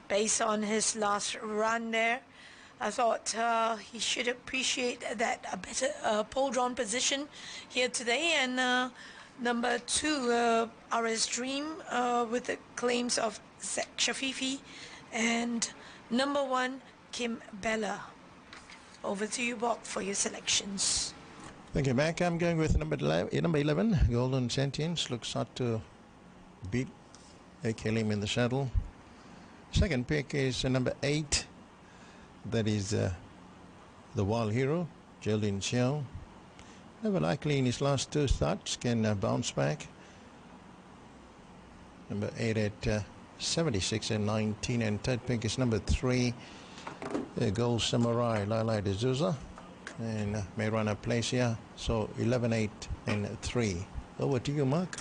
based on his last run there. I thought he should appreciate that a better pole drawn position here today. And number 2, RS Dream, with the claims of Zach Shafifi, and number 1, Kim Bella. Over to you, Bob, for your selections. Thank you, Mac. I'm going with number 11, Golden Sentience. Looks hard to beat Kelim in the saddle. Second pick is number 8. That is the Wild Hero, Geraldine Xiao. Never likely in his last 2 starts, can bounce back. Number 8 at 76 and 19. And third pick is number 3, Gold Samurai, Lala de Souza. And Meirana Placia. So 11, 8 and 3. Over to you, Mark.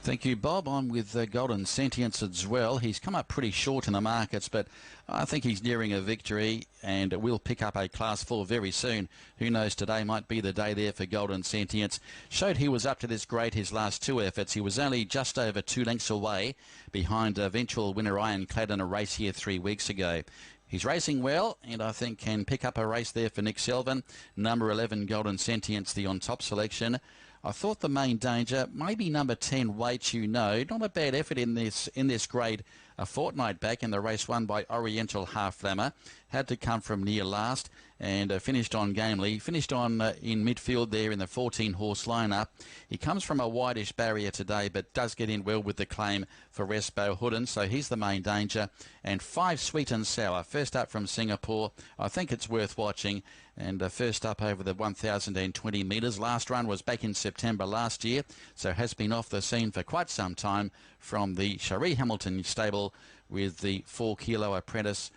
Thank you, Bob. I'm with Golden Sentience as well. He's come up pretty short in the markets, but I think he's nearing a victory and will pick up a Class 4 very soon. Who knows, today might be the day there for Golden Sentience. Showed he was up to this great his last 2 efforts. He was only just over 2 lengths away behind eventual winner Ironclad in a race here 3 weeks ago. He's racing well, and I think can pick up a race there for Nick Selvin. Number 11, Golden Sentience, the on-top selection. I thought the main danger, maybe number 10, Wait You Know. Not a bad effort in this grade a fortnight back in the race won by Oriental Half Flammer. Had to come from near last and finished on gamely. Finished on in midfield there in the 14-horse lineup. He comes from a wideish barrier today, but does get in well with the claim for Respo Hooden, so he's the main danger. And 5, Sweet and Sour, first up from Singapore. I think it's worth watching. And first up over the 1,020 metres. Last run was back in September last year, so has been off the scene for quite some time from the Cherie Hamilton stable with the 4-kilo apprentice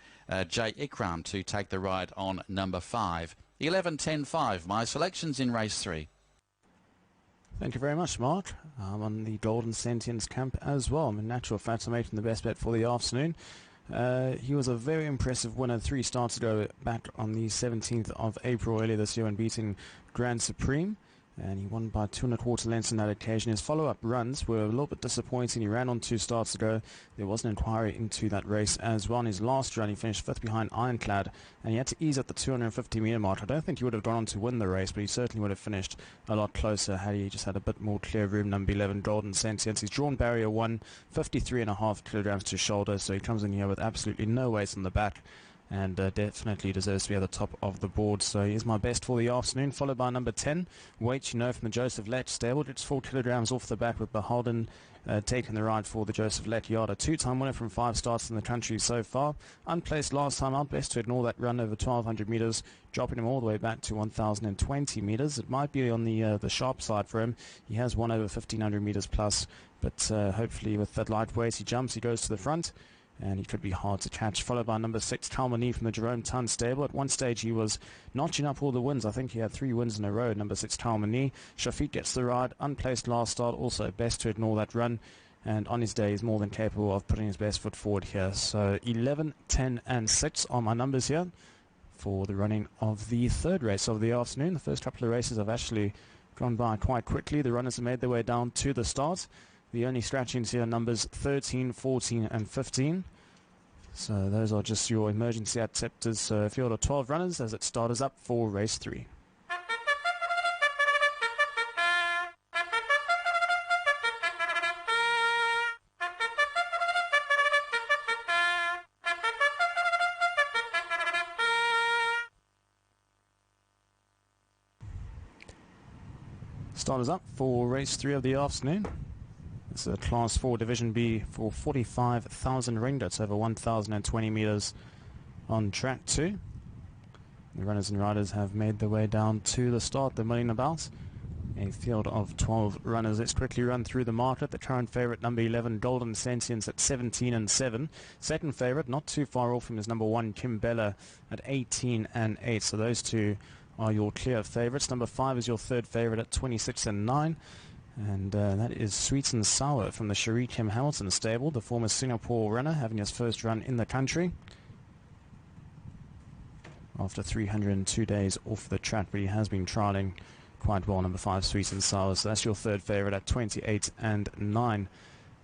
Jay Ikram to take the ride on number 5. 11, 10, 5. My selections in race 3. Thank you very much, Mark. I'm on the Golden Sentience camp as well. I'm in natural fact, I'm making the best bet for the afternoon. He was a very impressive winner 3 starts ago, back on the 17th of April earlier this year, and beating Grand Supreme. And he won by 2 1/4 lengths on that occasion. His follow-up runs were a little bit disappointing. He ran on 2 starts ago. There was an inquiry into that race as well. In his last run, he finished 5th behind Ironclad, and he had to ease at the 250-metre mark. I don't think he would have gone on to win the race, but he certainly would have finished a lot closer had he just had a bit more clear room. Number 11, Golden Sentience. He's drawn barrier 1, 53.5 kilograms to shoulder, so he comes in here with absolutely no weight on the back, and definitely deserves to be at the top of the board. So he is my best for the afternoon, followed by number 10, Wait You Know, from the Joseph Lett stable. It's 4 kilograms off the back, with Beholden taking the ride for the Joseph Lett yard. A 2-time winner from 5 starts in the country so far. Unplaced last time out, best to ignore that run over 1,200 metres, dropping him all the way back to 1,020 metres. It might be on the sharp side for him. He has won over 1,500 metres plus, but hopefully with that lightweight he jumps, he goes to the front, and he could be hard to catch. Followed by number 6, Talmani from the Jerome Tun stable. At one stage he was notching up all the wins. I think he had 3 wins in a row. Number 6, Talmani. Shafiq gets the ride, unplaced last start, also best to ignore that run, and on his day he's more than capable of putting his best foot forward here. So 11, 10 and 6 are my numbers here for the running of the 3rd race of the afternoon. The first couple of races have actually gone by quite quickly. The runners have made their way down to the start. The only scratchings here are numbers 13, 14 and 15. So those are just your emergency acceptors. So a field of 12 runners as it starters up for race 3. Starters up for race 3 of the afternoon. It's a Class 4 Division B for 45,000 ring. That's over 1,020 metres on track 2. The runners and riders have made their way down to the start. They're milling about. A field of 12 runners. Let's quickly run through the market. The current favourite, number 11, Golden Sentience, at 17 and 7. Second favourite, not too far off from his number 1, Kim Bella, at 18 and 8. So those two are your clear favourites. Number 5 is your third favourite at 26 and 9. And that is Sweet and Sour from the Cherie Hamilton stable, the former Singapore runner, having his first run in the country after 302 days off the track, but he has been trialling quite well. Number 5, Sweet and Sour. So that's your third favourite at 28 and 9.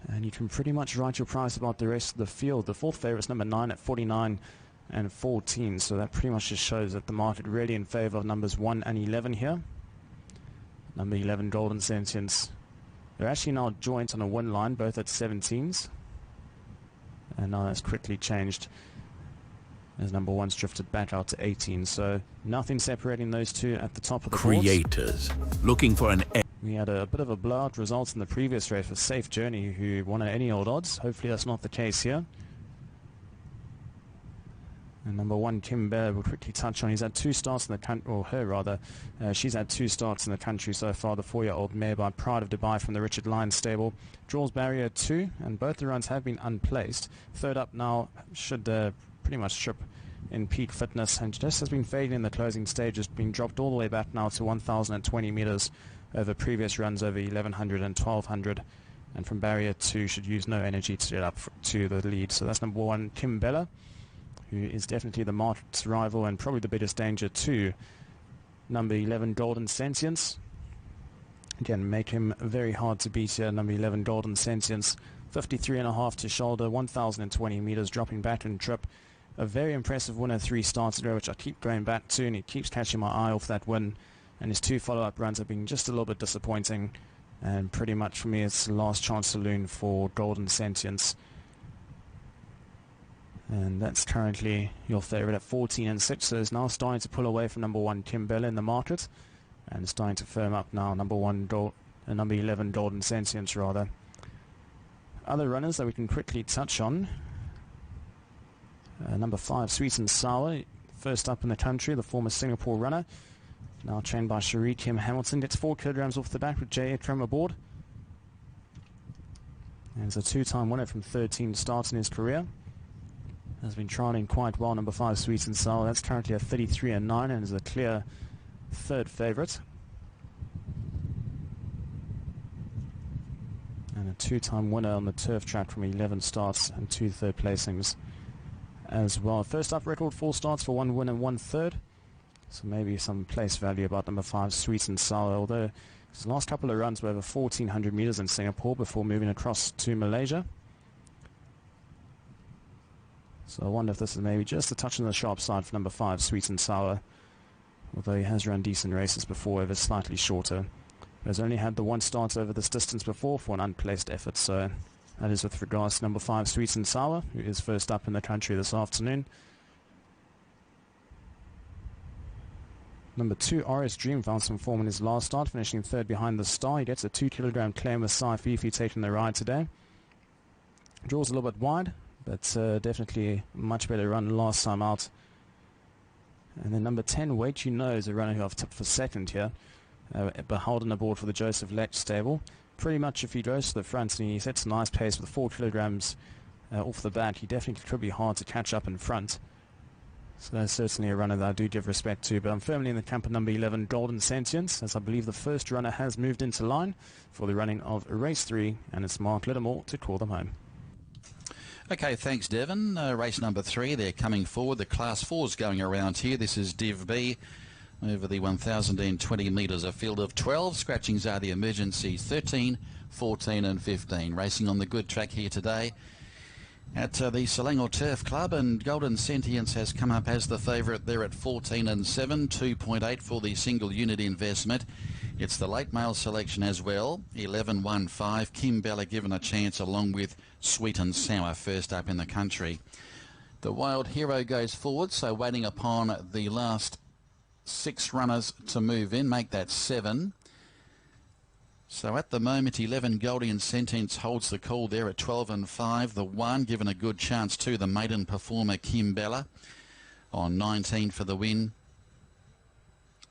And you can pretty much write your price about the rest of the field. The fourth favourite is number 9 at 49 and 14. So that pretty much just shows that the market really in favour of numbers 1 and 11 here. Number 11, Golden Sentience. They're actually now joint on a win line, both at 17s. And now that's quickly changed as number 1's drifted back out to 18. So nothing separating those two at the top of the board. Creators looking for an... We had a bit of a blowout result in the previous race for Safe Journey, who won at any old odds. Hopefully that's not the case here. And number 1, Kim Bear, we'll quickly touch on. He's had 2 starts in the country, or her rather. She's had 2 starts in the country so far. The 4-year-old mare by Pride of Dubai from the Richard Lyons stable. Draws barrier 2, and both the runs have been unplaced. Third up now should pretty much trip in peak fitness, and just has been fading in the closing stages, being dropped all the way back now to 1,020 metres over previous runs over 1,100 and 1,200. And from barrier 2 should use no energy to get up to the lead. So that's number 1, Kim Bella, who is definitely the market's rival and probably the biggest danger to number 11, Golden Sentience. Again, make him very hard to beat here. Number 11, Golden Sentience, 53.5 to shoulder, 1,020 metres, dropping back in trip. A very impressive winner 3 starts ago, which I keep going back to, and he keeps catching my eye off that win. And his 2 follow-up runs have been just a little bit disappointing. And pretty much for me, it's the last chance saloon for Golden Sentience. And that's currently your favourite at 14 and 6. So it's now starting to pull away from number 1, Kim Bella in the market. And starting to firm up now, number 11, Golden Sentience rather. Other runners that we can quickly touch on. Number 5, Sweet and Sour, first up in the country, the former Singapore runner. Now trained by Cherie Kim Hamilton. Gets 4 kilograms off the back with J. Ekram aboard. And is a 2-time winner from 13 starts in his career. Has been trialling quite well, number 5, Sweet and Sour. That's currently at 33 and 9 and is a clear 3rd favourite. And a 2-time winner on the turf track from 11 starts and 2 third placings as well. First up record, 4 starts for 1 win and 1 third. So maybe some place value about number 5, Sweet and Sour, although his last couple of runs were over 1,400 metres in Singapore before moving across to Malaysia. So I wonder if this is maybe just a touch on the sharp side for number 5, Sweet and Sour, although he has run decent races before over slightly shorter. But has only had the 1 start over this distance before for an unplaced effort, so that is with regards to number 5, Sweet and Sour, who is first up in the country this afternoon. Number 2, RS Dream, found some form in his last start, finishing 3rd behind the Star. He gets a 2-kilogram claim with Sai Fifi taking the ride today. Draws a little bit wide, but definitely a much better run last time out. And then number 10, Wait You Know, is a runner who I've tipped for 2nd here. Beholden aboard for the Joseph Lech stable. Pretty much if he goes to the front and he sets a nice pace with 4 kilograms off the bat, he definitely could be hard to catch up in front. So that's certainly a runner that I do give respect to. But I'm firmly in the camp of number 11, Golden Sentience, as I believe the first runner has moved into line for the running of race 3, and it's Mark Littlemore to call them home. Okay, thanks, Devon. Race number 3, they're coming forward. The Class 4's going around here. This is Div B. Over the 1,020 metres, a field of 12. Scratchings are the emergencies, 13, 14 and 15. Racing on the good track here today at the Selangor Turf Club, and Golden Sentience has come up as the favourite there at 14 and 7, 2.8 for the single unit investment. It's the late male selection as well, 11.15. Kim Bella given a chance along with Sweet and Sour first up in the country. The Wild Hero goes forward, so waiting upon the last 6 runners to move in, make that 7. So at the moment, 11 Golden Sentience holds the call there at 12 and 5. The 1 given a good chance to the maiden performer Kim Bella on 19 for the win.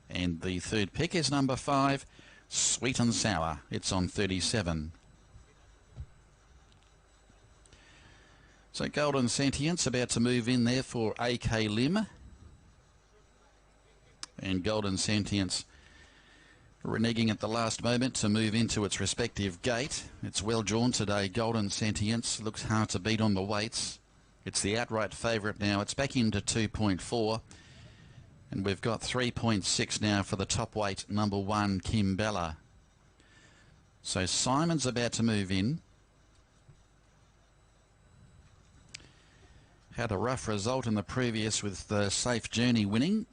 And the 3rd pick is number 5, Sweet and Sour. It's on 37. So Golden Sentience about to move in there for AK Lim. And Golden Sentience reneging at the last moment to move into its respective gate. It's well drawn today. Golden Sentience looks hard to beat on the weights. It's the outright favourite now. It's back into 2.4. And we've got 3.6 now for the top weight, number 1, Kim Bella. So Simon's about to move in. Had a rough result in the previous with Safe Journey winning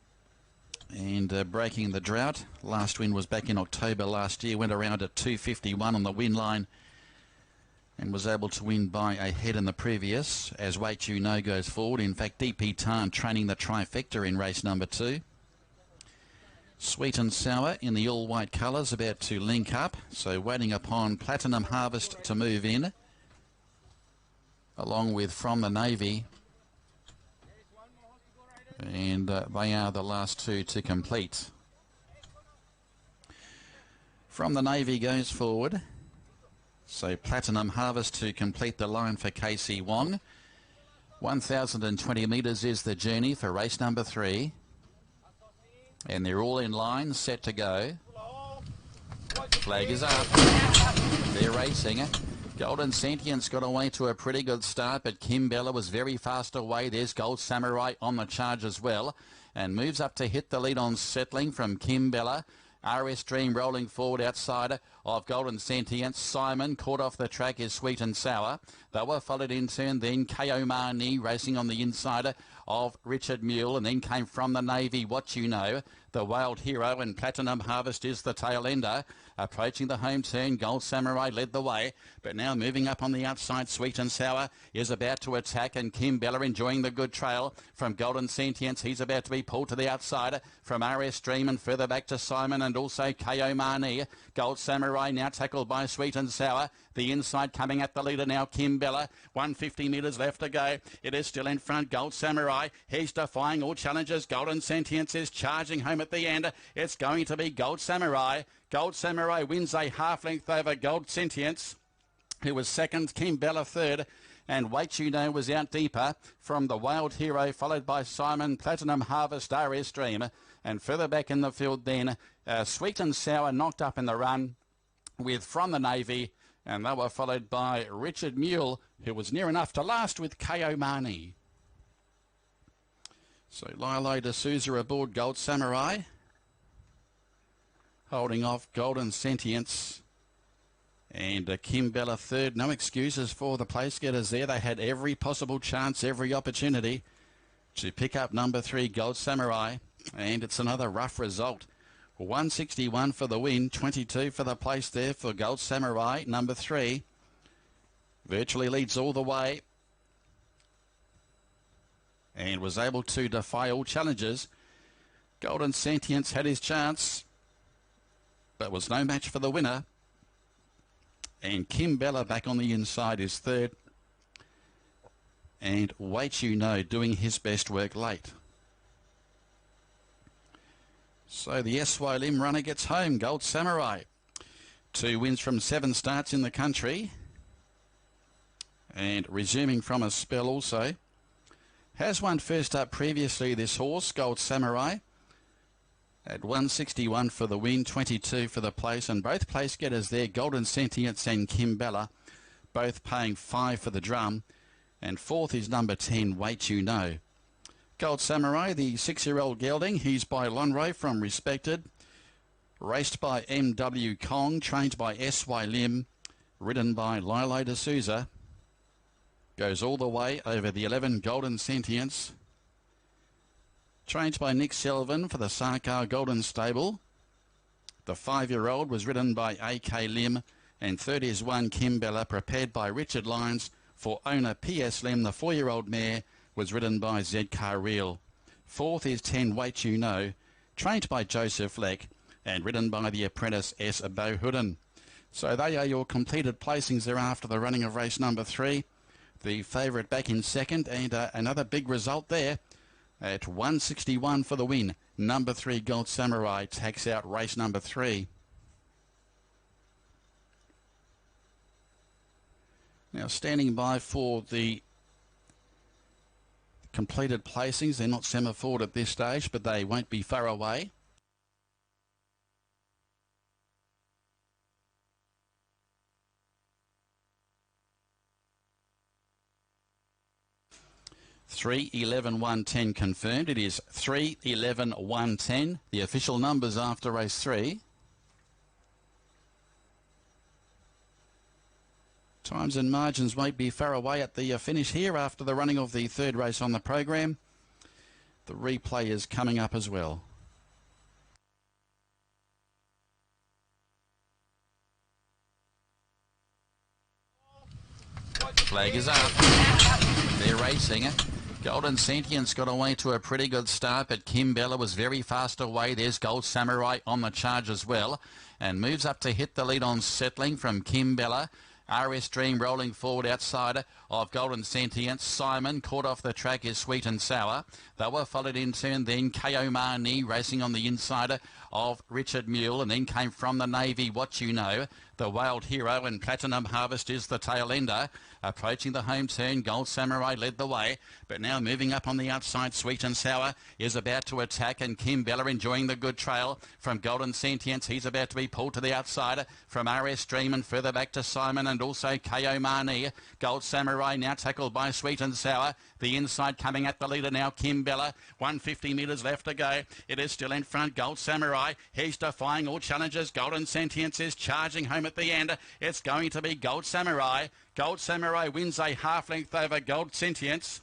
and breaking the drought. Last win was back in October last year. Went around at 251 on the win line and was able to win by a head in the previous as Wait You Know goes forward. In fact, DP Tan training the trifecta in race number 2. Sweet and Sour in the all-white colours about to link up. So waiting upon Platinum Harvest to move in, along with From the Navy. And they are the last two to complete. From the Navy goes forward. So Platinum Harvest to complete the line for Casey Wong. 1,020 metres is the journey for race number 3. And they're all in line, set to go. Flag is up. They're racing. Golden Sentience got away to a pretty good start, but Kim Bella was very fast away. There's Gold Samurai on the charge as well, and moves up to hit the lead on settling from Kim Bella. RS Dream rolling forward outside of Golden Sentience. Simon caught off the track is Sweet and Sour. They were followed in turn then KO Marnie racing on the inside of Richard Mule, and then came From the Navy What You Know. The Wild Hero and Platinum Harvest is the tail ender. Approaching the home turn, Gold Samurai led the way, but now moving up on the outside, Sweet and Sour is about to attack, and Kim Bella enjoying the good trail from Golden Sentience. He's about to be pulled to the outside from RS Dream and further back to Simon and also KO Marnie. Gold Samurai now tackled by Sweet and Sour. The inside coming at the leader now, Kim Bella. 150 metres left to go. It is still in front, Gold Samurai. He's defying all challenges. Golden Sentience is charging home at the end. It's going to be Gold Samurai. Gold Samurai wins a half length over Gold Sentience, who was second, Kim Bella third, and Wait You Know was out deeper from the Wild Hero, followed by Simon, Platinum Harvest, RS Dream, and further back in the field then, Sweet and Sour knocked up in the run with From the Navy, and they were followed by Richard Mule, who was near enough to last with KO Marnie. So Lilo D'Souza aboard Gold Samurai, holding off Golden Sentience, and Kim Bella third. No excuses for the place getters there. They had every possible chance, every opportunity to pick up number 3 Gold Samurai, and it's another rough result. 161 for the win, 22 for the place there for Gold Samurai. Number 3 virtually leads all the way and was able to defy all challenges. Golden Sentience had his chance, but was no match for the winner. And Kim Bella back on the inside is third. And Wait You Know doing his best work late. So the SY Lim runner gets home, Gold Samurai. 2 wins from 7 starts in the country. And resuming from a spell also. Has won first up previously, this horse, Gold Samurai. At 161 for the win, 22 for the place, and both place getters there, Golden Sentience and Kim Bella, both paying 5 for the drum, and fourth is number 10, Wait You Know. Gold Samurai, the 6-year-old gelding, he's by Lonro from Respected, raced by M.W. Kong, trained by S.Y. Lim, ridden by Lilo D'Souza, goes all the way over the 11 Golden Sentience, trained by Nick Selvin for the Sarkar Golden Stable. The 5-year-old was ridden by A.K. Lim, and third is 1 Kim Bella, prepared by Richard Lyons for owner P.S. Lim. The 4-year-old mare was ridden by Z-Car Reel. Fourth is 10 Wait You Know, trained by Joseph Leck and ridden by the apprentice S. Bohuden. So they are your completed placings there after the running of race number 3. The favourite back in second, and another big result there. At 161 for the win, number 3 Gold Samurai takes out race number 3. Now standing by for the completed placings. They're not semaphore at this stage, but they won't be far away. Three 11 110 confirmed. It is 3 11 110. The official numbers after race 3. Times and margins might be far away at the finish here after the running of the third race on the program. The replay is coming up as well. Flag is up. They're racing. Golden Sentience got away to a pretty good start, but Kim Bella was very fast away. There's Gold Samurai on the charge as well, and moves up to hit the lead on settling from Kim Bella. RS Dream rolling forward outside of Golden Sentience. Simon caught off the track is Sweet and Sour. They were followed in turn then KO Marnie racing on the inside of Richard Mule, and then came from the Navy What You Know. The Wild Hero and Platinum Harvest is the tail ender. Approaching the home turn, Gold Samurai led the way, but now moving up on the outside, Sweet and Sour is about to attack, and Kim Bella enjoying the good trail from Golden Sentience. He's about to be pulled to the outside from RS Dream, and further back to Simon and also KO Marnie. Gold Samurai now tackled by Sweet and Sour. The inside coming at the leader now, Kim Bella. 150 metres left to go. It is still in front, Gold Samurai. He's defying all challenges. Golden Sentience is charging home at the end. It's going to be Gold Samurai. Gold Samurai wins a half length over Gold Sentience,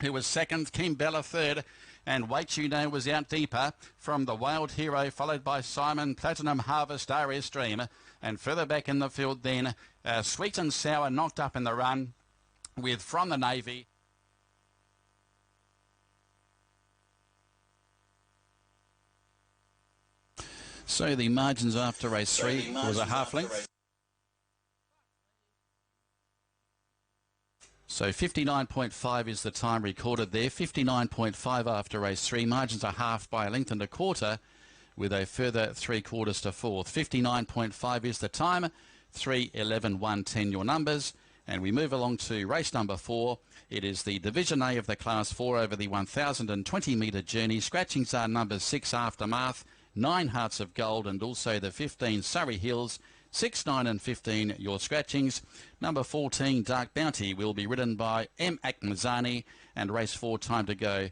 who was second, Kim Bella third, and Wait You Know was out deeper from the Wild Hero, followed by Simon, Platinum Harvest, RS Dream, and further back in the field then, Sweet and Sour knocked up in the run with From the Navy. So the margins after race 3 was a half length. So 59.5 is the time recorded there. 59.5 after race 3. Margins are half by a length and a quarter, with a further 3/4 to fourth. 59.5 is the time. 3:11.110 your numbers. And we move along to race number 4. It is the Division A of the Class 4 over the 1,020 metre journey. Scratchings are numbers 6 Aftermath, 9 Hearts of Gold, and also the 15 Surrey Hills. 6, 9 and 15 your scratchings. Number 14 Dark Bounty will be ridden by M. Akmazani, and race 4 time to go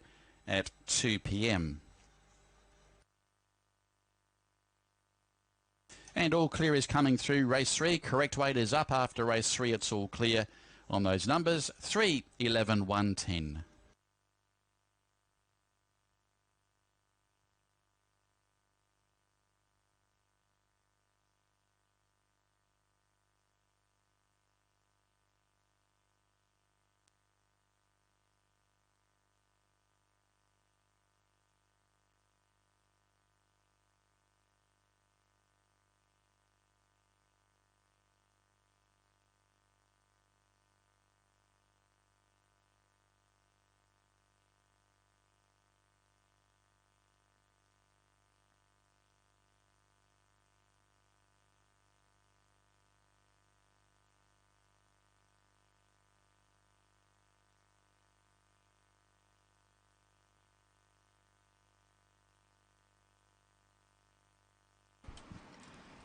at 2 p.m. And all clear is coming through race 3. Correct weight is up after race 3. It's all clear on those numbers. 3:11.110.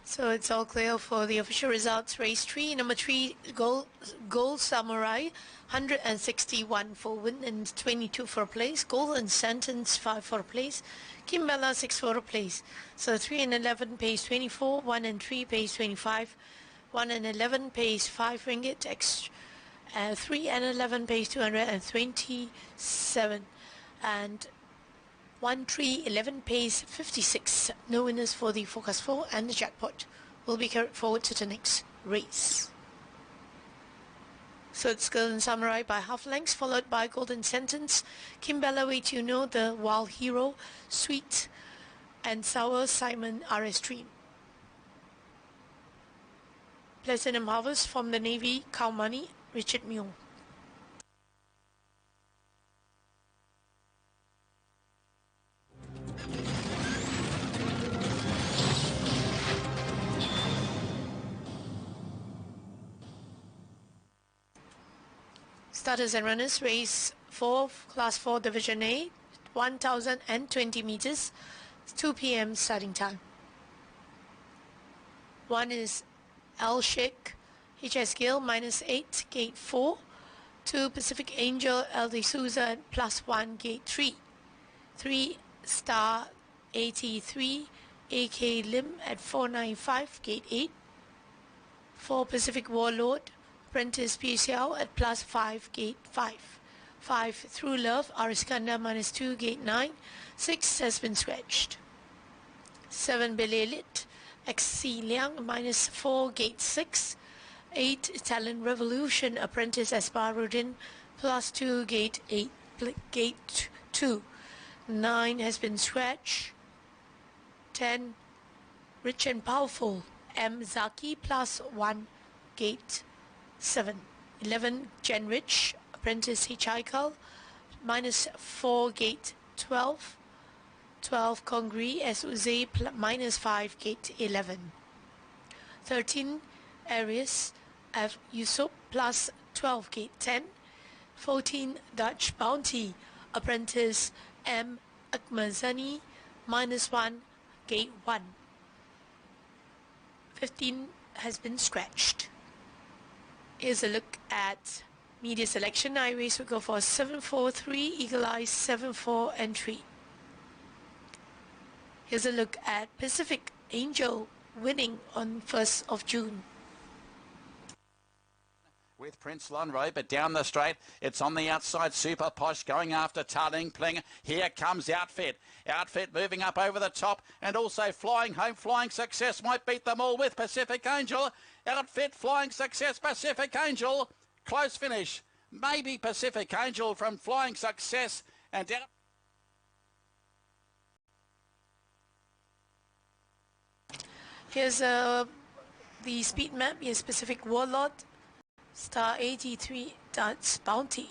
So it's all clear for the official results. Race 3, number 3, Gold Samurai, 161 for win and 22 for place. Golden Sentence, 5 for place. Kim Bella, 6 for place. So 3 and 11 pays 24, 1 and 3 pays 25, 1 and 11 pays 5 ringgit extra. 3 and 11 pays 227, and 1, 3, 11 pays 56. No winners for the Focus 4, and the jackpot will be carried forward to the next race. So it's Golden Samurai by half lengths, followed by Golden Sentence, Kim Bella, Wait You Know, the Wild Hero, Sweet and Sour, Simon, RS Dream. Platinum Harvest from the Navy, Cow Money, Richard Mule. Starters and runners, race 4, Class 4, Division A, 1,020 meters, 2 p.m. starting time. 1 is Al Sheikh, HS Gill, -8, gate 4. 2, Pacific Angel, El De Souza at +1, gate 3. 3, Star 83, AK Lim at 495, gate 8. 4, Pacific Warlord, Apprentice PCL at +5, gate 5. 5 Through Love, RACECARD -2, gate 9. 6 has been scratched. 7 Belelit, XC Liang -4, gate 6. 8 Talent Revolution, Apprentice Asparudin +2, gate 8, gate 2. 9 has been scratched. 10 Rich and Powerful, M Zaki +1, gate 7. 11 Gen Rich, Apprentice Hichaikal -4, gate 12. 12 Congri Suze -5, gate 11. 13 Arius F Yusuf +12, gate 10. 14 Dutch Bounty, Apprentice M Akmazani -1, gate 1. 15 has been scratched. Here's a look at media selection. iRace will go for 7, 4, 3, Eagle Eye 7, 4 and 3. Here's a look at Pacific Angel winning on 1st of June. With Prince Lonro, but down the straight, it's on the outside. Super Posh going after Tarling Pling. Here comes Outfit. Outfit moving up over the top, and also Flying Home. Flying Success might beat them all with Pacific Angel. Outfit, Flying Success, Pacific Angel. Close finish. Maybe Pacific Angel from Flying Success and out. Here's the speed map. Here's Pacific Warlord, Star 83, Dutch Bounty.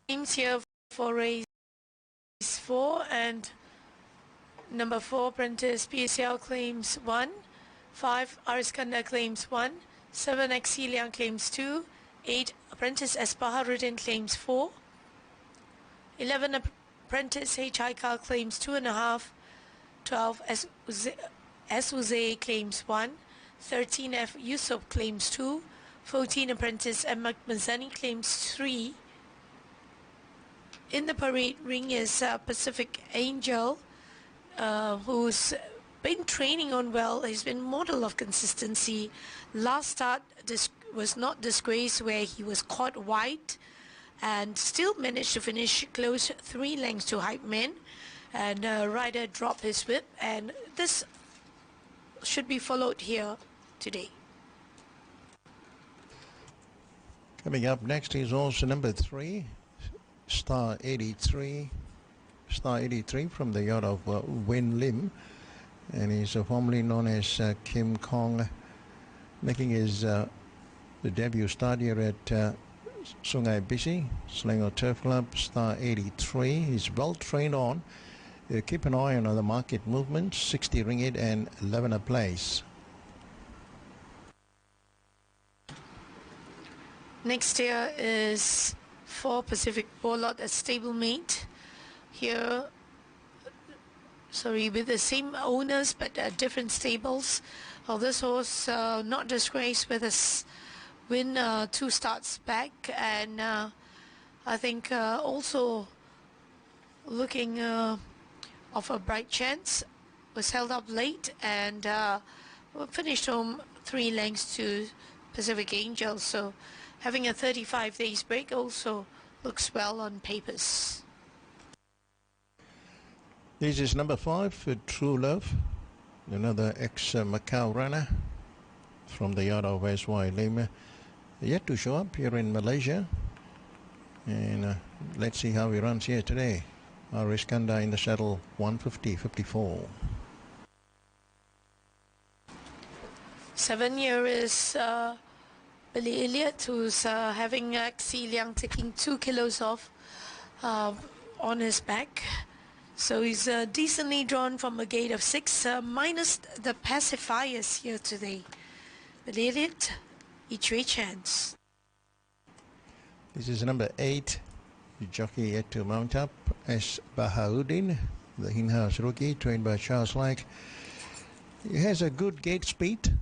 Teams here for race 4, and number 4 Apprentice PCL claims 1, 5 RACECARD claims 1, 7 Exilian claims 2, 8 Apprentice Aspaharudin claims 4, 11 Apprentice Hichaikal claims 2.5, 12 Suze claims 1, 13 F Yusuf claims 2, 14 Apprentice M Mazani claims 3. In the parade ring is Pacific Angel, who's been training on well. He's been model of consistency. Last start was not disgraced, where he was caught wide and still managed to finish close 3 lengths to hype men, and rider dropped his whip, and this should be followed here today. Coming up next is also number 3, Star 83. Star 83 from the yacht of Wen Lim, and he's formerly known as Kim Kong, making his the debut start here at Sungai Bisi, Selangor Turf Club. Star 83. He's well trained on. Keep an eye on the market movements. 60 ringgit and 11 a place. Next here is 4 Pacific Warlord at stablemate. Here, sorry, with the same owners but different stables. This horse not disgraced with a win 2 starts back, and I think also looking of a bright chance. Was held up late and finished home 3 lengths to Pacific Angel, so having a 35 days break also looks well on papers. This is number 5, True Love, another ex-Macau runner from the yacht of S.Y. Lim, yet to show up here in Malaysia, and let's see how he runs here today. RACECARD in the saddle, 150.54. 7 year is Billy Elliott, who's having Xi Liang taking 2 kilos off on his back. So he's decently drawn from a gate of 6, minus the pacifiers here today. Billy Elliott, each way chance. This is number 8. Jockey yet to mount up. S. Bahauddin, the in-house rookie, trained by Charles Lake. He has a good gate speed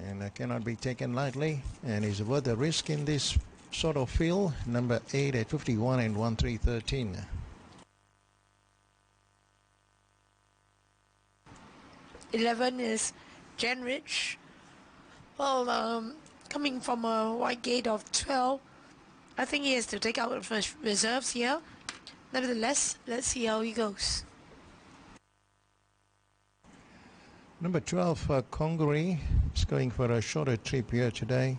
and cannot be taken lightly, and is worth the risk in this sort of field. Number 8 at 51 and 1-3-13. 11 is Genrich. Well, coming from a wide gate of 12, I think he has to take out first reserves here. Nevertheless, let's see how he goes. Number 12, Congaree, is going for a shorter trip here today.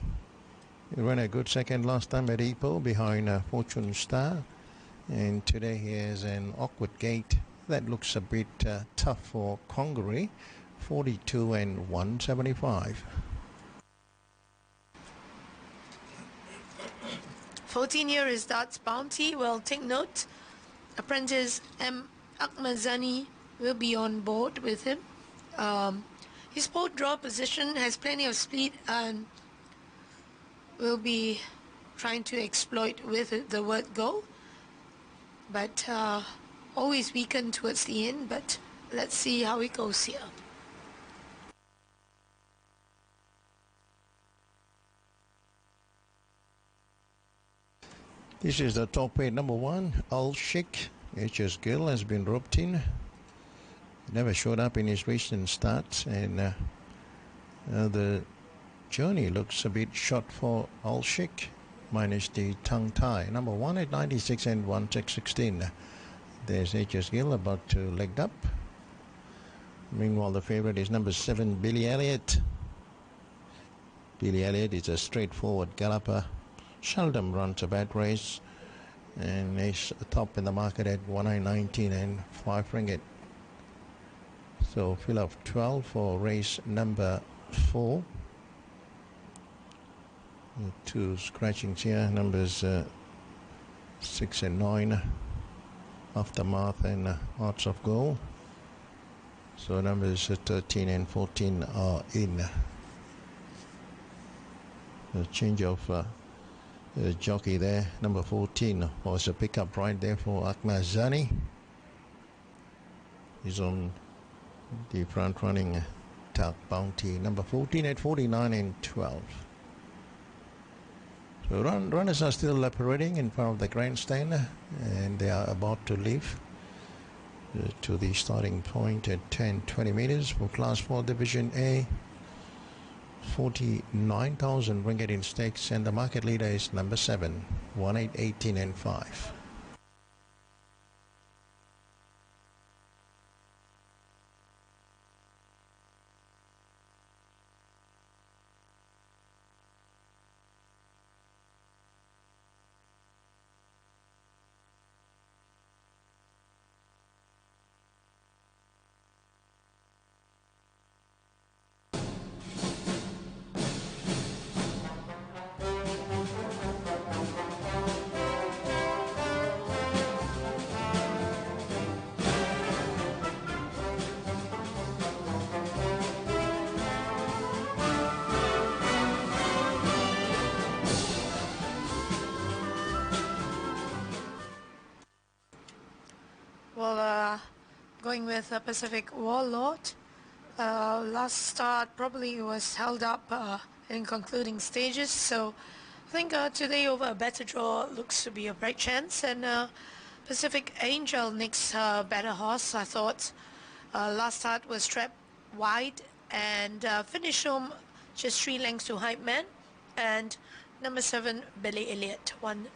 He ran a good second last time at Ipoh behind Fortune Star, and today he has an awkward gate that looks a bit tough for Congaree. 42 and 175. 14 year is Darts Bounty. Well, take note, apprentice M. Akmazani will be on board with him. His port draw position has plenty of speed and will be trying to exploit with the word go, but always weaken towards the end. But let's see how it goes here. This is the top 8. Number 1, Al Sheikh. H.S. Gill has been roped in. Never showed up in his recent starts, and the journey looks a bit short for Al Sheikh, minus the tongue tie. Number 1 at 96 and 1-16. There's H.S. Gill about to leg up. Meanwhile, the favorite is number 7, Billy Elliott. Billy Elliott is a straightforward galloper. Seldom runs a bad race, and is top in the market at 119 and 5 ringgit. So fill of 12 for race number 4. 2 scratchings here, numbers 6 and 9, Aftermath and Hearts of Gold. So numbers 13 and 14 are in. A change of jockey there. Number 14 was a pickup right there for Akmazani. He's on the front running Darts Bounty. Number 14 at 49 and 12. So runners are still parading in front of the grandstand, and they are about to leave to the starting point at 10-20 meters for Class 4 Division A. 49,000 ringgit in stakes, and the market leader is number 7, 18 and 5. Well, going with Pacific Warlord. Last start probably was held up in concluding stages, so I think today over a better draw looks to be a bright chance. And Pacific Angel next better horse, I thought. Last start was trapped wide and finished home just 3 lengths to Hype Man. And number 7, Billy Elliott, one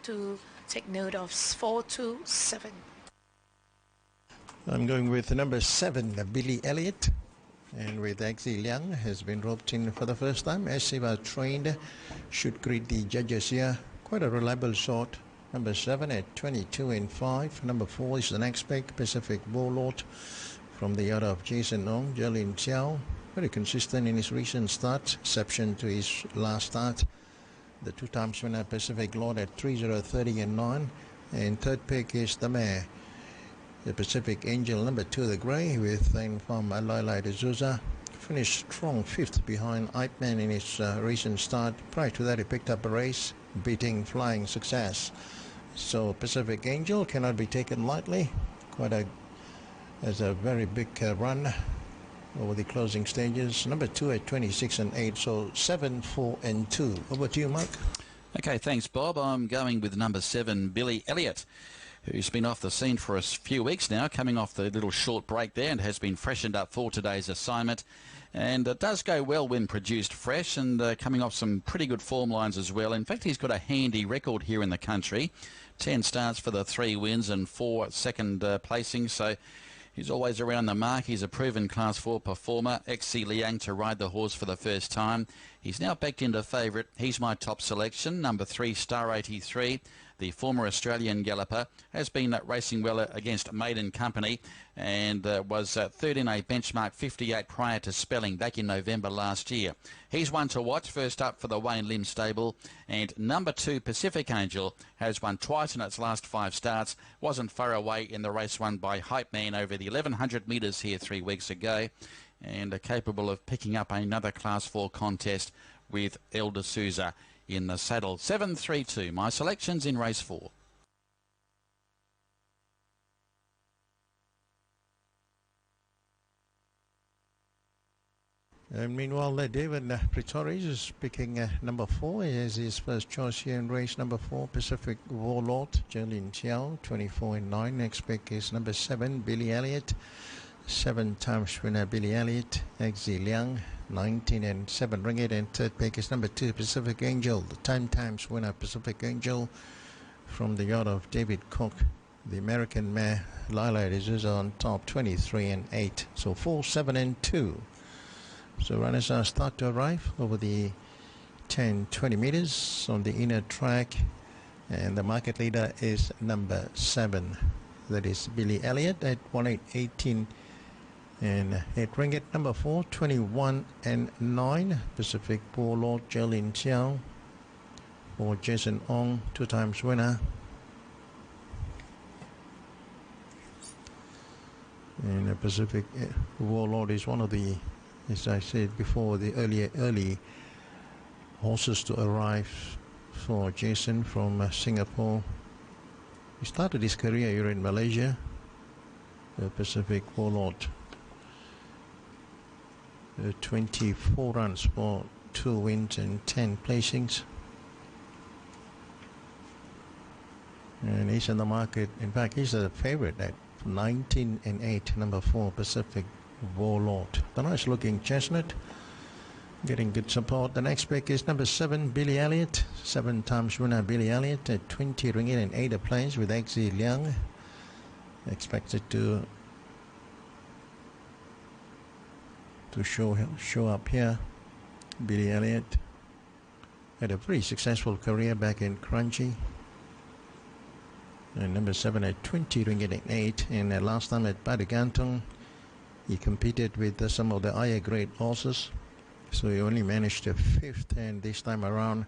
to take note of, 4-7. I'm going with number 7, Billy Elliott, and with Xi Liang has been roped in for the first time. As he was trained, should greet the judges here. Quite a reliable shot. Number 7 at 22 and 5. Number 4 is the next pick, Pacific Warlord, from the order of Jason Ong, Jelin Chiao. very consistent in his recent starts, exception to his last start. The 2 times winner Pacific Lord at 3:30 and 9. And third pick is the mare, the Pacific Angel, number 2, the grey, with from Loila de Souza. Finished strong 5th behind Ipeman in his recent start. Prior to that, he picked up a race, beating Flying Success. So Pacific Angel cannot be taken lightly. As a very big run over the closing stages. Number 2 at 26 and 8. So 7, 4 and 2. Over to you, Mark. Okay, thanks, Bob. I'm going with number 7, Billy Elliott, who's been off the scene for a few weeks now, coming off the little short break there, and has been freshened up for today's assignment. And it does go well when produced fresh, and coming off some pretty good form lines as well. In fact, he's got a handy record here in the country. 10 starts for the 3 wins and 4 second placings, so he's always around the mark. He's a proven Class 4 performer. XC Liang to ride the horse for the first time. He's now backed into favourite. He's my top selection. Number 3, Star 83. The former Australian galloper has been racing well against Maiden Company, and was third in a benchmark 58 prior to spelling back in November last year. He's one to watch. First up for the Wayne Lim stable. And number 2, Pacific Angel, has won twice in its last 5 starts. Wasn't far away in the race won by Hype Man over the 1100 metres here 3 weeks ago, and are capable of picking up another Class 4 contest with El de Souza in the saddle. 7-3-2, my selections in race 4. And meanwhile, David Pretorius is picking number 4 as his first choice here in race number 4, Pacific Warlord, Jolin Chiao, 24 and 9. Next pick is number 7, Billy Elliott, 7 times winner Billy Elliott. XZ Liang, 19 and 7 ringgit. And third pick is number 2, Pacific Angel, the 10 times winner Pacific Angel, from the yard of David Cook. The American mare Lila de Souza on top, 23 and 8. So 4, 7 and 2. So runners are start to arrive over the 10-20 meters on the inner track, and the market leader is number 7, that is Billy Elliott, at 18 and 8 ringgit. Number 4, 21 and 9, Pacific Warlord, Jolin Chiao, for Jason Ong, 2 times winner. And the Pacific Warlord is one of the, as I said before, the early horses to arrive for Jason from Singapore. He started his career here in Malaysia, the Pacific Warlord. 24 runs for 2 wins and 10 placings. And he's in the market. In fact, he's a favorite at 19 and 8, number 4, Pacific Warlord. The nice looking chestnut, getting good support. The next pick is number 7, Billy Elliott, 7 times winner Billy Elliott, at 20 ringgit and 8 a place with XZ Liang. Expected to show up here. Billy Elliott had a very successful career back in Kranji. And number 7 at 20 ringgit and 8. And last time at Padagantong, he competed with some of the higher grade horses, so he only managed a 5th, and this time around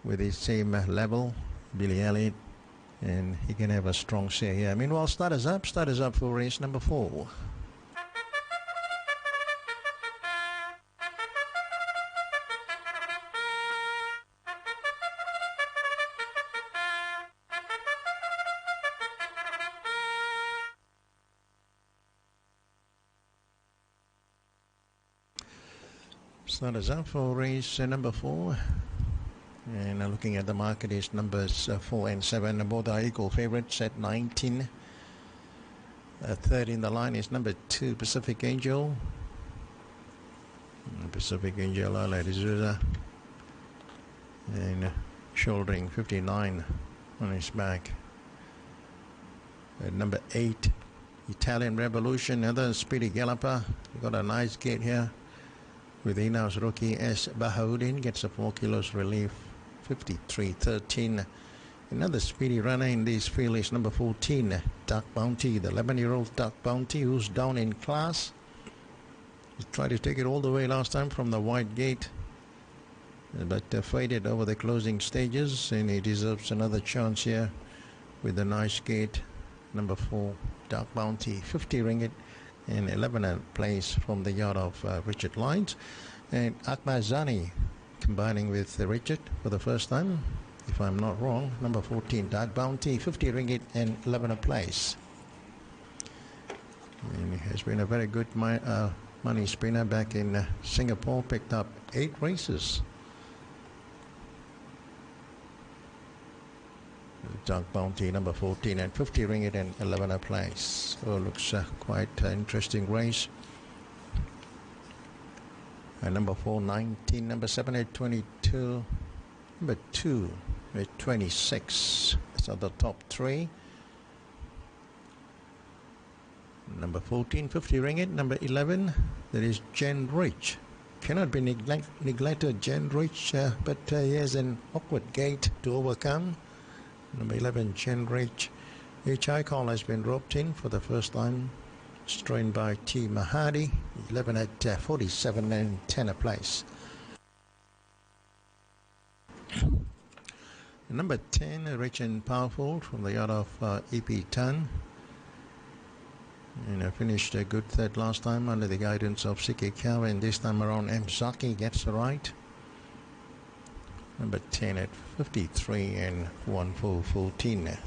with his same level, Billy Elliott, and he can have a strong say here. Meanwhile, starters up for race number 4. Starters up for race number 4, and looking at the market is numbers 4 and 7. Both are equal favorites at 19. Third in the line is number 2, Pacific Angel. Pacific Angel, Lila de Souza, and shouldering 59 on his back. Number 8, Italian Revolution, another speedy galloper. Got a nice gate here with in-house rookie S. Bahauddin, gets a 4 kilos relief, 53.13. Another speedy runner in this field is number 14, Dark Bounty, the 11-year-old Dark Bounty, who's down in class. He tried to take it all the way last time from the wide gate, but faded over the closing stages, and he deserves another chance here with a nice gate. Number 4, Dark Bounty, 50 ringgit and 11 a place from the yard of Richard Lyons. And Akmazani combining with Richard for the first time, if I'm not wrong. Number 14, Dark Bounty, 50 ringgit and 11 a place. And he has been a very good money spinner back in Singapore, picked up 8 races. Dark Bounty, number 14 and 50 ringgit and 11 a place. So looks quite an interesting race. Number 4, 19, number 7 at 22, number 2 at 26. So the top 3. Number 14, 50 ringgit. Number 11, that is Jen Rich. Cannot be neglected, Jen Rich, but he has an awkward gate to overcome. Number 11, Jen Rich. HI call has been roped in for the first time. Strained by T. Mahadi. 11 at 47 and 10 a place. Number 10, Rich and Powerful from the yard of E.P. Tan. And finished a good third last time under the guidance of Siki Kawa, and this time around M. Zaki gets the right. Number 10 at 53 and 14.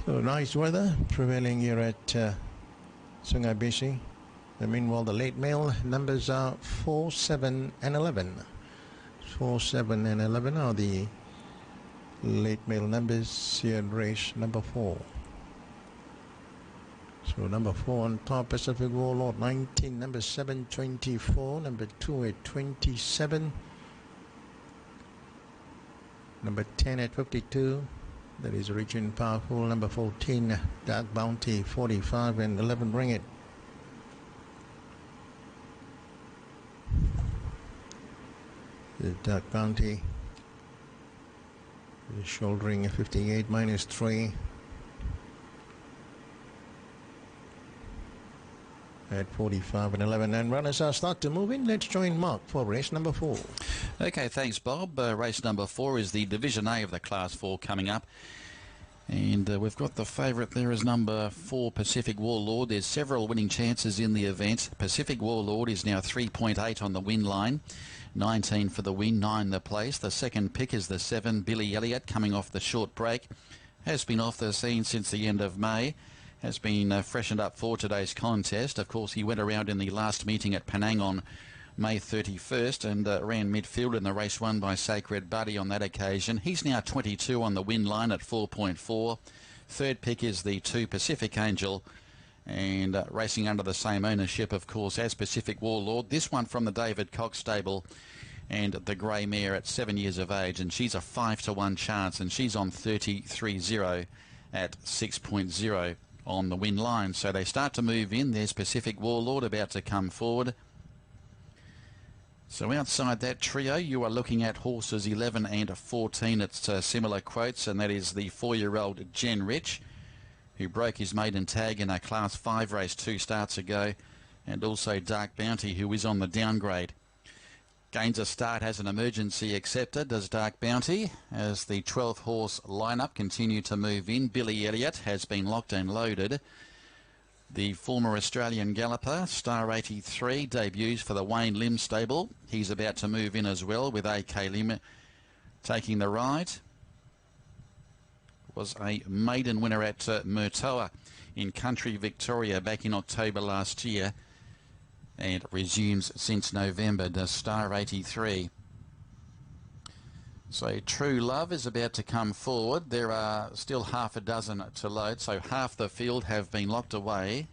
So nice weather prevailing here at Sungai Besi. Meanwhile, the late mail numbers are 4, 7 and 11. 4, 7 and 11 are the late mail numbers here in race number 4. So number 4 on top, Pacific Warlord 19, number 7 24, number 2 at 27, number 10 at 52, that is Rich and Powerful, number 14, Dark Bounty 45 and 11 ringgit. The Dark Bounty is shouldering 58 minus 3. At 45 and 11, and runners are start to move in. Let's join Mark for race number 4. Okay, thanks, Bob. Race number 4 is the Division A of the Class 4 coming up. And we've got the favourite there as number 4, Pacific Warlord. There's several winning chances in the event. Pacific Warlord is now 3.8 on the win line. 19 for the win, 9 the place. The second pick is the 7, Billy Elliott, coming off the short break. Has been off the scene since the end of May. Has been freshened up for today's contest. Of course, he went around in the last meeting at Penang on May 31st and ran midfield in the race won by Sacred Buddy on that occasion. He's now 22 on the win line at 4.4. Third pick is the 2, Pacific Angel, and racing under the same ownership, of course, as Pacific Warlord. This one from the David Cox stable, and the grey mare at 7 years of age, and she's a 5-to-1 chance, and she's on 33.0 at 6.0 on the win line. So they start to move in. There's Pacific Warlord about to come forward. So outside that trio, you are looking at horses 11 and 14 at similar quotes, and that is the 4-year-old Jen Rich, who broke his maiden tag in a Class 5 race 2 starts ago, and also Dark Bounty, who is on the downgrade. Gains a start, has an emergency accepted, does Dark Bounty, as the 12-horse lineup continue to move in. Billy Elliott has been locked and loaded. The former Australian galloper, Star 83, debuts for the Wayne Lim stable. He's about to move in as well, with AK Lim taking the ride. Was a maiden winner at Murtoa in Country Victoria back in October last year, and resumes since November, does Star 83. So True Love is about to come forward. There are still half a dozen to load, so half the field have been locked away.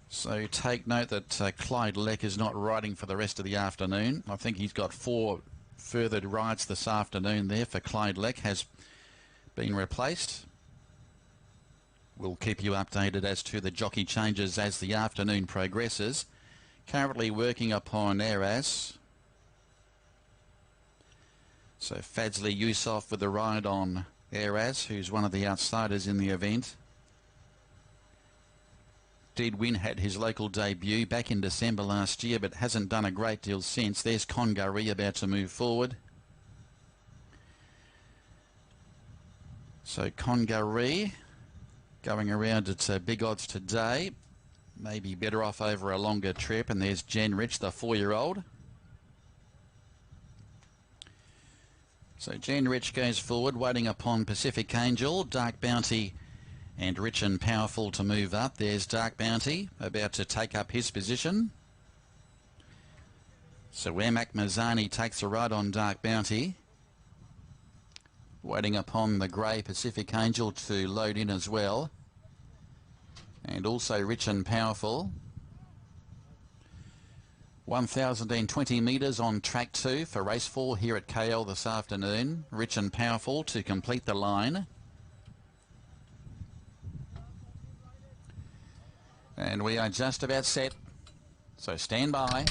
So take note that Clyde Leck is not riding for the rest of the afternoon. I think he's got 4 further rides this afternoon there for Clyde Leck, has been replaced. We'll keep you updated as to the jockey changes as the afternoon progresses. Currently working upon Eras. So Fadzli Yusof with the ride on Eras, who's one of the outsiders in the event. did win, had his local debut back in December last year, but hasn't done a great deal since. There's Congaree about to move forward. So Congaree going around at big odds today. Maybe better off over a longer trip. And there's Jen Rich, the 4-year-old. So Jen Rich goes forward, waiting upon Pacific Angel, Dark Bounty and Rich and Powerful to move up. There's Dark Bounty about to take up his position. So Ermac Mazzani takes a ride on Dark Bounty. Waiting upon the grey Pacific Angel to load in as well. And also Rich and Powerful. 1,020 metres on track 2 for race 4 here at KL this afternoon. Rich and Powerful to complete the line. And we are just about set. So stand by.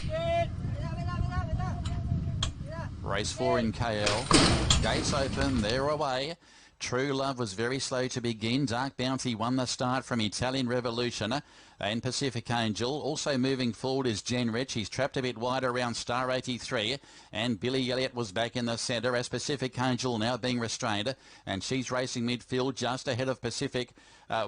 Race 4 in KL. Gates open, they're away. True Love was very slow to begin. Dark Bounty won the start from Italian Revolution and Pacific Angel. Also moving forward is Jen Rich. He's trapped a bit wide around Star 83. And Billy Elliott was back in the centre as Pacific Angel now being restrained. And she's racing midfield just ahead of Pacific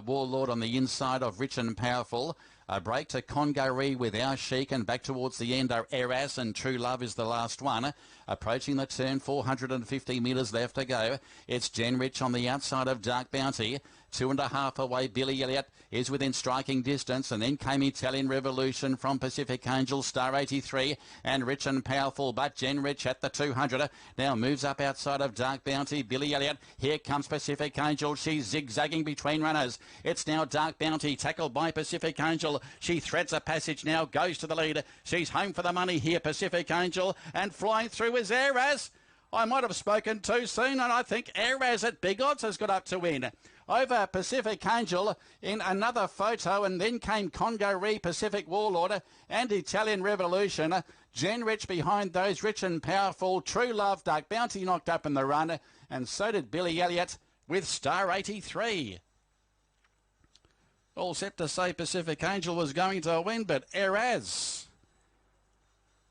Warlord on the inside of Rich and Powerful. A break to Congaree with Our Chic, and back towards the end are Eras, and True Love is the last one. Approaching the turn, 450 metres left to go. It's Jen Rich on the outside of Dark Bounty. 2.5 away, Billy Elliott is within striking distance, and then came Italian Revolution from Pacific Angel, Star 83, and Rich and Powerful, but Jen Rich at the 200 now moves up outside of Dark Bounty. Billy Elliott, here comes Pacific Angel. She's zigzagging between runners. It's now Dark Bounty tackled by Pacific Angel. She threads a passage now, goes to the lead. She's home for the money here, Pacific Angel, and flying through is Eras. I might have spoken too soon, and I think Eras at big odds has got up to win. Over Pacific Angel in another photo, and then came Congaree, Pacific Warlord and Italian Revolution. Jen Rich behind those, Rich and Powerful. True Love, Dark Bounty knocked up in the run, and so did Billy Elliott with Star 83. All set to say Pacific Angel was going to win, but Eras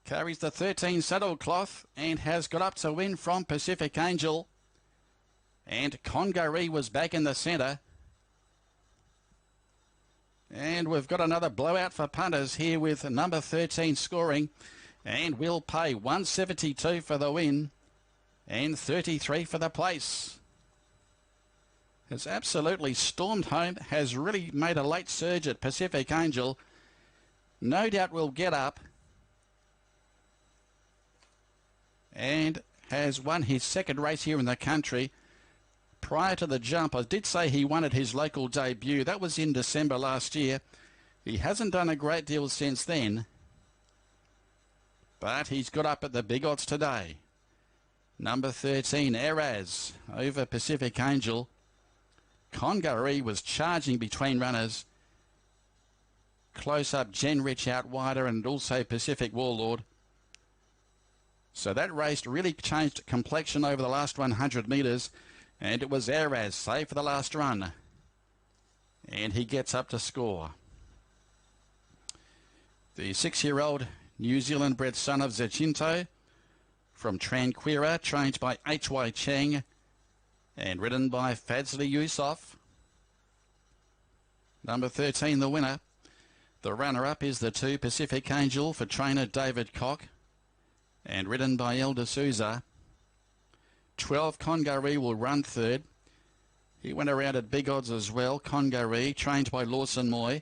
carries the 13 saddle cloth and has got up to win from Pacific Angel. And Congaree was back in the centre. And we've got another blowout for punters here with number 13 scoring. And we'll pay 172 for the win and 33 for the place. Has absolutely stormed home, has really made a late surge at Pacific Angel. No doubt will get up. And has won his second race here in the country. Prior to the jump, I did say he won at his local debut. That was in December last year. He hasn't done a great deal since then, but he's got up at the big odds today. Number 13, Eras, over Pacific Angel. Congaree was charging between runners. Close up, Jen Rich out wider, and also Pacific Warlord. So that race really changed complexion over the last 100 metres. And it was Eras, save for the last run. And he gets up to score. The 6-year-old New Zealand-bred son of Zachinto from Tranquera, trained by H.Y. Cheng and ridden by Fadzli Yusuf. Number 13, the winner. The runner-up is the 2 Pacific Angel for trainer David Koch and ridden by Elder Souza. 12 Congaree will run third. He went around at big odds as well. Congaree, trained by Lawson Moy,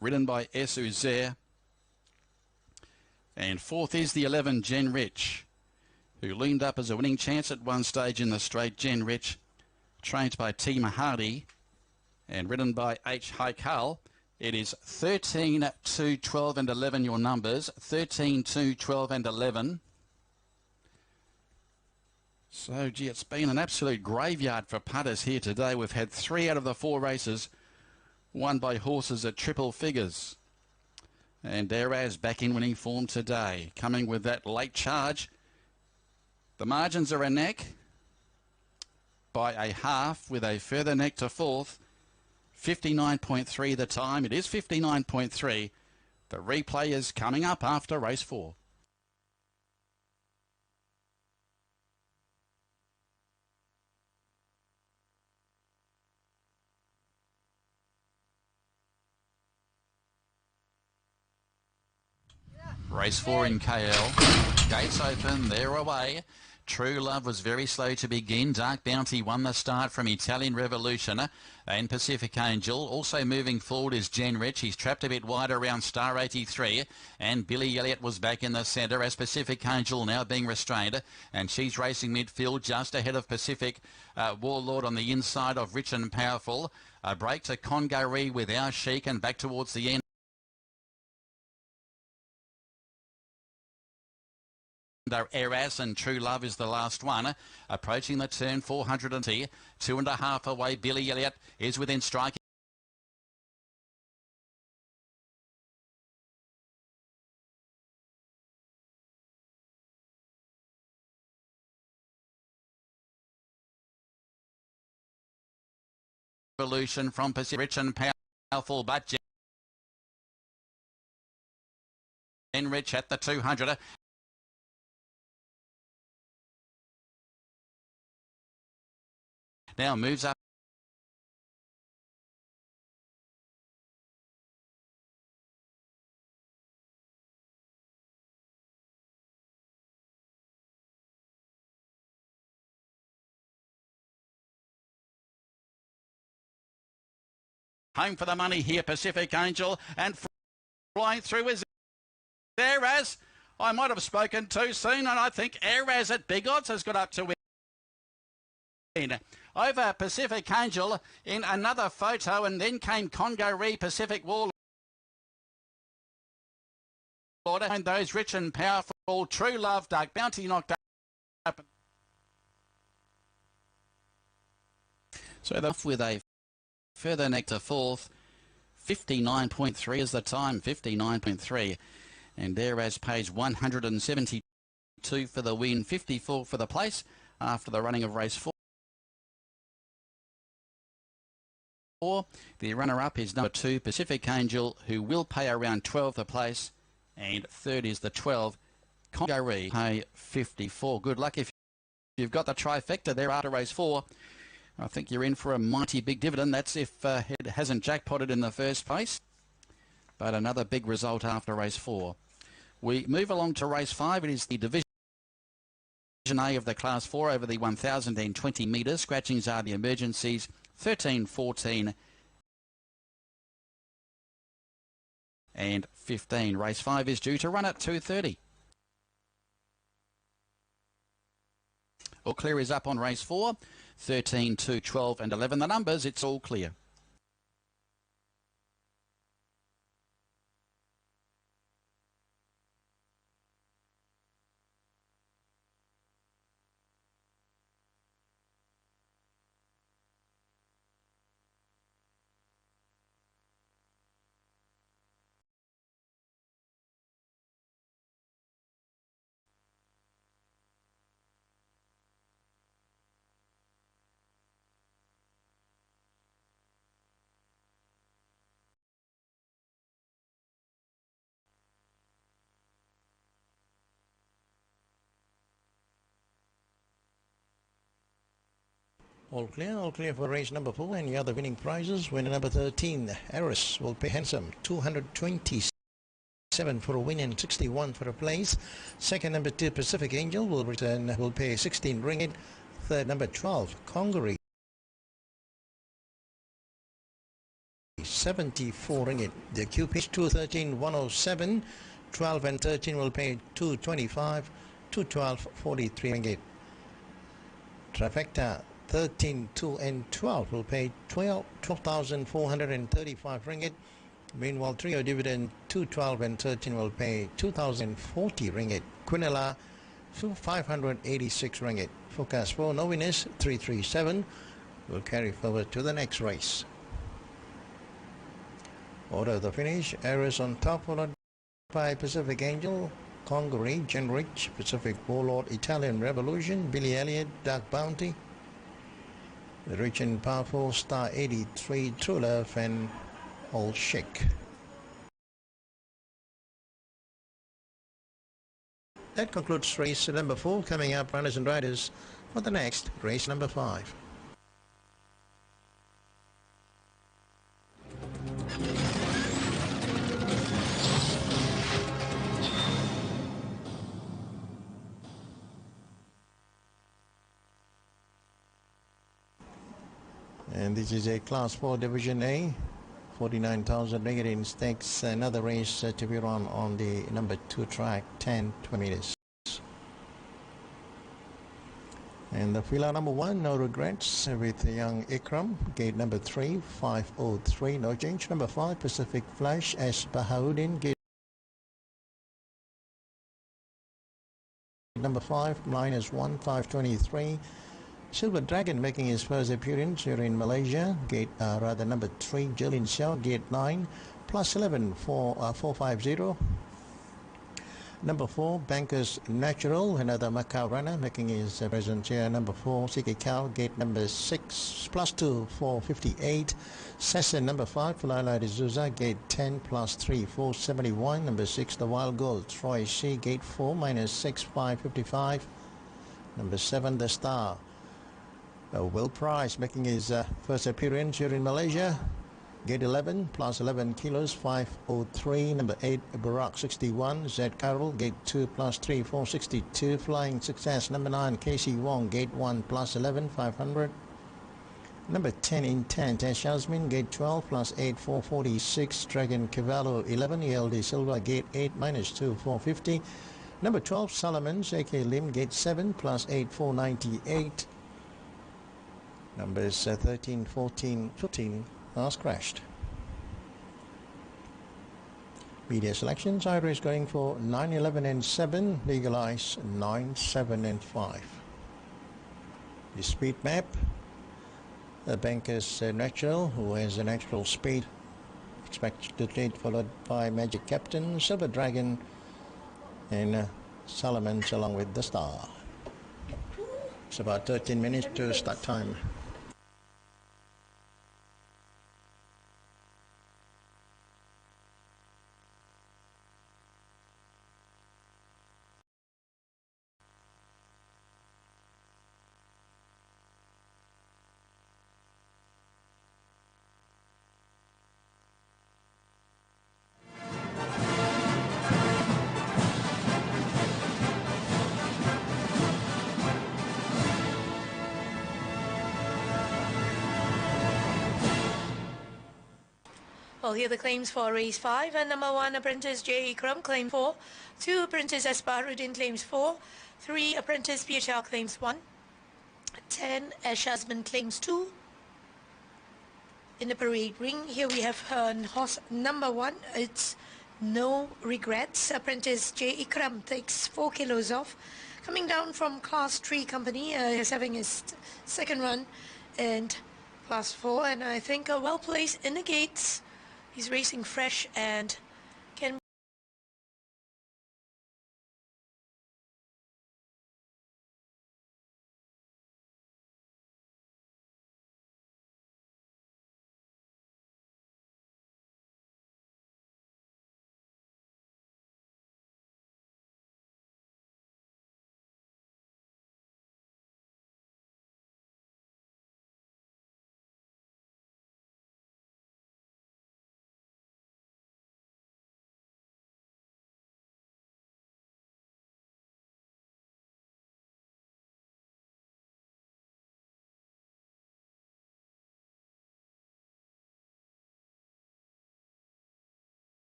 ridden by Esu Zer. And fourth is the 11 Jen Rich, who leaned up as a winning chance at one stage in the straight. Jen Rich, trained by T. Mahadi and ridden by H. Haikal. It is 13, 2, 12 and 11 your numbers. 13, 2, 12 and 11. So, gee, it's been an absolute graveyard for punters here today. We've had 3 out of the 4 races won by horses at triple figures. And Eras back in winning form today, coming with that late charge. The margins are a neck by a half, with a further neck to fourth. 59.3 the time. It is 59.3. The replay is coming up after race 4. Race 4 in KL. Gates open, they're away. True Love was very slow to begin. Dark Bounty won the start from Italian Revolution and Pacific Angel. Also moving forward is Jen Rich. He's trapped a bit wide around Star 83. And Billy Elliott was back in the centre as Pacific Angel now being restrained. And she's racing midfield just ahead of Pacific Warlord on the inside of Rich and Powerful. A break to Congaree with Our Chic and back towards the end. Eras and True Love is the last one. Approaching the turn, 400 two and a half away. Billy Elliott is within striking. Revolution from Pacific, Rich and Powerful, but Jen Rich at the 200. Now moves up. Home for the money here, Pacific Angel, and flying through is Eras. I might have spoken too soon, and I think Eras at big odds has got up to win. Over Pacific Angel in another photo, and then came Congaree, Pacific Warlord, and those Rich and Powerful, True Love, Dark Bounty knocked up. So they're off with a further nectar fourth. 59.3 is the time, 59.3. And there as pays 172 for the win, 54 for the place after the running of race 4. The runner-up is number 2, Pacific Angel, who will pay around 12 the place, and third is the 12, Congaree, pay 54. Good luck if you've got the trifecta there after race 4. I think you're in for a mighty big dividend. That's if it hasn't jackpotted in the first place. But another big result after race 4. We move along to race 5. It is the Division A of the Class 4 over the 1,020 metres. Scratchings are the emergencies. 13, 14 and 15. Race 5 is due to run at 2:30. All clear is up on race 4. 13, 2, 12 and 11. The numbers, it's all clear. All clear for race number 4 and the other winning prizes. Winner number 13, Eris, will pay handsome, 227 for a win and 61 for a place. Second, number 2, Pacific Angel, will pay 16 ringgit. Third, number 12, Congaree, 74 ringgit. The QP 213, 107. 12 and 13 will pay 225, 212, 43 ringgit. Trifecta 13, 2 and 12 will pay 12,435 ringgit. Meanwhile, trio dividend 2, 12 and 13 will pay 2,040 ringgit. Quinella 586 ringgit. Forecast for no winners 337. Will carry forward to the next race. Order of the finish. Eris on top, followed by Pacific Angel, Congaree, Jen Rich, Pacific Warlord, Italian Revolution, Billy Elliott, Dark Bounty, The Rich and Powerful, Star 83, True Love, and Old Shake. That concludes race number 4. Coming up, runners and riders, for the next race number 5. And this is a Class 4 Division A, 49,000 ringgit in stakes. Another race to be run on the number 2 track, 10-20 meters. And the fila number 1, No Regrets, with the young Ikram. Gate number 3, 503, no change. Number 5, Pacific Flash, S. Bahauddin. Gate number 5, -1, 523. Silver Dragon making his first appearance here in Malaysia. Gate number 3, Jilin Xiao. Gate 9, +11, 450. Number 4, Bankers Natural, another Macau runner making his presence here. Number 4, CK Cow. Gate number 6, +2, 458. Sesson number 5, Fulala D'Souza. Gate 10, +3, 471. Number 6, The Wild Gold, Troy C. Gate 4, -6, 555. Number 7, The Star, Will Price making his first appearance here in Malaysia. Gate 11, +11 kilos, 503. Number 8, Barack 61, Z Carroll. Gate 2, +3, 462. Flying Success. Number 9, Casey Wong. Gate 1, +11, 500. Number 10, Intent, S. Yasmin. Gate 12, +8, 446. Dragon Cavallo 11, ELD Silva. Gate 8, -2, 450. Number 12, Solomons, A.K. Lim. Gate 7, +8, 498. Numbers 13, 14, 15 last crashed. Media selections, Ira is going for 9, 11 and 7, Legal Eyes 9, 7 and 5. The speed map, the Bankers Natural, who has a natural speed, expected to lead, followed by Magic Captain, Silver Dragon, and Solomons along with the Star. It's about 13 minutes to start time. Well, here are the claims for race 5. And number 1, Apprentice J. Ikram, claim 4. 2, Apprentice S. Bahruddin, claims 4. 3, Apprentice PHR, claims 1. 10, Ash Husband, claims 2. In the parade ring, here we have horse number 1. It's No Regrets. Apprentice J. Ikram takes 4 kilos off. Coming down from Class 3 company, he's having his second run, and Class 4, and I think well placed in the gates. He's racing fresh and can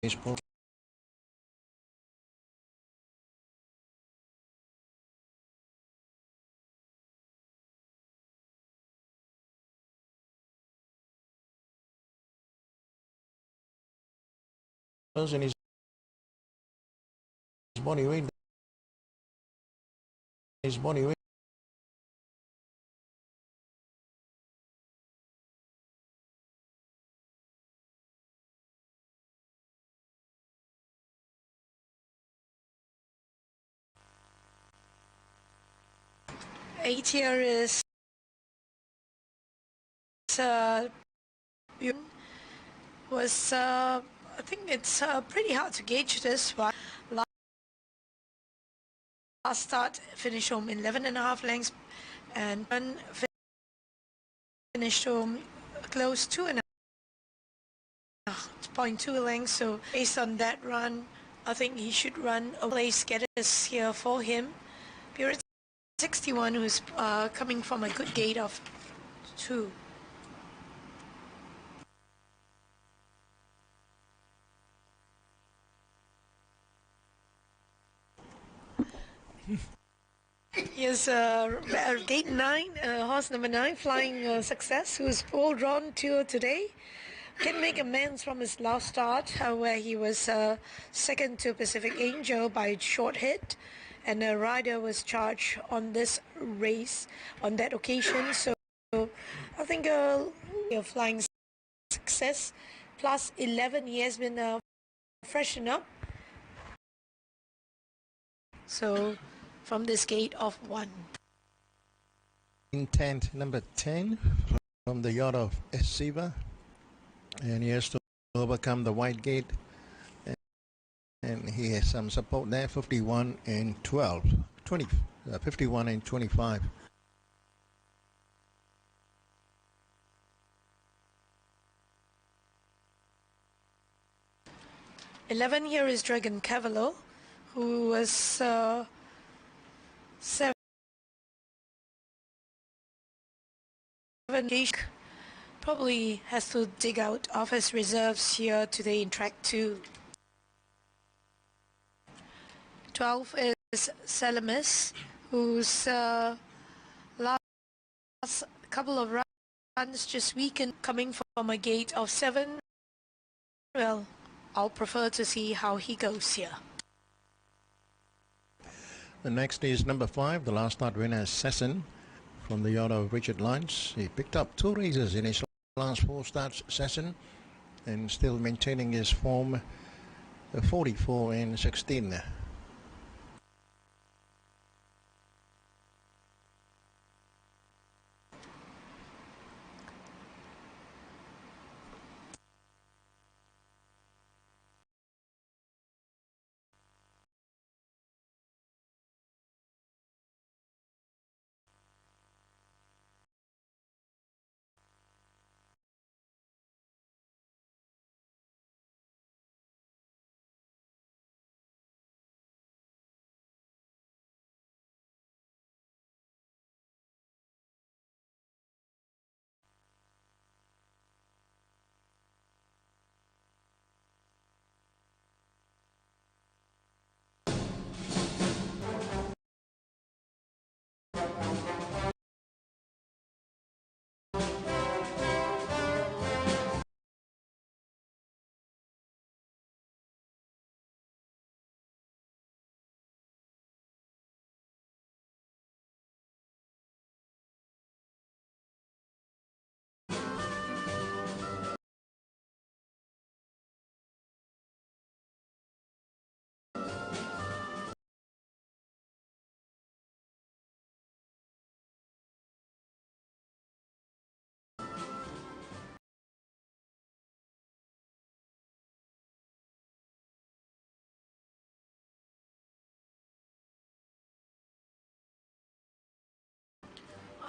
his ball. In his body weight. 8 here is was I think it's pretty hard to gauge this one. Last start finished home 11.5 lengths, and one finished home close 2.2 lengths. So based on that run, I think he should run a place getters here for him. Period 61, who's coming from a good gate of 2. Here's gate 9, horse number 9, Flying Success, who's pole drawn tour today. Can make amends from his last start, where he was second to Pacific Angel by a short hit, and a rider was charged on this race on that occasion. So I think Flying Success plus 11, he has been freshened up. So from this gate of 1. Intent number 10 from the yacht of Siva, and he has to overcome the white gate, and he has some support there. 51 and 12, 51 and 25. Eleven here is Dragon Cavallo, who was 7. Probably has to dig out of his reserves here today in track 2. 12 is Salamis, whose last couple of runs just weakened, coming from a gate of 7. Well, I'll prefer to see how he goes here. The next is number 5, the last start winner, Sesson, from the yacht of Richard Lyons. He picked up 2 races in his last 4 starts, Sesson, and still maintaining his form, 44 and 16.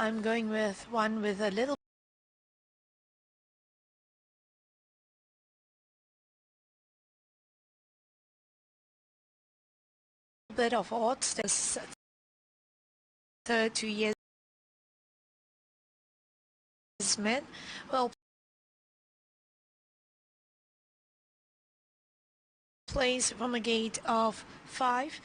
I'm going with one with a little bit of odds. There's 2 years met. Well, place from a gate of 5.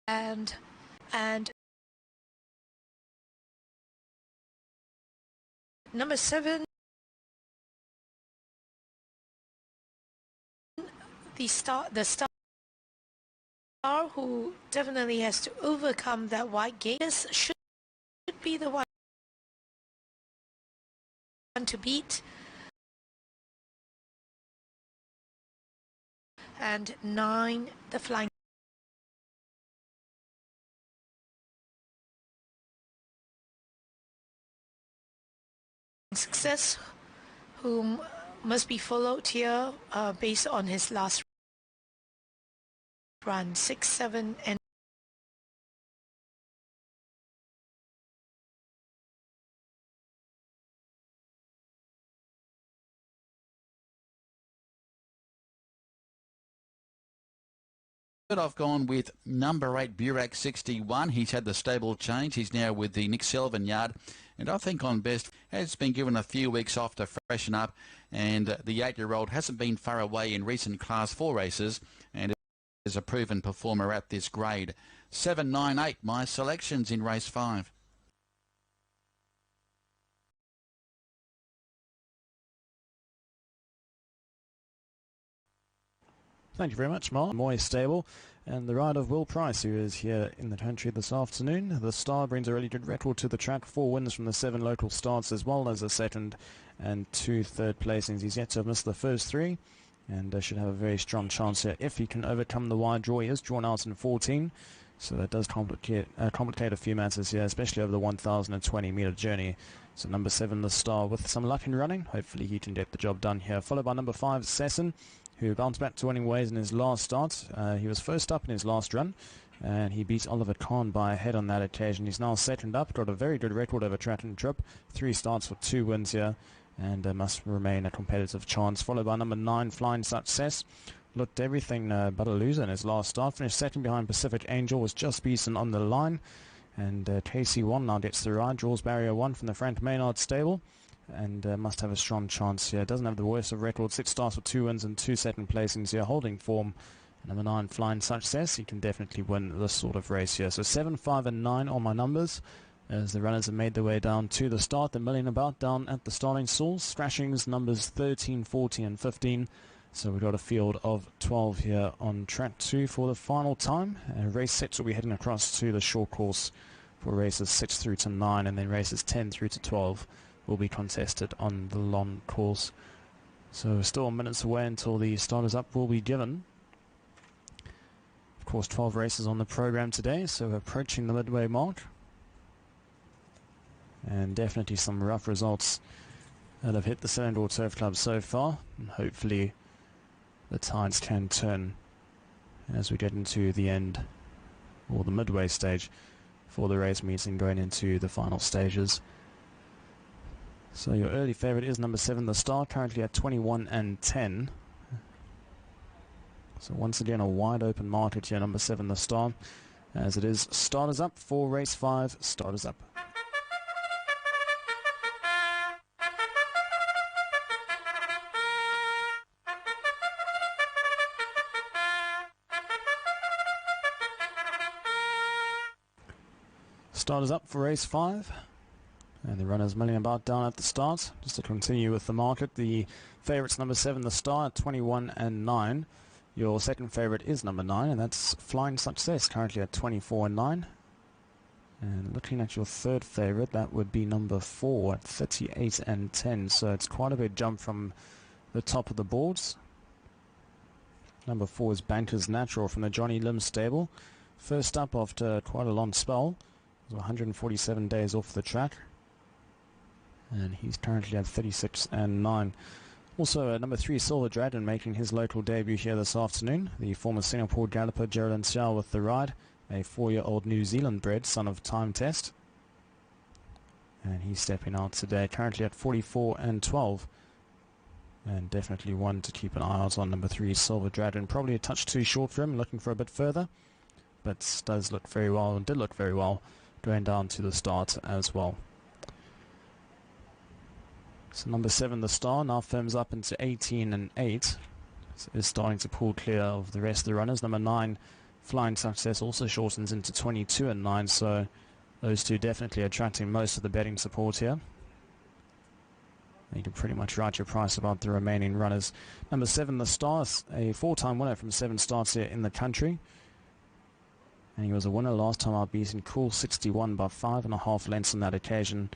And number 7, the star who definitely has to overcome that white gate. This should be the one to beat. And 9, the flying success, whom must be followed here based on his last run. 6, 7 and I've gone with number 8, Burak 61. He's had the stable change. He's now with the Nick Selvin yard. And I think on best has been given a few weeks off to freshen up. And the 8-year-old hasn't been far away in recent Class 4 races and is a proven performer at this grade. 7, 9, 8, my selections in race 5. Thank you very much, Mark. Moy Stable and the ride of Will Price, who is here in the country this afternoon. The star brings a really good record to the track. 4 wins from the 7 local starts, as well as a second and 2 third placings. He's yet to have missed the first 3 and should have a very strong chance here if he can overcome the wide draw. He is drawn out in 14, so that does complicate a few matters here, especially over the 1,020 metre journey. So number 7, the star, with some luck in running. Hopefully he can get the job done here. Followed by number 5, Sesson, who bounced back to winning ways in his last start. He was first up in his last run, and he beat Oliver Kahn by a head on that occasion. He's now second up, got a very good record over track and trip. 3 starts for 2 wins here, and must remain a competitive chance. Followed by number 9, Flying Success. Looked everything but a loser in his last start. Finished second behind Pacific Angel, was just beaten on the line. And KC1 now gets the ride, draws barrier 1 from the Frank Maynard stable, and must have a strong chance here. Doesn't have the worst of records. 6 starts for 2 wins and 2 second placings here, holding form. Number 9, Flying Success. He can definitely win this sort of race here. So 7, 5 and 9 are my numbers as the runners have made their way down to the start. They're milling about down at the starting stalls. Thrashings numbers 13, 14 and 15. So we've got a field of 12 here on track 2 for the final time. Race 6 will be heading across to the short course for races 6 through to 9, and then races 10 through to 12 will be contested on the long course. So still minutes away until the starters up will be given. Of course, 12 races on the program today, so we're approaching the midway mark. And definitely some rough results that have hit the Selangor Turf Club so far. And hopefully the tides can turn as we get into the end, or the midway stage, for the race meeting going into the final stages. So your early favourite is number 7, the Star, currently at 21 and 10. So once again a wide open market here, number 7, the Star, as it is starters up for race 5, starters up. Starters up for race 5. And the runners milling about down at the start. Just to continue with the market, the favourites number 7, the Star, at 21 and 9. Your second favourite is number 9, and that's Flying Success, currently at 24 and 9. And looking at your third favourite, that would be number 4 at 38 and 10. So it's quite a big jump from the top of the boards. Number 4 is Banker's Natural from the Johnny Lim stable. First up after quite a long spell. It was 147 days off the track. And he's currently at 36 and 9. Also, number 3, Silver Dragon, making his local debut here this afternoon. The former Singapore galloper Geraldine Xiao with the ride. A 4-year-old New Zealand bred, son of Time Test. And he's stepping out today, currently at 44 and 12. And definitely one to keep an eye out on, number 3, Silver Dragon. Probably a touch too short for him, looking for a bit further. But does look very well, and did look very well going down to the start as well. So number 7, the Star, now firms up into 18 and 8. So is starting to pull clear of the rest of the runners. Number 9, Flying Success, also shortens into 22 and 9. So those two definitely attracting most of the betting support here. You can pretty much write your price about the remaining runners. Number 7, the Star, a 4-time winner from 7 starts here in the country. And he was a winner last time out, beating Cool 61 by 5.5 lengths on that occasion.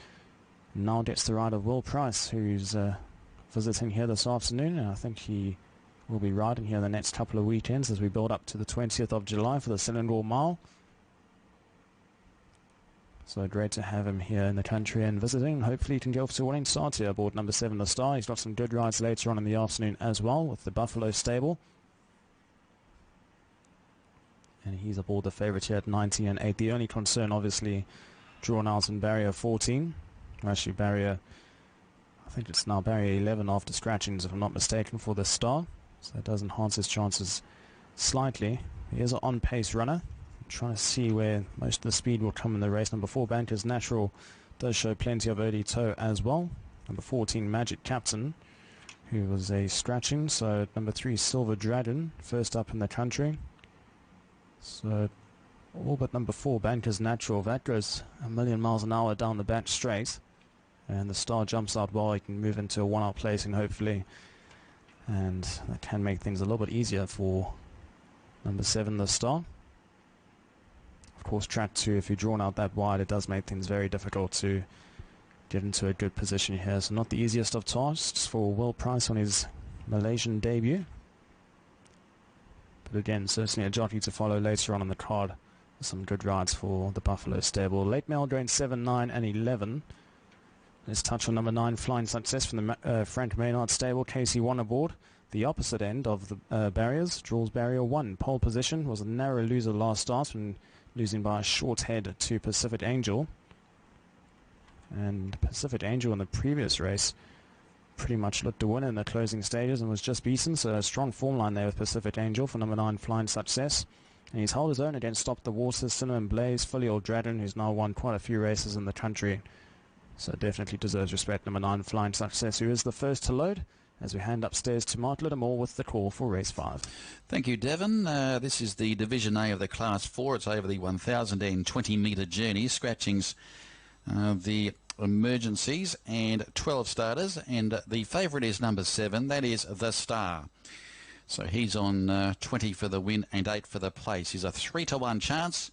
Now gets the ride of Will Price, who's visiting here this afternoon, and I think he will be riding here the next couple of weekends as we build up to the 20th of July for the Selangor Mile. So great to have him here in the country and visiting. Hopefully he can go off to a winning start here aboard number 7, the Star. He's got some good rides later on in the afternoon as well with the Buffalo stable. And he's aboard the favourite here at 19 and 8. The only concern obviously drawn out in barrier 14. Actually barrier, I think it's now barrier 11 after scratchings if I'm not mistaken for the Star. So that does enhance his chances slightly. He is an on-pace runner. I'm trying to see where most of the speed will come in the race. Number 4, Bankers Natural, does show plenty of early toe as well. Number 14, Magic Captain, who was a scratching. So number 3, Silver Dragon, first up in the country. So all but number 4, Bankers Natural. That goes a million miles an hour down the back straight. And the Star jumps out well. He can move into a one-out placing hopefully. And that can make things a little bit easier for number 7, the Star. Of course, track 2, if you're drawn out that wide, it does make things very difficult to get into a good position here. So not the easiest of tasks for Will Price on his Malaysian debut. But again, certainly a jockey to follow later on in the card. Some good rides for the Buffalo stable. Late mail going 7, 9 and 11. Let's touch on number 9, Flying Success from the Frank Maynard stable. KC1 aboard. The opposite end of the barriers. Draws barrier 1. Pole position. Was a narrow loser last start and losing by a short head to Pacific Angel. And Pacific Angel in the previous race pretty much looked to win in the closing stages and was just beaten. So a strong form line there with Pacific Angel for number 9, Flying Success. And he's held his own against Stop the Waters, Cinnamon Blaze, Fully Old Dragon, who's now won quite a few races in the country. So definitely deserves respect, number 9, Flying Success, who is the first to load, as we hand upstairs to Mark Littermore with the call for race 5. Thank you, Devon. This is the Division A of the Class 4. It's over the 1,020-metre journey. Scratchings, the emergencies, and 12 starters. And the favourite is number 7. That is the Star. So he's on 20 for the win and 8 for the place. He's a 3-to-1 chance.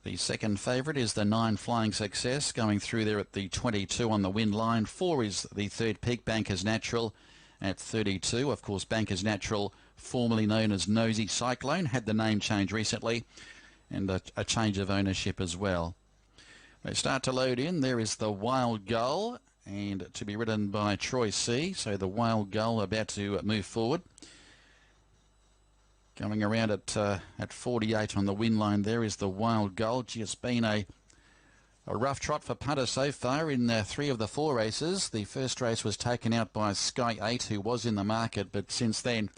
The second favourite is the 9, Flying Success, going through there at the 22 on the win line. 4 is the third pick, Bankers Natural, at 32. Of course, Bankers Natural, formerly known as Nosy Cyclone, had the name change recently, and a change of ownership as well. They start to load in. There is the Wild Gull, and to be ridden by Troy C. So the Wild Gull about to move forward. Coming around at 48 on the win line, there is the Wild Gull. It's been a rough trot for punters so far in 3 of the 4 races. The first race was taken out by Sky 8, who was in the market, but since then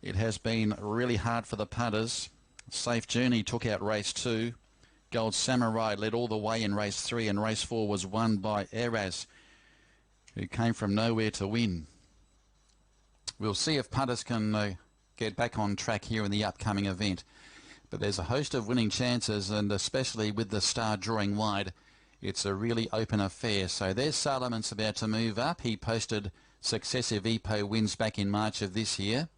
it has been really hard for the punters. Safe Journey took out race 2. Gold Samurai led all the way in race 3, and race 4 was won by Eras, who came from nowhere to win. We'll see if punters can get back on track here in the upcoming event. But there's a host of winning chances, and especially with the Star drawing wide, it's a really open affair. So there's Salomon's about to move up. He posted successive EPO wins back in March of this year.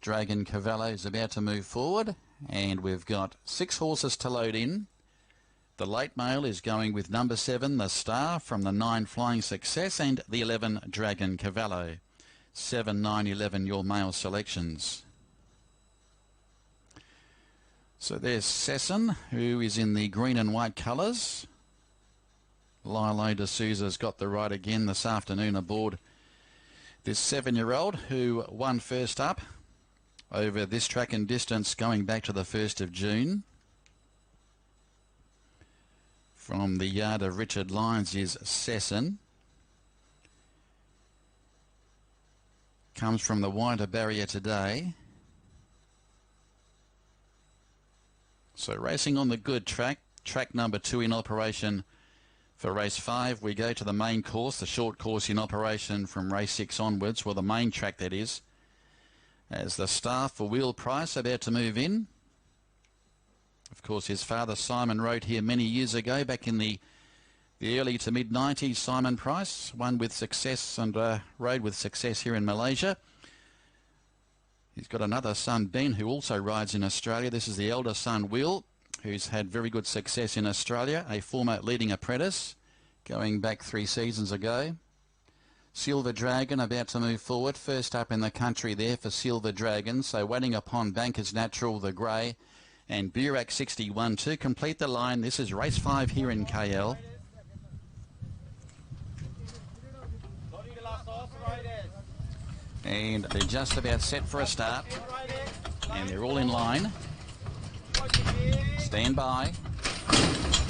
Dragon Cavallo is about to move forward, and we've got 6 horses to load in. The late mail is going with number 7, the Star, from the 9, Flying Success, and the 11, Dragon Cavallo. 7, 9, 11, your male selections. So there's Sesson, who is in the green and white colours. Lilo de Souza's got the ride again this afternoon aboard this 7-year-old who won first up over this track and distance going back to the 1st of June. From the yard of Richard Lyons is Sesson. Comes from the wider barrier today. So racing on the good track, track number 2 in operation for race 5. We go to the main course, the short course in operation from race 6 onwards, well, the main track that is, as the Star for Wheel Price about to move in. Of course, his father Simon rode here many years ago, back in the early to mid-90s. Simon Price won with success and rode with success here in Malaysia. He's got another son, Ben, who also rides in Australia. This is the elder son, Will, who's had very good success in Australia, a former leading apprentice going back 3 seasons ago. Silver Dragon about to move forward. First up in the country there for Silver Dragon. So waiting upon Bankers Natural, the grey, and Burak 61 to complete the line. This is race 5 here in KL. And they're just about set for a start. And they're all in line. Stand by.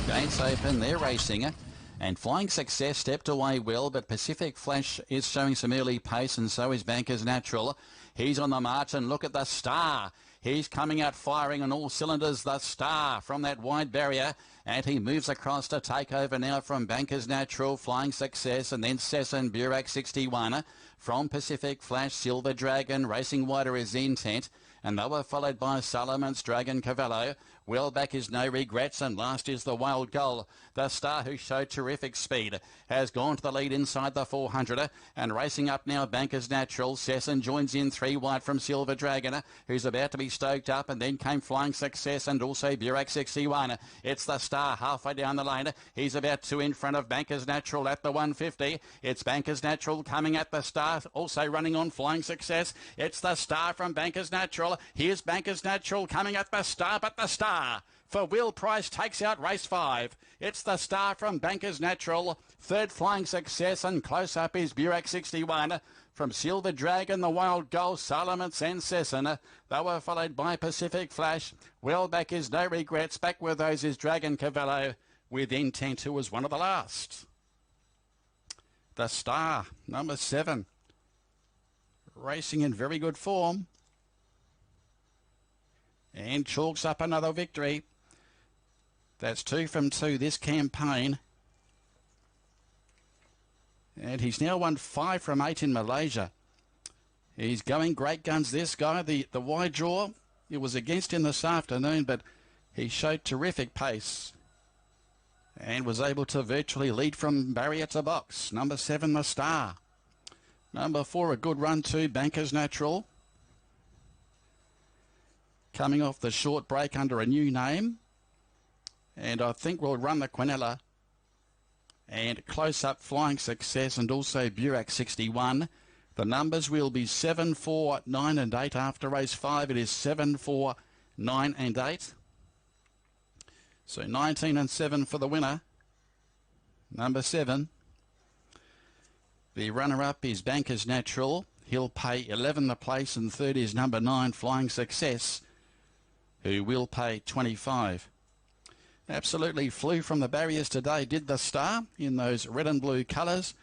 Gates open. They're racing. And Flying Success stepped away well, but Pacific Flash is showing some early pace, and so is Bankers Natural. He's on the march, and look at the Star. He's coming out firing on all cylinders, the Star, from that wide barrier. And he moves across to take over now from Bankers Natural, Flying Success, and then Sesson, Burak 61. From Pacific Flash, Silver Dragon, racing wider is the intent. And they were followed by Solomon's Dragon Cavallo. Well back is No Regrets, and last is the Wild Goal. The Star, who showed terrific speed, has gone to the lead inside the 400, and racing up now Bankers Natural. Sesson joins in 3 wide from Silver Dragon, who's about to be stoked up, and then came Flying Success and also Burak 61. It's the Star halfway down the lane. He's about 2 in front of Bankers Natural at the 150. It's Bankers Natural coming at the Star, also running on Flying Success. It's the Star from Bankers Natural. Here's Bankers Natural coming at the Star, but the Star for Will Price takes out race 5. It's the Star from Bankers Natural. Third Flying Success, and close up is Burak 61. From Silver Dragon, the Wild Goal, Solomon's and Sesson. They were followed by Pacific Flash. Well back is No Regrets. Back with those is Dragon Cavallo, with Intent, who was one of the last. The Star, number 7. Racing in very good form. And chalks up another victory. That's 2 from 2 this campaign. And he's now won 5 from 8 in Malaysia. He's going great guns, this guy. The wide draw, it was against him this afternoon, but he showed terrific pace and was able to virtually lead from barrier to box. Number 7, the Star. Number 4, a good run too, Bankers Natural. Coming off the short break under a new name. And I think we'll run the Quinella. And close up Flying Success and also Burak 61. The numbers will be 7, 4, 9 and 8 after race 5. It is 7, 4, 9 and 8. So 19 and 7 for the winner. Number 7. The runner-up is Bankers Natural. He'll pay 11 the place, and third is number 9, Flying Success, who will pay 25. Absolutely flew from the barriers today, did the Star, in those red and blue colours.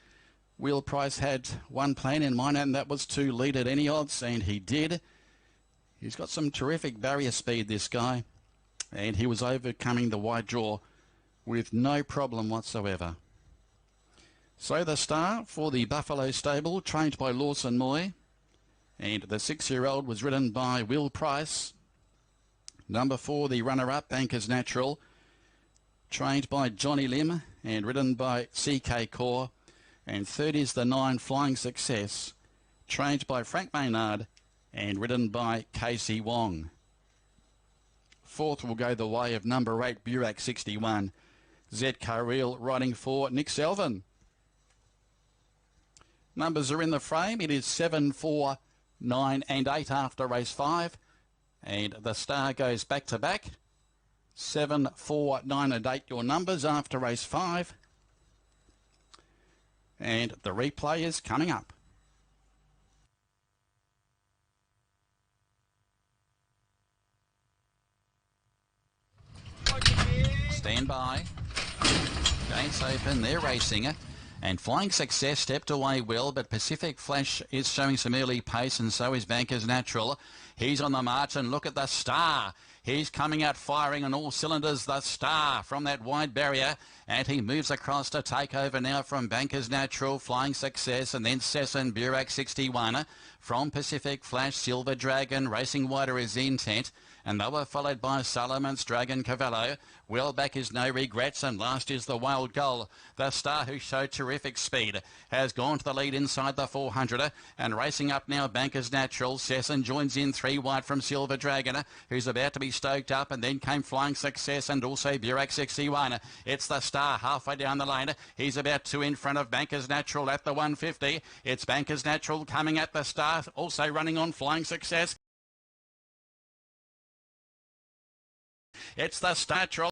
Wheel Price had one plan in mind, and that was to lead at any odds, and he did. He's got some terrific barrier speed, this guy, and he was overcoming the wide draw with no problem whatsoever. So the Star for the Buffalo stable, trained by Lawson Moy, and the 6-year-old was ridden by Will Price. Number 4, the runner-up, Bankers Natural, trained by Johnny Lim and ridden by CK Core. And third is the 9, Flying Success, trained by Frank Maynard and ridden by Casey Wong. Fourth will go the way of number 8, Burak 61. Zed Carril riding for Nick Selvin. Numbers are in the frame. It is 7, 4, 9 and 8 after race 5. And the Star goes back to back. 7, 4, 9 and 8 your numbers after race 5. And the replay is coming up. Stand by. Gates open, they're racing. And Flying Success stepped away well, but Pacific Flash is showing some early pace, and so is Bankers Natural. He's on the march, and look at the Star. He's coming out firing on all cylinders, the Star, from that wide barrier. And he moves across to take over now from Bankers Natural, Flying Success, and then Sesson, Burak 61. From Pacific Flash, Silver Dragon, Racing Wider is Intent. And they were followed by Solomon's Dragon Cavallo. Well back is No Regrets, and last is the Wild Goal. The Star, who showed terrific speed, has gone to the lead inside the 400, and racing up now Bankers Natural. Sesson joins in 3 wide from Silver Dragon, who's about to be stoked up, and then came Flying Success and also Burak 61. It's the Star halfway down the lane. He's about 2 in front of Bankers Natural at the 150. It's Bankers Natural coming at the Star, also running on Flying Success. It's the Star Natural.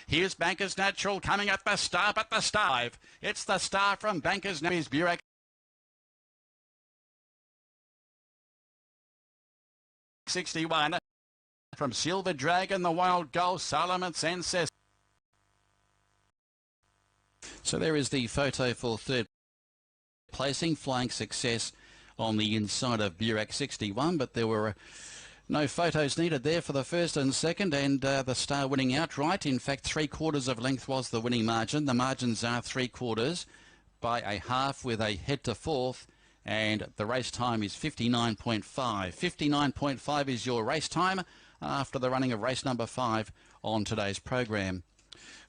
Here's Bankers Natural coming at the Star, but the Star. It's the Star from Bankers Natural. Burak 61 from Silver Dragon, the Wild Goal, Solomon Senses. So there is the photo for third placing, Flying Success on the inside of Burak 61, but there were no photos needed there for the first and second, and the Star winning outright. In fact, 3/4 of length was the winning margin. The margins are 3/4 by a half with a head to fourth, and the race time is 59.5. 59.5 is your race time after the running of race number 5 on today's program.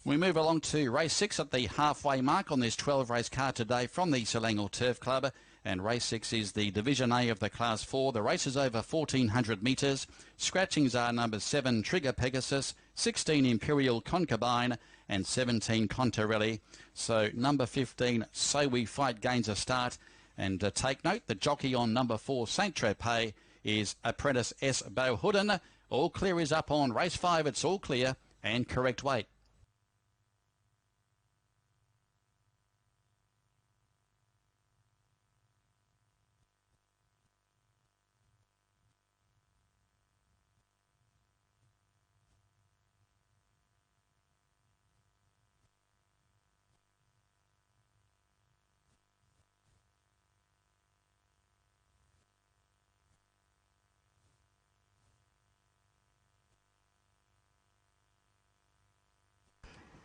We move along to race 6 at the halfway mark on this 12 race card today from the Selangor Turf Club. And race 6 is the Division A of the Class 4. The race is over 1,400 metres. Scratchings are number 7, Trigger Pegasus, 16, Imperial Concubine, and 17, Contarelli. So number 15, So We Fight, gains a start. And take note, the jockey on number 4, Saint Tropez, is Apprentice S. Bohuden. All clear is up on race 5. It's all clear and correct weight.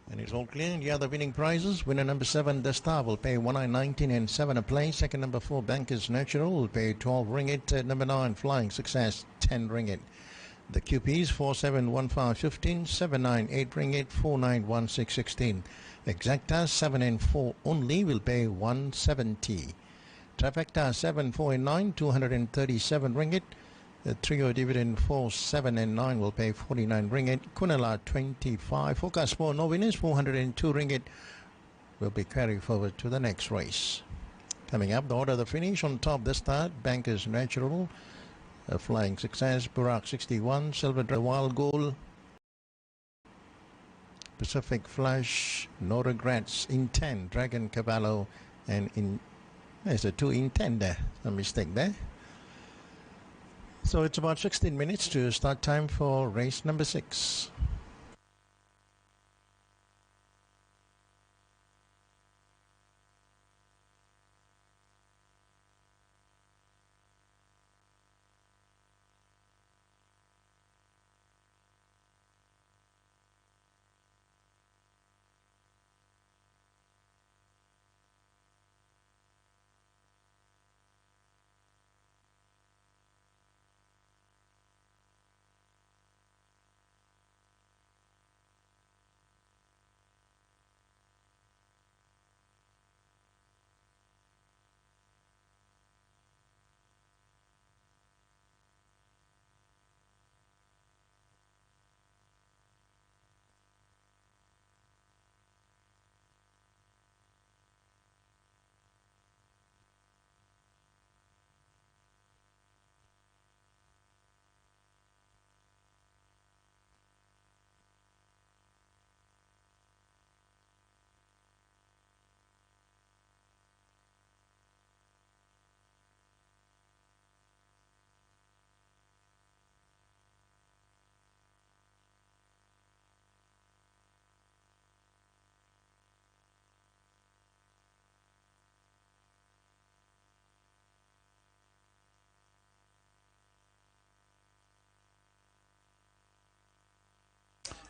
And it's all clear. And the other winning prizes: winner number 7, The Star, will pay 119 and 7 a play. Second, number 4, Bankers Natural, will pay 12 ringgit. Number 9, Flying Success, 10 ringgit. The QPs 471515, 798 ringgit, 491616. Exacta 7 and 4 only will pay 170. Trifecta 7, 4 and 9, 237 ringgit. The trio dividend 4, 7 and 9 will pay 49 ringgit. Kunala 25. Focus for no winners, 402 ringgit will be carried forward to the next race. Coming up, the order of the finish: on top, The Start, Bankers Natural, Flying Success, Burak 61, Silver Dragon, Wild Goal, Pacific Flash, No Regrets, Intent, Dragon Cavallo, and there's a 2 Intent there, a mistake there. So it's about 16 minutes to start time for race number 6.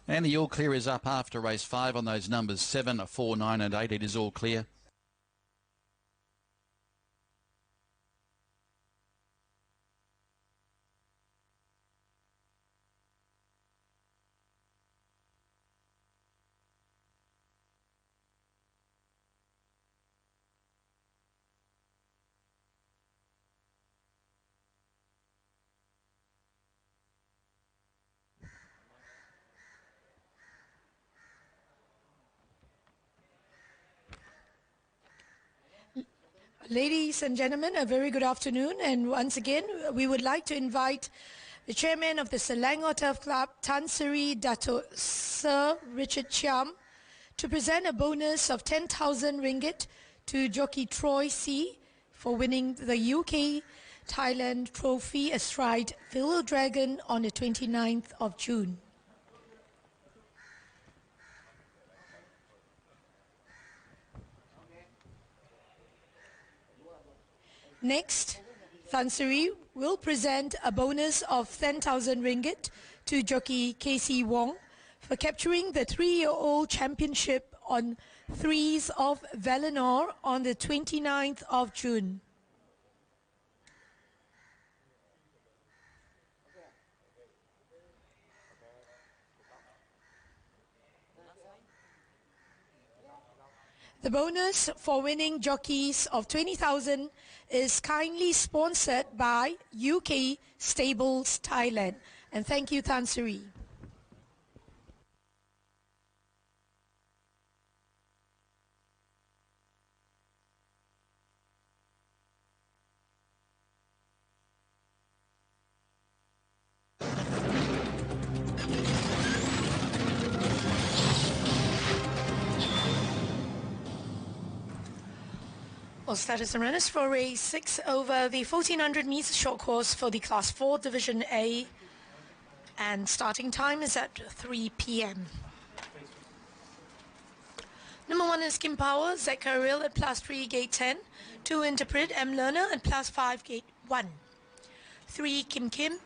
And the all clear is up after race 5 on those numbers 7, 4, 9 and 8. It is all clear. Ladies and gentlemen, a very good afternoon, and once again we would like to invite the chairman of the Selangor Turf Club, Tan Sri Dato Sir Richard Chiam, to present a bonus of 10,000 ringgit to jockey Troy C for winning the UK Thailand Trophy astride Phil Dragon on the 29th of June. Next, Thansari will present a bonus of 10,000 ringgit to jockey Casey Wong for capturing the 3-year-old championship on Threes of Valinor on the 29th of June. The bonus for winning jockeys of 20,000 is kindly sponsored by UK Stables Thailand. And thank you, Thansari. All starters and runners for race 6 over the 1400 meters short course for the Class 4 Division A, and starting time is at 3 p.m. Number 1 is Kim Power, Zachariel at +3, gate 10. 2 Interpret, M Learner at +5, gate 1. 3 Kim Kim,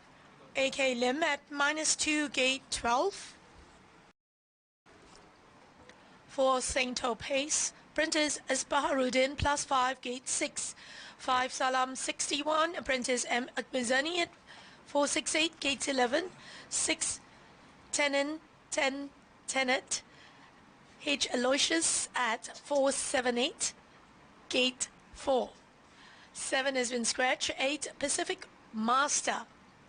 AK Lim at -2, gate 12. 4 Saint Pace, Apprentice Asbaharuddin +5, gate 6. 5 Salam 61, Apprentice M Akbazani at 468, gate 11. 6 Tenet H Aloysius at 478, gate 4. 7 has been scratched. 8 Pacific Master,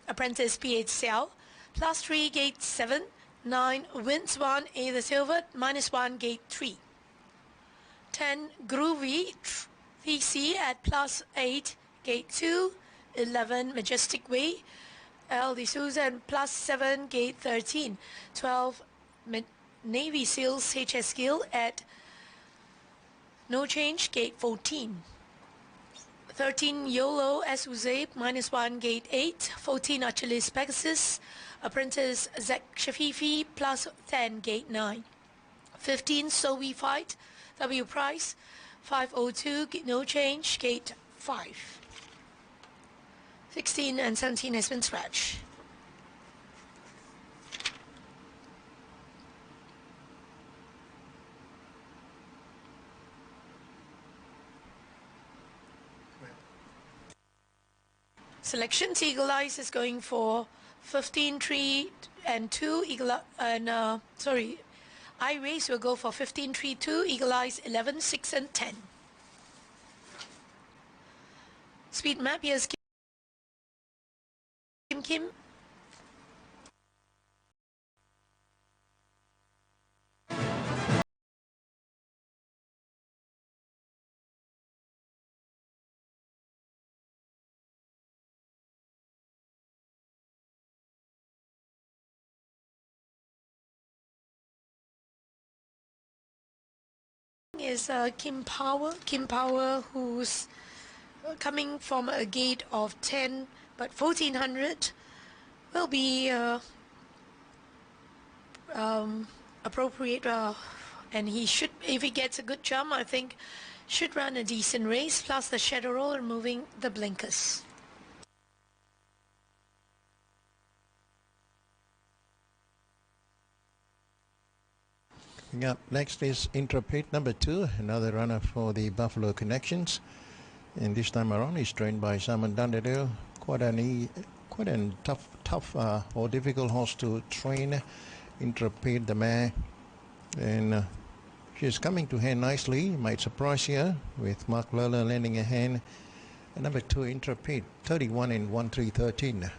Apprentice PH Xiao +3, gate 7. 9 Wins 1 A the Silver -1, gate 3. 10 Groovy VC at +8, gate 2. 11 Majestic Way L D'Souza and +7, gate 13. 12 Navy Seals HS Gill at no change, gate 14. 13 YOLO Suze -1, gate 8. 14 Achilles Pegasus, Apprentice Zach Shafifi +10, gate 9. 15 So We Fight W Price 502, no change, gate 5. 16 and 17 has been scratched. Selection Eagle Eyes is going for 15, 3 and 2. I Race will go for 15, 3, 2. Eagle Eyes 11, 6 and 10. Speed map, here's Kim. Is Kim Power, who's coming from a gate of 10, but 1400 will be appropriate, and he should, if he gets a good jump, I think should run a decent race, plus the shadow roll removing the blinkers. Coming up next is Intrepid number 2, another runner for the Buffalo Connections. And this time around he's trained by Simon Dunderdale. Quite a tough or difficult horse to train. Intrepid the mare. And she's coming to hand nicely. Might surprise here with Mark Lawler lending a hand. And number 2 Intrepid, 31 in 1-3-13.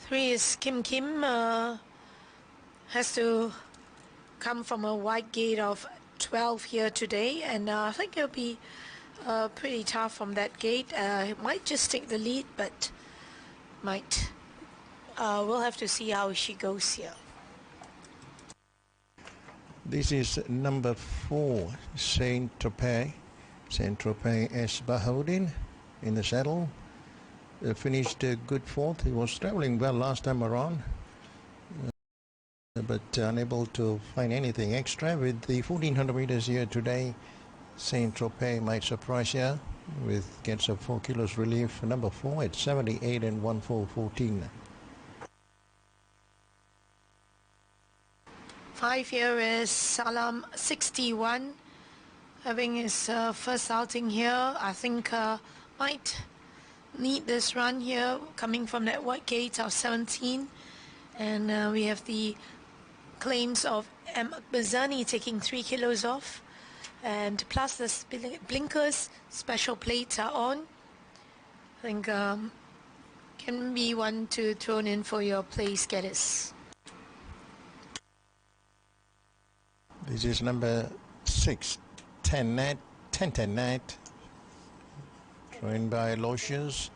Three is Kim Kim, has to come from a wide gate of 12 here today, and I think it'll be pretty tough from that gate. It might just take the lead, but we'll have to see how she goes here. This is number 4 Saint-Tropez. Saint-Tropez S. Bahoudin in the saddle. Finished a good 4th. He was travelling well last time around, but unable to find anything extra. With the 1400 meters here today, Saint-Tropez might surprise you gets a 4 kilos relief. Number 4 at 78 and 1-4-14. 5 here is Salam 61, having his first outing here. I think might need this run here, coming from that white gate of 17. And we have the claims of M. Bazani taking 3 kilos off, and plus the blinkers special plates are on. I think can be one to throw in for your place getters. This is number 6 10 Net, trained by Lotius.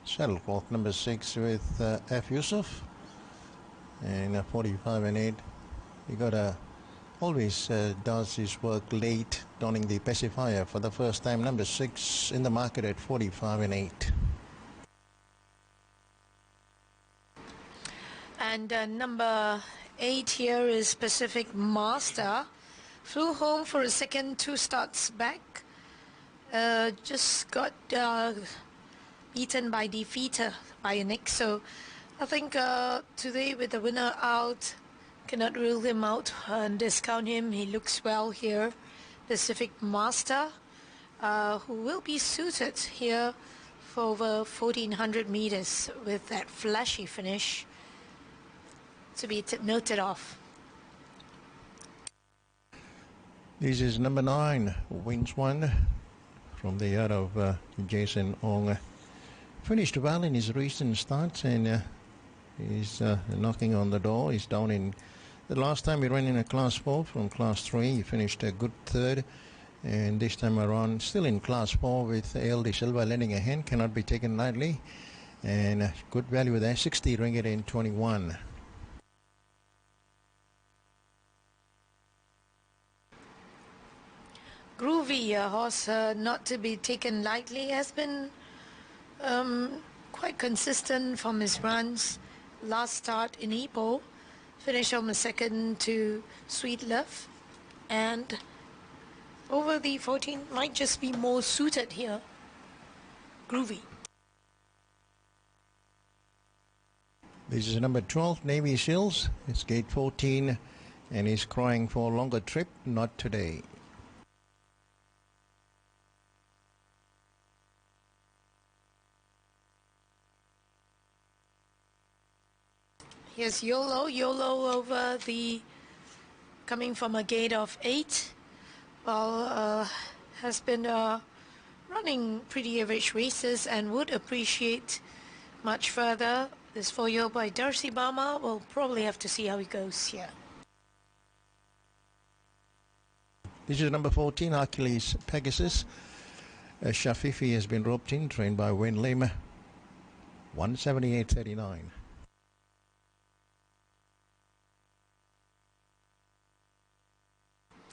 Saddlecloth number 6 with F. Yusuf, and 45 and 8. He always does his work late, donning the pacifier for the first time. Number 6 in the market at 45 and 8. And number 8 here is Pacific Master. Flew home for a second 2 starts back. Just got beaten by Defeater by a neck. So I think today with the winner out, cannot rule him out and discount him. He looks well here. Pacific Master, who will be suited here for over 1400 meters with that flashy finish to be noted off. This is number 9, Wings 1, from the yard of Jason Ong. Finished well in his recent starts, and he's knocking on the door. He's down in the last time he ran in a class 4 from class 3. He finished a good 3rd, and this time around still in class 4 with ALD Silva lending a hand. Cannot be taken lightly, and good value there, 60 ringgit in 21. Groovy, a horse not to be taken lightly, has been quite consistent from his runs. Last start in Ipoh, finished on the 2nd to Sweet Love, and over the 14 might just be more suited here. Groovy. This is number 12, Navy Seals. It's gate 14, and he's crying for a longer trip. Not today. Here's YOLO over the, coming from a gate of 8. Well, has been running pretty average races and would appreciate much further. This 4-year by Darcy Bama. We'll probably have to see how he goes here. This is number 14, Hercules Pegasus. Shafifi has been roped in, trained by Wayne Lim. 178.39.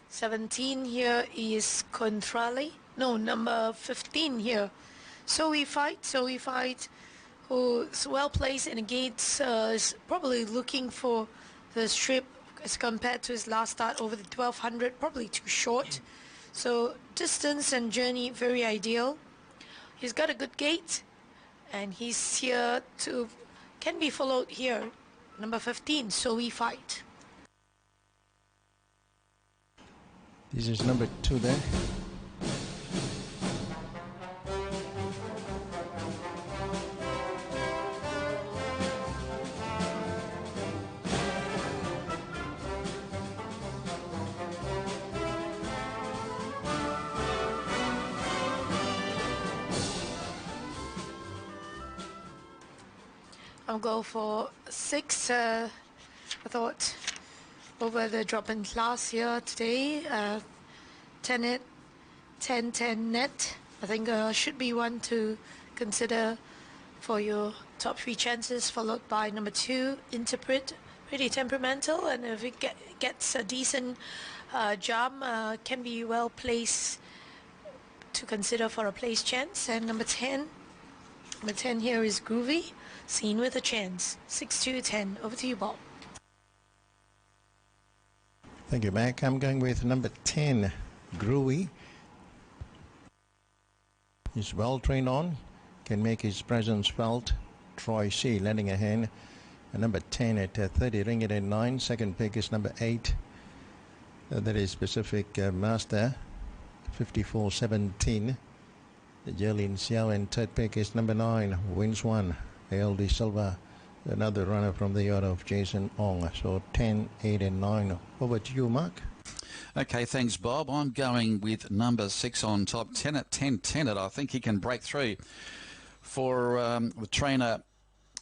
17 here is Contrali. No, number 15 here. So we fight, who's well placed in the gates, is probably looking for the strip as compared to his last start over the 1200, probably too short. So distance and journey very ideal. He's got a good gait, and he's here to can be followed here. Number 15, So We Fight. This is number 2 there. I'll go for 6. I thought over the drop-in class here today, 10 net, 10-10 net. I think should be one to consider for your top 3 chances, followed by number 2, Interpret. Pretty temperamental, and if it gets a decent jump, can be well placed to consider for a place chance. And number 10 here is Groovy, Seen with a Chance. 6-2-10. Over to you, Bob. Thank you, Mac. I'm going with number 10, Groovy. He's well trained on, can make his presence felt. Troy C. lending a hand. And number 10 at 30 ringgit and 9. Second pick is number 8. That is Pacific Master, 54.17. Jerlin Xiao, and third pick is number 9, Wins 1, ALD Silva, another runner from the order of Jason Ong. So 10, 8 and 9. Over to you, Mark. Okay, thanks, Bob. I'm going with number 6 on top. 10 at 10 it. I think he can break through for the trainer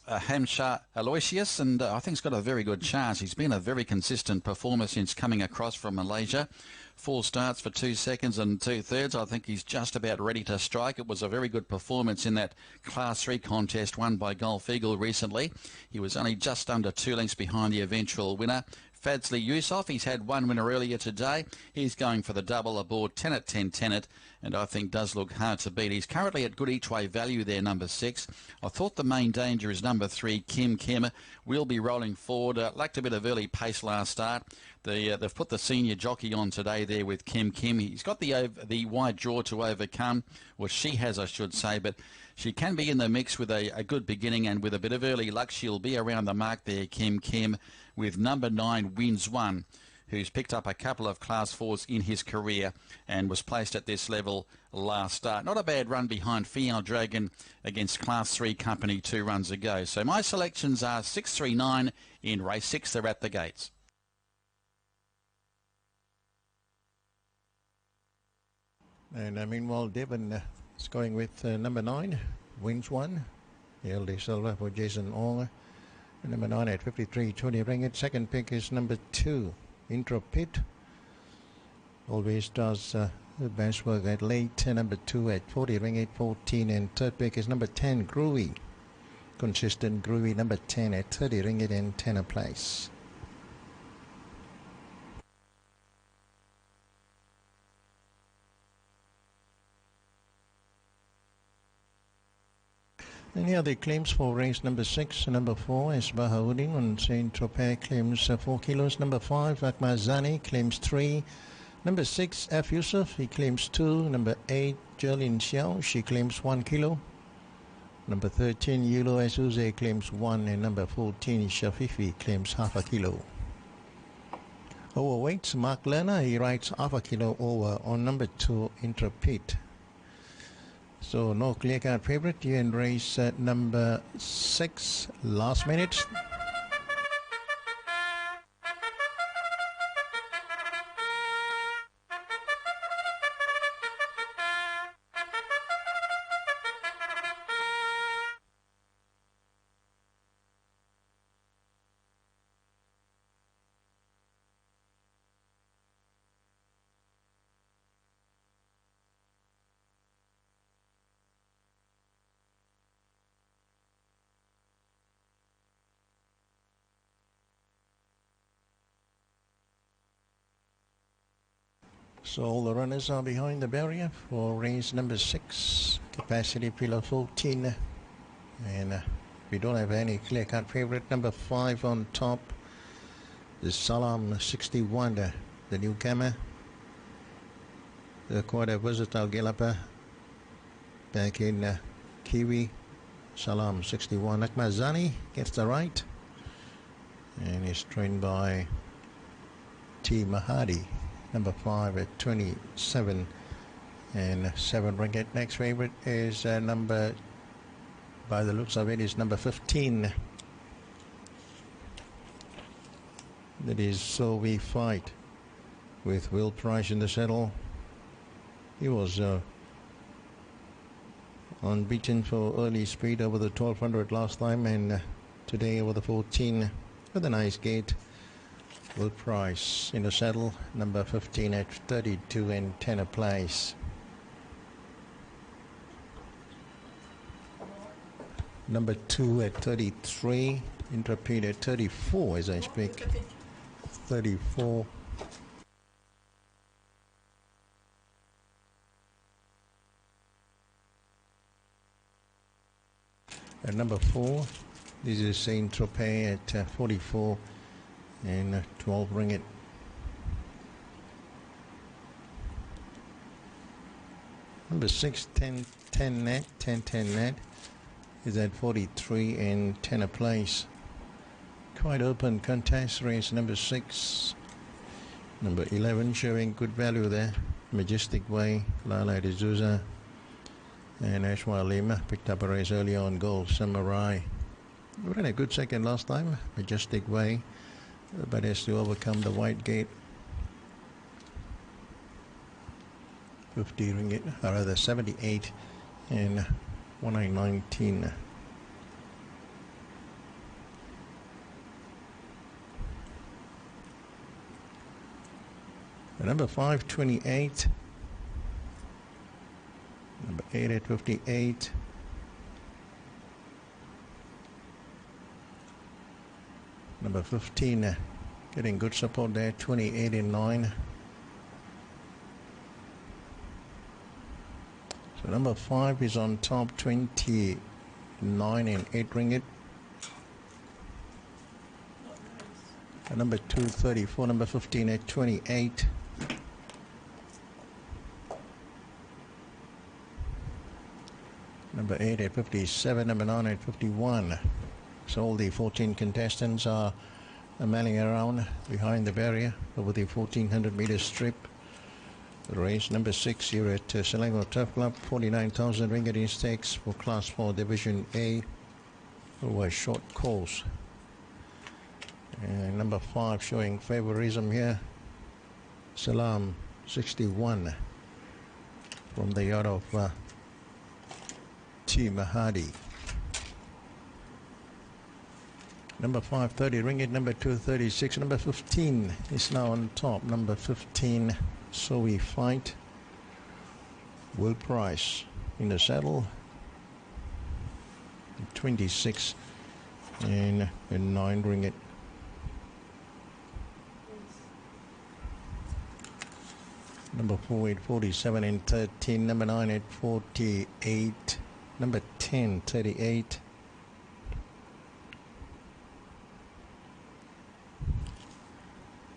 Hamshah Aloysius, and I think he's got a very good chance. He's been a very consistent performer since coming across from Malaysia. 4 starts for 2 seconds and 2/3. I think he's just about ready to strike. It was a very good performance in that Class 3 contest won by Golf Eagle recently. He was only just under 2 lengths behind the eventual winner, Fadzli Yusof. He's had 1 winner earlier today. He's going for the double aboard 10 at 10 it, and I think does look hard to beat. He's currently at good each way value there, number 6. I thought the main danger is number 3, Kim Kim. Will be rolling forward. Lacked a bit of early pace last start. They've put the senior jockey on today there with Kim Kim. He's got the wide draw to overcome, or she has, I should say, but she can be in the mix with a good beginning, and with a bit of early luck, she'll be around the mark there, Kim Kim, with number 9, Wins 1, who's picked up a couple of Class 4s in his career and was placed at this level last start. Not a bad run behind Fial Dragon against Class 3 company 2 runs ago. So my selections are 6, 3, 9 in race 6. They're at the gates. And meanwhile, Devon is going with number 9, Wins 1, ALD Silva for Jason Ong. Number 9 at 53.20 ringgit. Second pick is number 2, Intrepid. Always does the best work at late. Number 2 at 40 ringgit 14. And third pick is number 10, Groovy. Consistent Groovy, number 10 at 30 ringgit and 10 a place. And here the claims for race number 6. Number 4 is Bahauddin on Saint Tropez, claims 4 kilos. Number 5, Akmal Zani, claims 3. Number 6, F. Yusuf, he claims 2. Number 8, Jerlin Xiao, she claims 1 kilo. Number 13, Yulo Asuze, claims 1. And number 14, Shafifi, claims half a kilo. Overweight, Mark Lerner, he writes half a kilo over on number 2, Intrepid. So no clear card favorite. You in race number 6, last minute. So all the runners are behind the barrier for race number 6, capacity pillar 14. And we don't have any clear cut favorite. Number 5 on top is Salam 61, the newcomer. Quite a versatile galloper back in Kiwi. Salam 61. Akmal Zani gets the right and is trained by T. Mahadi, number 5 at 27 and 7 ringgit. Next favorite is number, by the looks of it, is number 15. That is So We Fight with Will Price in the saddle. He was unbeaten for early speed over the 1200 last time, and today over the 14 with a nice gate. Will Price in the saddle, number 15 at 32 and 10 a place. Number 2 at 33, Intrepid at 34 as I speak. 34. At number 4, this is Saint Tropez at 44 and 12 ringgit. Number 6, 10 net, 10 net is at 43 and 10 a place. Quite open contest race. Number 6, number 11 showing good value there. Majestic Way, Lala D'Souza and Ashwa Lima picked up a race early on. Gold Samurai ran a good second last time. Majestic Way, but has to overcome the white gate. 50 ringgit, or rather 78 and 1919. Number 5, 28. Number 8 at 58. Number 15 getting good support there, 28 and 9. So number 5 is on top, 29 and 8 ringgit. And number 2, 34. Number 15 at 28. Number 8 at 57, number 9 at 51. So all the 14 contestants are milling around behind the barrier over the 1400 meter strip. The race number 6 here at Selangor Turf Club, 49,000 ringgit in stakes for Class 4 Division A over a short course. And number 5 showing favorism here, Salam 61 from the yard of T. Mahadi. Number 5, 30 ringgit. Number 2, 36. Number 15 is now on top. Number 15, So We Fight. Will Price in the saddle. 26 and 9 ringgit. Number 4 at 47 and 13. Number 9 at 48. Number 10, 38.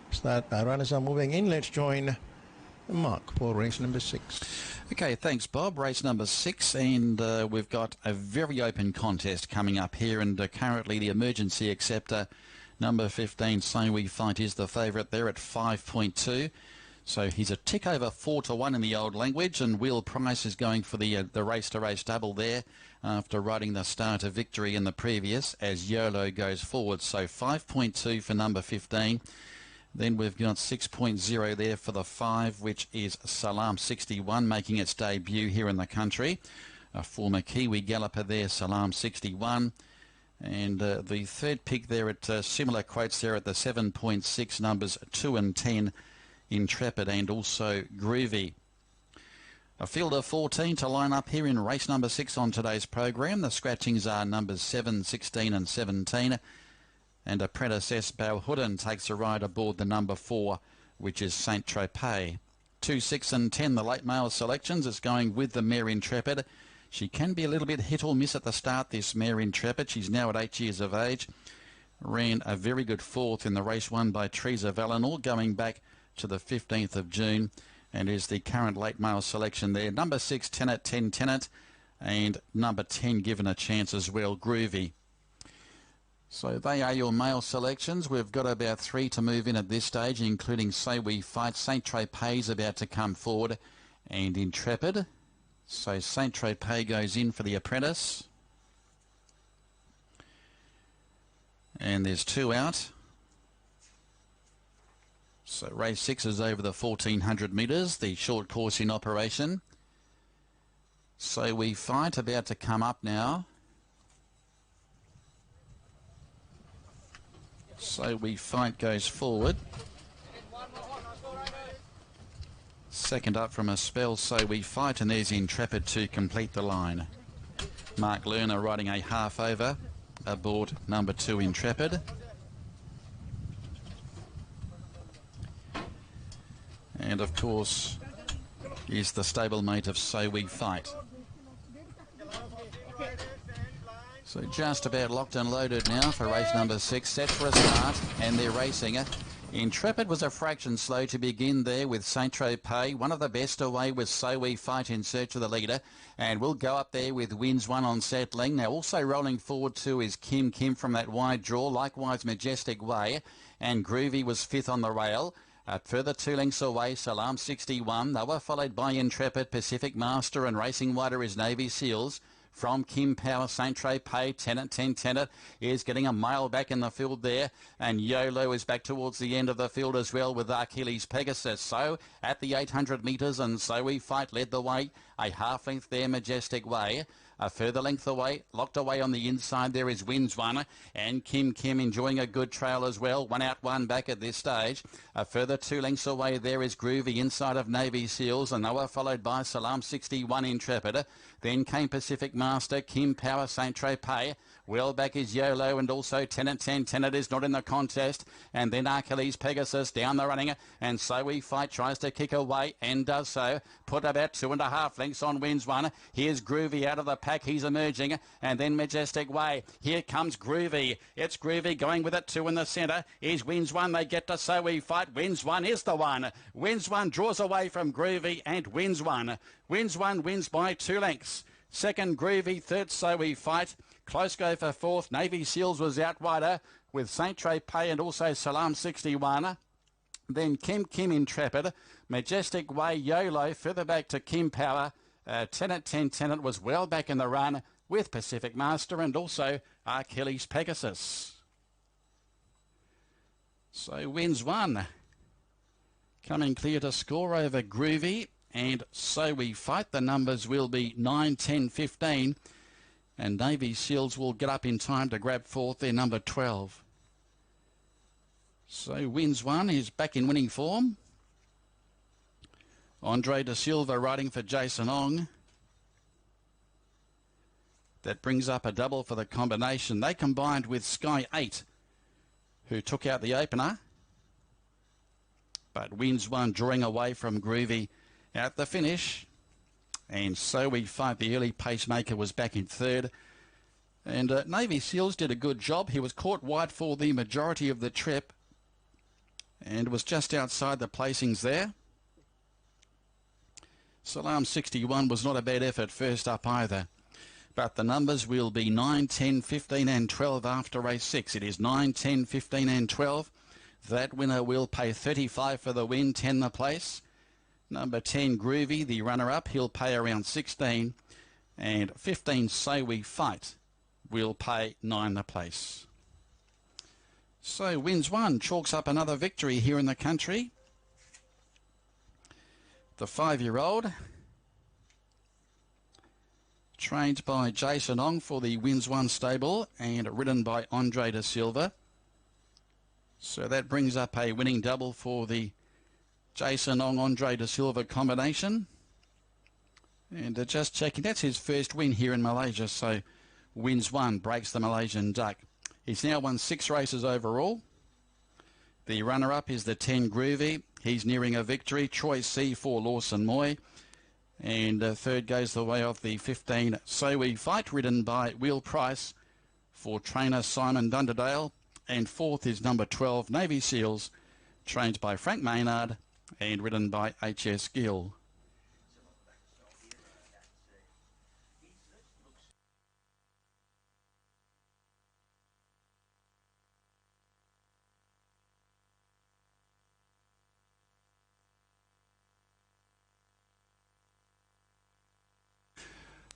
So that our runners are moving in. Let's join Mark for race number 6. Okay, thanks Bob. Race number 6, and we've got a very open contest coming up here, and currently the emergency acceptor number 15, So We Fight, is the favourite there at 5.2. So he's a tick over 4 to 1 in the old language, and Will Price is going for the race-to-race double there after riding the Star to Victory in the previous as YOLO goes forward. So 5.2 for number 15. Then we've got 6.0 there for the 5, which is Salam 61, making its debut here in the country. A former Kiwi galloper there, Salam 61. And the third pick there at similar quotes there at the 7.6, numbers 2 and 10. Intrepid and also Groovy. A field of 14 to line up here in race number 6 on today's program. The scratchings are numbers 7, 16 and 17. And Apprentice Balhudden takes a ride aboard the number 4, which is Saint Tropez. 2, 6 and 10, the late male selections. It's going with the mare Intrepid. She can be a little bit hit or miss at the start, this mare Intrepid. She's now at 8 years of age. Ran a very good 4th in the race won by Teresa Valinor, going back to the 15th of June, and is the current late male selection there. Number 6, Tenet, 10 Tenet, and number 10 given a chance as well, Groovy. So they are your male selections. We've got about 3 to move in at this stage, including Say We Fight. Saint Tropez about to come forward, and Intrepid. So Saint Tropez goes in for the apprentice. And there's 2 out. So race 6 is over the 1400 metres, the short course in operation. So We Fight about to come up now. So We Fight goes forward. Second up from a spell, So We Fight, and there's Intrepid to complete the line. Mark Lerner riding a half over aboard number 2 Intrepid. And of course is the stablemate of So We Fight. So just about locked and loaded now for race number 6, set for a start, and they're racing. Intrepid was a fraction slow to begin there with Saint Tropez. One of the best away with So We Fight in search of the leader, and we'll go up there with Wins One on settling. Now also rolling forward too is Kim from that wide draw, likewise Majestic Way, and Groovy was 5th on the rail. Further 2 lengths away, Salam 61. They were followed by Intrepid, Pacific Master, and racing wider is Navy Seals. From Kim Power, Saint Tropez, Tenet is getting a mile back in the field there, and YOLO is back towards the end of the field as well with Achilles Pegasus. So at the 800 metres, and So We Fight led the way, a half length there, Majestic Way. A further length away, locked away on the inside, there is Wins One, and Kim enjoying a good trail as well. 1 out, 1 back at this stage. A further 2 lengths away, there is Groovy inside of Navy Seals, and they were followed by Salam 61 Intrepid. Then came Pacific Master, Kim Power, Saint Tropez. Well back is YOLO, and also Tenet is not in the contest. And then Achilles Pegasus down the running, and So We Fight tries to kick away and does so. Put about 2.5 lengths on Wins One. Here's Groovy out of the pack, he's emerging, and then Majestic Way. Here comes Groovy. It's Groovy going with it 2 in the centre. Here's Wins One, they get to So We Fight. Wins One is the one. Wins One draws away from Groovy and Wins One. Wins One wins by 2 lengths. Second Groovy, third So We Fight. Close go for 4th. Navy Seals was out wider with Saint Tropez and also Salam 61. Then Kim Intrepid. Majestic Way, YOLO, further back to Kim Power. Tenet was well back in the run with Pacific Master and also Achilles Pegasus. So Wins One coming clear to score over Groovy, and So We Fight. The numbers will be 9, 10, 15, and Navy Seals will get up in time to grab 4th, their number 12. So Wins One is back in winning form. Andre Da Silva riding for Jason Ong. That brings up a double for the combination. They combined with Sky 8, who took out the opener. But Wins One drawing away from Groovy at the finish. And So We Fight, the early pacemaker, was back in 3rd. And Navy Seals did a good job. He was caught wide for the majority of the trip and was just outside the placings there. Salam 61 was not a bad effort first up either. But the numbers will be 9, 10, 15 and 12 after race 6. It is 9, 10, 15 and 12. That winner will pay 35 for the win, 10 the place. Number 10, Groovy, the runner-up, he'll pay around 16. And 15, So We Fight, will pay 9 the place. So Wins One chalks up another victory here in the country. The 5-year-old, trained by Jason Ong for the Wins One stable and ridden by Andre Da Silva. So that brings up a winning double for the Jason Ong Andre Da Silva combination. And just checking, that's his first win here in Malaysia. So Wins One breaks the Malaysian duck. He's now won 6 races overall. The runner-up is the 10 Groovy. He's nearing a victory. Troy C for Lawson Moy. And third goes the way of the 15 So We Fight, ridden by Will Price for trainer Simon Dunderdale. And 4th is number 12 Navy Seals, trained by Frank Maynard and ridden by H.S. Gill.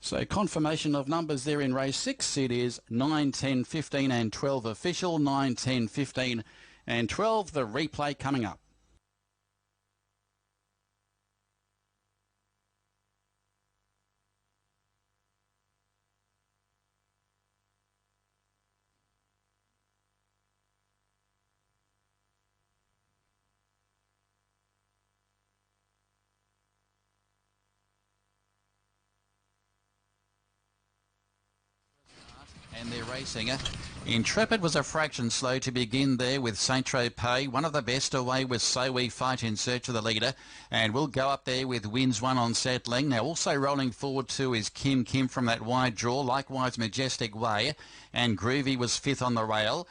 So confirmation of numbers there in race 6. It is 9, 10, 15 and 12 official. 9, 10, 15 and 12. The replay coming up. And they're racing. Intrepid was a fraction slow to begin there with Saint-Tropez. One of the best away with So We Fight in search of the leader. And we'll go up there with Wins One on settling. Now also rolling forward too is Kim from that wide draw. Likewise Majestic Way. And Groovy was 5th on the rail.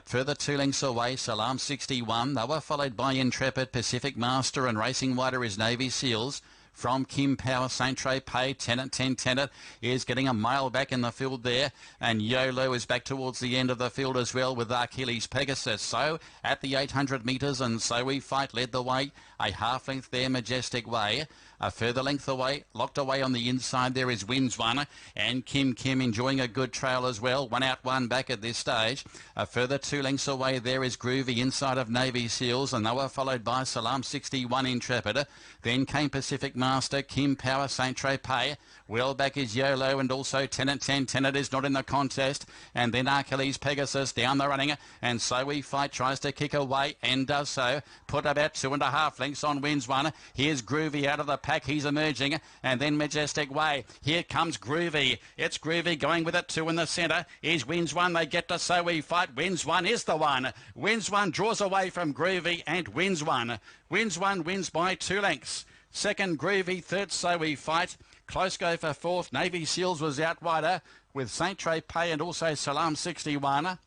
Further 2 lengths away, Salam 61. They were followed by Intrepid, Pacific Master and racing wider is Navy Seals. From Kim Power, Saint-Tropez, Tenant is getting a mile back in the field there. And YOLO is back towards the end of the field as well with Achilles Pegasus. So at the 800 metres and So We Fight led the way. A half length there, Majestic Way. A further length away, locked away on the inside there is Wins One. And Kim enjoying a good trail as well. 1 out, 1 back at this stage. A further 2 lengths away there is Groovy inside of Navy Seals. And they were followed by Salam 61 Intrepid. Then came Pacific Master, Kim Power, Saint-Tropez. Well back is YOLO and also Tenant is not in the contest. And then Achilles Pegasus down the running. And So We Fight tries to kick away and does so. Put about 2.5 lengths on Wins One. Here's Groovy out of the pack. He's emerging. And then Majestic Way. Here comes Groovy. It's Groovy going with it 2 in the centre. Here's Wins One. They get to So We Fight. Wins One is the one. Wins One draws away from Groovy and Wins One. Wins One wins by 2 lengths. Second Groovy, third So We Fight. Close go for fourth. Navy Seals was out wider with Saint-Tropez and also Salam 61.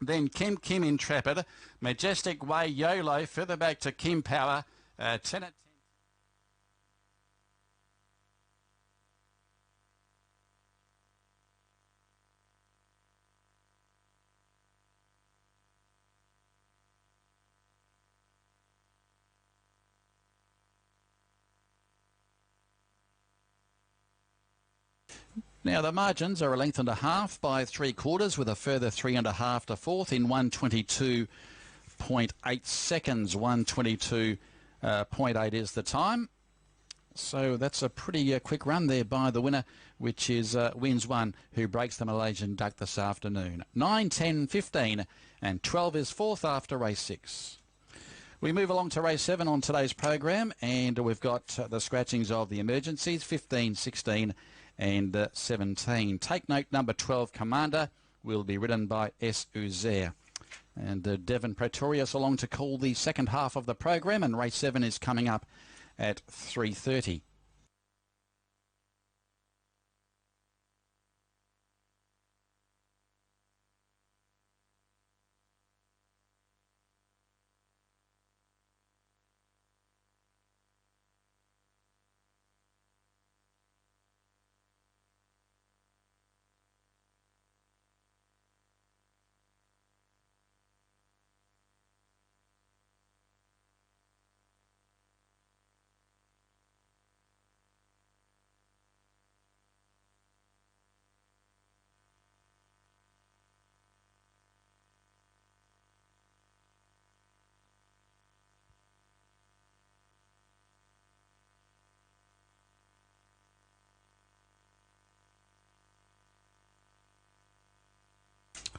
Then Kim Intrepid. Majestic Way, YOLO. Further back to Kim Power. Tenant. Now the margins are 1.5 lengths by 3/4 with a further 3.5 to fourth in 1:22.8 seconds. 1:22.8 is the time. So that's a pretty quick run there by the winner, which is Wins One, who breaks the Malaysian duck this afternoon. 9, 10, 15 and 12 is fourth after race 6. We move along to race 7 on today's program, and we've got the scratchings of the emergencies, 15, 16 and 17. Take note, number 12, Commander, will be ridden by S. Uzair. And Devon Pretorius along to call the second half of the program, and race 7 is coming up at 3:30.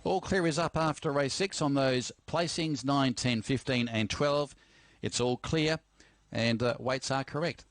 All clear is up after race 6 on those placings, 9, 10, 15 and 12. It's all clear and weights are correct.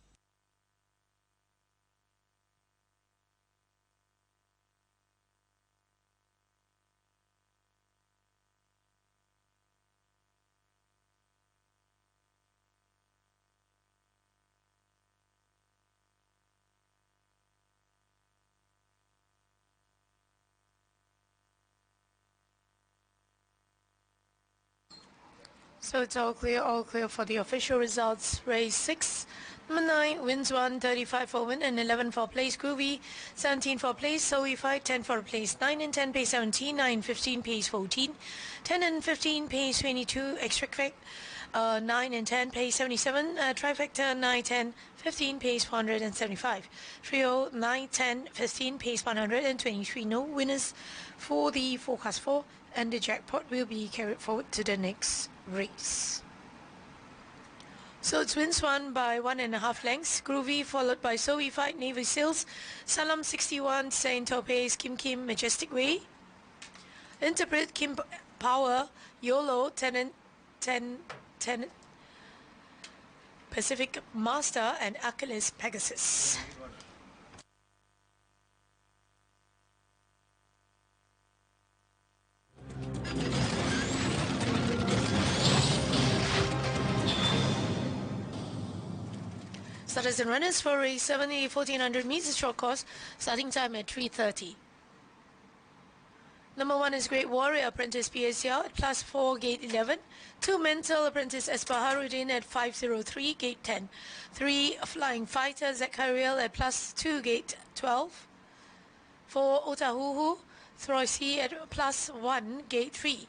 So it's all clear for the official results. Race 6, Number 9 wins 1, 35 for win and 11 for place. Groovy 17 for place. Zoe 5, 10 for place. 9 and 10 pays 17, 9, 15 pays 14, 10 and 15 pays 22. Extra 9 and 10 pays 77. Trifecta 9, 10, 15 pays 475. Trio 9, 10, 15 pays 123. No winners for the forecast 4, and the jackpot will be carried forward to the next race. So it's wins 1 by 1.5 lengths. Groovy followed by Zoe 5, Navy Seals, Salam 61, Saint Topaz, Kim Kim, Majestic Way. Interpret Kim Power, YOLO, Tenant, 10, Pacific Master, and Achilles Pegasus. Starters and runners for race 7, 1400 meters short course, starting time at 3:30. Number 1 is Great Warrior Apprentice PSR at +4, gate 11. 2 Mental Apprentice Espaharuddin at 503, gate 10. 3 Flying Fighter Zachariel at +2, gate 12. 4 Otahuhu Throisi at +1, gate 3.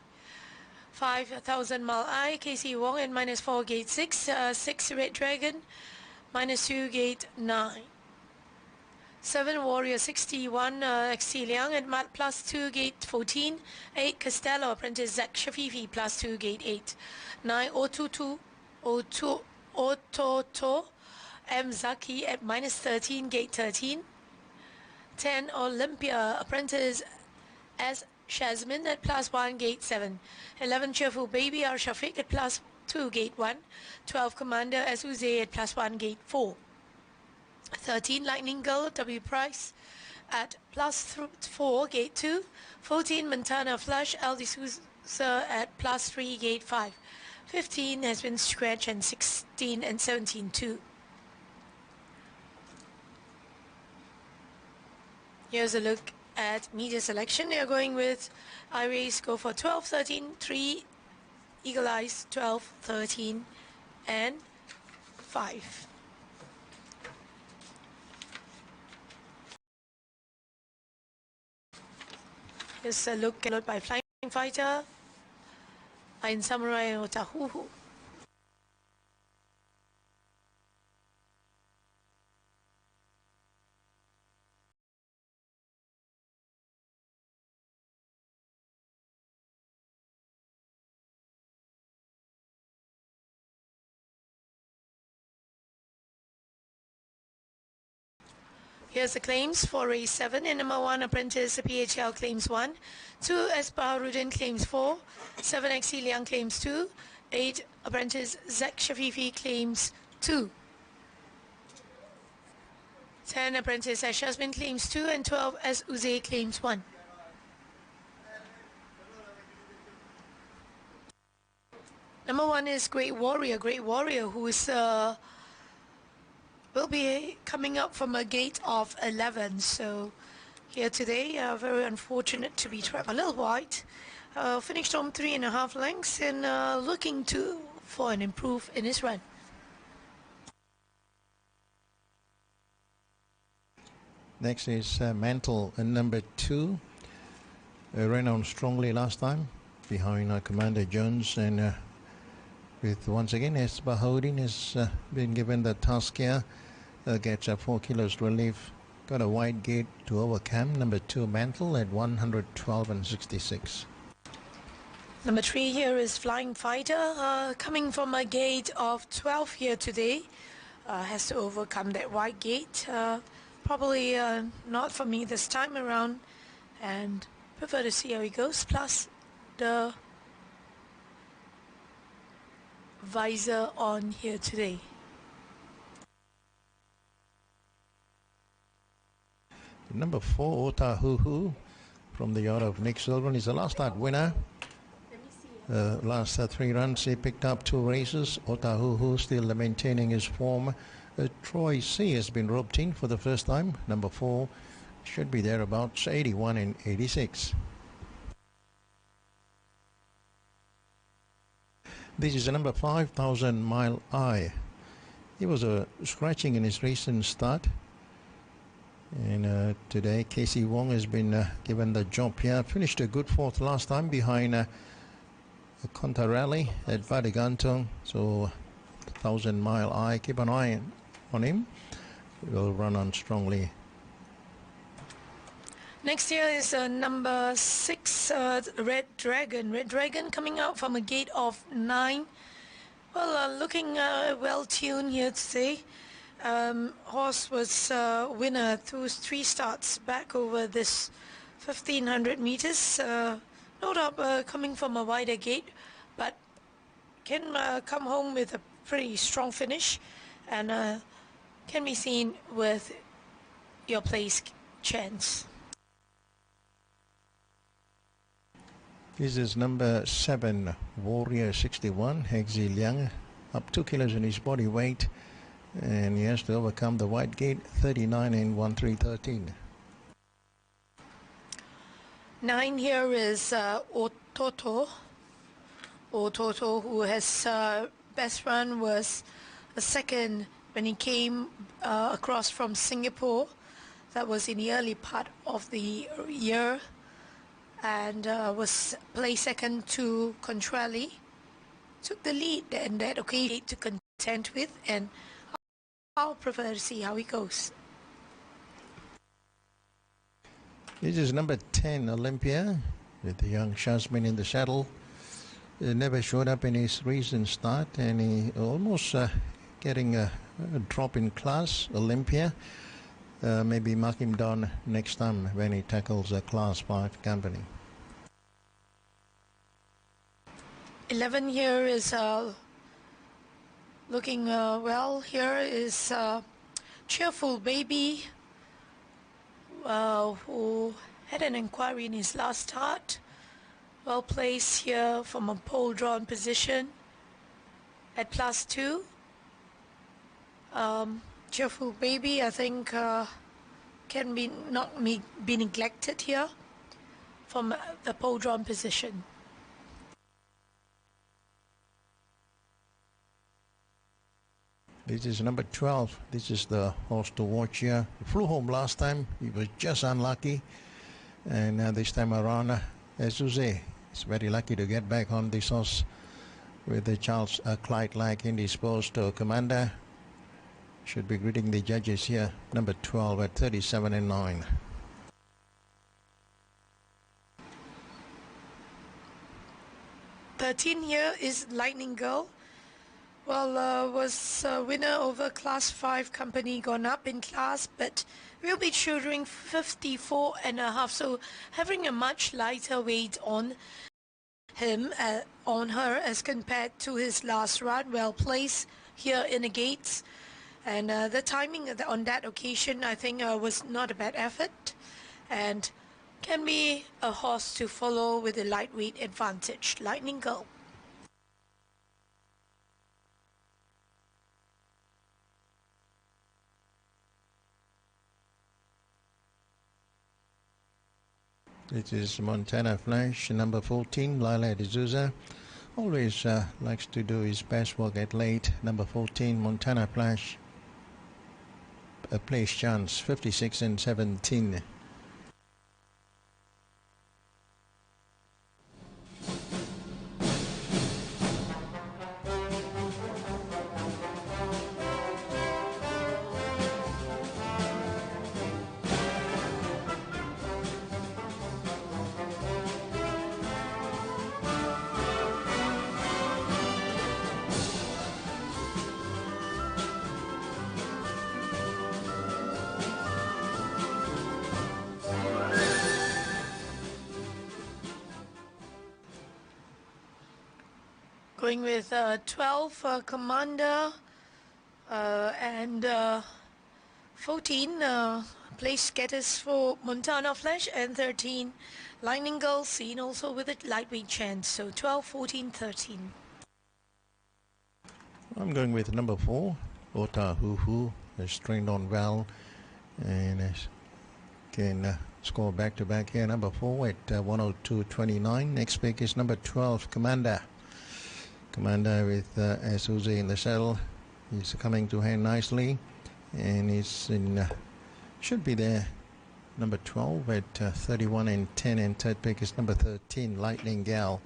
5,000 Mile Eye KC Wong at -4, gate 6. 6 Red Dragon -2, gate 9. 7 Warrior 61 XC Liang at +2, gate 14. 8 Costello Apprentice Zach Shafifi +2, gate 8. 9 Ototo M Zaki at -13, gate 13. 10 Olympia Apprentice S Shazmin at +1, gate 7. 11 Cheerful Baby R Shafiq at +2, gate 1. 12 Commander S Uze at +1, gate 4. 13 Lightning Girl W Price at +4, gate 2. 14 Montana Flush L D'Souza at +3, gate 5. 15 has been scratched, and 16 and 17 too. Here's a look at media selection. They are going with iRace, go for 12, 13, 3, Eagle Eyes 12, 13 and 5. Here's a look at by Flying Fighter, Iron Samurai and Otahuhu. Here's the claims for race 7. In number 1, Apprentice PHL claims 1. 2, Espaharuddin claims 4. 7, XC Liang claims 2. 8, Apprentice Zach Shafifi claims 2. 10, Apprentice Ashasmin claims 2. And 12, S Uze claims 1. Number 1 is Great Warrior, who is will be coming up from a gate of 11. So here today, very unfortunate to be trapped a little wide. Finished on 3.5 lengths and looking for an improve in his run. Next is Mantle, number 2. Ran on strongly last time behind Commander Jones, and with once again Espaharuddin has been given the task here. Gets 4 kilos relief. Got a wide gate to overcome. Number 2 Mantle at 112 and 66. Number 3 here is Flying Fighter, coming from a gate of 12 here today. Has to overcome that wide gate. Probably not for me this time around, and prefer to see how he goes. Plus the visor on here today. Number 4 Otahuhu from the yard of Nick Silvan is the last start winner. Last 3 runs he picked up 2 races. Otahuhu still maintaining his form. Troy C has been roped in for the first time. Number 4 should be thereabouts, 81 and 86. This is a number 5,000 Mile Eye. He was scratching in his recent start. And today Casey Wong has been given the job here. Finished a good fourth last time behind Contarelli at Vatiganton. So 1,000-mile eye. Keep an eye on him. He will run on strongly. Next here is number 6, Red Dragon. Red Dragon coming out from a gate of 9. Well, looking well-tuned here today. Horse was winner through 3 starts back over this 1,500 meters. No doubt coming from a wider gate, but can come home with a pretty strong finish, and can be seen with your place chance. This is number 7, Warrior 61, Hexi Liang, up 2 kilos in his body weight, and he has to overcome the white gate, 39 and 1-3-13. 9 here is Ototo. Ototo, who has best run was a second when he came across from Singapore. That was in the early part of the year, and was placed second to Contrali. Took the lead and that occasion to contend with, and I'll prefer to see how he goes. This is number 10, Olympia, with the young Shasmin in the saddle. He never showed up in his recent start, and he almost getting a drop in class, Olympia. Maybe mark him down next time when he tackles a Class 5 company. 11 here is looking well. Here is Cheerful Baby, who had an inquiry in his last start. Well placed here from a pole drawn position at +2. Cheerful Baby, I think, can be not be neglected here from the pole drawn position. This is number 12. This is the horse to watch here. He flew home last time. He was just unlucky. And this time around, Azuze is very lucky to get back on this horse with the Charles Clyde-like indisposed commander. Should be greeting the judges here. Number 12 at 37 and 9. '13 here is Lightning Girl. Well, was winner over Class 5 company, gone up in class, but will be shouldering 54.5, so having a much lighter weight on him, on her, as compared to his last run. Well placed here in the gates, and the timing on that occasion, I think, was not a bad effort, and can be a horse to follow with a lightweight advantage. Lightning Girl. This is Montana Flash, number 14, Lila D'Souza. Always likes to do his best work at late. Number 14, Montana Flash. A place chance, 56 and 17. Going with 12 Commander and 14 place getters for Montana Flash, and 13 Lightning Girl, seen also with a lightweight chance. So 12, 14, 13. I'm going with number 4, Ota Huhu. Has trained on well and can score back-to-back here. Number 4 at 102.29. Next pick is number 12, Commander. Commander with Azuze in the saddle. He's coming to hand nicely, and he's in should be there. Number 12 at 31 and 10, and third pick is number 13, Lightning Gal.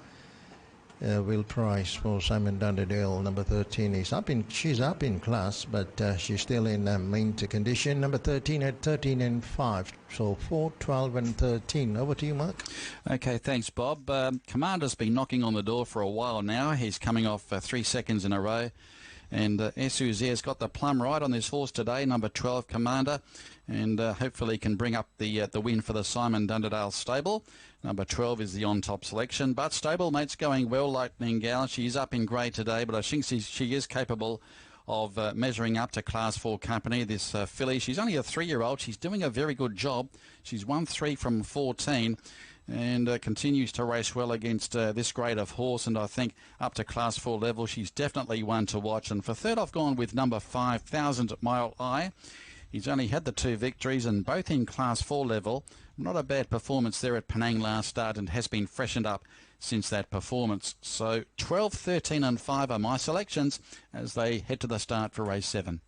Will Price for Simon Dunderdale. Number 13 is she's up in class, but she's still in mint condition. Number 13 at 13 and 5. So 4, 12 and 13. Over to you, Mark. Okay, thanks, Bob. Commander's been knocking on the door for a while now. He's coming off 3 seconds in a row. And Esuzer's got the plum right on this horse today, number 12, Commander, and hopefully can bring up the win for the Simon Dunderdale stable. Number 12 is the on-top selection, but stablemate's going well, Lightning Gal. She's up in grade today, but I think she is capable of measuring up to Class 4 company, this filly. She's only a 3-year-old. She's doing a very good job. She's won 3 from 14. And continues to race well against this grade of horse, and I think up to Class 4 level she's definitely one to watch. And for third I've gone with number 5, 1000 Mile Eye. He's only had the 2 victories and both in Class 4 level. Not a bad performance there at Penang last start, and has been freshened up since that performance. So 12, 13 and 5 are my selections as they head to the start for race 7.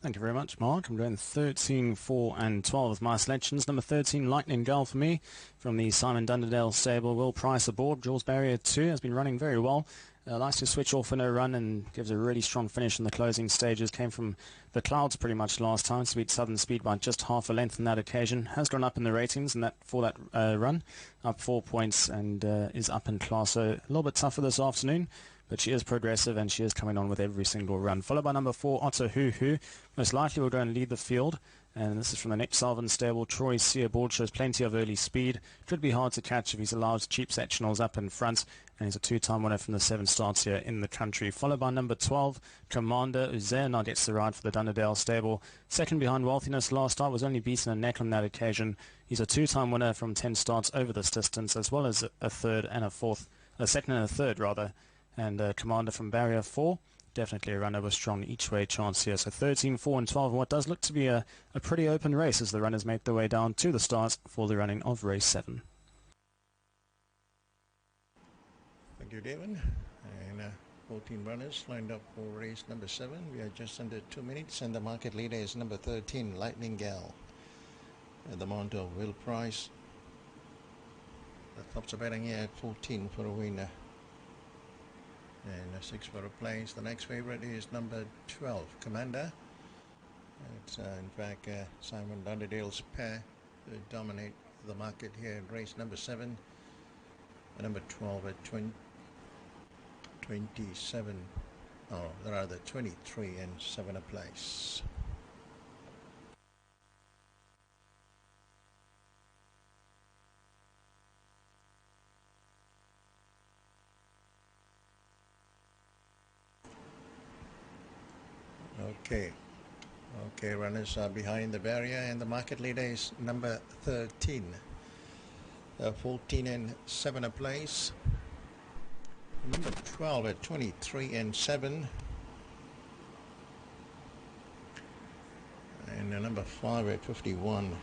Thank you very much, Mark. I'm going 13, 4 and 12 as my selections. Number 13, Lightning Gal for me from the Simon Dunderdale stable. Will Price aboard. Jules Barrier 2 has been running very well. Likes to switch off in her run and gives a really strong finish in the closing stages. Came from the clouds pretty much last time. Beat Southern Speed by just half a length on that occasion. Has gone up in the ratings for that run. Up 4 points and is up in class. So a little bit tougher this afternoon. But she is progressive and she is coming on with every single run. Followed by number 4, Otto Hoo. Most likely will go and lead the field. And this is from the Nick Sullivan stable. Troy Seaboard shows plenty of early speed. Should be hard to catch if he's allowed cheap sectionals up in front. And he's a 2-time winner from the 7 starts here in the country. Followed by number 12, Commander Uzer. Now gets the ride for the Dunderdale stable. Second behind Wealthiness last start, was only beaten a neck on that occasion. He's a 2-time winner from 10 starts over this distance, as well as a second and a third rather. And Commander from Barrier 4, definitely a runner with strong each-way chance here. So 13, 4 and 12, and what does look to be a pretty open race as the runners make their way down to the start for the running of race 7. Thank you, David. And 14 runners lined up for race number 7. We are just under 2 minutes, and the market leader is number 13, Lightning Gal. At the amount of Will Price. The tops are betting here at 14 for a winner. And 6 for a place. The next favorite is number 12, Commander. It's in fact Simon Dunderdale's pair who dominate the market here in race number 7. Number 12 at 27. Oh, there are the 23 and 7 a place. Okay, runners are behind the barrier, and the market leader is number 13. 14 and 7 a place. Number 12 at 23 and 7. And number 5 at 51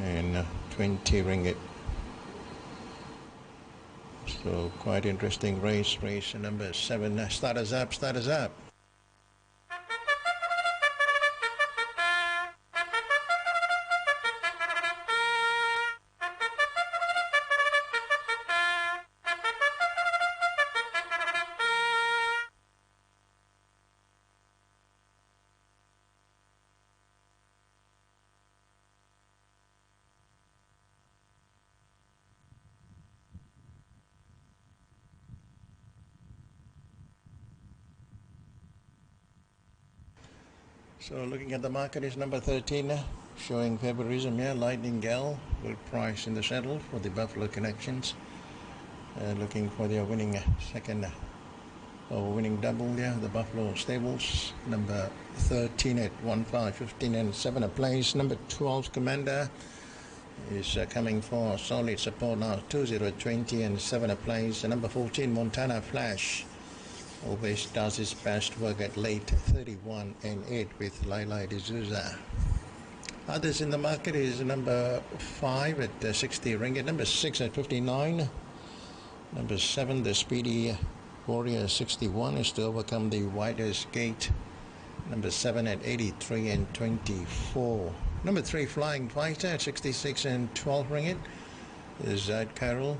and 20 ringgit. So quite interesting race number 7. Starters up. So looking at the market is number 13, showing favoritism here, Lightning Gal, Will Price in the saddle for the Buffalo Connections. Looking for their winning winning double there, the Buffalo Stables. Number 13 at 1, 5, 15 and 7 a place. Number 12, Commander, is coming for solid support now, 20, 20 and 7 a place. Number 14, Montana Flash, always does his best work at late, 31 and 8 with Laila D'Souza. Others in the market is number 5 at 60 ringgit, number 6 at 59, Number 7, the Speedy Warrior 61 is to overcome the widest gate. Number 7 at 83 and 24. Number 3, Flying Fighter at 66 and 12 ringgit. Is Zad Carroll,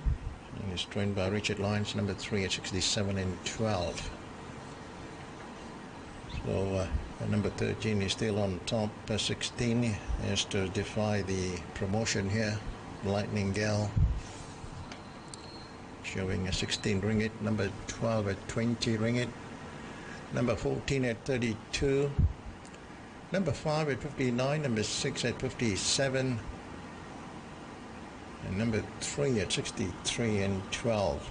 and is trained by Richard Lyons. Number 3 at 67 and 12. So number 13 is still on top. 16 has to defy the promotion here. Lightning Gal, showing a 16 ringgit. Number 12 at 20 ringgit. Number 14 at 32. Number 5 at 59. Number 6 at 57. And number 3 at 63 and 12.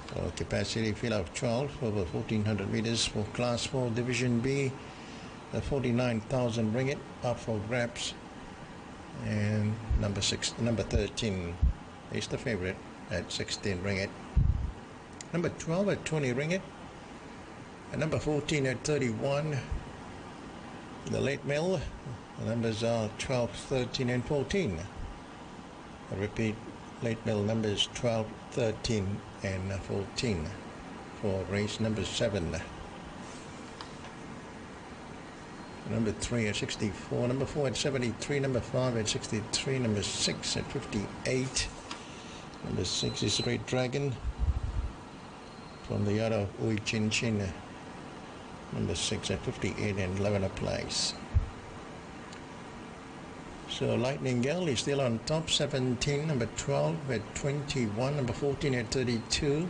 So capacity fill of 12 over 1400 meters for Class 4 Division B. 49,000 ringgit up for grabs. And number 13 is the favorite at 16 ringgit. Number 12 at 20 ringgit. And number 14 at 31. The late mill, the numbers are 12, 13 and 14. I repeat, late mill numbers 12, 13 and 14 for race number 7. Number 3 at 64, number 4 at 73, number 5 at 63, number 6 at 58. Number 6 is Red Dragon from the yard of Ui Chin Chin. Number 6 at 58 and 11 a place. So Lightning Gal is still on top, 17, number 12 at 21, number 14 at 32,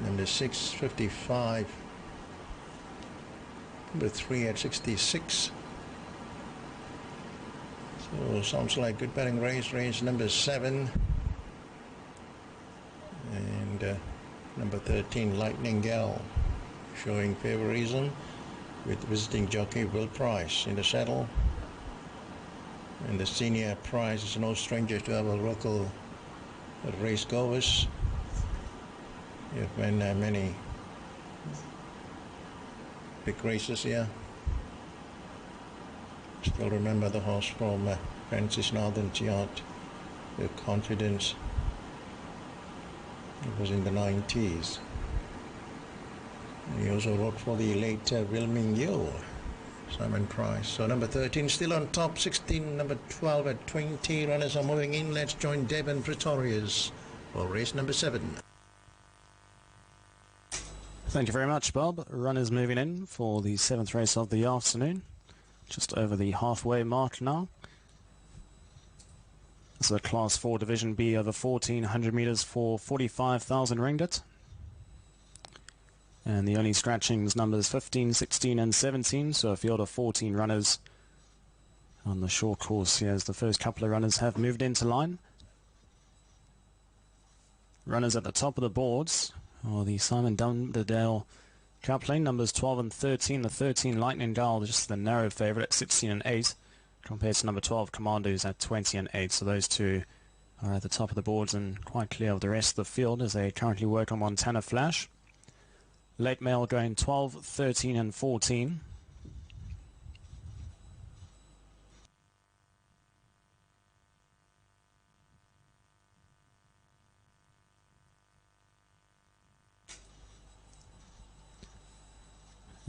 number 6, 55, number 3 at 66. So sounds like good betting race number 7, and number 13 Lightning Gal showing favorism with visiting jockey Will Price in the saddle. And the senior prize is no stranger to our local race goers. We have been many big races here. Still remember the horse from Francis Northern's yard, the Confidence. It was in the 90s. He also wrote for the late Wilming Yo, Simon Price. So number 13 still on top, 16, number 12 at 20. Runners are moving in. Let's join Devon Pretorius for race number 7. Thank you very much, Bob. Runners moving in for the 7th race of the afternoon. Just over the halfway mark now. This is a Class 4 Division B over 1400 metres for 45,000 ringgit. And the only scratchings numbers 15, 16 and 17, so a field of 14 runners on the short course here as the first couple of runners have moved into line. Runners at the top of the boards are the Simon Dunderdale coupling, numbers 12 and 13. The 13 Lightning Gal, just the narrow favourite at 16 and 8, compared to number 12 Commandos at 20 and 8. So those two are at the top of the boards and quite clear of the rest of the field as they currently work on Montana Flash. Late Mail going 12, 13 and 14.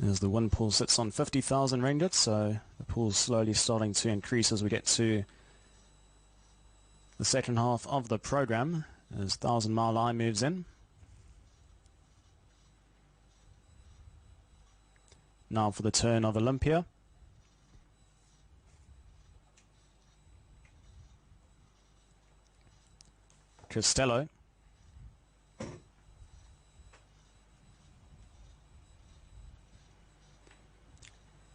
As the win pool sits on 50,000 ringgit, so the pool's slowly starting to increase as we get to the second half of the program as 1,000 Mile Line moves in. Now for the turn of Olympia. Costello.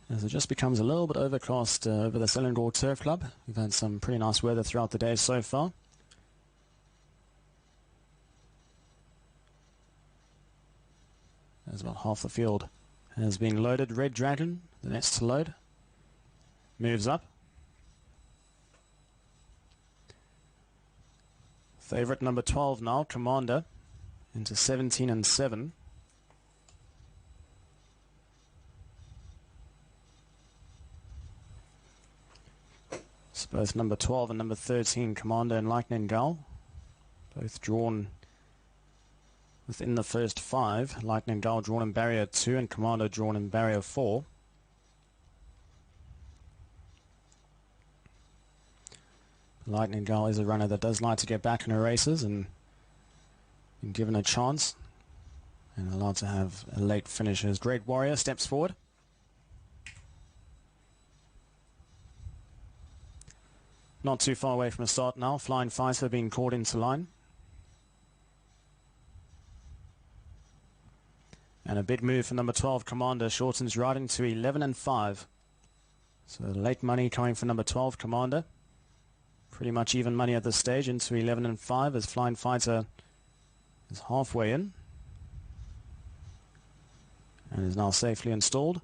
As it just becomes a little bit overcast over the Selangor Turf Club. We've had some pretty nice weather throughout the day so far. As about half the field has been loaded. Red Dragon, the next to load, moves up. Favourite number 12 now, Commander, into 17 and 7. So both number 12 and number 13, Commander and Lightning Gal, Both drawn within the first 5. Lightning Gull drawn in barrier 2 and Commander drawn in barrier 4. Lightning Gull is a runner that does like to get back in her races and given a chance and allowed to have a late finish. As Great Warrior steps forward. Not too far away from the start now. Flying Fighter being called into line. And a big move for number 12, Commander. Shortens riding to 11 and 5. So late money coming for number 12, Commander. Pretty much even money at this stage into 11 and 5 as Flying Fighter is halfway in. And is now safely installed.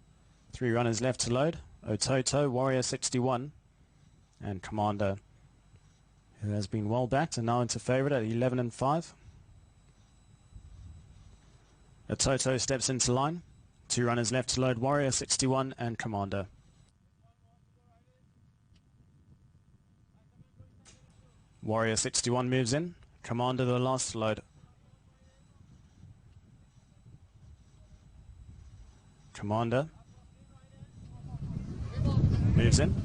3 runners left to load. Ototo, Warrior 61, and Commander, who has been well backed and now into favourite at 11 and 5. Ototo steps into line. 2 runners left to load, Warrior 61 and Commander. Warrior 61 moves in. Commander the last to load. Commander moves in.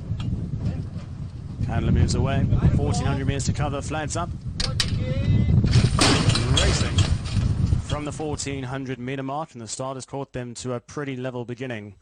Handler moves away. 1400 metres to cover. Flags up. Racing from the 1400 metre mark, and the start has caught them to a pretty level beginning.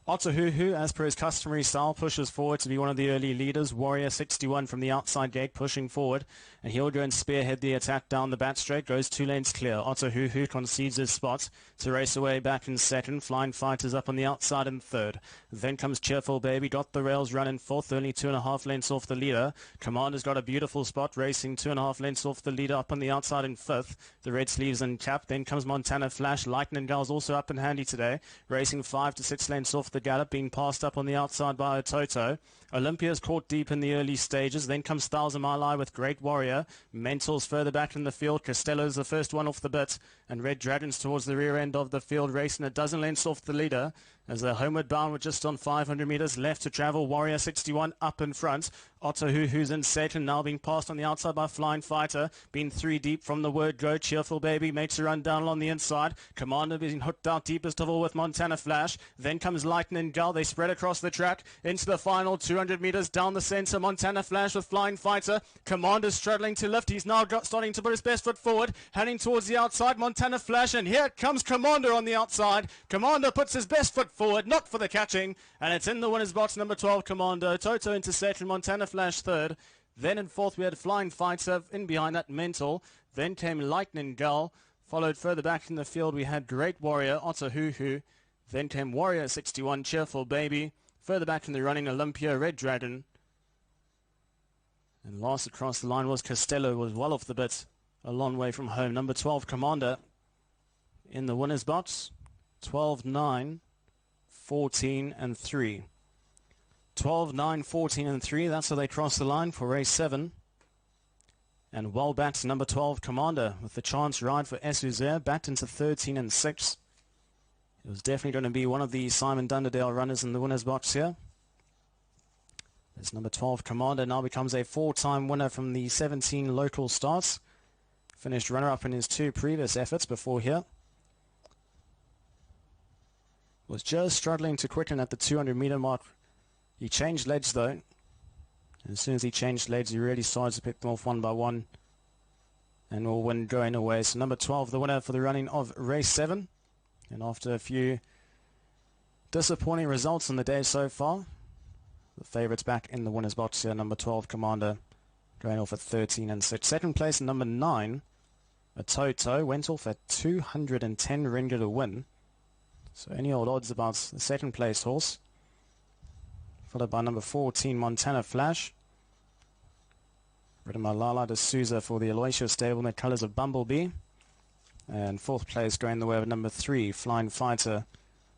Otahuhu, as per his customary style, pushes forward to be one of the early leaders. Warrior 61 from the outside gate pushing forward, and he'll go and spearhead the attack down the back straight. Goes 2 lanes clear. Otahuhu concedes his spot to race away back in second. Flying Fighters up on the outside in third. Then comes Cheerful Baby. Got the rails running fourth, only 2.5 lengths off the leader. Commander's got a beautiful spot, racing 2.5 lengths off the leader up on the outside in fifth. The red sleeves and cap. Then comes Montana Flash. Lightning Gull's also up and handy today, racing 5 to 6 lengths off the gallop, being passed up on the outside by Ototo. Olympia's caught deep in the early stages. Then comes Styles of My Lie with Great Warrior. Mental's further back in the field. Costello's the first one off the bit. And Red Dragons towards the rear end of the field, racing 12 lengths off the leader. As they're homeward bound with just on 500 metres left to travel. Warrior 61 up in front. Otahuhu's in second, now being passed on the outside by Flying Fighter. Been 3 deep from the word go. Cheerful Baby makes a run down on the inside. Commander being hooked out deepest of all with Montana Flash. Then comes Lightning Gull. They spread across the track into the final 200 metres down the centre. Montana Flash with Flying Fighter. Commander's struggling to lift. He's now starting to put his best foot forward, heading towards the outside. Montana Flash, and here comes Commander on the outside. Commander puts his best foot forward, not for the catching, and it's in the winner's box. Number 12, Commander. Toto into second, Montana Flash third. Then in fourth we had Flying Fighter, in behind that Mental. Then came Lightning Gull. Followed further back in the field we had Great Warrior, Otahuhu. Then came Warrior 61, Cheerful Baby. Further back in the running, Olympia, Red Dragon. And last across the line was Costello, was well off the bit, a long way from home. Number 12, Commander, in the winner's box. 12, 9, 14 and 3. 12, 9, 14 and 3. That's how they cross the line for race 7. And well backed number 12, Commander, with the chance ride for Esuzer, backed into 13 and 6. It was definitely going to be one of the Simon Dunderdale runners in the winner's box here. This number 12, Commander, now becomes a 4-time winner from the 17 local starts. Finished runner-up in his 2 previous efforts before here. Was just struggling to quicken at the 200 metre mark. He changed legs though. As soon as he changed legs, he really started to pick them off one by one. And all win going away. So number 12, the winner for the running of race 7. And after a few disappointing results on the day so far, the favourites back in the winner's box here. Number 12, Commander, going off at 13 and 6. Second place, number 9, Ototo, went off at 210 ringgit a win. So any old odds about the second place horse. Followed by number 14, Montana Flash. Ridden by Lala de Souza for the Aloysius stable in the colours of Bumblebee. And fourth place going the way of number 3, Flying Fighter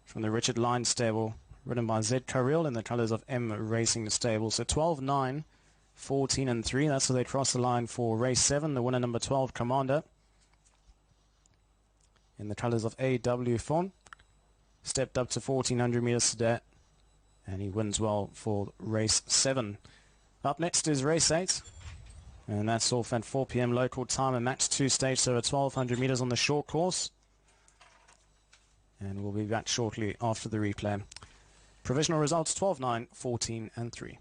from the Richard Lyne stable. Ridden by Zed Kareel in the colours of M Racing stable. So 12, 9, 14 and 3. That's how they cross the line for race 7. The winner number 12, Commander, in the colours of AW Fawn. Stepped up to 1400 metres today, and he wins well for race 7. Up next is race 8. And that's off at 4 p.m. local time, a Max 2 stage, so 1,200 meters on the short course. And we'll be back shortly after the replay. Provisional results 12-9, 14 and 3.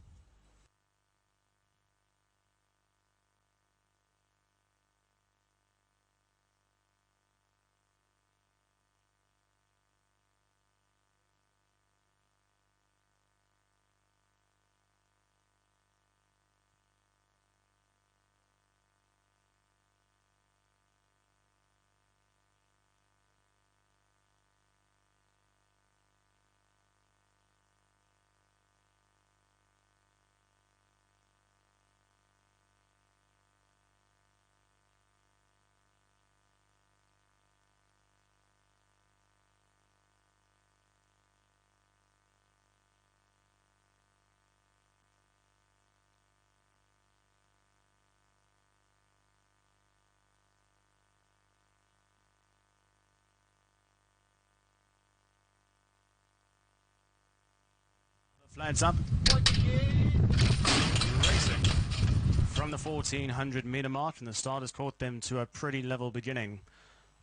Flags up. Racing from the 1,400 meter mark, and the starters caught them to a pretty level beginning.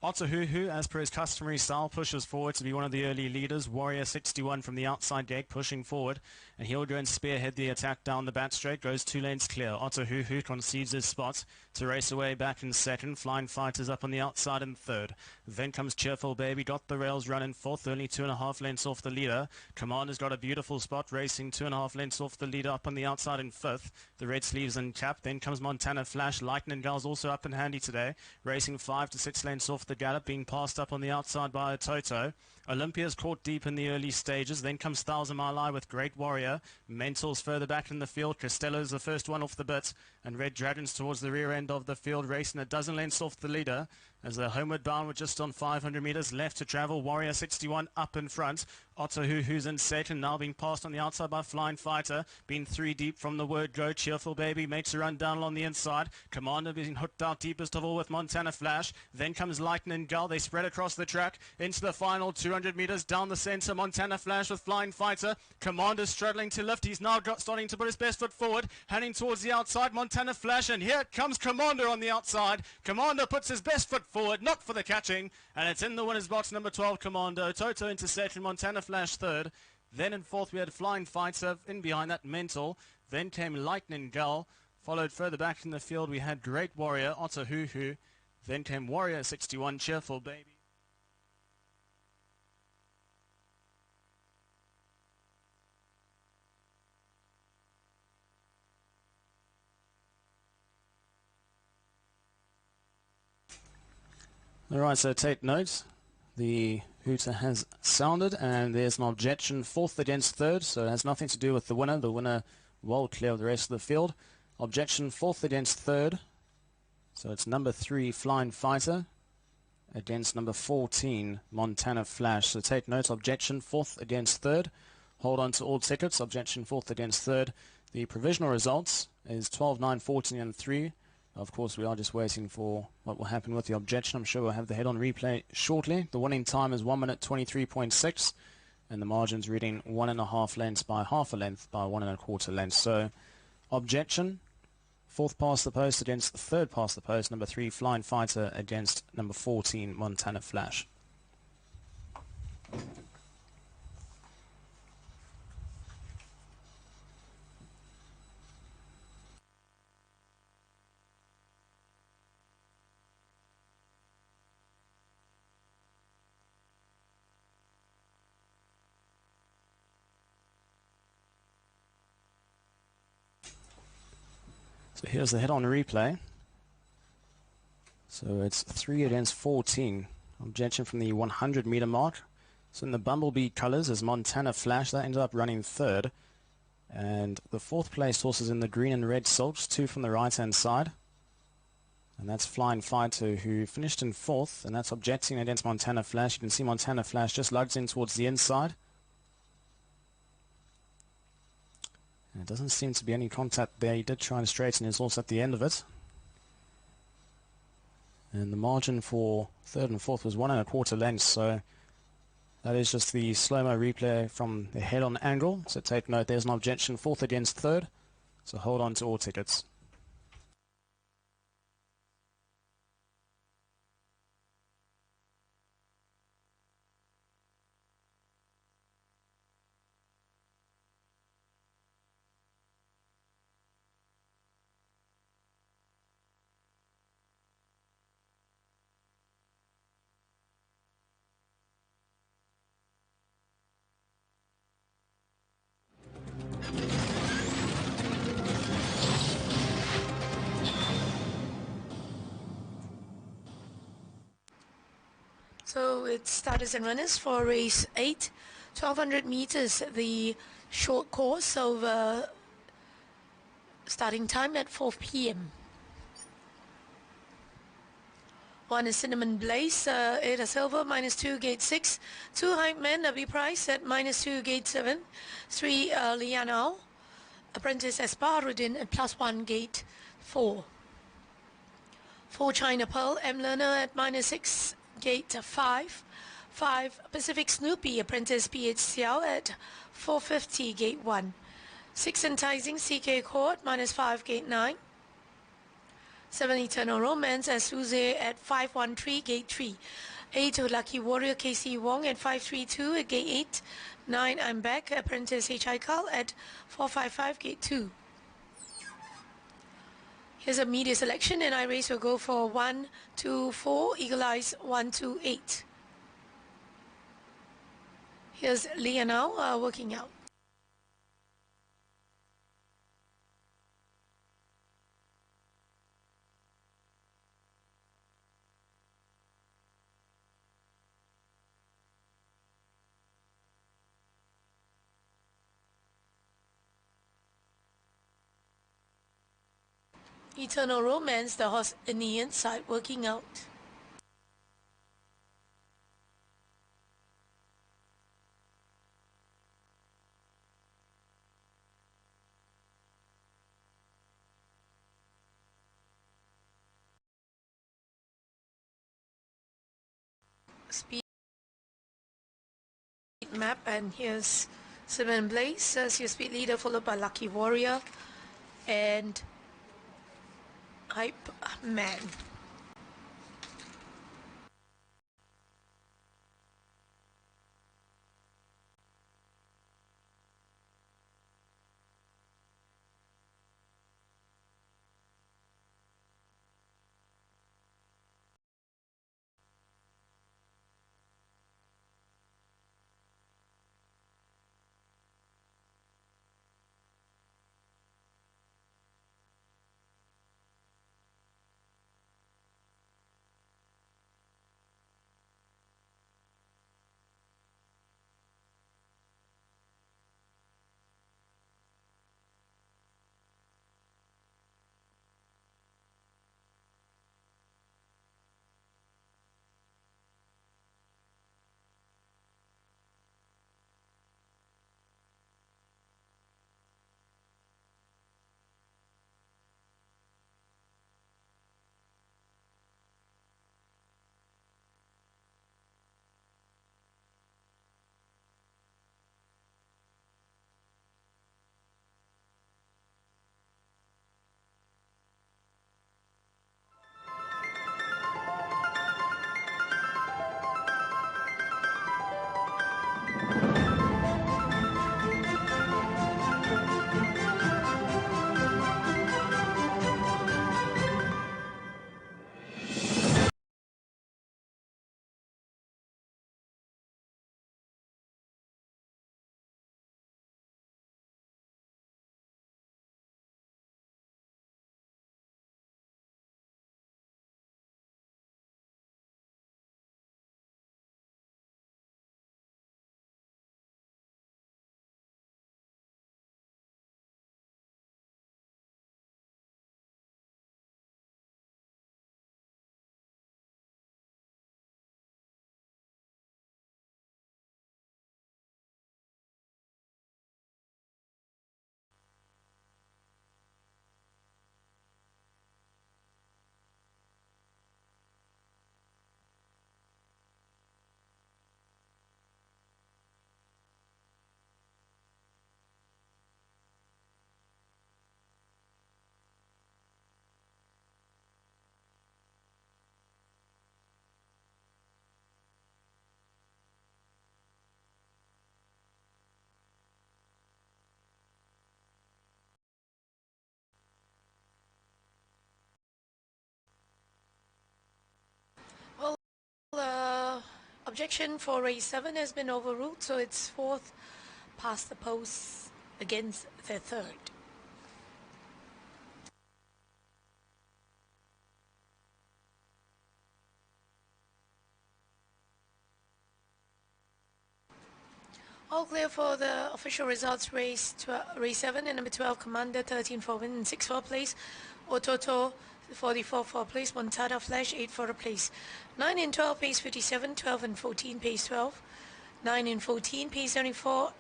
Otahuhu, as per his customary style, pushes forward to be one of the early leaders. Warrior 61 from the outside gate pushing forward, and he'll go and spearhead the attack down the back straight. Goes 2 lanes clear. Otahuhu concedes his spot to race away back in second. Flying Fighters up on the outside in third. Then comes Cheerful Baby, got the rails run in fourth, only 2.5 lengths off the leader. Commander's got a beautiful spot, racing 2.5 lengths off the leader up on the outside in fifth. The red sleeves and cap. Then comes Montana Flash. Lightning Girl's also up and handy today, racing 5 to 6 lengths off the gallop, being passed up on the outside by a Toto. Olympia's caught deep in the early stages. Then comes 1,000 Mile Eye with Great Warrior. Mental's further back in the field. Costello's the first one off the bit. And Red Dragon's towards the rear end of the field, racing a dozen lengths off the leader. As they're homeward bound with just on 500 meters left to travel. Warrior 61 up in front. Otahuhu's in second, now being passed on the outside by Flying Fighter. Been 3 deep from the word go. Cheerful Baby makes a run down along the inside. Commander being hooked out deepest of all with Montana Flash. Then comes Lightning Gull. They spread across the track into the final 200 meters down the center. Montana Flash with Flying Fighter. Commander struggling to lift. He's now starting to put his best foot forward, heading towards the outside. Montana Flash, and here comes Commander on the outside. Commander puts his best foot forward, not for the catching, and it's in the winner's box. Number 12 Commando. Toto into second, Montana Flash third. Then in fourth we had Flying Fighter, in behind that Mental. Then came Lightning Gull. Followed further back in the field we had Great Warrior, Otahuhu. Then came Warrior 61, Cheerful Baby. Alright, so take note. The hooter has sounded, and there's an objection, fourth against third, so it has nothing to do with the winner. The winner well clear of the rest of the field. Objection, fourth against third. So it's number 3, Flying Fighter, against number 14, Montana Flash. So take note, objection, fourth against third. Hold on to all tickets, objection, fourth against third. The provisional results is 12-9, 14 and 3. Of course, we are just waiting for what will happen with the objection. I'm sure we'll have the head-on replay shortly. The winning time is 1 minute 23.6, and the margin's reading 1.5 lengths by half a length by 1.25 lengths. So, objection, fourth past the post against third past the post, number 3, Flying Fighter against number 14, Montana Flash. So here's the head-on replay. So it's 3 against 14. Objection from the 100 meter mark. So in the Bumblebee colors is Montana Flash. That ended up running third. And the fourth place horse is in the green and red silks, 2 from the right-hand side. And that's Flying Fighter, who finished in fourth. And that's objecting against Montana Flash. You can see Montana Flash just lugs in towards the inside. And it doesn't seem to be any contact there. He did try to straighten his horse at the end of it. And the margin for third and fourth was 1.25 lengths. So that is just the slow-mo replay from the head-on angle. So take note, there's an objection, fourth against third. So hold on to all tickets. with starters and runners for race 8, 1200 meters, the short course over starting time at 4 p.m. 1 is Cinnamon Blaze, 8 a silver, -2, gate 6. 2 Hype Men, W price at -2, gate 7. 3 Lianao, Apprentice Esparudin at +1, gate 4. 4 China Pearl, M Learner at -6, gate 5. 5 Pacific Snoopy, Apprentice PH Xiao at 450, gate 1. 6 Enticing CK Court, -5, gate 9. 7 Eternal Romance as Suze at 513, gate 3. 8 Lucky Warrior KC Wong at 532 at gate 8. 9 I'm Back, Apprentice H.I. Carl at 455, gate 2. Here's a media selection, and I race will go for 1, 2, 4, Eagle Eyes 1, 2, 8. Here's Leah now working out. Eternal Romance, the horse in the inside, working out. Speed map, and here's Cinnamon Blaze as your speed leader, followed by Lucky Warrior and Hype Man. Well, objection for race 7 has been overruled, so it's fourth past the post against their third. All clear for the official results. Race 7 and number 12 Commander, 13 for win and 6 for place. Ototo 44 for place. Montada Flash 8 for a place. 9 and 12 pace 57. 12 and 14 pace 12. 9 and 14 pace 74.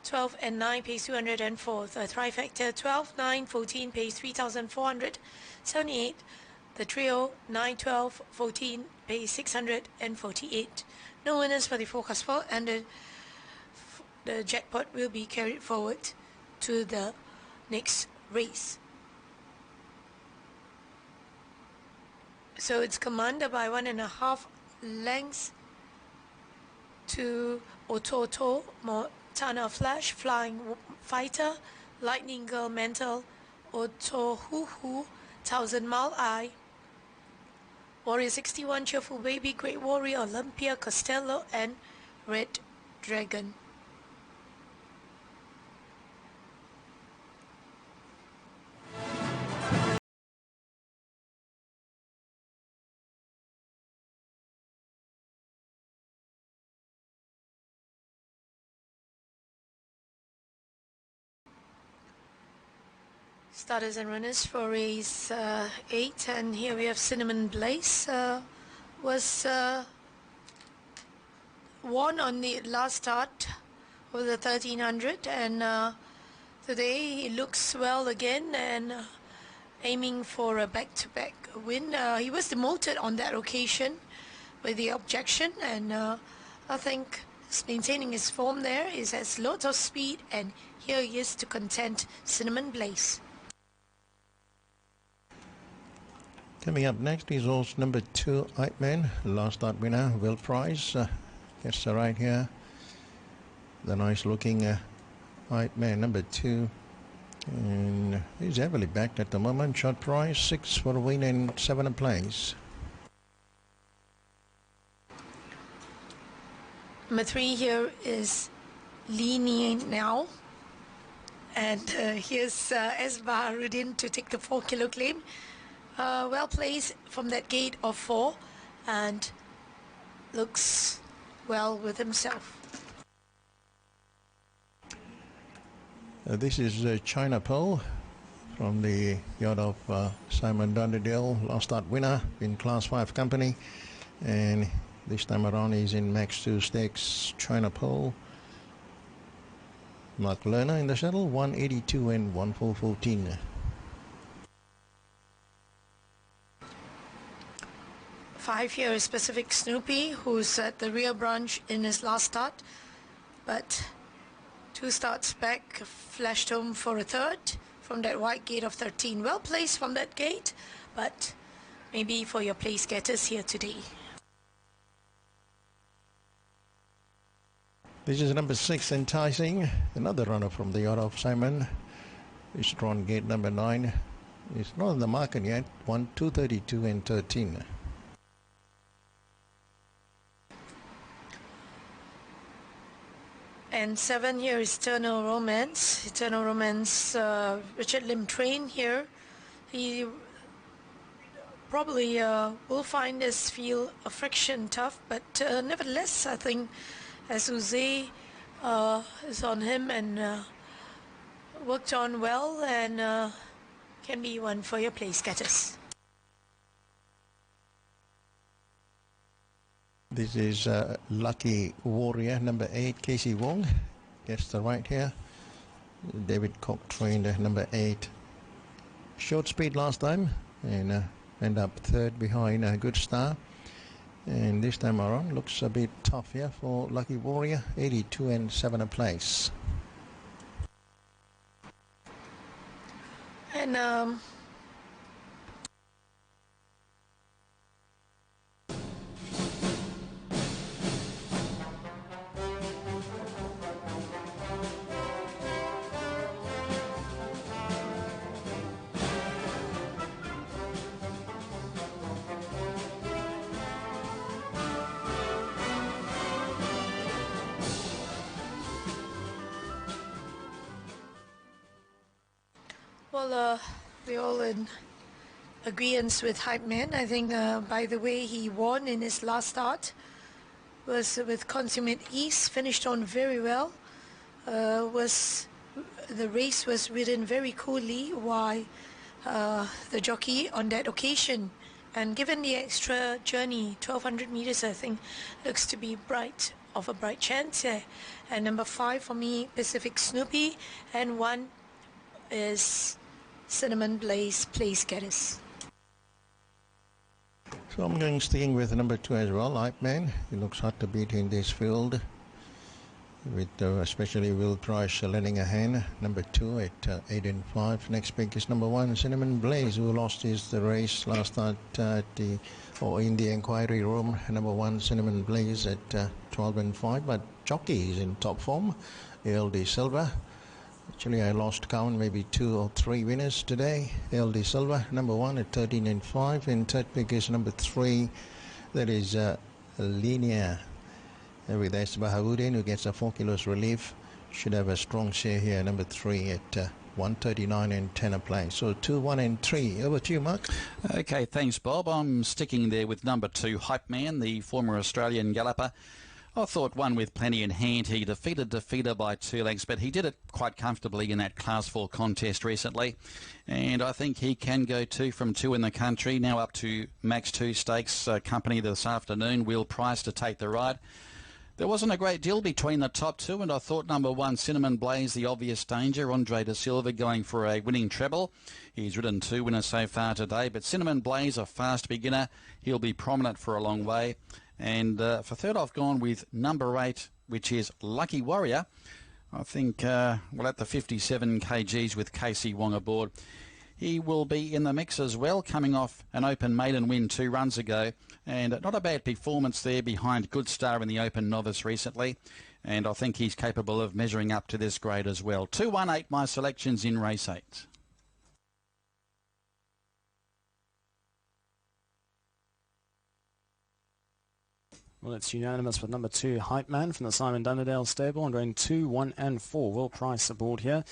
12 and 9 pace 204. The trifecta 12, 9, 14 pace 3,478. The trio 9, 12, 14 pace 648. No winners for the forecast 4, and the jackpot will be carried forward to the next race. So it's Commander by 1.5 lengths to Ototo, Montana Flash, Flying Fighter, Lightning Girl Mental, Otohuhu, 1000 Mile Eye, Warrior 61, Cheerful Baby, Great Warrior, Olympia, Costello, and Red Dragon. Starters and runners for race 8, and here we have Cinnamon Blaze. Was won on the last start of the 1300, and today he looks well again and aiming for a back-to-back win. He was demoted on that occasion with the objection, and I think he's maintaining his form there. He has lots of speed, and here he is to contend Cinnamon Blaze. Coming up next is horse number 2, Hype Man, last start winner, Will Price. Gets the right here. The nice looking Hype Man, number 2. And he's heavily backed at the moment. Short price, 6 for a win and 7 a place. Number 3 here is Lenient Now. And here's S. Baharudin to take the 4 kilo claim. Well placed from that gate of 4 and looks well with himself. This is China Pearl from the yacht of Simon Dunderdale, last start winner in Class 5 company, and this time around he's in Max 2 Stakes. China Pearl, Mark Lerner in the saddle, 182 and 1414. Five-year Pacific Snoopy, who's at the rear branch in his last start, but 2 starts back, flashed home for a third from that white gate of 13. Well placed from that gate, but maybe for your place getters here today. This is number 6, Enticing, another runner from the yacht of Simon. It's drawn gate number 9. It's not in the market yet, 1, 232 and 13. And 7 here is Eternal Romance. Eternal Romance, Richard Lim train here. He probably will find this field a friction tough, but nevertheless, I think as Jose is on him and worked on well, and can be one for your place getters. This is Lucky Warrior, number 8, Casey Wong. Gets the right here. David Cock trained number 8. Short speed last time and end up third behind Good Star. And this time around looks a bit tough here for Lucky Warrior, 82 and 7 a place. And well, we're all in agreement with Hype Man. I think by the way he won in his last start was with consummate ease, finished on very well. the race was ridden very coolly by the jockey on that occasion. And given the extra journey, 1200 meters, I think looks to be of a bright chance here. And number 5 for me, Pacific Snoopy, and 1 is Cinnamon Blaze Place Getters. So I'm going sticking with number 2 as well, Hype Man. He looks hard to beat in this field, with especially Will Price lending a hand. Number 2 at 8 and 5. Next pick is number 1, Cinnamon Blaze, who lost the race last night in the inquiry room. Number 1, Cinnamon Blaze at 12 and 5, but jockey is in top form. LD Silva. Actually, I lost count, maybe 2 or 3 winners today. LD Silva, number 1 at 13 and 5. And third pick is number 3. That is Linear. With S. Bahauddin, who gets a 4 kilos relief. Should have a strong share here. Number 3 at 139 and 10 a play. So 2, 1 and 3. Over to you, Mark. Okay, thanks, Bob. I'm sticking there with number 2, Hype Man, the former Australian galloper. I thought one with plenty in hand. He defeated Defeater by 2 lengths, but he did it quite comfortably in that Class 4 contest recently. And I think he can go 2 from 2 in the country. Now up to Max 2 Stakes company this afternoon. Will Price to take the ride. There wasn't a great deal between the top 2, and I thought number 1, Cinnamon Blaze, the obvious danger. Andre De Silva going for a winning treble. He's ridden 2 winners so far today, but Cinnamon Blaze, a fast beginner. He'll be prominent for a long way. And for third, I've gone with number 8, which is Lucky Warrior. I think we're at the 57 kgs with Casey Wong aboard. He will be in the mix as well, coming off an Open maiden win 2 runs ago. And not a bad performance there behind Good Star in the Open Novice recently. And I think he's capable of measuring up to this grade as well. 2, 1, 8, my selections in race 8. Well, it's unanimous with number 2, Hype Man from the Simon Dunderdale stable. I'm going 2, 1 and 4. Will Price aboard here.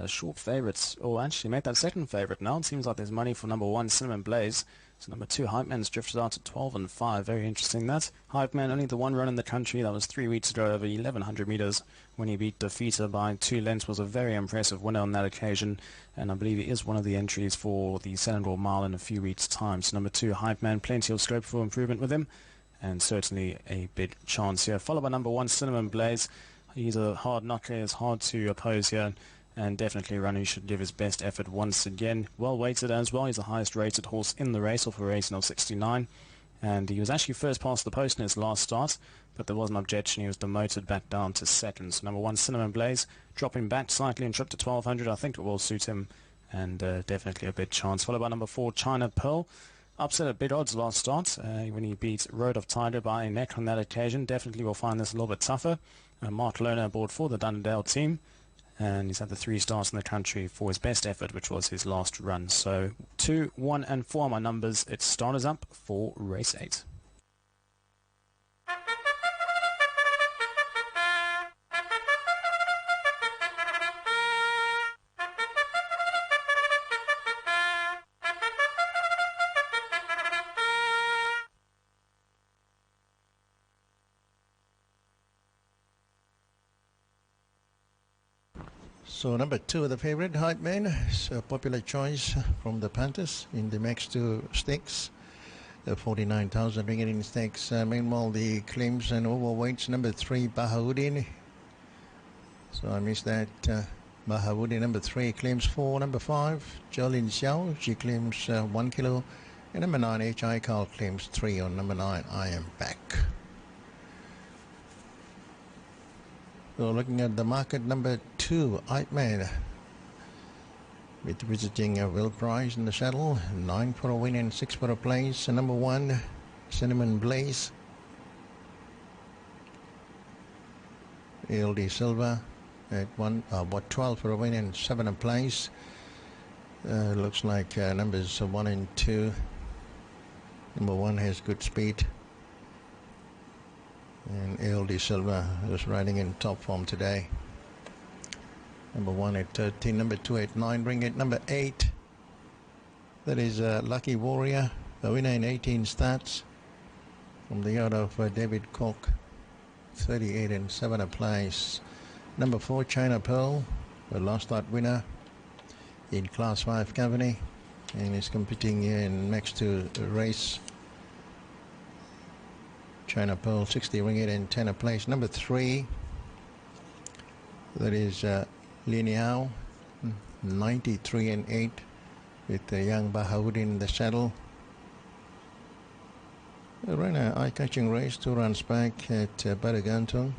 Short favourites, or actually make that second favourite now. It seems like there's money for number 1, Cinnamon Blaze. So number 2, Hype Man's drifted out to 12 and 5. Very interesting that. Hype Man only the 1 run in the country. That was 3 weeks ago over 1100 metres when he beat Defeater by 2 lengths. Was a very impressive winner on that occasion. And I believe he is one of the entries for the Selangor Mile in a few weeks' time. So number 2, Hype Man, plenty of scope for improvement with him. And certainly a big chance here. Followed by number 1, Cinnamon Blaze. He's a hard knocker. It's hard to oppose here. And definitely a runner who should give his best effort once again. Well weighted as well. He's the highest rated horse in the race, off a rating of 69. And he was actually first past the post in his last start, but there was an objection. He was demoted back down to second. So number 1, Cinnamon Blaze, dropping back slightly and trip to 1200. I think it will suit him, and definitely a big chance. Followed by number 4, China Pearl. Upset at big odds last start when he beat Road of Tiger by a neck on that occasion. Definitely will find this a little bit tougher. Mark Lerner aboard for the Dunderdale team. And he's had the 3 starts in the country for his best effort, which was his last run. So 2, 1 and 4 are my numbers. It's starters up for race 8. So number 2, the favourite, Hype Man. It's a popular choice from the Panthers in the Max 2 stakes. The 49,000 ringgit in stakes. Meanwhile, the claims and overweights, number 3, Bahauddin. So I missed that. Bahauddin, number 3, claims 4. Number 5, Jolin Xiao. She claims 1 kilo. And number 9, H.I. Carl claims 3 on number 9. I am back. So looking at the market, number 2, Hype Man, with visiting Will Price in the saddle, 9 for a win and 6 for a place. And number 1, Cinnamon Blaze, LD Silva at 12 for a win and 7 a place. Looks like numbers 1 and 2. Number 1 has good speed. And LD Silva is riding in top form today. Number 1 at 13, number 2 at 9, bring it number 8. That is Lucky Warrior, a winner in 18 starts from the yard of David Cook, 38 and 7 a place. Number 4, China Pearl, the last start winner in Class 5 company, and is competing in next to race. China Pearl, 60 ringgit and 10 a place. Number 3, that is Lineao, 93 and 8, with the young Bahaud in the saddle. Ran an eye-catching race 2 runs back at Baragantung,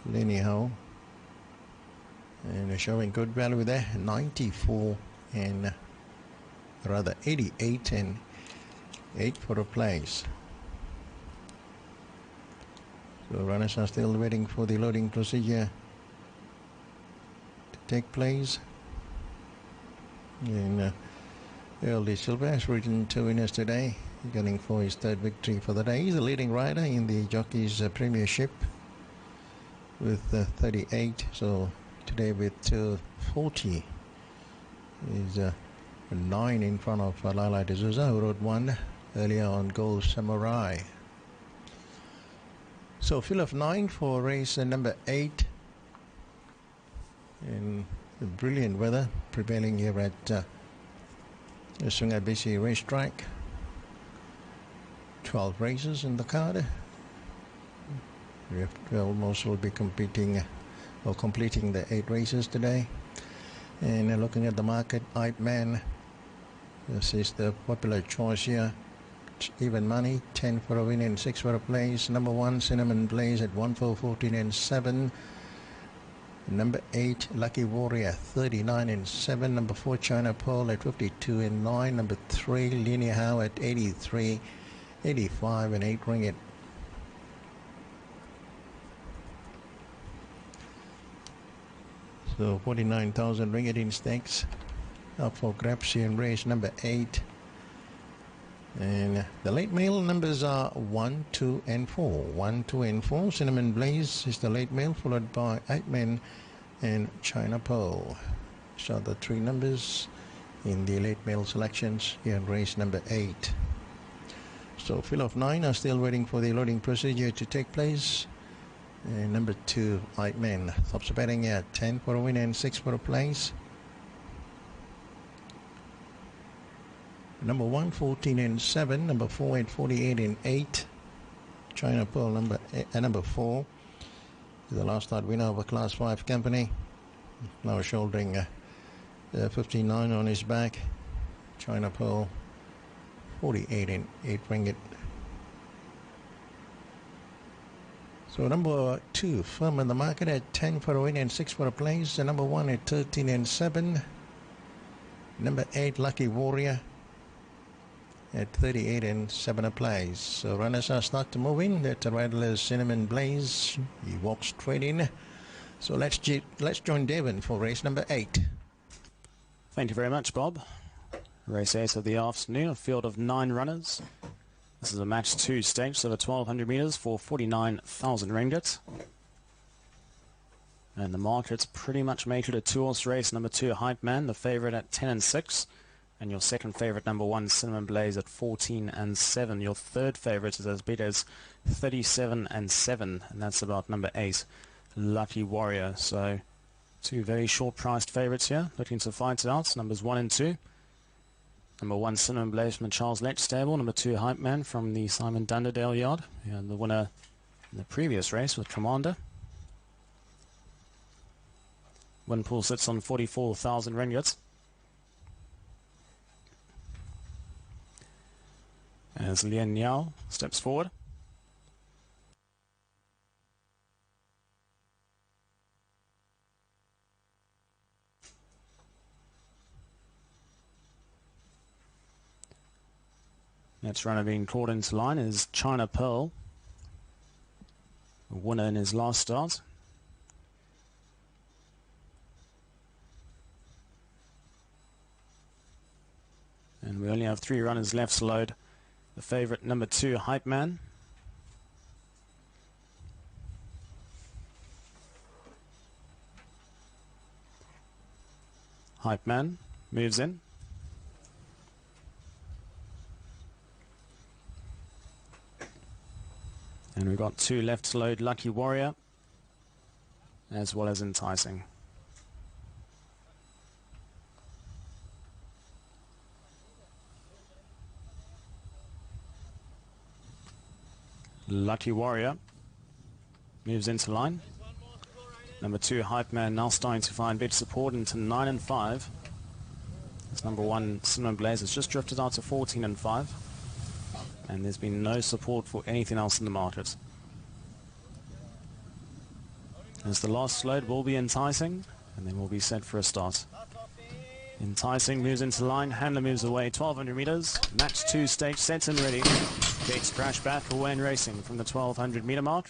Lineao, and showing good value there, 94 and rather 88 and 8 for a place. So runners are still waiting for the loading procedure to take place. And Earl Silva has ridden 2 winners today, gunning for his 3rd victory for the day. He's the leading rider in the Jockeys Premiership with 38. So today with 240 is 9 in front of Lala D'Souza, who rode 1 earlier on Gold Samurai. So fill of 9 for race number 8. In brilliant weather prevailing here at Sungai Besi racetrack. 12 races in the card. We almost will be competing or completing the 8 races today. And looking at the market, Hype Man, this is the popular choice here. Even money, 10 for a win and 6 for a place. Number 1, Cinnamon Blaze at 1 for 14 and 7. Number 8, Lucky Warrior, 39 and 7. Number 4, China Pearl at 52 and 9. Number 3, Linear How at 83, 85 and 8 ringgit. So 49,000 ringgit in stakes up for grabs here in race number 8. And the late mail numbers are 1, 2 and 4. 1, 2 and 4. Cinnamon Blaze is the late mail, followed by Eichmann and China Pearl. So the 3 numbers in the late mail selections here in race number 8. So fill of 9 are still waiting for the loading procedure to take place. And number 2, Eichmann, stops betting at 10 for a win and 6 for a place. Number 1, 14 and 7. Number 4 at 48 and 8. China Pearl, number 4. The last start winner of a Class 5 company. Now shouldering 59 on his back. China Pearl, 48 and 8 ringgit. So number 2, firm in the market at 10 for a win and 6 for a place. And number 1 at 13 and 7. Number 8, Lucky Warrior, at 38 and 7 a place. So runners are start to move in. That rider is Cinnamon Blaze. He walks straight in. So let's join Devon for race number 8. Thank you very much, Bob. Race 8 of the afternoon, a field of 9 runners. This is a match 2 stakes over 1,200 metres for 49,000 ringgit. And the market's pretty much made it a 2-horse race. Number 2, Hype Man, the favourite at 10 and 6. And your second favourite, number 1, Cinnamon Blaze, at 14 and 7. Your third favourite is as big as 37 and 7. And that's about number 8, Lucky Warrior. So 2 very short-priced favourites here, looking to fight it out. Numbers 1 and 2. Number 1, Cinnamon Blaze from the Charles Lech stable. Number 2, Hype Man from the Simon Dunderdale yard. And the winner in the previous race with Commander. Win pool sits on 44,000 ringgit. As Lian Yao steps forward. Next runner being called into line is China Pearl, a winner in his last start. And we only have 3 runners left to load. The favourite, number 2, Hype Man. Hype Man moves in. And we've got 2 left to load, Lucky Warrior as well as enticing. Lucky Warrior moves into line. Number 2, Hype Man, now starting to find bit support into 9 and 5. As number 1, Cinnamon Blaze, has just drifted out to 14 and 5. And there's been no support for anything else in the market. As the last load will be Enticing, and then we'll be set for a start. Enticing moves into line, Handler moves away 1200 meters, match 2 stage set and ready. Gates crash back away and racing from the 1200 meter mark.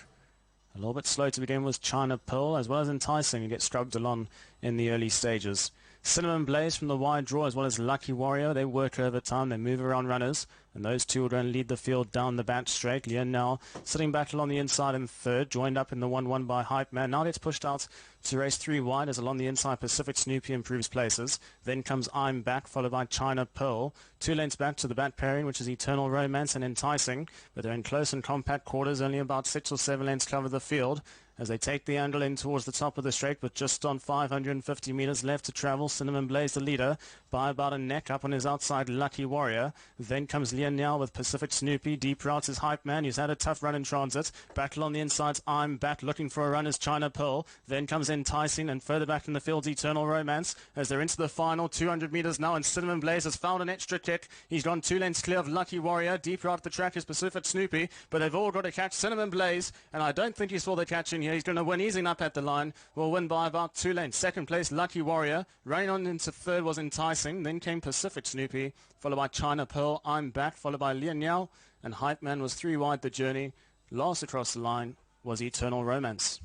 A little bit slow to begin was China Pearl, as well as Enticing, and get scrubbed along in the early stages. Cinnamon Blaze from the wide draw, as well as Lucky Warrior, they work over time, they move around runners, and those two will going to lead the field down the back straight. Leon now sitting back along the inside in third, joined up in the 1-1 by Hype Man. Now gets pushed out to race 3 wide as along the inside Pacific Snoopy improves places. Then comes I'm Back, followed by China Pearl. 2 lengths back to the bat pairing, which is Eternal Romance and Enticing, but they're in close and compact quarters. Only about 6 or 7 lengths cover the field as they take the angle in towards the top of the straight with just on 550 meters left to travel. Cinnamon Blaze the leader by about a neck. Up on his outside, Lucky Warrior. Then comes Lian now with Pacific Snoopy. Deep routes is Hype Man. He's had a tough run in transit. Battle on the insides, I'm Back. Looking for a run is China Pearl. Then comes Enticing, and further back in the field's Eternal Romance as they're into the final 200 meters now, and Cinnamon Blaze has found an extra kick. He's gone 2 lengths clear of Lucky Warrior. Deep route the track is Pacific Snoopy, but they've all got to catch Cinnamon Blaze, and I don't think he saw the catch in here. He's going to win easing up at the line. Will win by about 2 lengths. Second place, Lucky Warrior. Running on into third was Enticing. Then came Pacific Snoopy, followed by China Pearl. I'm Back, followed by Lian Yao, and Hype Man was 3 wide the journey. Last across the line was Eternal Romance.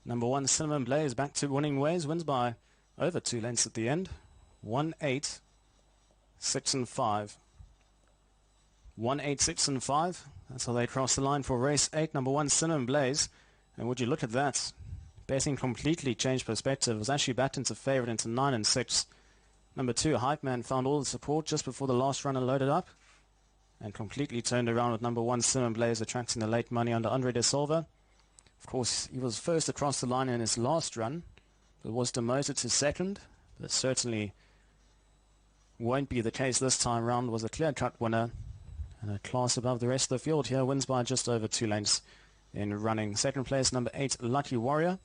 Number 1, Cinnamon Blaze, back to winning ways, wins by over 2 lengths at the end. 1-8, 6 and 5. 1-8, 6 and 5. That's how they cross the line for race 8. Number 1, Cinnamon Blaze. And would you look at that? Betting completely changed perspective. It was actually backed into favourite into 9 and 6. Number 2, Hype Man, found all the support just before the last runner loaded up, and completely turned around with number 1, Cinnamon Blaze, attracting the late money under Andre De Silva. Of course, he was first across the line in his last run, but was demoted to second. But certainly won't be the case this time round. Was a clear-cut winner and a class above the rest of the field here. Wins by just over 2 lengths in running. Second place, number 8, Lucky Warrior.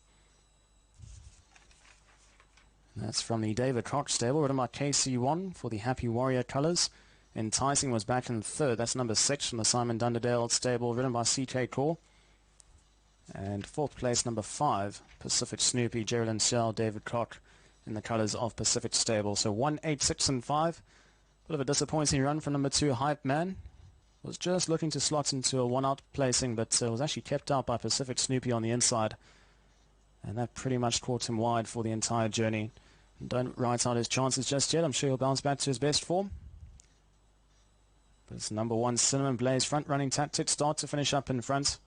That's from the David Koch stable, ridden by KC1 for the Happy Warrior colours. Enticing was back in third. That's number 6 from the Simon Dunderdale stable, ridden by CK Core. And fourth place, number 5, Pacific Snoopy, Geraldine Shell, David Koch in the colours of Pacific Stable. So 1-8, 6 and 5. Bit of a disappointing run for number 2, Hype Man. Was just looking to slot into a 1-out placing, but was actually kept out by Pacific Snoopy on the inside. And that pretty much caught him wide for the entire journey. Don't write out his chances just yet. I'm sure he'll bounce back to his best form. But it's number 1, Cinnamon Blaze, front-running tactic, start to finish up in front.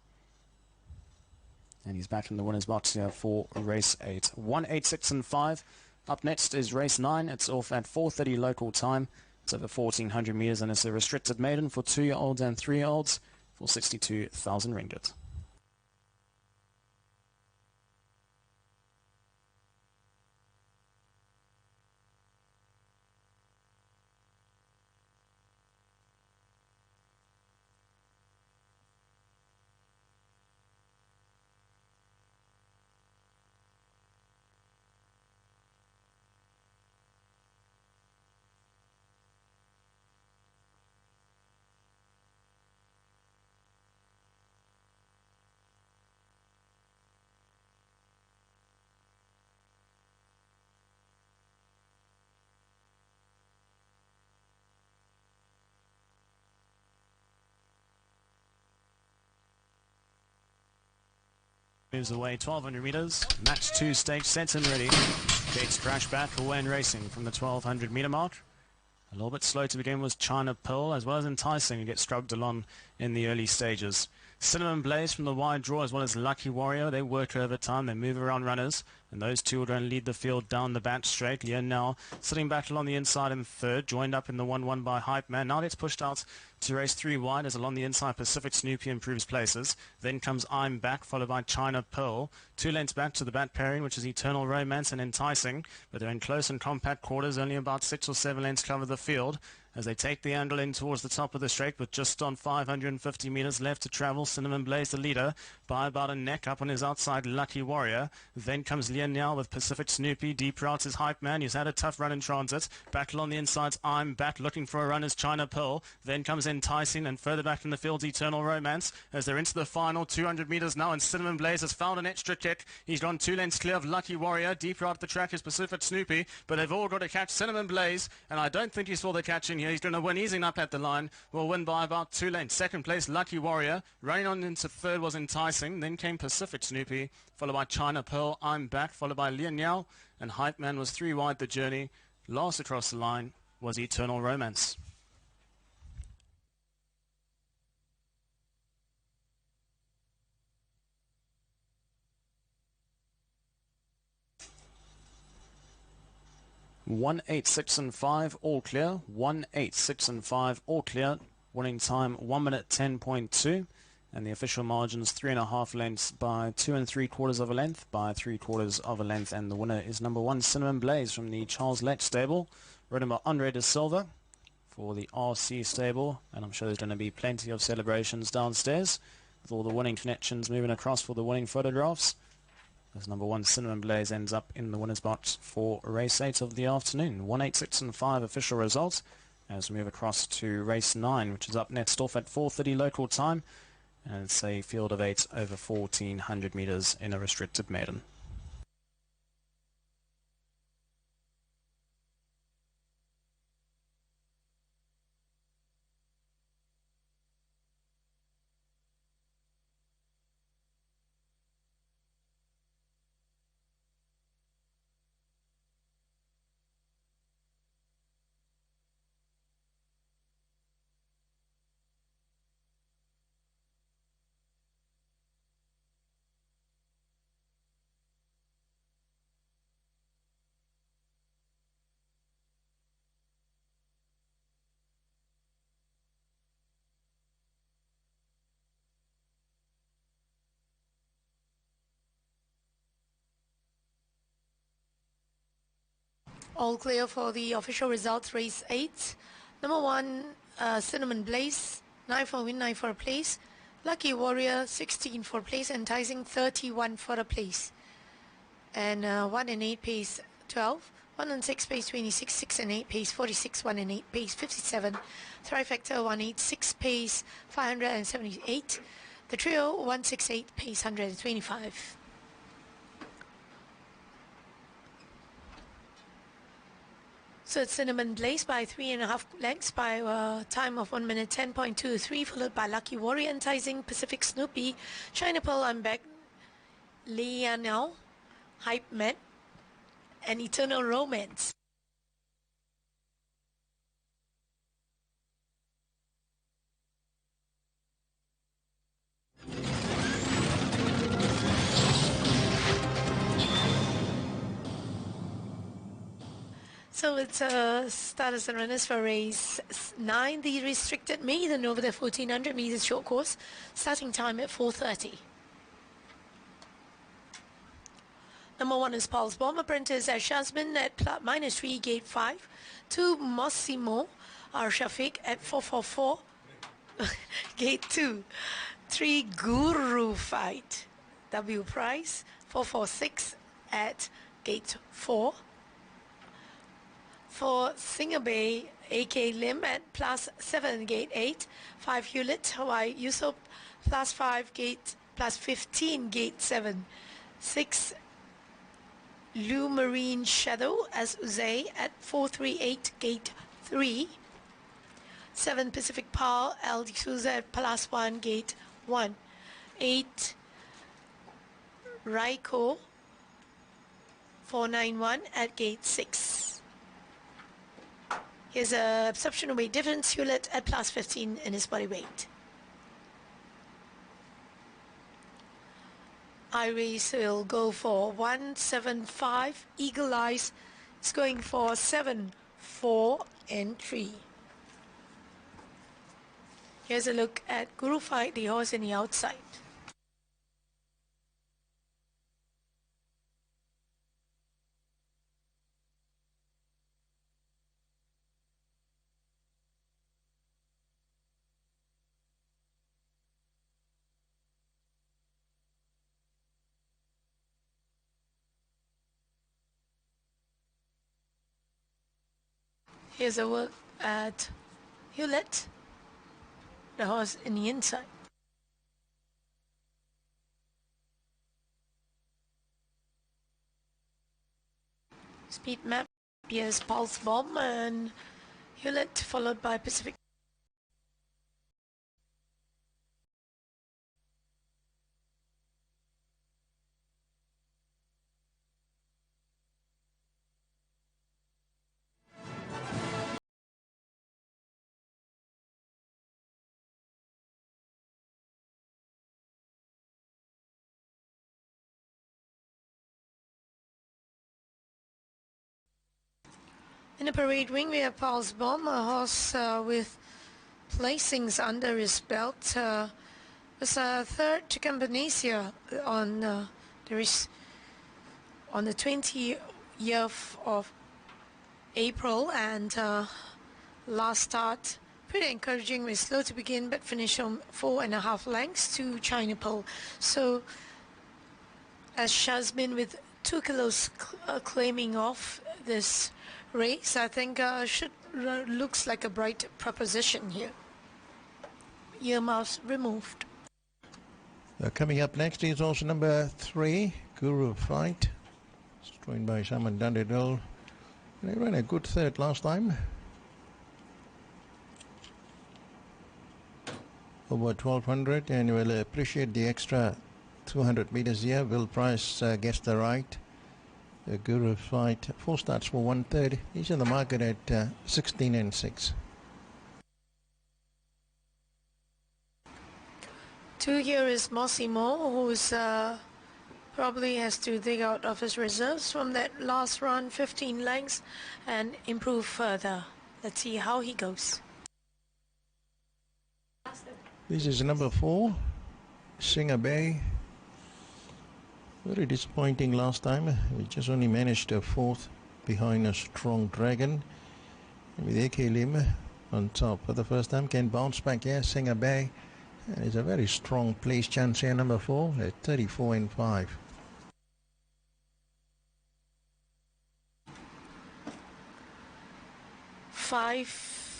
And he's back in the winner's box here for race 8. 1-8, 6 and 5. Up next is race 9. It's off at 4:30 local time. It's over 1,400 meters, and it's a restricted maiden for 2-year-olds and 3-year-olds for 62,000 ringgit. Moves away 1,200 meters. Match 2 stage set and ready. Gates crash back away and racing from the 1,200 meter mark. A little bit slow to begin was China Pearl, as well as Enticing, and get scrubbed along in the early stages. Cinnamon Blaze from the wide draw, as well as Lucky Warrior. They work over time. They move around runners. And those two will going to lead the field down the back straight. Leon now sitting back along the inside in third, joined up in the 1-1 by Hype Man. Now gets pushed out to race 3 wide as along the inside Pacific Snoopy improves places. Then comes I'm Back, followed by China Pearl. 2 lengths back to the bat pairing, which is Eternal Romance and Enticing. But they're in close and compact quarters. Only about 6 or 7 lengths cover the field as they take the angle in towards the top of the straight with just on 550 metres left to travel. Cinnamon Blaze the leader by about a neck. Up on his outside Lucky Warrior. Then comes Lian now with Pacific Snoopy. Deep routes is Hype Man. He's had a tough run in transit. Battle on the insides I'm Back, looking for a run is China Pearl. Then comes Enticing, and further back in the field's Eternal Romance as they're into the final 200 metres now, and Cinnamon Blaze has found an extra kick. He's gone 2 lengths clear of Lucky Warrior. Deep right at the track is Pacific Snoopy, but they've all got to catch Cinnamon Blaze, and I don't think he saw the catch in here. He's going to win, easing up at the line. Will win by about 2 lengths. Second place Lucky Warrior. Running on into third was Enticing. Then came Pacific Snoopy, followed by China Pearl. I'm Back, followed by Lian Yao, and Hype Man was 3 wide the journey. Last across the line was Eternal Romance. One, 8, 6 and 5 all clear. 1, 8, 6 and 5 all clear. Winning time 1 minute 10.2, and the official margins 3.5 lengths by 2 3/4 of a length by 3/4 of a length, and the winner is number 1 Cinnamon Blaze from the Charles Lech stable, ridden by Andre de Silva for the RC stable, and I'm sure there's going to be plenty of celebrations downstairs with all the winning connections moving across for the winning photographs. As number 1 Cinnamon Blaze ends up in the winner's box for race 8 of the afternoon. 1, 8, 6 and 5 official results as we move across to race 9, which is up next off at 4:30 local time, and it's a field of 8 over 1400 metres in a restricted maiden. All clear for the official results, race 8. Number 1, Cinnamon Blaze, 9 for win, 9 for a place. Lucky Warrior, 16 for place. Enticing, 31 for a place. And 1 and 8 pace 12. 1 and 6 pace 26. 6 and 8 pace 46. 1 and 8 pace 57. Trifecta 186 pace 578. The trio 168 pace 125. So it's Cinnamon Blaze by 3.5 lengths by time of 1 minute 10.23, followed by Lucky Warrior, Enticing, Pacific Snoopy, China Pearl, I'm Back, Lianao, Hype Man, and Eternal Romance. So it's starters and runners for race 9, the restricted maiden over the 1400 meters short course, starting time at 4:30. Number 1 is Paul's Bomb Apprentice at Shazmin at -3, gate 5. 2, Mossimo Shafiq at 444, gate 2. 3, Guru Fight, W Price, 446 at gate 4. For Singer Bay, AK Lim at +7, gate 8. 5, Hewlett, Hawaii Yusuf, +5, gate +15, gate 7. 6, Lou Marine Shadow as Uzay at 438, gate 3. 7, Pacific Pearl, El D'Souza at +1, gate 1. 8, Raiko, 491 at gate 6. Here's a substantial weight difference. Hewlett at +15 in his body weight. High race will go for 175. Eagle Eyes is going for 7, 4 and 3. Here's a look at Guru Fight, the horse in the outside. Here's a look at Hewlett, the horse in the inside. Speed map, here's Pulse Bomb and Hewlett, followed by Pacific. In the parade wing, we have Pulse Bomb, a horse with placings under his belt. Was third to Cambonesia on the 20th of April, and last start pretty encouraging. We're slow to begin, but finish on 4.5 lengths to China Pole. So as Shazmin with 2 kilos claiming off this race, I think looks like a bright proposition here. Earmuffs removed. Coming up next is also number 3, Guru Fight. It's joined by Shaman Dundedal. They ran a good third last time. Over 1200, and we'll appreciate the extra 200 meters here. Will Price gets the right. The Guru Fight, 4 starts for 1/3. He's in the market at 16 and 6. 2 here is Mossimo, who's probably has to dig out of his reserves from that last run, 15 lengths, and improve further. Let's see how he goes. This is number 4, Singer Bay. Very disappointing last time. We just only managed a 4th behind a strong Dragon. With AK Lim on top for the first time, can bounce back here. Singer Bay. And it's a very strong place chance here, number 4 at 34 and 5.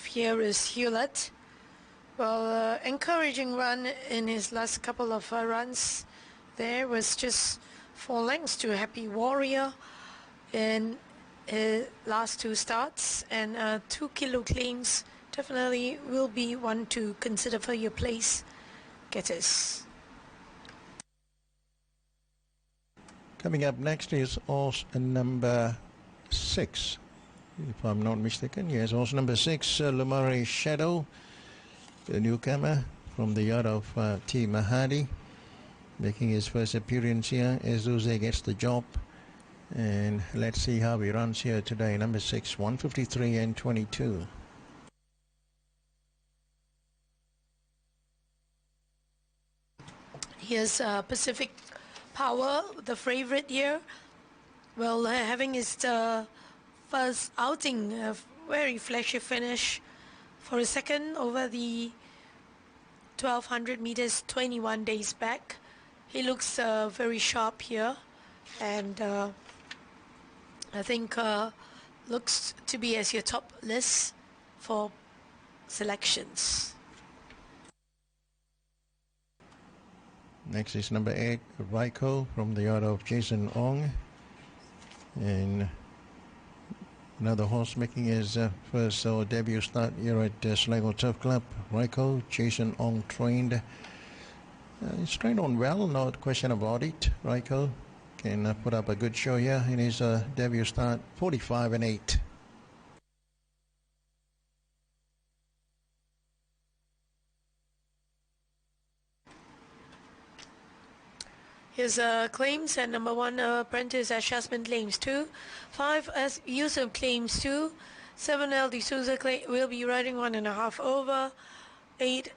Here is Hewlett. Well, encouraging run in his last couple of runs. There was just 4 lengths to Happy Warrior in last 2 starts, and 2 kilo claims definitely will be one to consider for your place getters. Coming up next is horse number 6, if I'm not mistaken. Yes, horse number 6, Lumari Shadow, the newcomer from the yard of T. Mahadi, making his first appearance here. Ezuze gets the job, and let's see how he runs here today. Number 6, 153 and 22. Here's Pacific Power, the favorite here. Well, having his first outing, a very flashy finish for a second over the 1200 meters 21 days back. He looks very sharp here, and I think looks to be as your top list for selections. Next is number 8, Raiko, from the yard of Jason Ong, and another horse making his first debut start here at Selangor Turf Club. Raiko, Jason Ong trained. He's trained on well, no question about it. Raiko can put up a good show here in his debut start, 45 and 8. His claims and number 1 apprentice as Jasmine claims 2, 5 as Yusuf claims 2, 7 L D'Souza will be riding 1.5 over, 8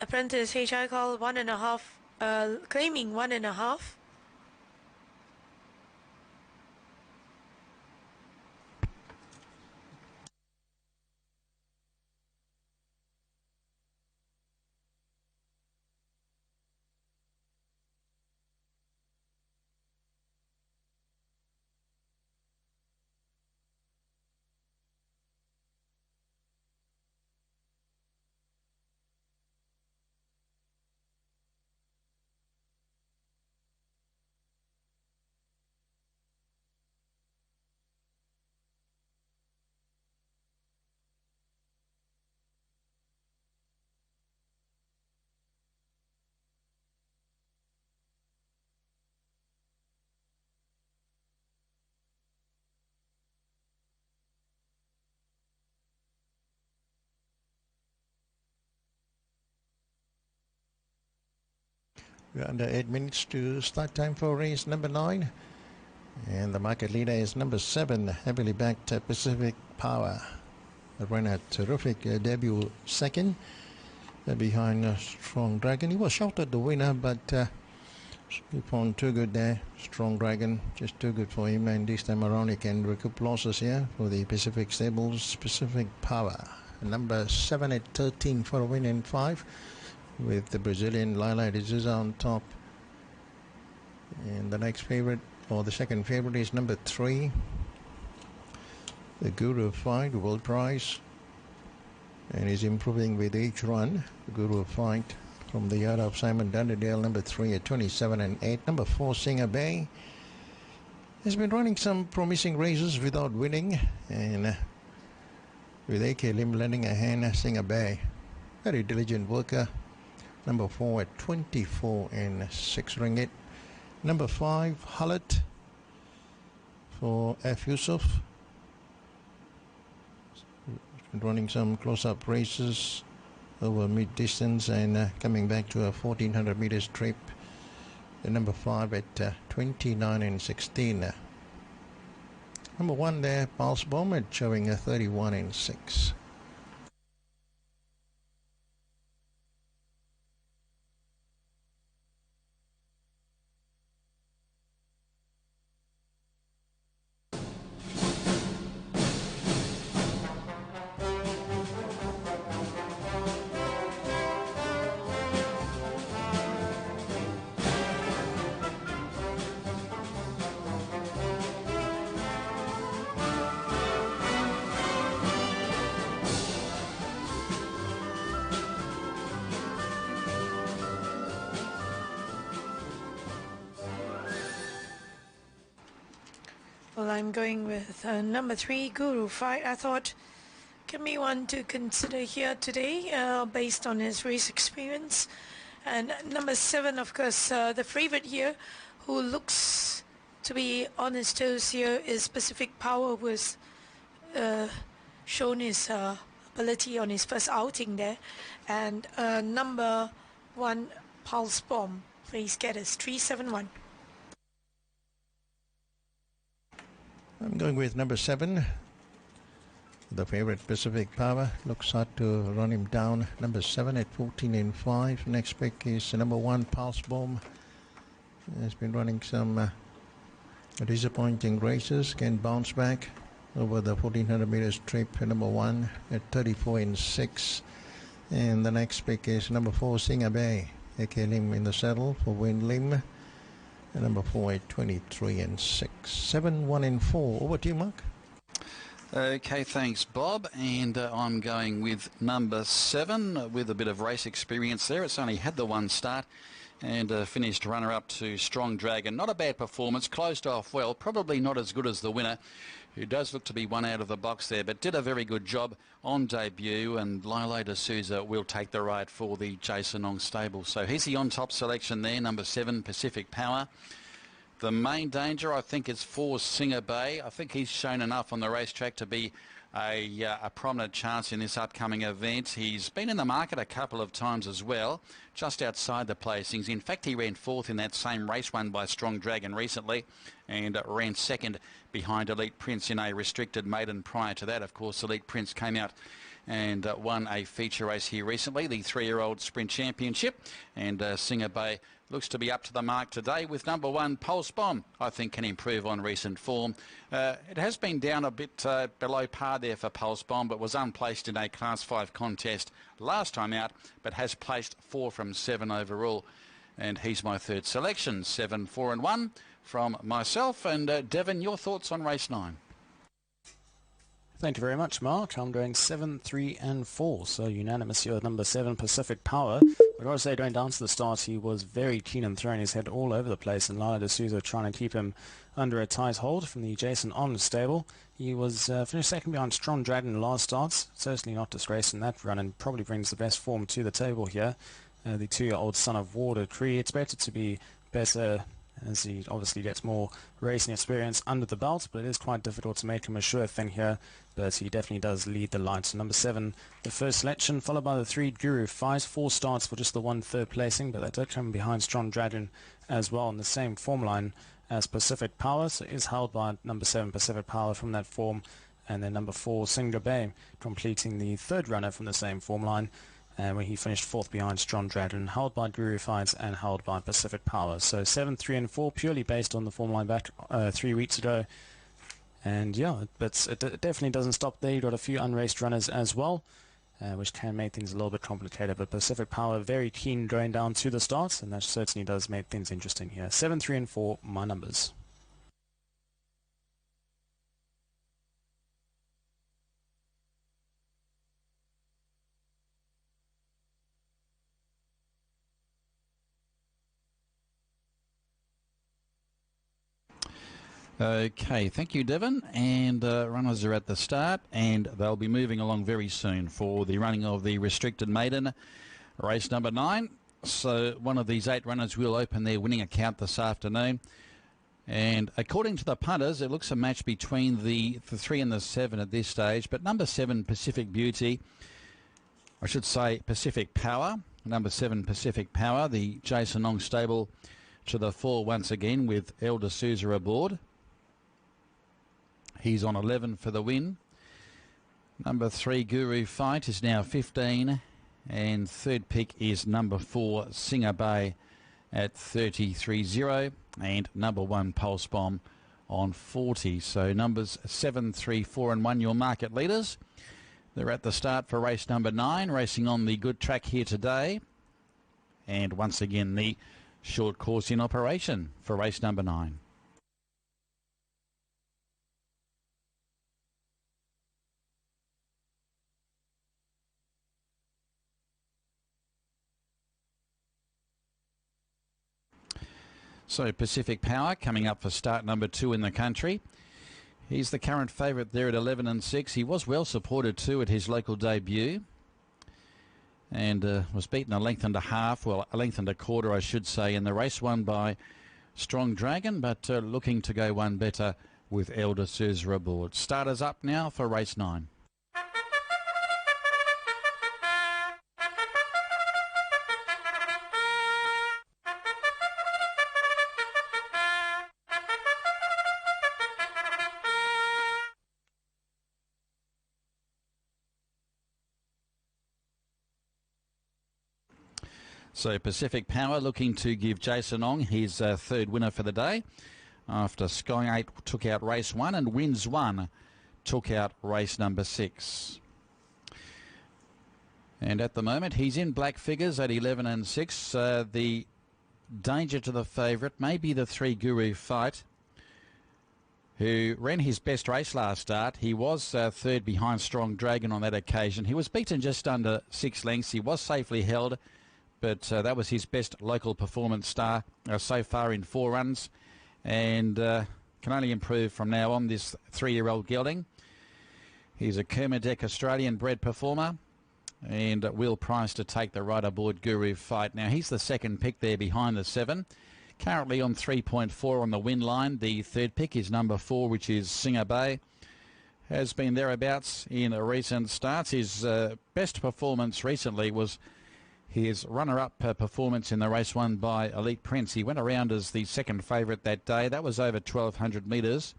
apprentice HI call 1.5 claiming 1.5. We're under 8 minutes to start time for race number 9. And the market leader is number 7, heavily backed Pacific Power. Ran a terrific debut second behind Strong Dragon. He was shouted the winner, but he found too good there. Strong Dragon, just too good for him. And this time around he can recoup losses here for the Pacific Stables. Pacific Power, number 7 at 13 for a win in 5. With the Brazilian Lila D'Souza on top. And the next favorite, or the second favorite, is number 3, the Guru Fight, World Prize. And he's improving with each run. The Guru Fight from the yard of Simon Dunderdale, number 3 at 27 and 8. Number 4, Singer Bay, has been running some promising races without winning. And with AK Lim lending a hand, Singer Bay, very diligent worker. Number 4 at 24 and 6 ringgit. Number 5, Hullet for F. Yusuf. Running some close-up races over mid-distance and coming back to a 1400 meters trip. The number 5 at 29 and 16. Number 1 there, Pulse Bomb, at showing a 31 and 6. Well, I'm going with number 3, Guru Fight. I thought can be one to consider here today based on his race experience. And number 7, of course, the favorite here, who looks to be on his toes here, is Pacific Power, who has shown his ability on his first outing there. And number 1, Pulse Bomb. Please get us 371. I'm going with number 7, the favorite Pacific Power. Looks hard to run him down. Number 7 at 14 and 5. Next pick is number 1, Pulse Bomb. Has been running some disappointing races. Can bounce back over the 1400 meters trip. Number 1 at 34 and 6. And the next pick is number 4, Singer Bay. AK Lim in the saddle for Win Lim. And number 4 at 23 and 6. 7, 1 and 4. Over to you, Mark. Okay, thanks, Bob. And I'm going with number 7 with a bit of race experience there. It's only had the one start and finished runner-up to Strong Dragon. Not a bad performance, closed off well, probably not as good as the winner, who does look to be one out of the box there, but did a very good job on debut, and Lilo D'Souza will take the ride for the Jason Ong stable. So he's the on-top selection there, number 7, Pacific Power. The main danger, I think, is 4 Singer Bay. I think he's shown enough on the racetrack to be a prominent chance in this upcoming event. He's been in the market a couple of times as well, just outside the placings. In fact, he ran 4th in that same race won by Strong Dragon recently, and ran 2nd behind Elite Prince in a restricted maiden prior to that. Of course, Elite Prince came out and won a feature race here recently, the 3-year-old Sprint Championship, and Singer Bay looks to be up to the mark today with number 1 Pulse Bomb. I think can improve on recent form. It has been down a bit below par there for Pulse Bomb, but was unplaced in a Class 5 contest last time out, but has placed 4 from 7 overall. And he's my third selection, 7, 4 and 1 from myself. And Devon, your thoughts on race 9? Thank you very much, Mark. I'm going 7, 3 and 4, so unanimous here with number 7, Pacific Power. I've got to say, going down to the start, he was very keen and throwing his head all over the place, and Lala D'Souza trying to keep him under a tight hold from the Jason On stable. He was finished second behind Strong Dragon in the last starts, certainly not disgraced in that run, and probably brings the best form to the table here. The 2-year-old son of Warder Cree, expected to be better as he obviously gets more racing experience under the belt, but it is quite difficult to make him a sure thing here, but he definitely does lead the line. So number 7, the first selection, followed by the 3 Guru Fight, 4 starts for just the 1 third placing, but that did come behind Strong Dragon as well in the same form line as Pacific Power, so it is held by number 7 Pacific Power from that form, and then number 4 Singer Bay completing the third runner from the same form line, where he finished 4th behind Strong Dragon, held by Guru Fights and held by Pacific Power. So 7, 3 and 4 purely based on the form line back 3 weeks ago. And yeah, but it definitely doesn't stop there. You've got a few unraced runners as well, which can make things a little bit complicated. But Pacific Power very keen going down to the start, and that certainly does make things interesting here. 7, 3 and 4, my numbers. Okay, thank you, Devon. And runners are at the start, and they'll be moving along very soon for the running of the restricted maiden, race number 9. So one of these 8 runners will open their winning account this afternoon. And according to the punters, it looks a match between the 3 and the 7 at this stage. But number 7, Pacific Beauty, I should say Pacific Power, number 7, Pacific Power, the Jason Ong stable to the fore once again with El D'Souza aboard. He's on 11 for the win. Number 3, Guru Fight, is now 15. And third pick is number 4, Singer Bay at 33.0. And number 1, Pulse Bomb on 40. So numbers 7, 3, 4 and 1, your market leaders. They're at the start for race number 9, racing on the good track here today. And once again, the short course in operation for race number 9. So Pacific Power coming up for start number 2 in the country. He's the current favourite there at 11 and 6. He was well supported too at his local debut, and was beaten a length and a half, well, a length and a quarter I should say, in the race won by Strong Dragon, but looking to go one better with El D'Souza aboard. Starters up now for race 9. So Pacific Power looking to give Jason Ong his third winner for the day, after Sky 8 took out race 1 and Wins 1 took out race number 6. And at the moment he's in black figures at 11 and 6. The danger to the favourite may be the 3 Guru Fight, who ran his best race last start. He was third behind Strong Dragon on that occasion. He was beaten just under 6 lengths. He was safely held, but that was his best local performance star so far in 4 runs, and can only improve from now on, this 3-year-old gelding. He's a Kermadec Australian bred performer, and Will Price to take the right aboard Guru Fight. Now he's the second pick there behind the 7. Currently on 3.4 on the win line. The third pick is number 4, which is Singer Bay. Has been thereabouts in recent starts. His best performance recently was his runner-up performance in the race won by Elite Prince. He went around as the second favourite that day. That was over 1,200 metres.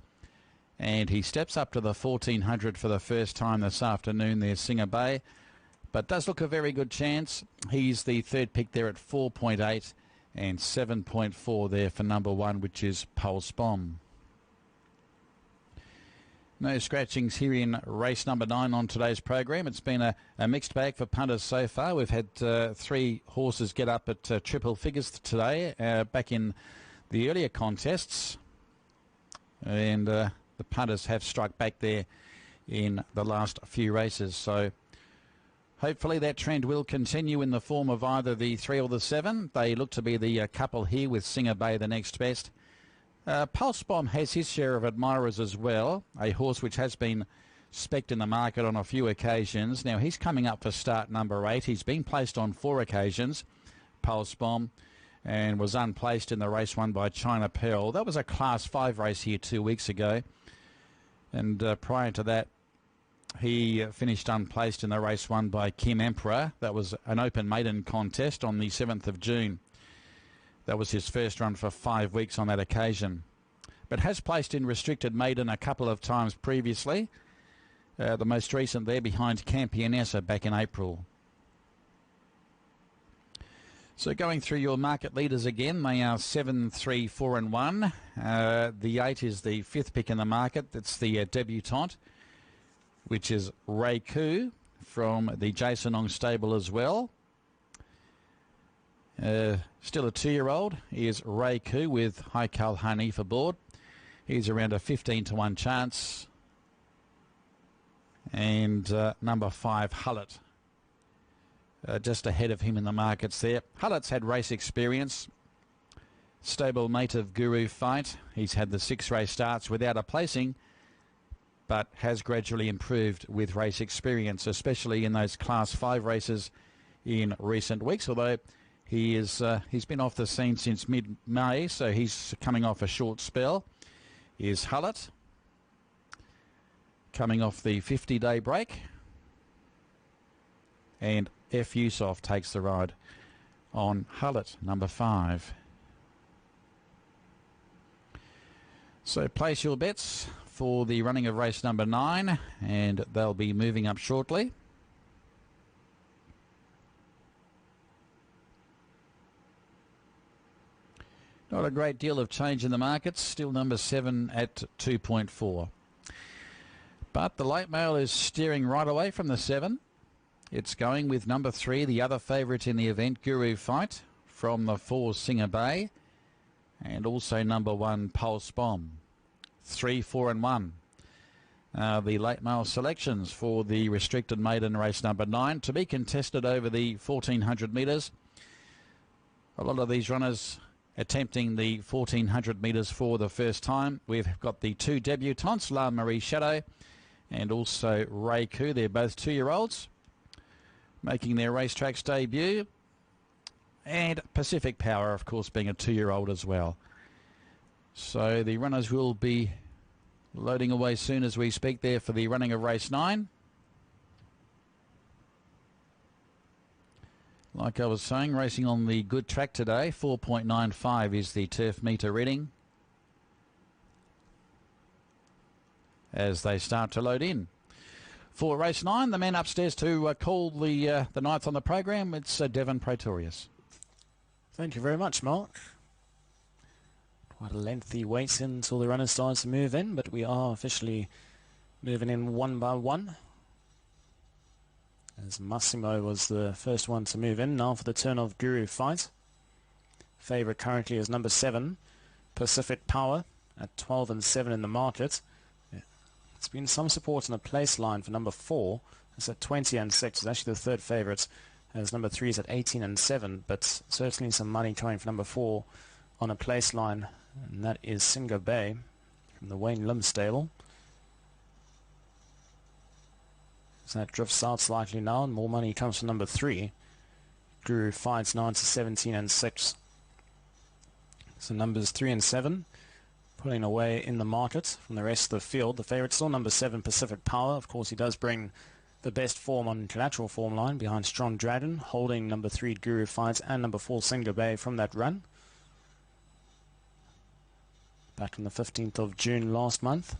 And he steps up to the 1,400 for the first time this afternoon there, Singer Bay. But does look a very good chance. He's the third pick there at 4.8 and 7.4 there for number 1, which is Pulse Bomb. No scratchings here in race number 9 on today's program. It's been a mixed bag for punters so far. We've had 3 horses get up at triple figures today, back in the earlier contests. And the punters have struck back there in the last few races. So hopefully that trend will continue in the form of either the 3 or the 7. They look to be the couple here, with Singer Bay the next best. Pulse Bomb has his share of admirers as well, a horse which has been specced in the market on a few occasions. Now he's coming up for start number 8. He's been placed on 4 occasions, Pulse Bomb, and was unplaced in the race won by China Pearl. That was a Class 5 race here 2 weeks ago. And prior to that, he finished unplaced in the race won by Kim Emperor. That was an open maiden contest on the 7th of June. That was his first run for 5 weeks on that occasion. But has placed in restricted maiden a couple of times previously. The most recent there behind Campionessa back in April. So going through your market leaders again, they are 7, 3, 4 and 1. The 8 is the 5th pick in the market. That's the debutante, which is Ray Koo from the Jason Ong stable as well. Still a 2-year-old is Ray Koo with Haikal Hanif aboard. He's around a 15 to 1 chance. And number 5, Hullet, just ahead of him in the markets there. Hullet's had race experience. Stable mate of Guru Fight. He's had the 6 race starts without a placing, but has gradually improved with race experience, especially in those Class 5 races in recent weeks, although he's been off the scene since mid-May, so he's coming off a short spell. Is Hullet, coming off the 50-day break. And F. Yusof takes the ride on Hullet, number 5. So place your bets for the running of race number 9, and they'll be moving up shortly. Not a great deal of change in the markets. Still number 7 at 2.4. But the late mail is steering right away from the 7. It's going with number 3, the other favourite in the event, Guru Fight, from the 4, Singer Bay, and also number 1, Pulse Bomb. 3, 4 and 1. The late mail selections for the restricted maiden race number 9, to be contested over the 1,400 metres. A lot of these runners attempting the 1,400 metres for the first time. We've got the 2 debutantes, La Marie Shadow and also Ray Koo. They're both 2-year-olds making their racetracks debut. And Pacific Power, of course, being a 2-year-old as well. So the runners will be loading away soon as we speak there for the running of race 9. Like I was saying, racing on the good track today. 4.95 is the turf metre reading as they start to load in. For race 9, the man upstairs to call the ninth on the program, it's Devon Praetorius. Thank you very much, Mark. Quite a lengthy wait until the runner starts to move in, but we are officially moving in one by one, as Massimo was the first one to move in. Now for the turn of Guru Fight. Favourite currently is number 7, Pacific Power, at 12 and 7 in the market. It's been some support in a place line for number 4. It's at 20 and 6. It's actually the third favourite, as number 3 is at 18 and 7, but certainly some money coming for number 4 on a place line, and that is Singer Bay from the Wayne Lim stable. So that drifts out slightly now, and more money comes from number 3. Guru Fights now to 17 and 6. So numbers 3 and 7 pulling away in the market from the rest of the field. The favourite still number 7, Pacific Power. Of course, he does bring the best form on collateral form line behind Strong Dragon, holding number 3, Guru Fights, and number 4, Singer Bay from that run. Back on the 15th of June last month.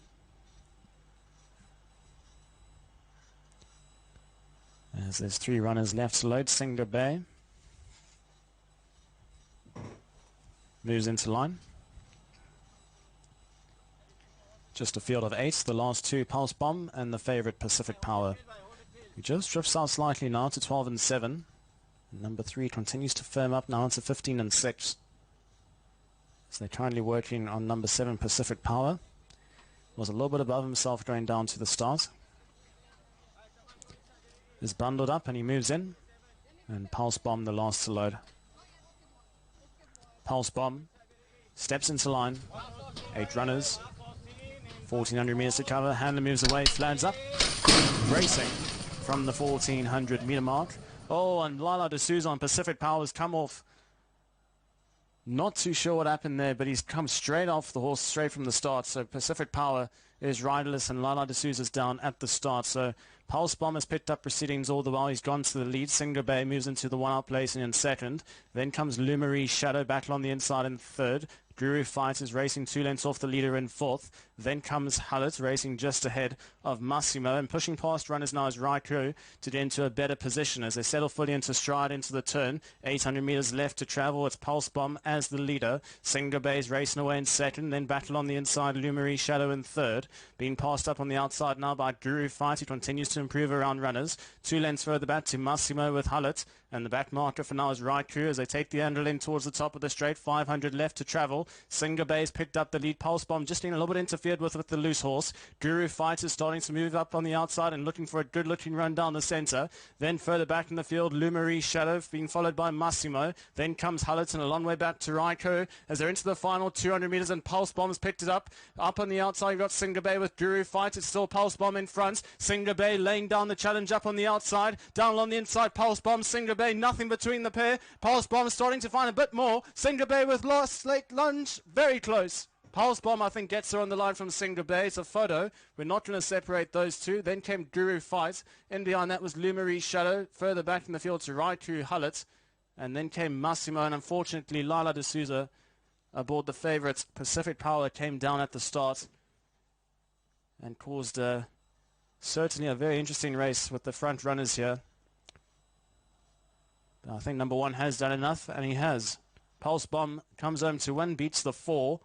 As there's 3 runners left to load, Singer Bay moves into line. Just a field of 8, the last 2, Pulse Bomb and the favourite Pacific Power. He just drifts out slightly now to 12 and 7. And number 3 continues to firm up now to 15 and 6. So they're currently working on number 7, Pacific Power. Was a little bit above himself going down to the start. Is bundled up and he moves in. And Pulse Bomb the last to load. Pulse Bomb steps into line. 8 runners. 1400 meters to cover. Handler moves away, flags up. Racing from the 1400 meter mark. Oh, and Lala D'Souza on Pacific Power has come off. Not too sure what happened there, but he's come straight off the horse, straight from the start. So Pacific Power is riderless and Lala D'Souza's down at the start. So Pulse Bomb has picked up proceedings all the while. He's gone to the lead. Singer Bay moves into the one-out place and in second. Then comes Lumery Shadow battle on the inside in third. Guru Fight is racing 2 lengths off the leader in fourth. Then comes Hullet racing just ahead of Massimo, and pushing past runners now is Raikou to get into a better position as they settle fully into stride into the turn. 800 meters left to travel. It's Pulse Bomb as the leader. Singer Bay is racing away in second. Then battle on the inside, Lumery Shadow in third. Being passed up on the outside now by Guru Fight, who continues to improve around runners. 2 lengths further back to Massimo with Hullet. And the back marker for now is Raikou as they take the handle in towards the top of the straight. 500 left to travel. Singer Bay's picked up the lead. Pulse Bomb just being a little bit interfered with the loose horse. Guru Fight is starting to move up on the outside and looking for a good looking run down the centre. Then further back in the field, Lumery Shadow being followed by Massimo. Then comes Hullet and a long way back to Raikou as they're into the final 200 metres and Pulse Bomb's picked it up. Up on the outside you've got Singer Bay with Guru Fight. It's still Pulse Bomb in front. Singer Bay laying down the challenge up on the outside. Down along the inside, Pulse Bomb, Singer Bay, nothing between the pair. Pulse Bomb starting to find a bit more. Singer Bay with last late lunge, very close. Pulse Bomb, I think, gets her on the line from Singer Bay. It's a photo. We're not going to separate those two. Then came Guru Fight. In behind that was Lumery Shadow. Further back in the field to Raikou Hullet. And then came Massimo. And unfortunately, Lala D'Souza aboard the favourites. Pacific Power came down at the start and caused certainly a very interesting race with the front runners here. But I think number 1 has done enough, and he has. Pulse Bomb comes home to win, beats the 4.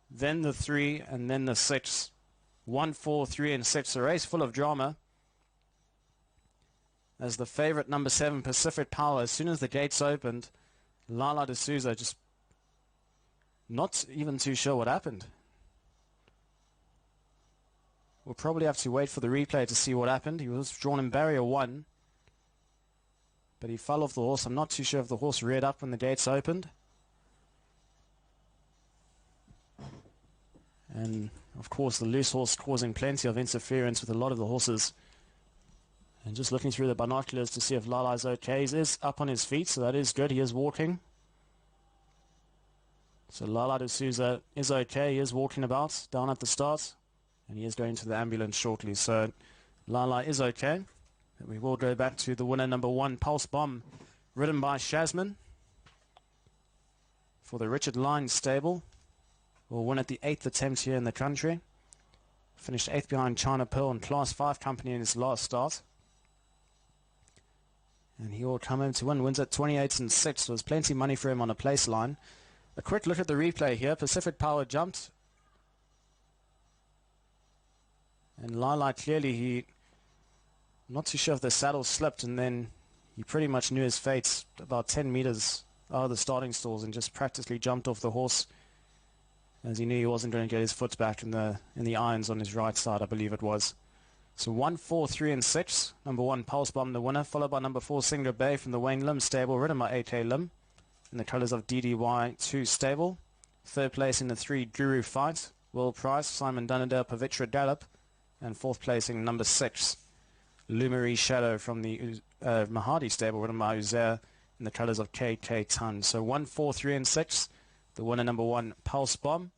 Then the 3, and then the 6. 1, 4, 3, and 6. A race full of drama. As the favourite, number 7, Pacific Power, as soon as the gates opened, Lala D'Souza just not even too sure what happened. We'll probably have to wait for the replay to see what happened. He was drawn in barrier 1, but he fell off the horse. I'm not too sure if the horse reared up when the gates opened. And, of course, the loose horse causing plenty of interference with a lot of the horses. And just looking through the binoculars to see if Lala is okay. He is up on his feet, so that is good. He is walking. So Lala D'Souza is okay. He is walking about down at the start. And he is going to the ambulance shortly. So Lala is okay. And we will go back to the winner, number 1, Pulse Bomb, ridden by Shazman for the Richard Lyons stable. Will win at the 8th attempt here in the country. Finished 8th behind China Pearl and Class 5 company in his last start. And he will come home to win. Wins at 28 and 6. So there's plenty of money for him on a place line. A quick look at the replay here. Pacific Power jumped. And Lala clearly, not too sure if the saddle slipped, and then he pretty much knew his fate about 10 meters out of the starting stalls and just practically jumped off the horse as he knew he wasn't going to get his foot back in the irons on his right side, I believe it was. So 1, 4, 3, and 6. Number 1, Pulse Bomb, the winner, followed by number 4, Singer Bay from the Wayne Lim stable, ridden by AK Lim in the colours of DDY2 stable. Third place in the 3, Guru Fight, Will Price, Simon Dunnerdale, Pavitra Gallop, and fourth placing number 6, Lumery Shadow from the Mahadi stable, ridden by Uzair in the colours of KK Tan. So 1, 4, 3, and 6. The winner, number 1, Pulse Bomb.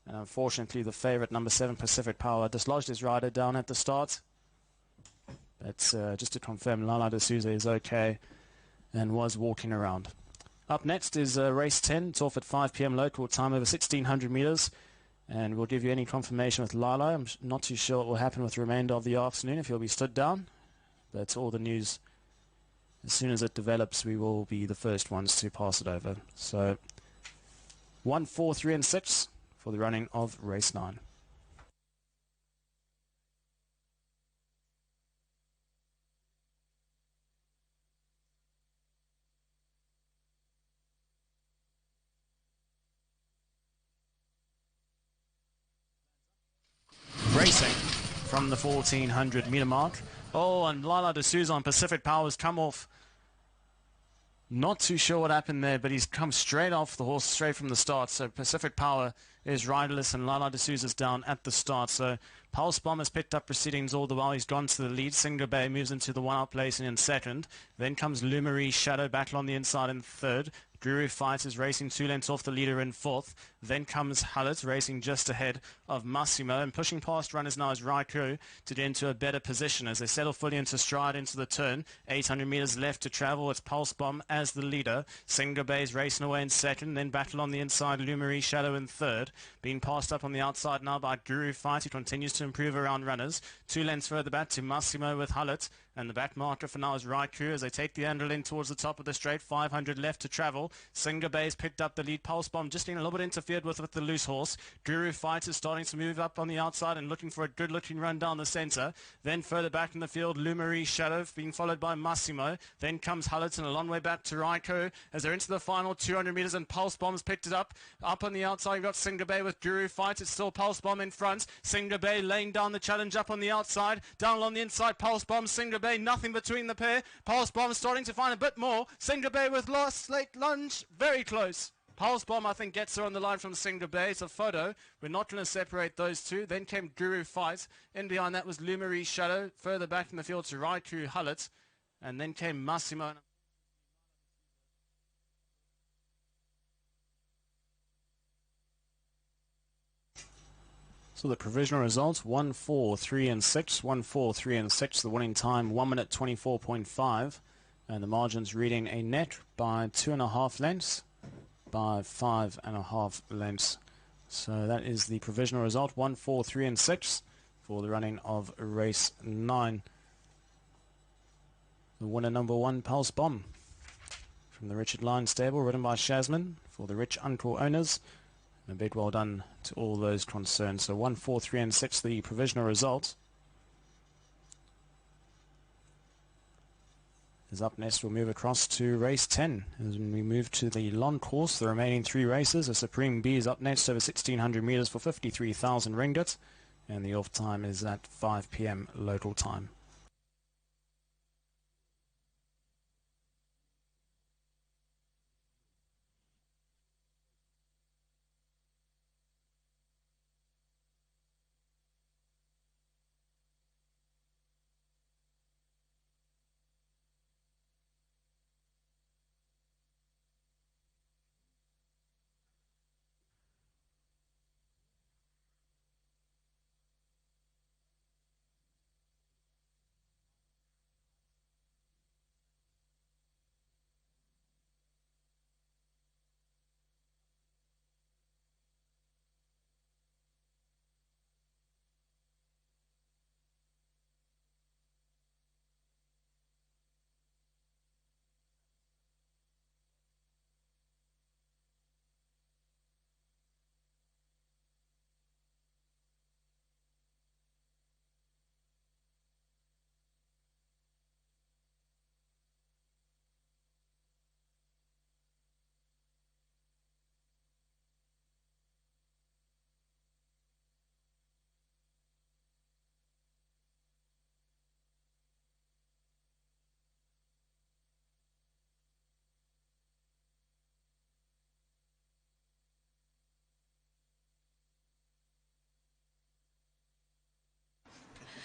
And unfortunately, the favourite, number 7, Pacific Power, dislodged his rider down at the start. But just to confirm, Lala D'Souza is okay and was walking around. Up next is race 10. It's off at 5 p.m. local time over 1,600 metres. And we'll give you any confirmation with Lala. I'm not too sure what will happen with the remainder of the afternoon, if he'll be stood down. But all the news, as soon as it develops, we will be the first ones to pass it over. So 1, 4, 3 and 6 for the running of race 9. Racing from the 1,400 metre mark. Oh, and Lala D'Souza on Pacific Power's come off. Not too sure what happened there, but he's come straight off the horse, straight from the start. So Pacific Power is riderless and Lala D'Souza's down at the start. So Pulse Bomb has picked up proceedings all the while. He's gone to the lead. Singer Bay moves into the one-out place in second. Then comes Lumery Shadow battle on the inside in third. Guru Fight is racing 2 lengths off the leader in fourth. Then comes Hullet racing just ahead of Massimo, and pushing past runners now is Raikou to get into a better position as they settle fully into stride into the turn. 800 metres left to travel. It's Pulse Bomb as the leader. Singer Bay is racing away in second. Then battle on the inside, Lumery Shadow in third. Being passed up on the outside now by Guru Fight, who continues to improve around runners. 2 lengths further back to Massimo with Hullet. And the back marker for now is Raikou as they take the handle in towards the top of the straight. 500 left to travel. Singer Bay has picked up the lead. Pulse Bomb just being a little bit interfered with the loose horse. Guru Fight is starting to move up on the outside and looking for a good-looking run down the centre. Then further back in the field, Lumery Shadow being followed by Massimo. Then comes Hullet and a long way back to Raikou as they're into the final 200 metres, and Pulse Bomb's picked it up. Up on the outside, you've got Singer Bay with Guru Fight. It's still Pulse Bomb in front. Singer Bay laying down the challenge up on the outside. Down along the inside, Pulse Bomb, Singer Bay, nothing between the pair. Pulse Bomb starting to find a bit more. Singer Bay with last late lunge, very close. Pulse Bomb, I think, gets her on the line from Singer Bay. It's a photo. We're not going to separate those two. Then came Guru Fight. In behind that was Lumery Shadow. Further back in the field to Raikou Hullet. And then came Massimo. So the provisional results, 1, 4, 3 and 6. 1, 4, 3 and 6. The winning time, 1 minute 24.5. And the margins reading a net by 2.5 lengths. By 5.5 lengths. So that is the provisional result, 1, 4, 3 and 6 for the running of race 9. The winner, number 1, Pulse Bomb from the Richard Lyons stable, ridden by Shazman for the Rich Uncle owners. And a big well done to all those concerned. So 1, 4, 3 and 6 the provisional result. As up next, we'll move across to race 10. As we move to the long course, the remaining 3 races. The Supreme B is up next over 1,600 metres for 53,000 ringgit. And the off time is at 5 p.m. local time.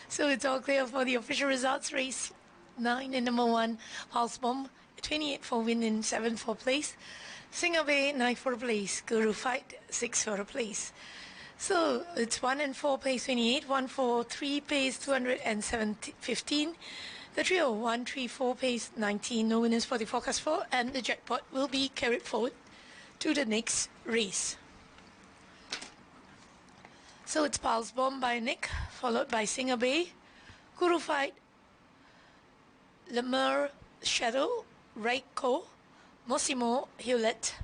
So it's all clear for the official results. Race 9 and number 1, Pulse Bomb, 28 for win and 7 for place. Singapore 9 for a place, Guru Fight 6 for a place. So it's 1 and 4 pays 28, 1 4 3 pays 215. The trio 1 3 4 pays 19. No winners for the forecast 4, and the jackpot will be carried forward to the next race. So it's Pulse Bomb by Nick, followed by Singer Bay, Guru Fight, Lemur Shadow, Reiko, Mosimo, Hewlett.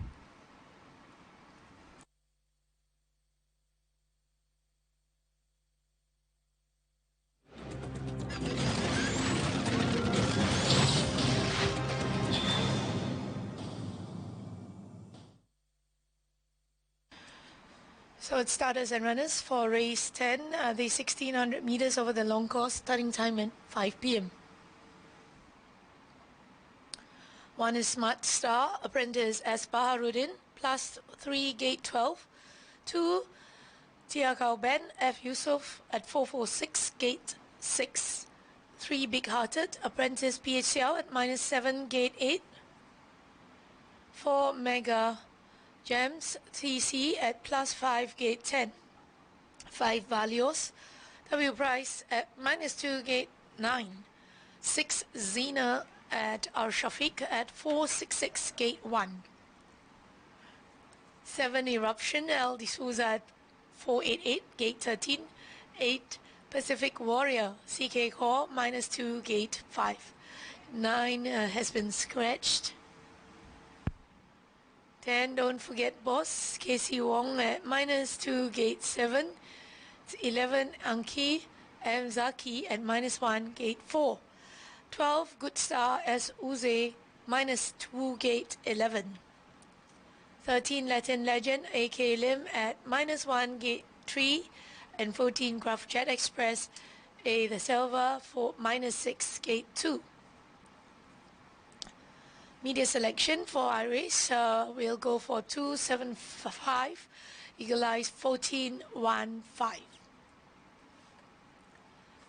So it's starters and runners for race 10, the 1600 meters over the long course, starting time at 5 p.m. 1 is Smart Star, apprentice S. Baharuddin, plus 3 gate 12. 2, Tiakau Ben, F. Yusuf at 446, gate 6. 3, Big Hearted, apprentice PHCL at minus 7, gate 8. 4, Mega Gems TC at plus 5, gate 10. 5, Valios, W price at minus 2, gate 9. 6, Zena at Ar Shafiq at 466, gate 1. 7, Eruption L D'Souza at 488, gate 13. 8, Pacific Warrior CK Core minus 2, gate 5. 9 has been scratched. 10, Don't Forget Boss, Casey Wong at minus 2, gate 7. 11, Anki M. Zaki at minus 1, gate 4. 12, Good Star S. Uze, minus 2, gate 11. 13, Latin Legend A.K. Lim at minus 1, gate 3. And 14, Craft Jet Express A. The Silver for minus 6, gate 2. Media selection for Iris, we'll go for 275, Eagle Eyes 1415.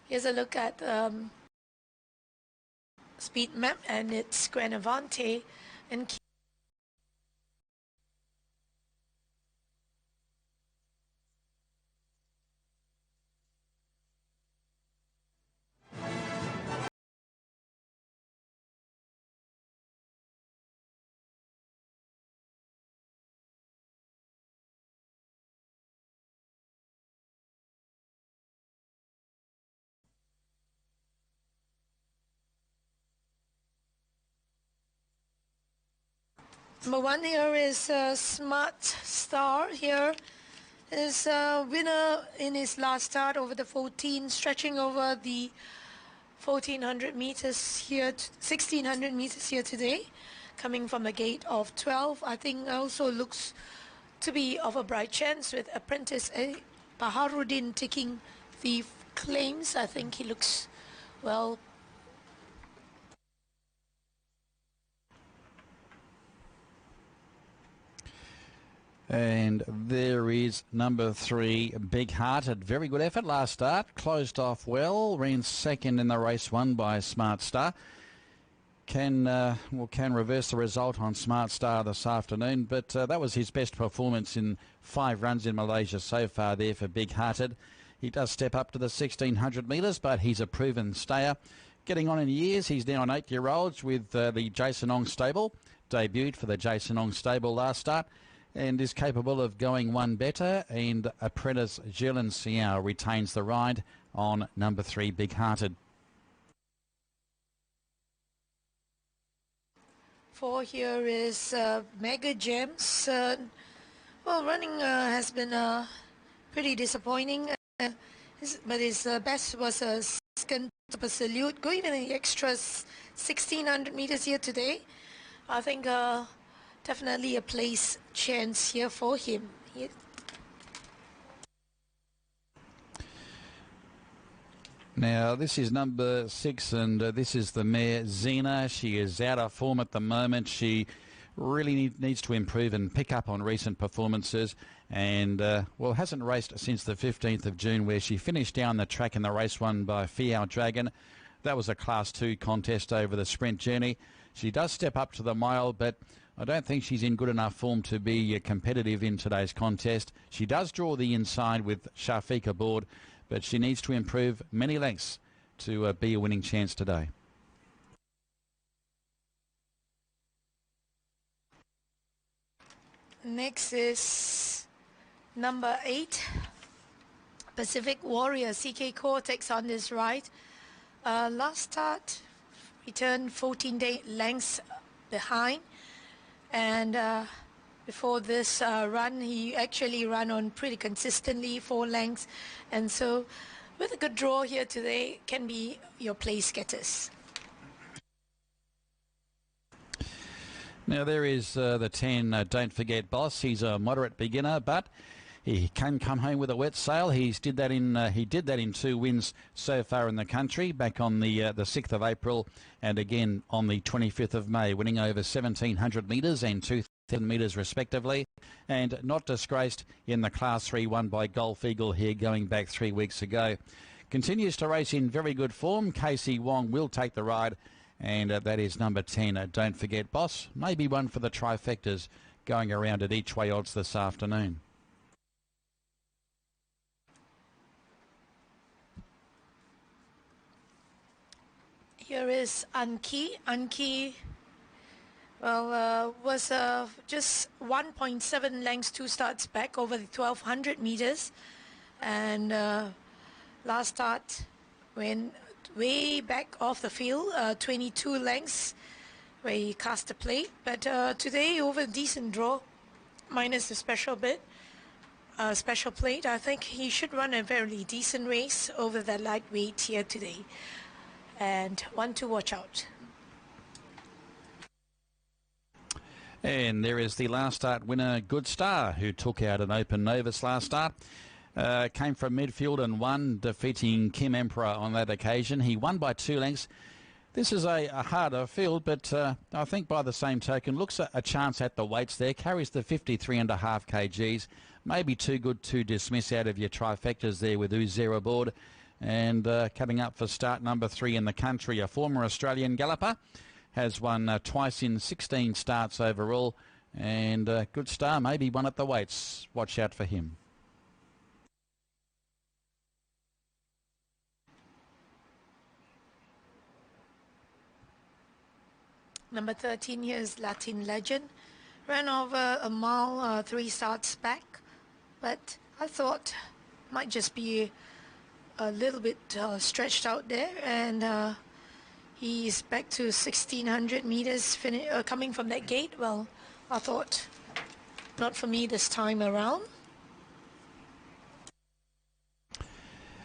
Here's a look at speed map, and it's Granavante and number 1 here is Smart Star. Here is a winner in his last start over the 14, stretching over the 1400 meters here, 1600 meters here today, coming from a gate of 12. I think also looks to be of a bright chance with apprentice Baharuddin taking the claims. I think he looks well. And there is number 3, Big Hearted. Very good effort last start. Closed off well. Ran second in the race, won by Smart Star. Can reverse the result on Smart Star this afternoon, but that was his best performance in 5 runs in Malaysia so far there for Big Hearted. He does step up to the 1600 metres, but he's a proven stayer. Getting on in years, he's now an 8-year-old with the Jason Ong stable. Debuted for the Jason Ong stable last start, and is capable of going one better, and apprentice Jilin Xiao retains the ride on number 3, Big Hearted. 4 here is Mega Gems. Well, running has been pretty disappointing, but his best was a second Super Salute. Going in the extras 1600 meters here today. I think definitely a place chance here for him. Now, this is number 6, and this is the mare Zena. She is out of form at the moment. She really needs to improve and pick up on recent performances, and, well, hasn't raced since the 15th of June, where she finished down the track in the race won by Fiao Dragon. That was a Class 2 contest over the sprint journey. She does step up to the mile, but I don't think she's in good enough form to be competitive in today's contest. She does draw the inside with Shafiq aboard, but she needs to improve many lengths to be a winning chance today. Next is number 8, Pacific Warrior. CK Core takes on this ride. Last start, returned 14 lengths behind, and before this run, he actually ran on pretty consistently 4 lengths, and so with a good draw here today, can be your place getters. Now there is the 10, Don't Forget Boss. He's a moderate beginner, but he can come home with a wet sail. He did that in 2 wins so far in the country, back on the 6th of April and again on the 25th of May, winning over 1,700 metres and 2,000 metres respectively, and not disgraced in the Class 3 won by Golf Eagle here going back 3 weeks ago. Continues to race in very good form. Casey Wong will take the ride, and that is number 10, Don't Forget Boss. Maybe one for the trifectas going around at each way odds this afternoon. Here is Anki. Anki, well, was just 1.7 lengths 2 starts back over the 1,200 meters, and last start went way back off the field, 22 lengths where he cast a plate, but today over a decent draw, minus the special plate. I think he should run a very decent race over the lightweight here today, and one to watch out. And there is the last start winner, Good Star, who took out an Open Novus last start. Came from midfield and won, defeating Kim Emperor on that occasion. He won by 2 lengths. This is a harder field, but I think by the same token, looks a chance at the weights there. Carries the 53.5 kgs. Maybe too good to dismiss out of your trifectas there with Uzair aboard. And coming up for start number 3 in the country, a former Australian galloper. Has won twice in 16 starts overall. And Good Star, maybe one at the weights. Watch out for him. Number 13 here is Latin Legend. Ran over a mile 3 starts back, but I thought might just be a little bit stretched out there, and he's back to 1,600 meters coming from that gate. Well, I thought not for me this time around.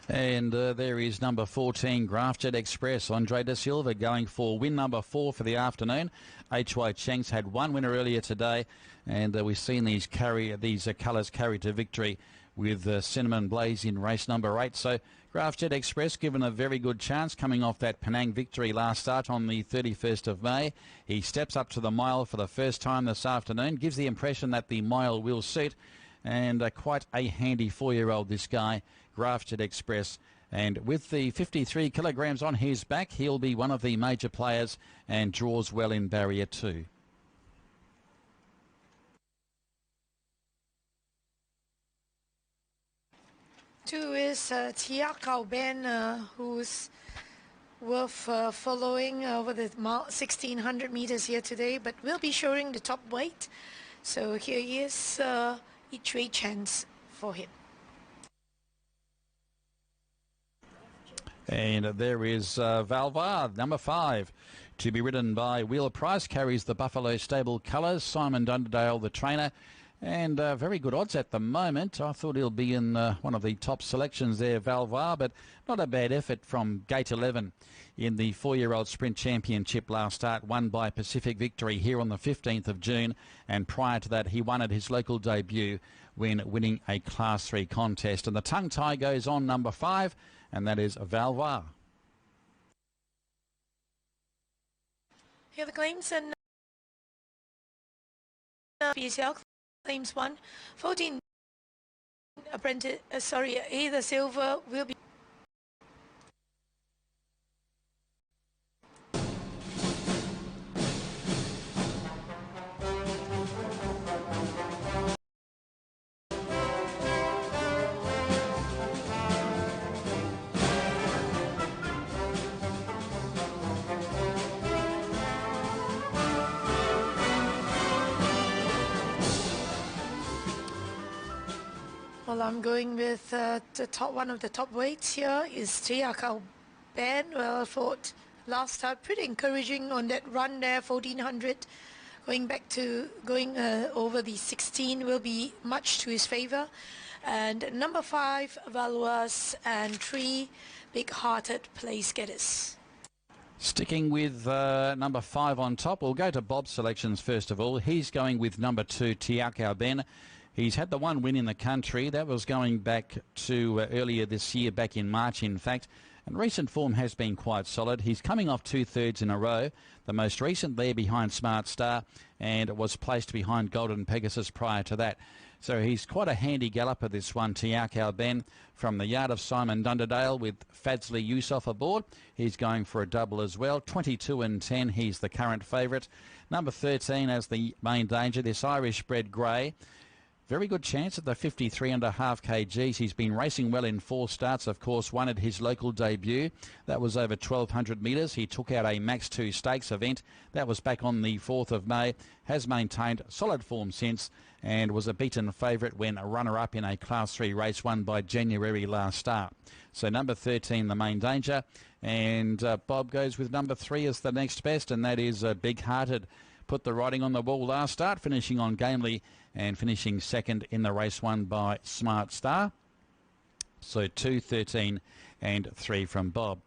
And there is number 14, Graftjet Express. Andre Da Silva going for win number 4 for the afternoon. H.Y. Cheng's had 1 winner earlier today, and we've seen these colours carried to victory with Cinnamon Blaze in race number 8. So Graftjet Express given a very good chance coming off that Penang victory last start on the 31st of May. He steps up to the mile for the first time this afternoon. Gives the impression that the mile will suit, and quite a handy 4-year-old this guy, Graftjet Express. And with the 53 kilograms on his back, he'll be one of the major players and draws well in barrier 2. Two is Tia Kao Ben, who's worth following over the 1,600 meters here today, but will be showing the top weight. So here he is, each way chance for him. And there is Valvar, number 5, to be ridden by Wheeler Price. Carries the Buffalo Stable colours. Simon Dunderdale, the trainer. And very good odds at the moment. I thought he'll be in one of the top selections there, Valvar, but not a bad effort from Gate 11 in the 4-year-old Sprint Championship last start, won by Pacific Victory here on the 15th of June. And prior to that, he won at his local debut when winning a Class 3 contest. And the tongue tie goes on number 5, and that is Valvar. Here are the claims, and PCL claims 1, 14 apprentice, Ada Silver will be I'm going with one of the top weights here is Tiakau Ben. Well, I thought last start pretty encouraging on that run there, 1400. Going over the 16 will be much to his favor. And number 5, Valois, and 3, Big Hearted Place Getters. Sticking with number 5 on top, we'll go to Bob's selections first of all. He's going with number 2, Tiakau Ben. He's had the one win in the country. That was going back to earlier this year, back in March in fact. And recent form has been quite solid. He's coming off 2/3 in a row. The most recent there behind Smart Star, and was placed behind Golden Pegasus prior to that. So he's quite a handy galloper, this one, Tiakau Ben, from the yard of Simon Dunderdale with Fadzli Yusof aboard. He's going for a double as well. 22 and 10, he's the current favourite. Number 13 as the main danger, this Irish-bred grey. Very good chance at the 53.5 kgs. He's been racing well in 4 starts, of course. One at his local debut. That was over 1,200 metres. He took out a Max 2 Stakes event. That was back on the 4th of May. Has maintained solid form since and was a beaten favourite when a runner-up in a Class 3 race won by January last start. So number 13, the main danger. And Bob goes with number 3 as the next best, and that is Big Hearted. Put the writing on the wall last start, finishing on Gamely and finishing second in the race won by Smart Star. So 2, 13 and 3 from Bob.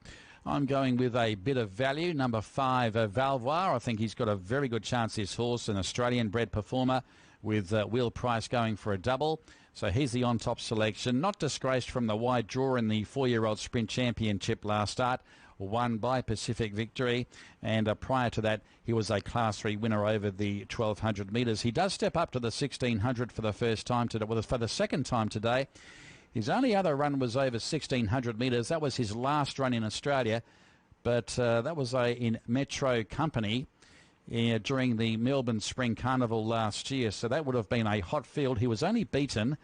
I'm going with a bit of value. Number 5, Valvoir. I think he's got a very good chance, this horse, an Australian-bred performer with Will Price going for a double. So he's the on-top selection. Not disgraced from the wide draw in the 4-year-old Sprint Championship last start. Won by Pacific Victory, and prior to that he was a Class 3 winner over the 1,200 metres. He does step up to the 1,600 for the first time today, well, for the second time today. His only other run was over 1,600 metres. That was his last run in Australia, but that was in Metro Company during the Melbourne Spring Carnival last year, so that would have been a hot field. He was only beaten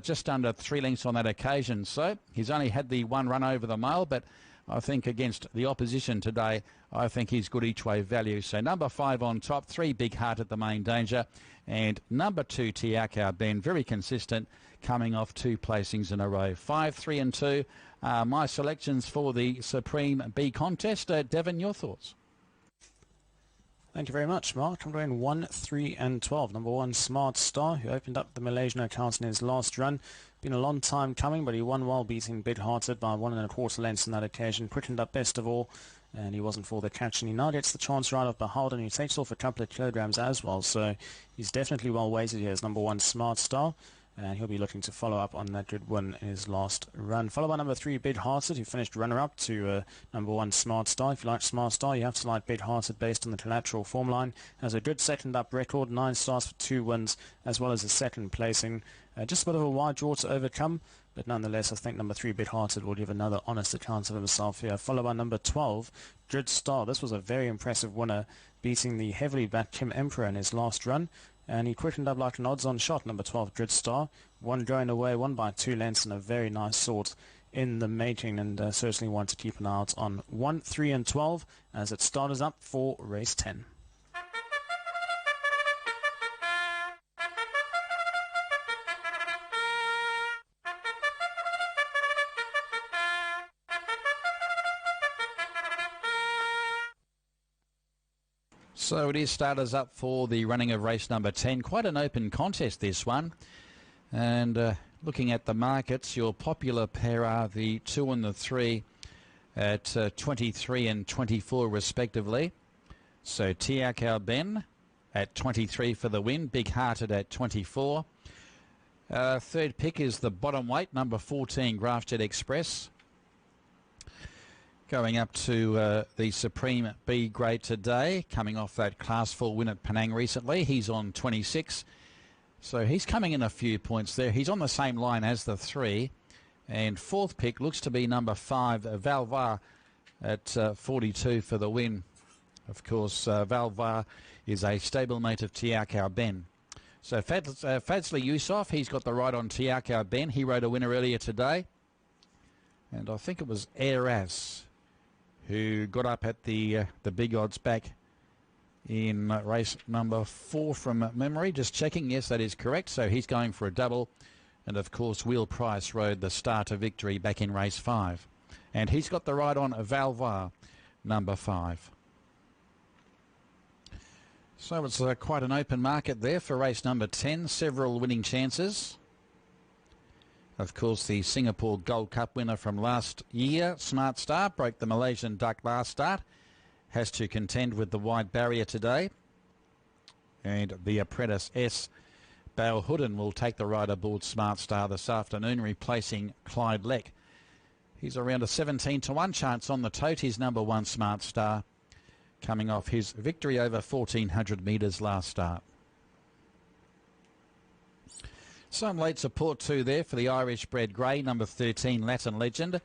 just under 3 lengths on that occasion, so he's only had the one run over the mile, but I think against the opposition today, I think he's good each way value. So number 5 on top, 3 Big Heart at the main danger, and number 2 Tiakau Ben, very consistent, coming off 2 placings in a row. 5, 3 and 2 are my selections for the Supreme B contest. Devon, your thoughts? Thank you very much, Mark. I'm going 1, 3 and 12. Number 1, Smart Star, who opened up the Malaysian account in his last run. Been a long time coming, but he won well, beating Big Hearted by 1 1/4 lengths on that occasion. Quickened up best of all, and he wasn't for the catch. And he now gets the chance right of Beholden, who takes off a couple of kilograms as well. So he's definitely well weighted here as number 1, Smart Star. And he'll be looking to follow up on that good win in his last run. Followed by number 3, Big Hearted, who finished runner-up to number 1, Smart Star. If you like Smart Star, you have to like Big Hearted based on the collateral form line. Has a good second-up record, 9 starts for 2 wins, as well as a second placing. Just a bit of a wide draw to overcome, but nonetheless, I think number 3, Big Hearted, will give another honest account of himself here. Followed by number 12, Good Star. This was a very impressive winner, beating the heavily backed Kim Emperor in his last run. And he quickened up like an odds-on shot, number 12, Good Star. One going away, won by 2 lengths, and a very nice sort in the making, and certainly one to keep an eye out on. 1, 3 and 12 as it starts up for race 10. So it is starters up for the running of race number 10. Quite an open contest, this one. And looking at the markets, your popular pair are the 2 and the 3 at 23 and 24 respectively. So Tiakau Ben at 23 for the win, Big Hearted at 24. Third pick is the bottom weight, number 14, Graftjet Express. Going up to the Supreme B grade today, coming off that Class 4 win at Penang recently. He's on 26, so he's coming in a few points there. He's on the same line as the 3, and fourth pick looks to be number 5, Valvoir, at 42 for the win. Of course, Valvoir is a stablemate of Tiakau Ben. So Fadzli Yusof, he's got the ride on Tiakau Ben. He rode a winner earlier today, and I think it was Eras who got up at the big odds back in race number 4 from memory. Just checking, yes, that is correct. So he's going for a double. And of course, Wheel Price rode the Star to victory back in race 5. And he's got the ride on Valois, number 5. So it's quite an open market there for race number 10. Several winning chances. Of course, the Singapore Gold Cup winner from last year, Smart Star, broke the Malaysian duck last start. Has to contend with the wide barrier today. And the Apprentice S. Bale Hooden will take the ride aboard Smart Star this afternoon, replacing Clyde Leck. He's around a 17-1 chance on the tote. His number 1 Smart Star, coming off his victory over 1,400 metres last start. Some late support too there for the Irish-bred grey, number 13, Latin Legend,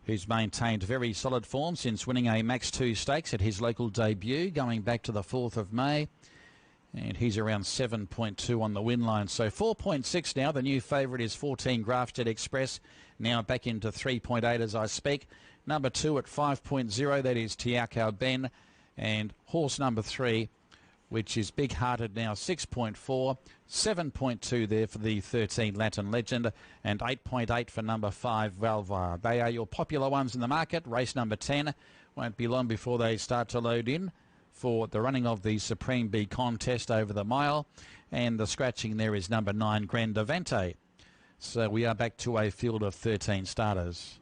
who's maintained very solid form since winning a Max 2 Stakes at his local debut, going back to the 4th of May. And he's around 7.2 on the win line. So 4.6 now. The new favourite is 14, Grafted Express, now back into 3.8 as I speak. Number 2 at 5.0, that is Tiakau Ben. And horse number 3, which is Big Hearted, now 6.4, 7.2 there for the 13 Latin Legend, and 8.8 for number 5 Valois. They are your popular ones in the market. Race number 10 won't be long before they start to load in for the running of the Supreme B contest over the mile, and the scratching there is number 9 Grandavante. So we are back to a field of 13 starters.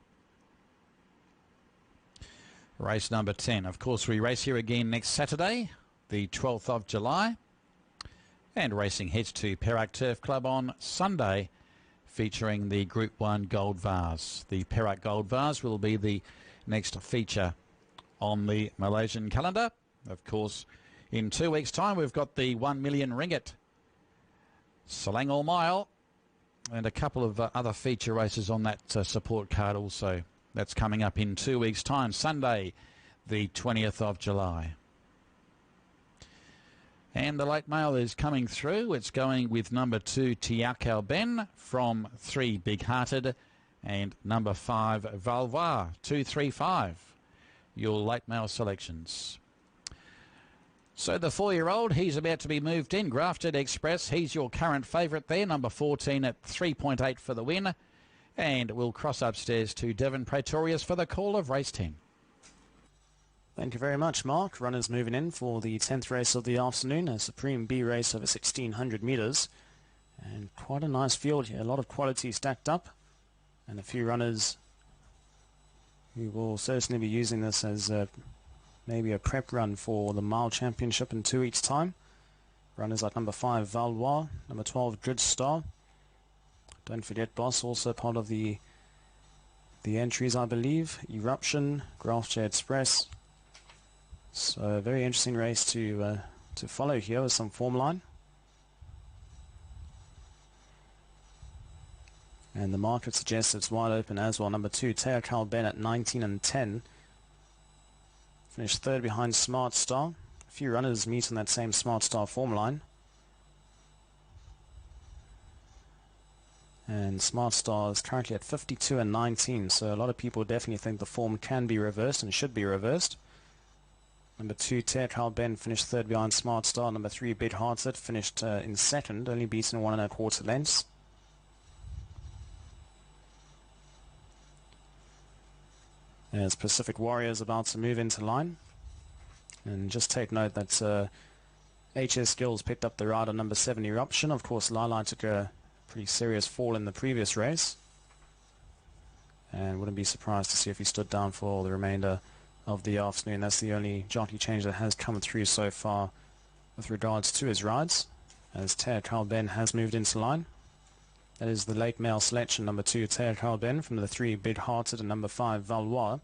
Race number 10. Of course, we race here again next Saturday, the 12th of July. And racing heads to Perak Turf Club on Sunday, featuring the Group 1 Gold Vase. The Perak Gold Vase will be the next feature on the Malaysian calendar. Of course, in 2 weeks' time, we've got the 1 million ringgit Selangor Mile and a couple of other feature races on that support card also. That's coming up in 2 weeks' time, Sunday, the 20th of July. And the late mail is coming through. It's going with number 2, Tiakau Ben, from 3, Big Hearted, and number 5, Valois, 235. Your late mail selections. So the 4-year-old, he's about to be moved in. Grafted Express, he's your current favourite there. Number 14 at 3.8 for the win. And we'll cross upstairs to Devon Praetorius for the call of race 10. Thank you very much, Mark. Runners moving in for the 10th race of the afternoon, a Supreme B race over 1,600 metres. And quite a nice field here, a lot of quality stacked up. And a few runners who will certainly be using this as maybe a prep run for the Mile Championship in 2 weeks' time. Runners like number 5, Valois, number 12, Good Star. Don't forget, Boss, also part of the entries, I believe. Eruption, Grafted Express. So a very interesting race to follow here with some form line. And the market suggests it's wide open as well. Number 2, Tiakau Ben at 19 and 10. Finished 3rd behind Smart Star. A few runners meet on that same Smart Star form line. And Smart Star is currently at 52 and 19. So a lot of people definitely think the form can be reversed and should be reversed. Number 2, Tiakau Ben finished 3rd behind Smart Star. Number 3, Big Hearted finished in 2nd, only beaten 1 1/4 lengths. As Pacific Warrior is about to move into line. And just take note that HS Skills picked up the ride on number 7, Eruption. Of course, Lala took a pretty serious fall in the previous race. And wouldn't be surprised to see if he stood down for the remainder of the afternoon. That's the only jockey change that has come through so far with regards to his rides, as Tiakau Ben has moved into line. That is the late male selection, number 2, Tiakau Ben, from the 3, Big Hearted, and number 5, Valois.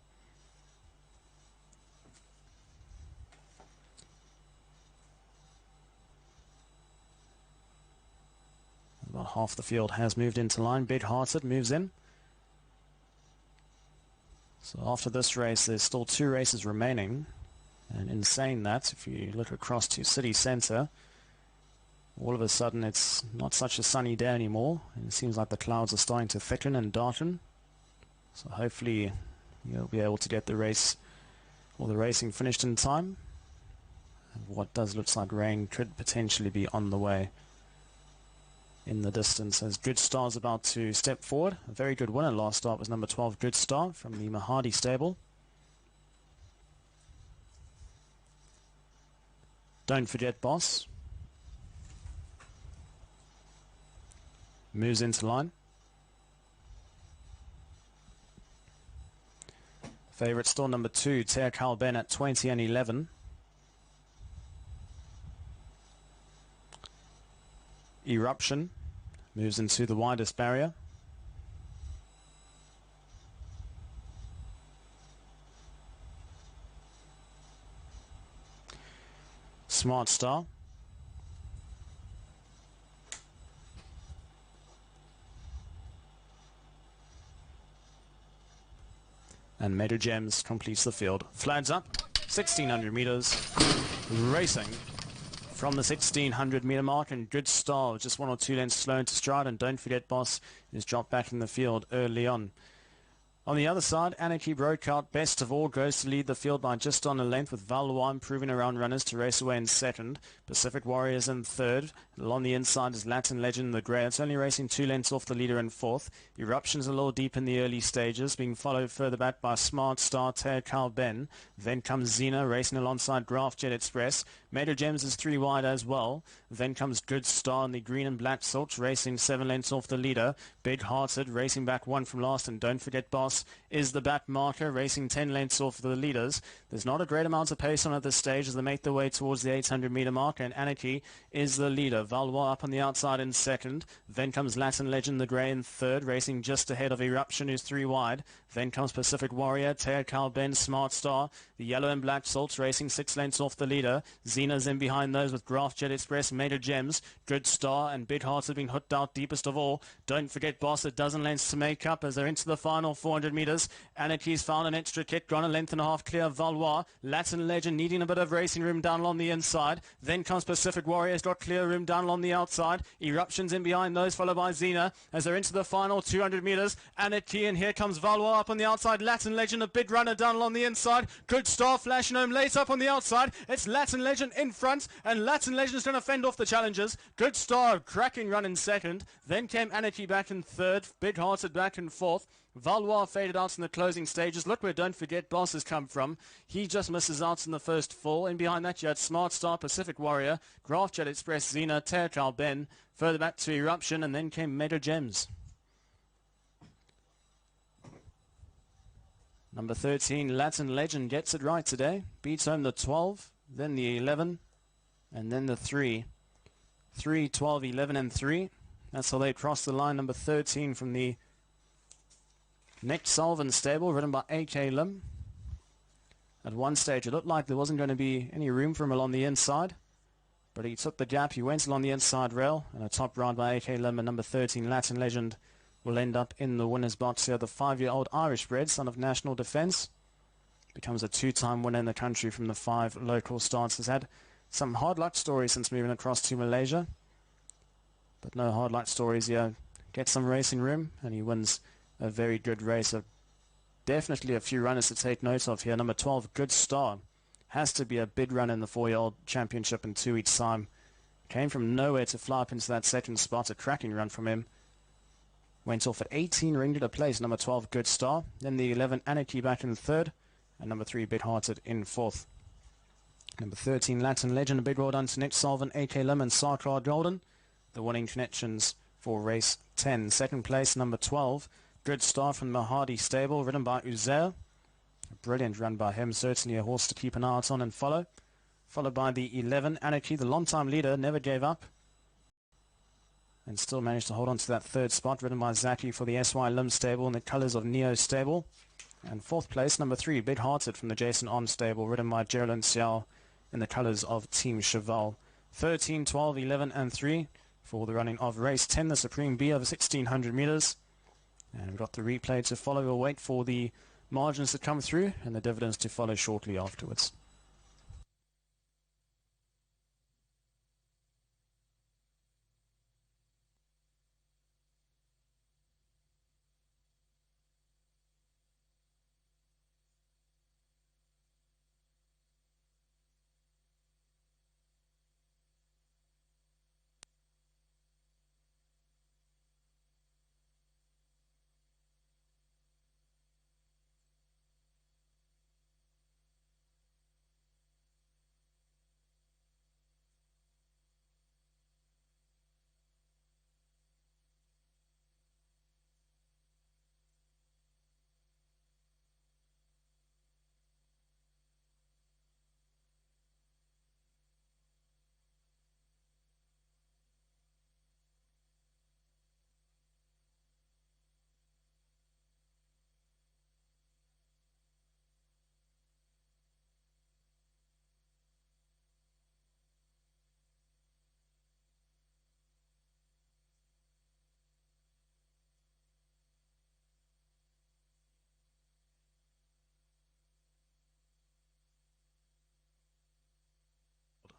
About half the field has moved into line. Big Hearted moves in. So after this race, there's still 2 races remaining. And in saying that, if you look across to City Centre, all of a sudden it's not such a sunny day anymore. And it seems like the clouds are starting to thicken and darken. So hopefully you'll be able to get the race or the racing finished in time. And what does look like rain could potentially be on the way. in the distance as Good Star's about to step forward. A very good winner last start was number 12, Good Star, from the Mahadi stable. Don't Forget Boss moves into line. Favourite still number 2, Ter Kalben at 20 and 11. Eruption moves into the widest barrier. Smart Star. And Meadow Gems completes the field. Flags up, 1600 metres, racing from the 1600 metre mark, and Good Star just 1 or 2 lengths slow into stride, and Don't Forget Boss is dropped back in the field early on. On the other side, Anarchy broke out. Best of All goes to lead the field by just on a length, with Valois improving around runners to race away in second. Pacific Warriors in third. Along the inside is Latin Legend, the grey. It's only racing 2 lengths off the leader in fourth. Eruption's a little deep in the early stages, being followed further back by Smart Star, Ter Kalben. Then comes Xena racing alongside Graph Jet Express. Meadow Gems is 3 wide as well. Then comes Good Star in the green and black silks, racing 7 lengths off the leader. Big Hearted racing back 1 from last, and Don't Forget Boss is the back marker, racing 10 lengths off the leaders. There's not a great amount of pace on at this stage as they make their way towards the 800 metre mark, and Anarchy is the leader. Valois up on the outside in second. Then comes Latin Legend, the grey, in third, racing just ahead of Eruption, who's 3 wide. Then comes Pacific Warrior, Ter Kalben, Smart Star. The yellow and black salts racing 6 lengths off the leader. Xena's in behind those with Graph Jet Express, Meadow Gems, Good Star, and Big Hearts have been hooked out deepest of all. Don't Forget Boss, a dozen lengths to make up as they're into the final 400 metres. Anarchy's found an extra kit, gone a length and a half clear of Valois. Latin Legend needing a bit of racing room down along the inside. Then comes Pacific Warriors, got clear room down along the outside. Eruption's in behind those, followed by Xena as they're into the final 200 metres. Anarchy, and here comes Valois up on the outside. Latin Legend, a big runner down along the inside. Good Star flashing home late up on the outside. It's Latin Legend in front, and Latin Legend's going to fend off the challengers. Good Star, cracking run in second. Then came Anarchy back in third. Big Hearted back in fourth. Valois faded out in the closing stages. Look where Don't Forget Boss has come from. He just misses out in the first 4. And behind that you had Smart Star, Pacific Warrior, Graph Jet Express, Xena, Ter Kalben. Further back to Eruption, and then came Meadow Gems. Number 13, Latin Legend, gets it right today. Beats home the 12, then the 11, and then the 3. 3, 12, 11, and 3. That's how they cross the line. Number 13 from the Nick Sullivan stable, ridden by A.K. Lim. At one stage it looked like there wasn't going to be any room for him along the inside, but he took the gap. He went along the inside rail, and a top ride by A.K. Lim, and number 13, Latin Legend, will end up in the winner's box here. The 5-year-old Irish bred, son of National Defence, becomes a 2-time winner in the country from the 5 local starts. Has had some hard luck stories since moving across to Malaysia, but no hard luck stories here. Gets some racing room, and he wins a very good race. Definitely a few runners to take note of here. Number 12, Good Star, has to be a big run in the 4-year-old championship in 2 each time. Came from nowhere to fly up into that second spot. A cracking run from him. Went off at 18, ringed a place. Number 12, Good Star. Then the 11, Anarchy, back in third. And number 3, Big Hearted, in fourth. Number 13, Latin Legend. A big well done to Nick Sullivan, A.K. Lim, and Sarkar Golden, the winning connections for race 10. Second place, number 12, Good Star from Mahadi stable, ridden by Uzair. A brilliant run by him, certainly a horse to keep an eye out on and follow. Followed by the 11, Anarchy, the long-time leader, never gave up, and still managed to hold on to that third spot, ridden by Zaki for the S.Y. Lim stable in the colours of Neo stable. And fourth place, number 3, Big Hearted from the Jason On stable, ridden by Geraldine Xiao in the colours of Team Cheval. 13, 12, 11, and 3 for the running of race 10, the Supreme B over 1600 metres. And we've got the replay to follow. We'll wait for the margins to come through and the dividends to follow shortly afterwards.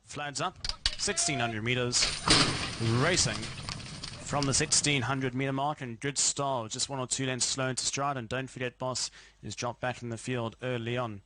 Flags up, 1600 metres, racing from the 1600 metre mark, and Good Star just 1 or 2 lengths slow into stride, and Don't Forget Boss is dropped back in the field early on.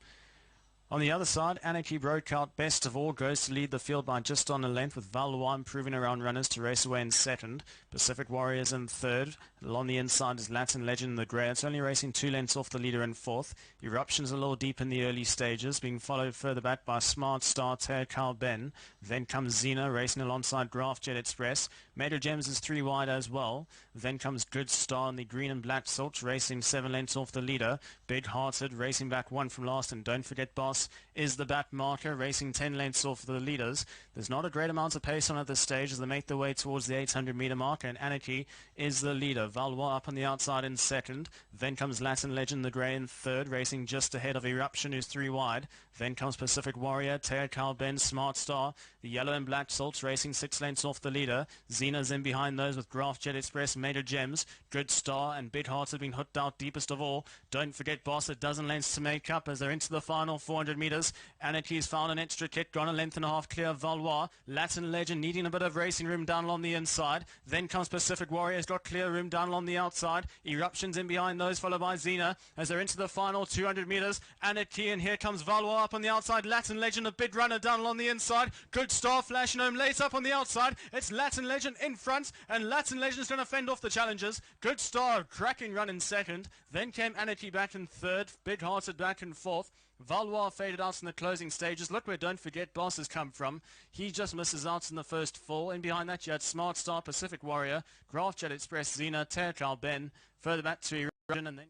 On the other side, Anarchy broke out best of all, goes to lead the field by just on a length, with Valois improving around runners to race away in second. Pacific Warriors in third. Along the inside is Latin Legend in the grey. It's only racing 2 lengths off the leader in fourth. Eruption's a little deep in the early stages, being followed further back by Smart Star, Carl Ben. Then comes Xena racing alongside Graph Jet Express. Major Gems is 3 wide as well. Then comes Good Star in the green and black silks, racing 7 lengths off the leader. Big Hearted racing back 1 from last, and Don't Forget Boss is the back marker, racing 10 lengths off the leaders. There's not a great amount of pace on at this stage as they make their way towards the 800 metre mark, and Anarchy is the leader. Valois up on the outside in second. Then comes Latin Legend the grey in third, racing just ahead of Eruption, who's 3 wide. Then comes Pacific Warrior, Carl Ben, Smart Star. The yellow and black salts racing 6 lengths off the leader. Xena's in behind those with Graph Jet Express, Major Gems, Good Star, and Big Hearts have been hooked out deepest of all. Don't Forget Boss, a dozen lengths to make up as they're into the final 400 metres. Anarchy's found an extra kick, gone a length and a half clear of Valois. Latin Legend needing a bit of racing room down along the inside. Then comes Pacific Warriors, got clear room down along the outside. Eruption's in behind those, followed by Xena as they're into the final 200 metres. Anarchy, and here comes Valois up on the outside. Latin Legend, a big runner down along the inside. Good Star flashing home late up on the outside. It's Latin Legend in front, and Latin Legend's going to fend off the challengers. Good Star, cracking run in second. Then came Anarchy back in third. Big Hearted back in fourth. Valois faded out in the closing stages. Look where Don't Forget Boss has come from. He just misses out in the first 4. In behind that you had Smart Star, Pacific Warrior, Graph Jet Express, Xena, Carl Ben. Further back to Eruption, and then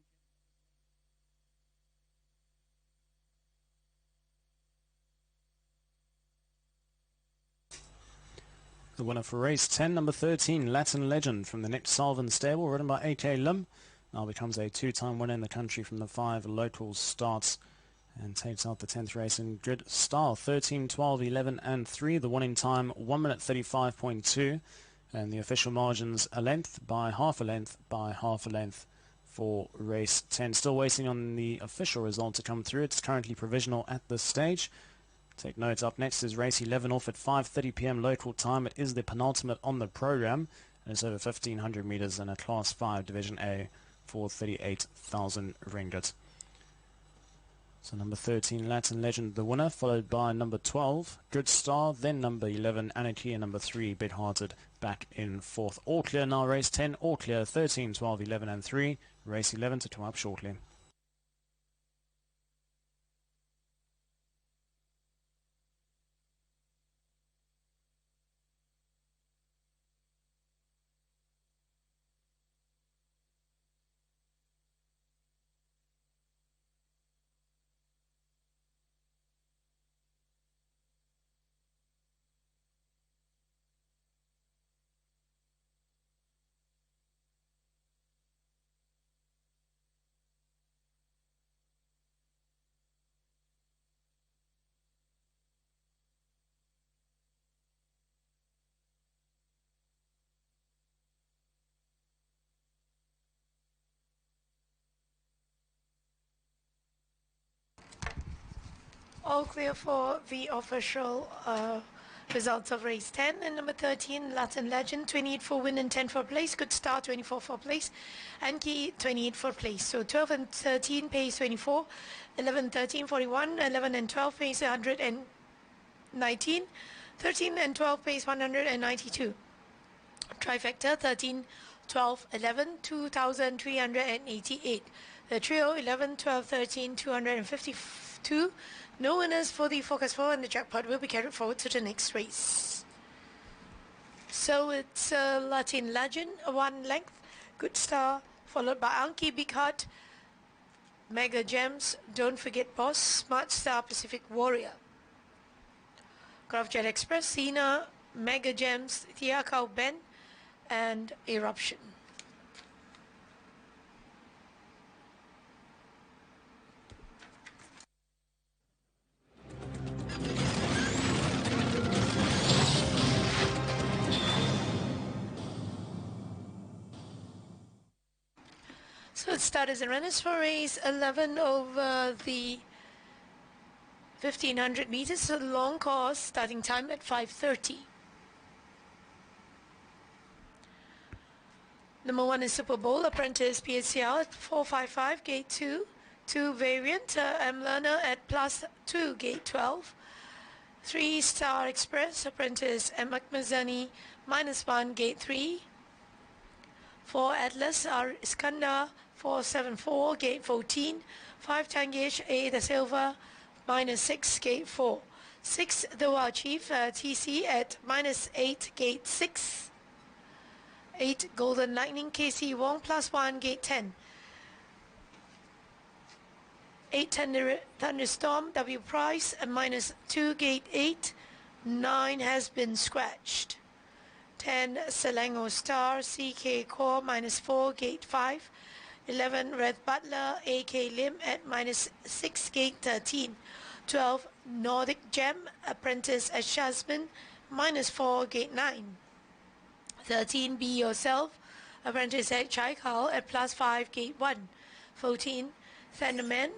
the winner for race 10, number 13, Latin Legend from the Nick Salvin stable, ridden by A.K. Lim. Now becomes a 2-time winner in the country from the 5 local starts and takes out the 10th race in Good Star. 13, 12, 11 and 3. The winning time 1 minute 35.2, and the official margins a length by half a length by half a length for race 10. Still waiting on the official result to come through. It's currently provisional at this stage. Take note, up next is race 11 off at 5:30 p.m. local time. It is the penultimate on the program, and it's over 1,500 meters in a Class 5 Division A for 38,000 ringgit. So number 13, Latin Legend, the winner, followed by number 12, Good Star, then number 11, Anarchy, and number 3, Big Hearted, back in fourth. All clear now, race 10, all clear, 13, 12, 11 and 3. Race 11 to come up shortly. All clear for the official results of race 10. And number 13, Latin Legend, 28 for win and 10 for place. Good Star, 24 for place. Anki, 28 for place. So 12 and 13 pace 24, 11, 13, 41, 11 and 12 pace 119, 13 and 12 pace 192. Trifecta, 13, 12, 11, 2,388. The trio, 11, 12, 13, 252. No winners for the Focus 4, and the jackpot will be carried forward to the next race. So it's Latin Legend, 1 length, Good Star, followed by Anki, Big Heart, Mega Gems, Don't Forget Boss, Smart Star, Pacific Warrior, Graph Jet Express, Xena, Mega Gems, Tiakau Ben, and Eruption. So starters and runners for race 11 over the 1500 meters, a long course, starting time at 5:30. Number 1 is Super Bowl, apprentice PHCL at 455, gate 2. 2 variant, M Learner at +2, gate 12. 3 Star Express, apprentice M Akmazani, -1, gate 3. 4 Atlas R Iskandar, 474, gate 14. 5 Tangish A Da Silva, -6, gate 4. 6 The Wild Chief, TC at -8, gate 6. 8 Golden Lightning KC Wong, +1, gate 10. 8 Thunderstorm W Price at -2, gate 8. 9 has been scratched. 10 Selangor Star CK Core, -4, gate 5. 11 Red Butler AK Lim at -6, gate 13. 12 Nordic Gem apprentice at Shasman, -4, gate 9. 13 Be Yourself apprentice at Chaikal at +5, gate 1. 14 Thunderman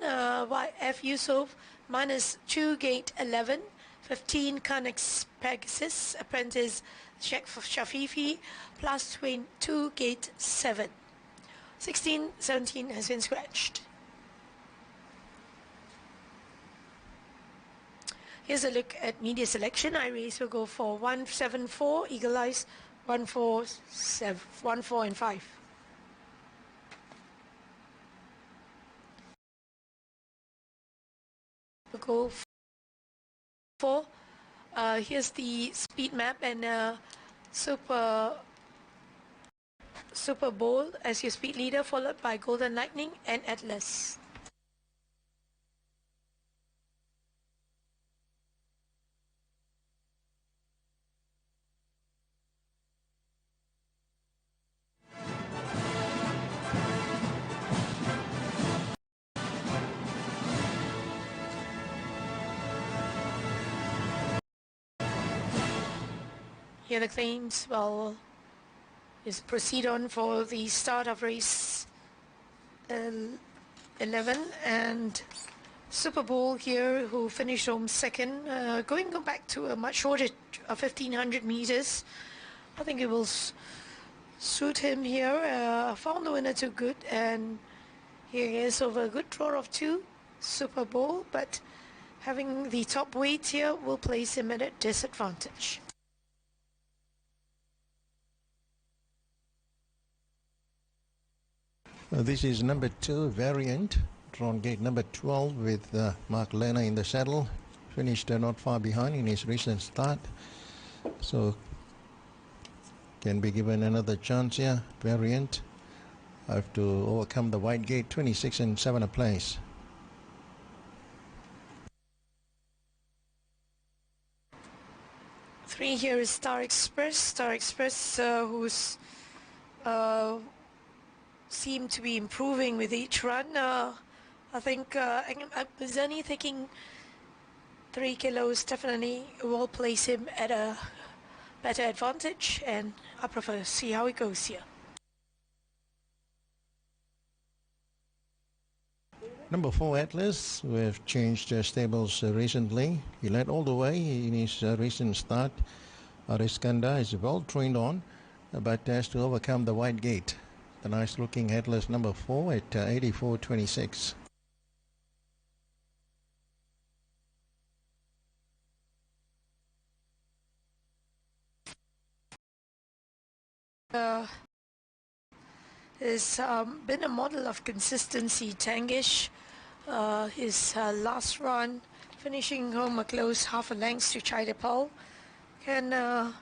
YF Yusuf, -2, gate 11. 15 Connex Pegasus apprentice Sheikh Shafifi, +2, gate 7. 16, 17 has been scratched. Here's a look at media selection. iRace will go for 174, Eagle Eyes 147, 1, 4 and 5. We'll go for here's the speed map and Super Bowl as your speed leader, followed by Golden Lightning and Atlas. Here the claims will proceed on for the start of race 11, and Super Bowl here, who finished home second, going back to a much shorter 1500 meters. I think it will suit him here. Found the winner too good, and here he is over a good draw of 2, Super Bowl, but having the top weight here will place him at a disadvantage. This is number 2 variant, drawn gate number 12 with Mark Lerner in the saddle. Finished not far behind in his recent start, so can be given another chance here. Variant have to overcome the white gate, 26 and 7 a place. Three here is Star Express, who's seem to be improving with each run. I think Zani taking 3 kilos definitely will place him at a better advantage, and I prefer to see how it goes here. Number 4 Atlas, we have changed stables recently. He led all the way in his recent start. Iskandar is well trained on, but has to overcome the white gate. The nice looking Atlas number 4 at 84.26. Has been a model of consistency. Tangish, his last run, finishing home a close half a length to Chaidapal, can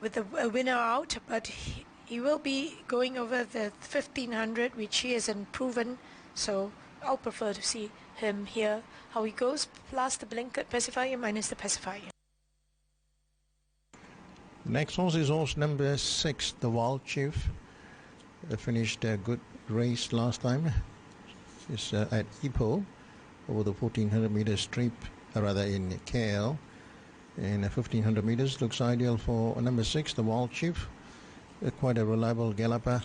with a winner out, but he will be going over the 1500, which he hasn't proven, so I'll prefer to see him here how he goes, plus the blanket pacifier minus the pacifier. Next horse is horse number 6, the Wild Chief. Finished a good race last time. It's at Ipoh over the 1400 meter strip, rather in KL. And 1500 meters looks ideal for number 6, the Wild Chief. Quite a reliable galloper.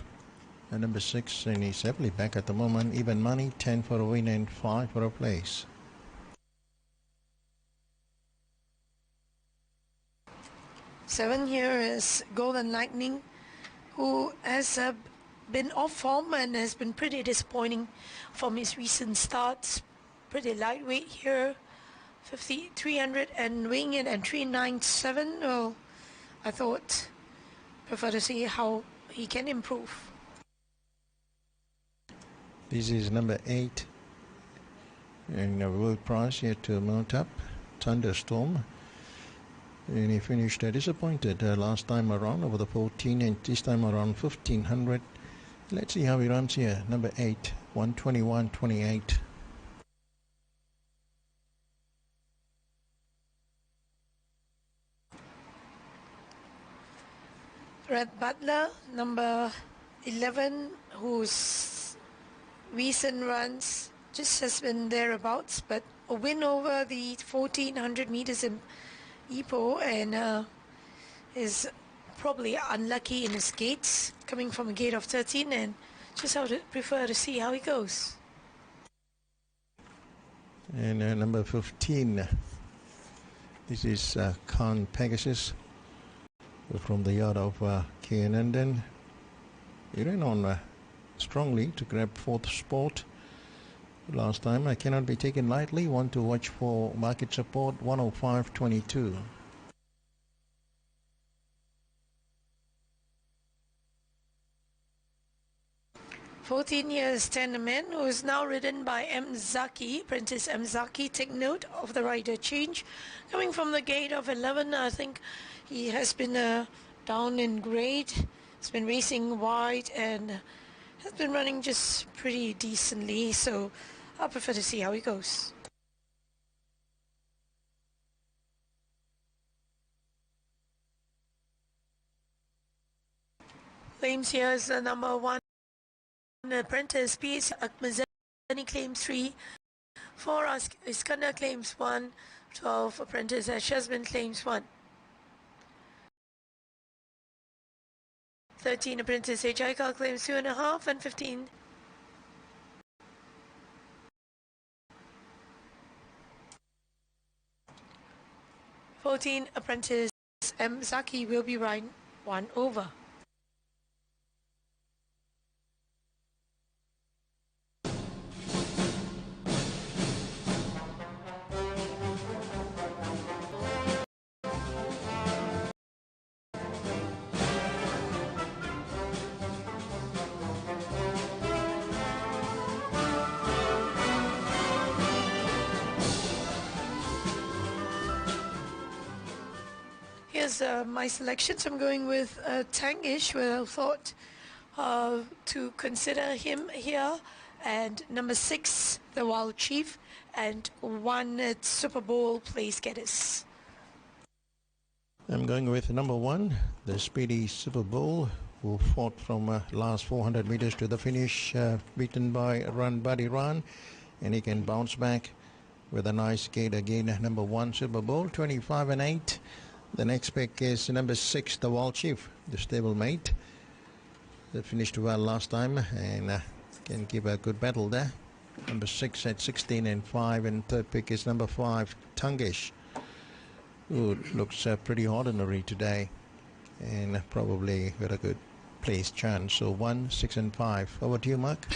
Number 6, and he's happily back at the moment. Even money, 10 for a win and 5 for a place. 7 here is Golden Lightning, who has been off form and has been pretty disappointing from his recent starts. Pretty lightweight here, 300 and weighing in at 397. Well, I thought, prefer to see how he can improve. This is number 8 in the world prize here to mount up, Thunderstorm. And he finished disappointed last time around over the 14 and this time around 1500. Let's see how he runs here. Number 8, 121.28. Red Butler, number 11, whose recent runs just has been thereabouts, but a win over the 1400 meters in Ipoh, and is probably unlucky in his gates, coming from a gate of 13, and just how to prefer to see how he goes. And number 15, this is Khan Pegasus from the yard of K. He ran on strongly to grab 4th spot last time. I cannot be taken lightly. Want to watch for market support 105.22. "14 years Tenderman," who is now ridden by M. Zaki, Apprentice M. Zaki. Take note of the rider change. Coming from the gate of 11, I think he has been down in grade. He's been racing wide and has been running just pretty decently, so I prefer to see how he goes. Claims here is the number 1 Apprentice P.S. Akmazani claims 3. 4 Iskandar claims 1. 12 Apprentice Shazban claims 1. 13 Apprentice Jaikal claims 2.5, and 15 14 Apprentice M. Zaki will be run 1 over. Here's my selections. I'm going with Tangish, where I thought to consider him here, and number 6, the Wild Chief, and 1 at Super Bowl Place Getters. I'm going with number 1, the Speedy Super Bowl, who fought from last 400 meters to the finish, beaten by Run Buddy Run, and he can bounce back with a nice gate again. Number 1, Super Bowl, 25 and 8. The next pick is number 6, the Wild Chief, the stablemate. They finished well last time and can give a good battle there. Number 6 at 16 and 5, and third pick is number 5, Tangish, who looks pretty ordinary today and probably got a good place chance. So 1, 6 and 5. Over to you, Mark.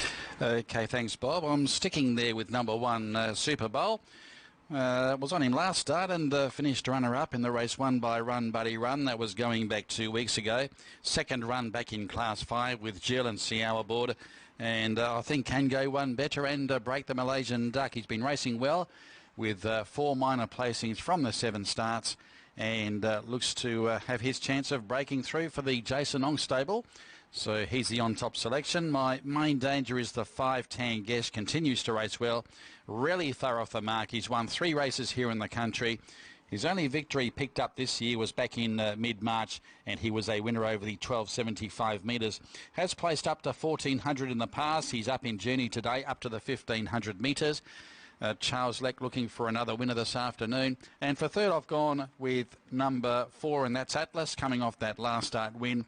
Okay, thanks, Bob. I'm sticking there with number 1, Super Bowl. Was on him last start and finished runner-up in the race won by Run Buddy Run. That was going back 2 weeks ago. Second run back in Class 5 with Jill and Siao aboard. And I think can go one better and break the Malaysian duck. He's been racing well with 4 minor placings from the 7 starts, and looks to have his chance of breaking through for the Jason Ong stable. So he's the on-top selection. My main danger is the 5 Tan Guest. Continues to race well. Really thorough off the mark. He's won 3 races here in the country. His only victory picked up this year was back in mid-March, and he was a winner over the 1275 metres. Has placed up to 1400 in the past. He's up in journey today, up to the 1500 metres. Charles Leck looking for another winner this afternoon. And for third, I've gone with number 4, and that's Atlas, coming off that last start win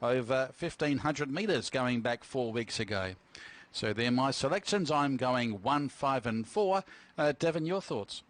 over 1500 metres going back 4 weeks ago. So they're my selections. I'm going 1, 5 and 4. Devon, your thoughts?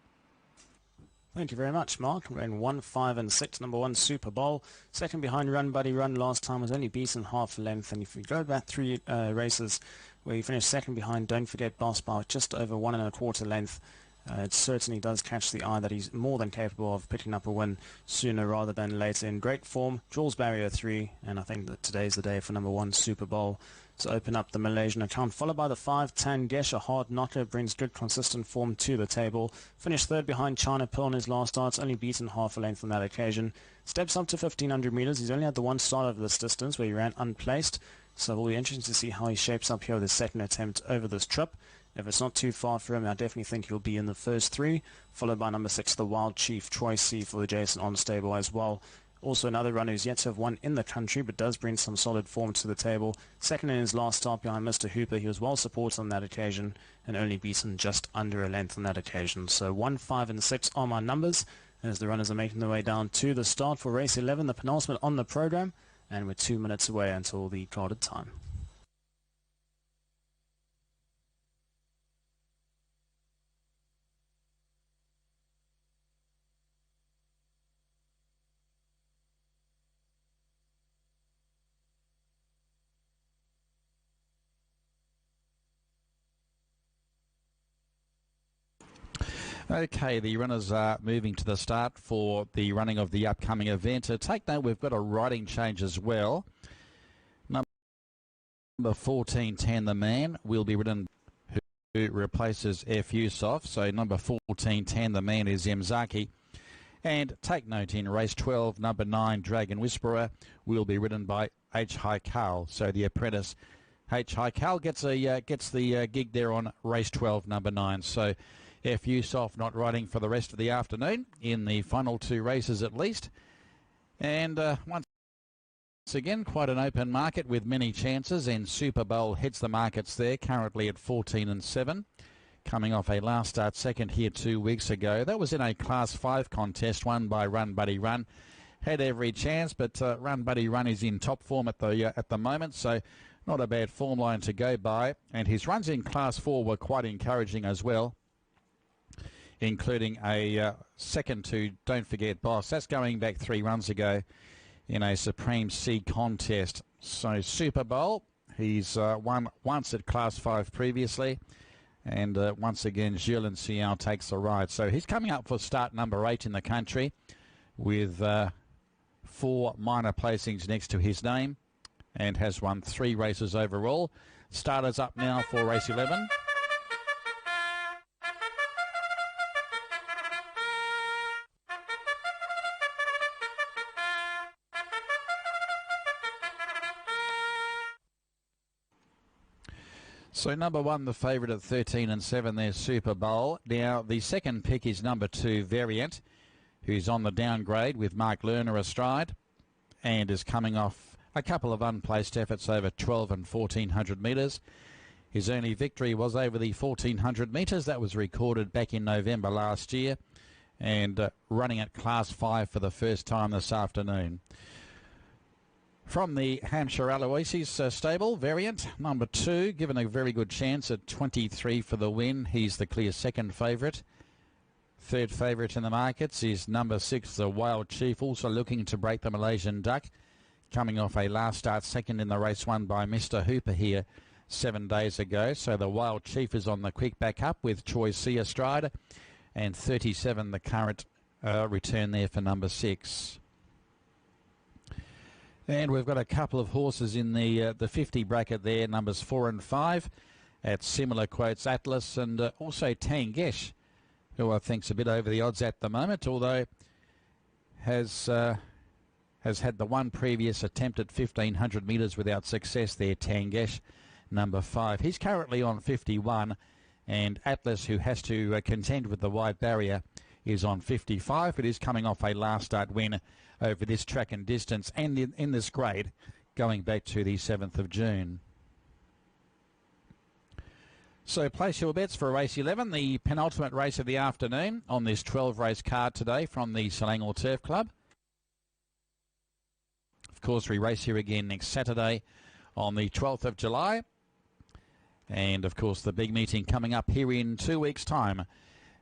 Thank you very much, Mark. We're in 1, 5 and 6, number 1 Super Bowl. Second behind Run Buddy Run last time was only beaten half a length, and if you go back 3 races where you finished second behind Don't Forget Boss by just over 1 1/4 length, it certainly does catch the eye that he's more than capable of picking up a win sooner rather than later. In great form, Jules Barrier 3, and I think that today's the day for number 1 Super Bowl to open up the Malaysian account, followed by the 5 Tangesh, a hard knocker, brings good consistent form to the table. Finished third behind China Pearl in his last starts, only beaten half a length on that occasion. Steps up to 1,500 metres. He's only had the one start over this distance where he ran unplaced, so it will be interesting to see how he shapes up here with his second attempt over this trip. If it's not too far for him, I definitely think he'll be in the first 3, followed by number 6, the Wild Chief, Troy C for the Jason on stable as well. Also another runner who's yet to have won in the country, but does bring some solid form to the table. Second in his last start behind Mr. Hooper. He was well supported on that occasion and only beaten just under a length on that occasion. So 1, 5 and 6 are my numbers as the runners are making their way down to the start for race 11, the penultimate on the program, and we're 2 minutes away until the carded time. Okay, the runners are moving to the start for the running of the upcoming event. Take note, we've got a riding change as well. Number 1410, the man, will be ridden who replaces F. Yusof. So number 1410, the man, is Mzaki. And take note, in race 12, number 9, Dragon Whisperer, will be ridden by H. Haikal. So the apprentice H. Haikal gets the gig there on race 12, number 9. So F. Yusof not riding for the rest of the afternoon in the final 2 races at least. And once again, quite an open market with many chances, and Super Bowl heads the markets there, currently at 14 and 7, coming off a last start second here 2 weeks ago. That was in a Class 5 contest won by Run Buddy Run. Had every chance, but Run Buddy Run is in top form at the moment, so not a bad form line to go by. And his runs in Class 4 were quite encouraging as well, including a second to Don't Forget Boss. That's going back 3 runs ago in a Supreme C contest. So Super Bowl, he's won once at Class 5 previously, and once again Jules Ciao takes the ride. So he's coming up for start number 8 in the country with 4 minor placings next to his name, and has won 3 races overall. Starters up now for race 11. So number 1, the favourite at 13 and 7, there's Super Bowl. Now the second pick is number 2, Variant, who's on the downgrade with Mark Lerner astride, and is coming off a couple of unplaced efforts over 12 and 1400 metres. His only victory was over the 1400 metres. That was recorded back in November last year, and running at Class 5 for the first time this afternoon. From the Hampshire Aloysius stable, Variant, number 2, given a very good chance at 23 for the win. He's the clear second favourite. Third favourite in the markets is number 6, the Wild Chief, also looking to break the Malaysian Duck, coming off a last start second in the race won by Mr. Hooper here 7 days ago. So the Wild Chief is on the quick back up with Troy C astride, and 37 the current return there for number 6. And we've got a couple of horses in the 50 bracket there, numbers 4 and 5, at similar quotes, Atlas and also Tangesh, who I think's a bit over the odds at the moment, although has had the one previous attempt at 1500 metres without success there, Tangesh, number 5. He's currently on 51, and Atlas, who has to contend with the wide barrier, is on 55, but is coming off a last start win over this track and distance and in this grade going back to the 7th of June. So place your bets for race 11, the penultimate race of the afternoon on this 12 race card today from the Selangor Turf Club. Of course, we race here again next Saturday on the 12th of July. And of course, the big meeting coming up here in 2 weeks' time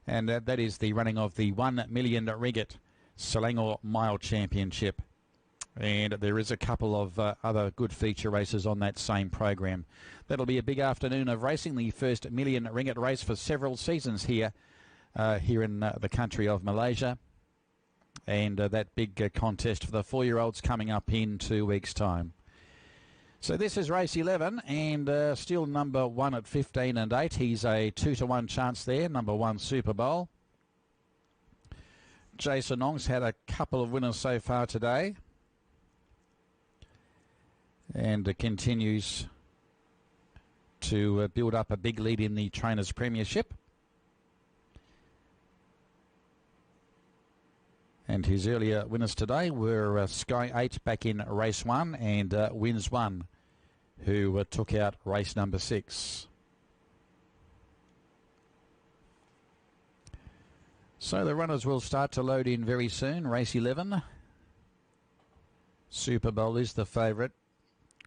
And that is the running of the 1 million ringgit Selangor Mile Championship. And there is a couple of other good feature races on that same program. That'll be a big afternoon of racing, the first million ringgit race for several seasons here in the country of Malaysia. And that big contest for the 4-year-olds coming up in 2 weeks' time. So this is race 11, and still number 1 at 15 and 8. He's a 2-to-1 chance there, number 1 Super Bowl. Jason Ong's had a couple of winners so far today, and continues to build up a big lead in the Trainers' Premiership. And his earlier winners today were Sky 8 back in race 1 and Wins 1, who took out race number 6. So the runners will start to load in very soon. Race 11. Super Bowl is the favourite.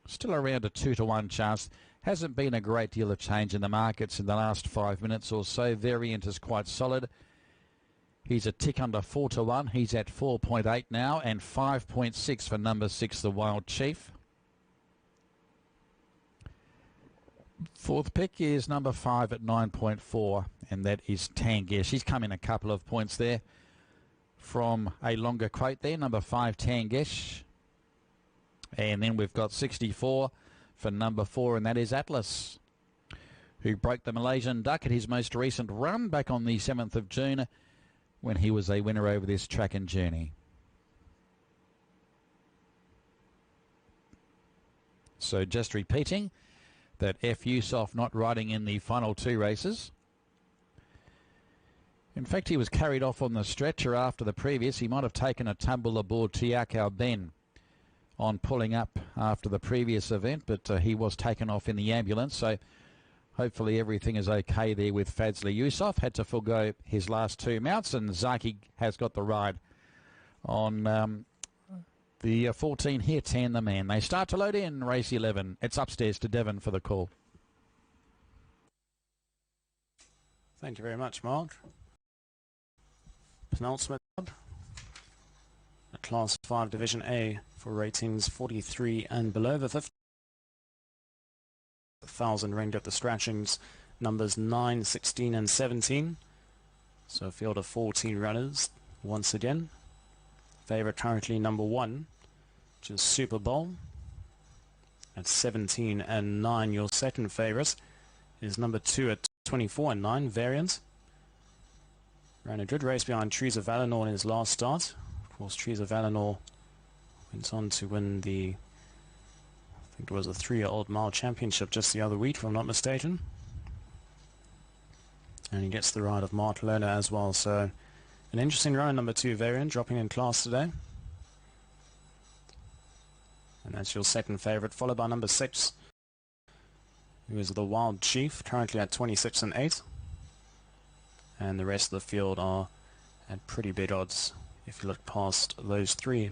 Still around a 2-to-1 chance. Hasn't been a great deal of change in the markets in the last 5 minutes or so. Variant is quite solid. He's a tick under 4-to-1. He's at 4.8 now, and 5.6 for number 6, the Wild Chief. Fourth pick is number 5 at 9.4, and that is Tangier. She's come in a couple of points there from a longer quote there, number 5 Tangesh. And then we've got 64 for number 4, and that is Atlas, who broke the Malaysian duck at his most recent run back on the 7th of June when he was a winner over this track and journey. So just repeating that F. Yusof not riding in the final 2 races. In fact, he was carried off on the stretcher after the previous. He might have taken a tumble aboard Tiakau Ben on pulling up after the previous event, but he was taken off in the ambulance. So hopefully everything is okay there with Fadzli Yusof. Had to forego his last 2 mounts, and Zaki has got the ride on the 14 here, Tan the Man. They start to load in race 11. It's upstairs to Devon for the call. Thank you very much, Mark. Penultimate a Class 5 Division A for ratings 43 and below. The 50,000 ringgit, the scratchings numbers 9, 16 and 17. So a field of 14 runners once again. Favourite currently number 1, which is Super Bowl at 17 and 9. Your second favourite is number 2 at 24 and 9, Variant. Ran a good race behind Trees of Valinor in his last start. Of course, Trees of Valinor went on to win the, I think it was a 3-year-old mile championship just the other week, if I'm not mistaken. And he gets the ride of Mark Lerner as well. So an interesting run, number 2 Variant, dropping in class today. And that's your second favourite, followed by number 6, who is the Wild Chief, currently at 26 and 8. And the rest of the field are at pretty big odds if you look past those 3.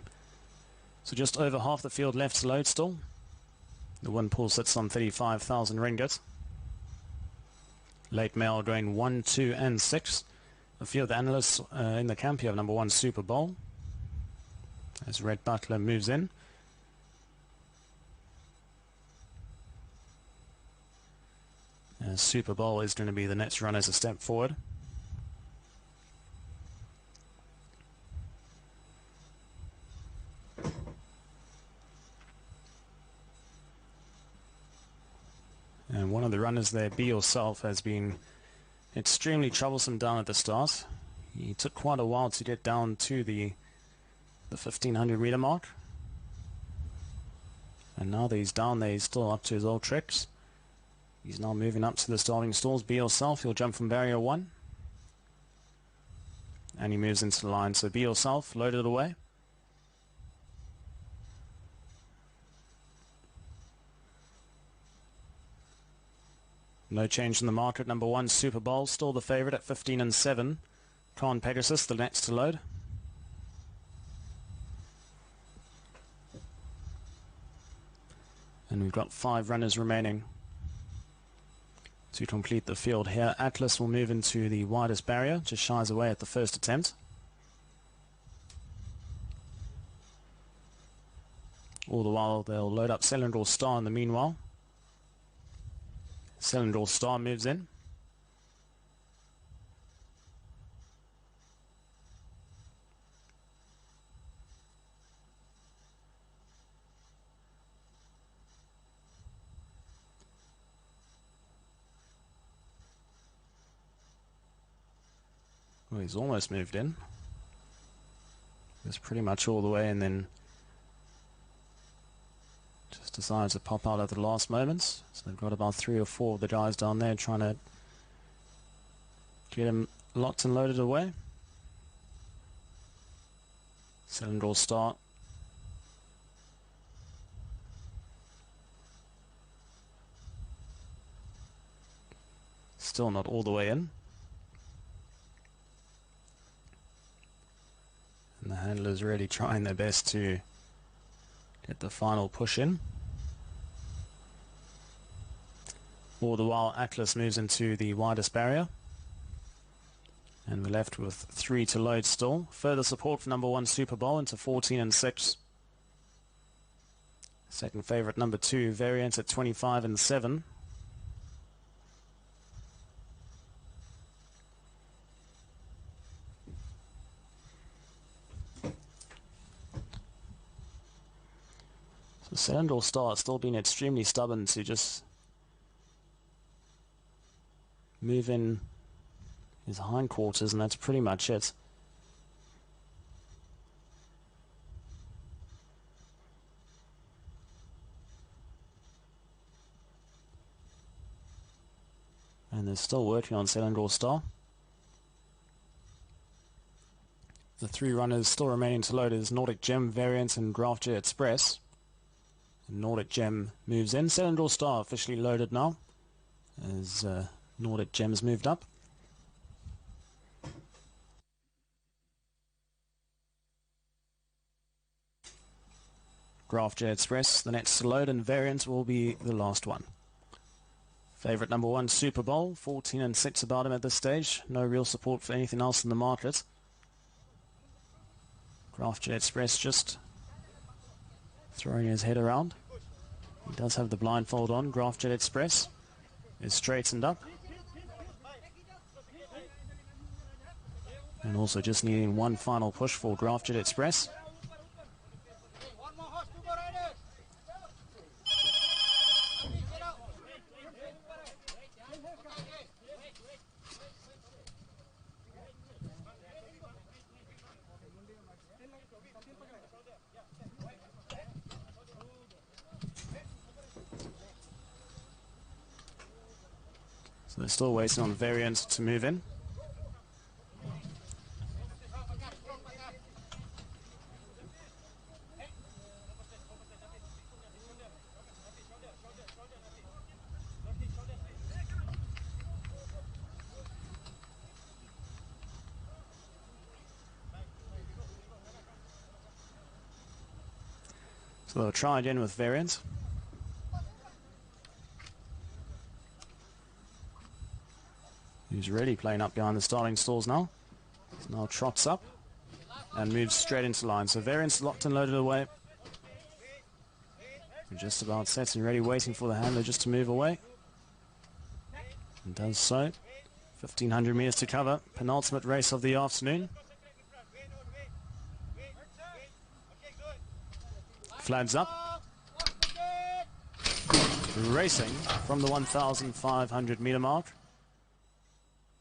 So just over half the field left to load still. The win pool sits on 35,000 ringgit. Late mail going 1, 2 and 6. A few of the analysts in the camp here have number 1 Super Bowl as Red Butler moves in. Super Bowl is going to be the next run as a step forward. And one of the runners there, Be Yourself, has been extremely troublesome down at the start. He took quite a while to get down to the 1500 meter mark. And now that he's down there, he's still up to his old tricks. He's now moving up to the starting stalls. Be Yourself, he'll jump from barrier 1. And he moves into the line. So Be Yourself, loaded away. No change in the market. Number 1 Super Bowl, still the favourite at 15 and 7. Khan Pegasus, the next to load. And we've got 5 runners remaining to complete the field here. Atlas will move into the widest barrier, just shies away at the first attempt. All the while they'll load up Selangor Star in the meanwhile. Selangor Star moves in. Well, he's almost moved in. He was pretty much all the way and then just decided to pop out at the last moments. So they've got about 3 or 4 of the guys down there trying to get him locked and loaded away. Selangor Star. Still not all the way in. And the handlers really trying their best to get the final push in. All the while Atlas moves into the widest barrier. And we're left with 3 to load still. Further support for number 1 Super Bowl into 14 and 6. Second favourite number 2 Variant at 25 and 7. So Selangor Star has still been extremely stubborn to just move in his hindquarters, and that's pretty much it. And they're still working on Selangor Star. The 3 runners still remaining to load is Nordic Gem, Variant and Graph J Express. And Nordic Gem moves in. Selangor Star officially loaded now as Nordic Gem's moved up. Graph J Express, the next to load, and Variant will be the last one. Favourite number 1 Super Bowl, 14 and 6 about him at this stage. No real support for anything else in the market. Graph J Express just throwing his head around. He does have the blindfold on. Graph Jet Express is straightened up. And also just needing one final push for Graph Jet Express. So they're still waiting on Variant to move in. So they'll try again with Variant. He's really playing up behind the starting stalls now. He now trots up and moves straight into line. So Variant's locked and loaded away. We're just about set and ready, waiting for the handler just to move away. And does so. 1,500 metres to cover. Penultimate race of the afternoon. Flags up. Racing from the 1,500 metre mark.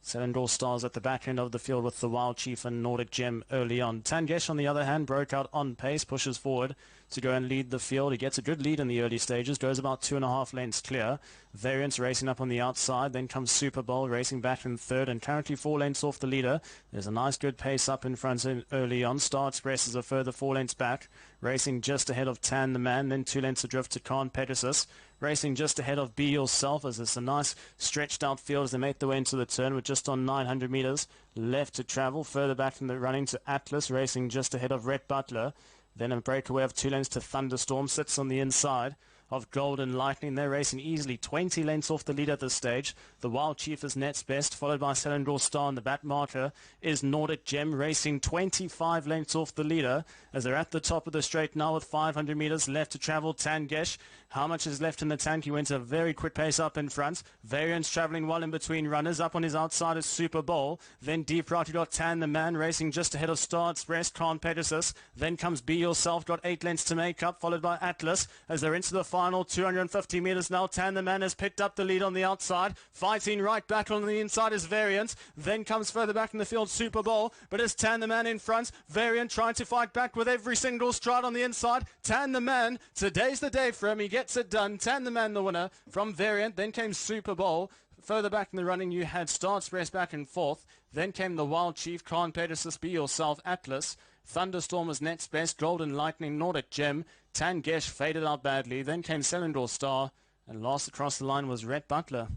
Selangor Stars at the back end of the field with the Wild Chief and Nordic Gem early on. Tangesh, on the other hand, broke out on pace, pushes forward to go and lead the field. He gets a good lead in the early stages, goes about 2.5 lengths clear. Variance racing up on the outside, then comes Super Bowl racing back in third and currently 4 lengths off the leader. There's a nice good pace up in front early on. Star Express is a further 4 lengths back, racing just ahead of Tan the Man, then 2 lengths adrift to Khan Pegasus. Racing just ahead of Be Yourself as it's a nice stretched out field as they make their way into the turn with just on 900 metres left to travel. Further back in the running to Atlas, racing just ahead of Rhett Butler. Then a breakaway of 2 lengths to Thunderstorm, sits on the inside of Golden Lightning. They're racing easily 20 lengths off the lead at this stage. The Wild Chief is next best, followed by Selangor Star, and the back marker is Nordic Gem, racing 25 lengths off the leader as they're at the top of the straight now with 500 metres left to travel. Tangesh, how much is left in the tank? He went at a very quick pace up in front. Variant's travelling well in between runners. Up on his outside is Super Bowl. Then deep right, you got Tan the Man racing just ahead of Star Express, Can't Pegasus. Then comes Be Yourself, got 8 lengths to make up, followed by Atlas as they're into the final 250 metres now. Tan the Man has picked up the lead on the outside. Fighting right back on the inside is Variant. Then comes further back in the field Super Bowl, but it's Tan the Man in front. Variant trying to fight back with every single stride on the inside. Tan the Man, today's the day for him. He gets it done. Tan the Man the winner from Variant. Then came Super Bowl. Further back in the running you had Star Express back and forth. Then came the Wild Chief, Can't Pegasus, Be Yourself, Atlas. Thunderstorm was next best. Golden Lightning, Nordic Gem. Tangesh faded out badly. Then came Selangor Star. And last across the line was Rhett Butler.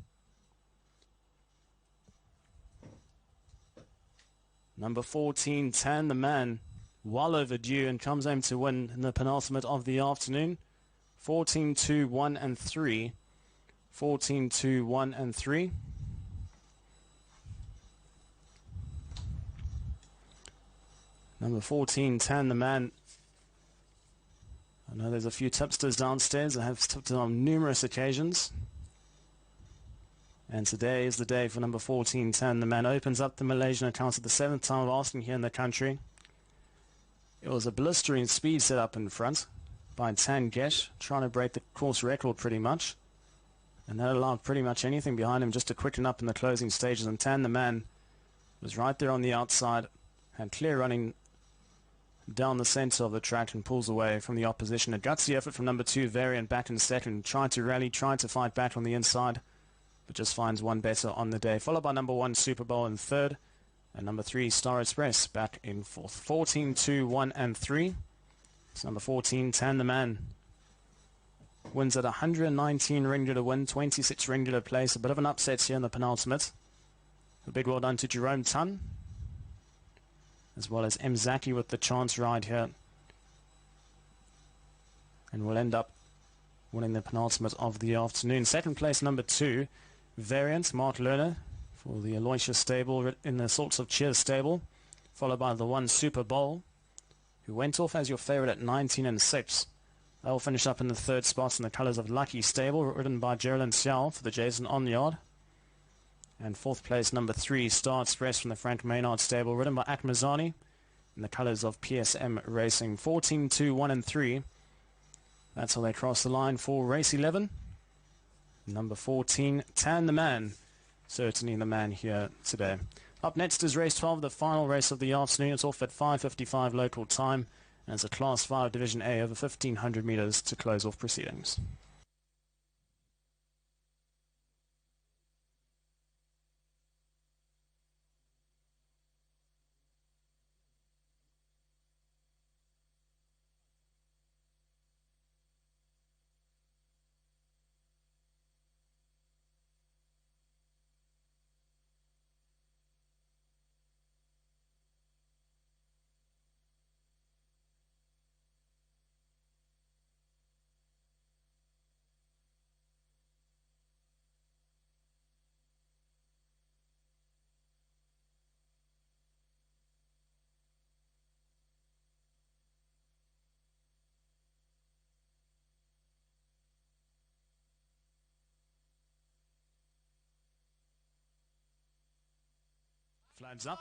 Number 14, Tan the Man, well overdue and comes home to win in the penultimate of the afternoon. 14, 2, 1 and 3. 14, 2, 1 and 3. Number 14, Tan the Man. I know there's a few tipsters downstairs that have tipped it on numerous occasions. And today is the day for number 14, Tan the Man. Opens up the Malaysian accounts at the 7th time of asking here in the country. It was a blistering speed set up in front by Tangesh, trying to break the course record pretty much. And that allowed pretty much anything behind him just to quicken up in the closing stages. And Tan the Man was right there on the outside, had clear running down the centre of the track and pulls away from the opposition. A gutsy effort from number 2, Variant, back in second. Tried to rally, tried to fight back on the inside, but just finds one better on the day. Followed by number 1, Super Bowl in third. And number 3, Star Express, back in fourth. 14, 2, 1 and 3. It's number 14, Tan the Man. Wins at 119 ringgit a win, 26 ringgit a place. A bit of an upset here in the penultimate. A big well done to Jerome Tun, as well as M. Zaki with the chance ride here. And will end up winning the penultimate of the afternoon. Second place, number 2, Variant, Mark Lerner, for the Aloysius stable in the Sorts of Cheers stable. Followed by the 1, Super Bowl, who went off as your favourite at 19 and 6. They'll finish up in the third spot in the colours of Lucky Stable, ridden by Geraldine Xiao for the Jason Onyard. And fourth place, number 3, Star Express from the Frank Maynard stable, ridden by Akmazani in the colours of PSM Racing. 14, 2, 1 and 3. That's how they cross the line for race 11. Number 14, Tan the Man. Certainly the man here today. Up next is race 12, the final race of the afternoon. It's off at 5:55 local time. And it's a Class 5 Division A over 1,500 metres to close off proceedings. Flags up.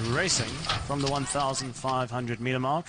Racing from the 1,500 metre mark.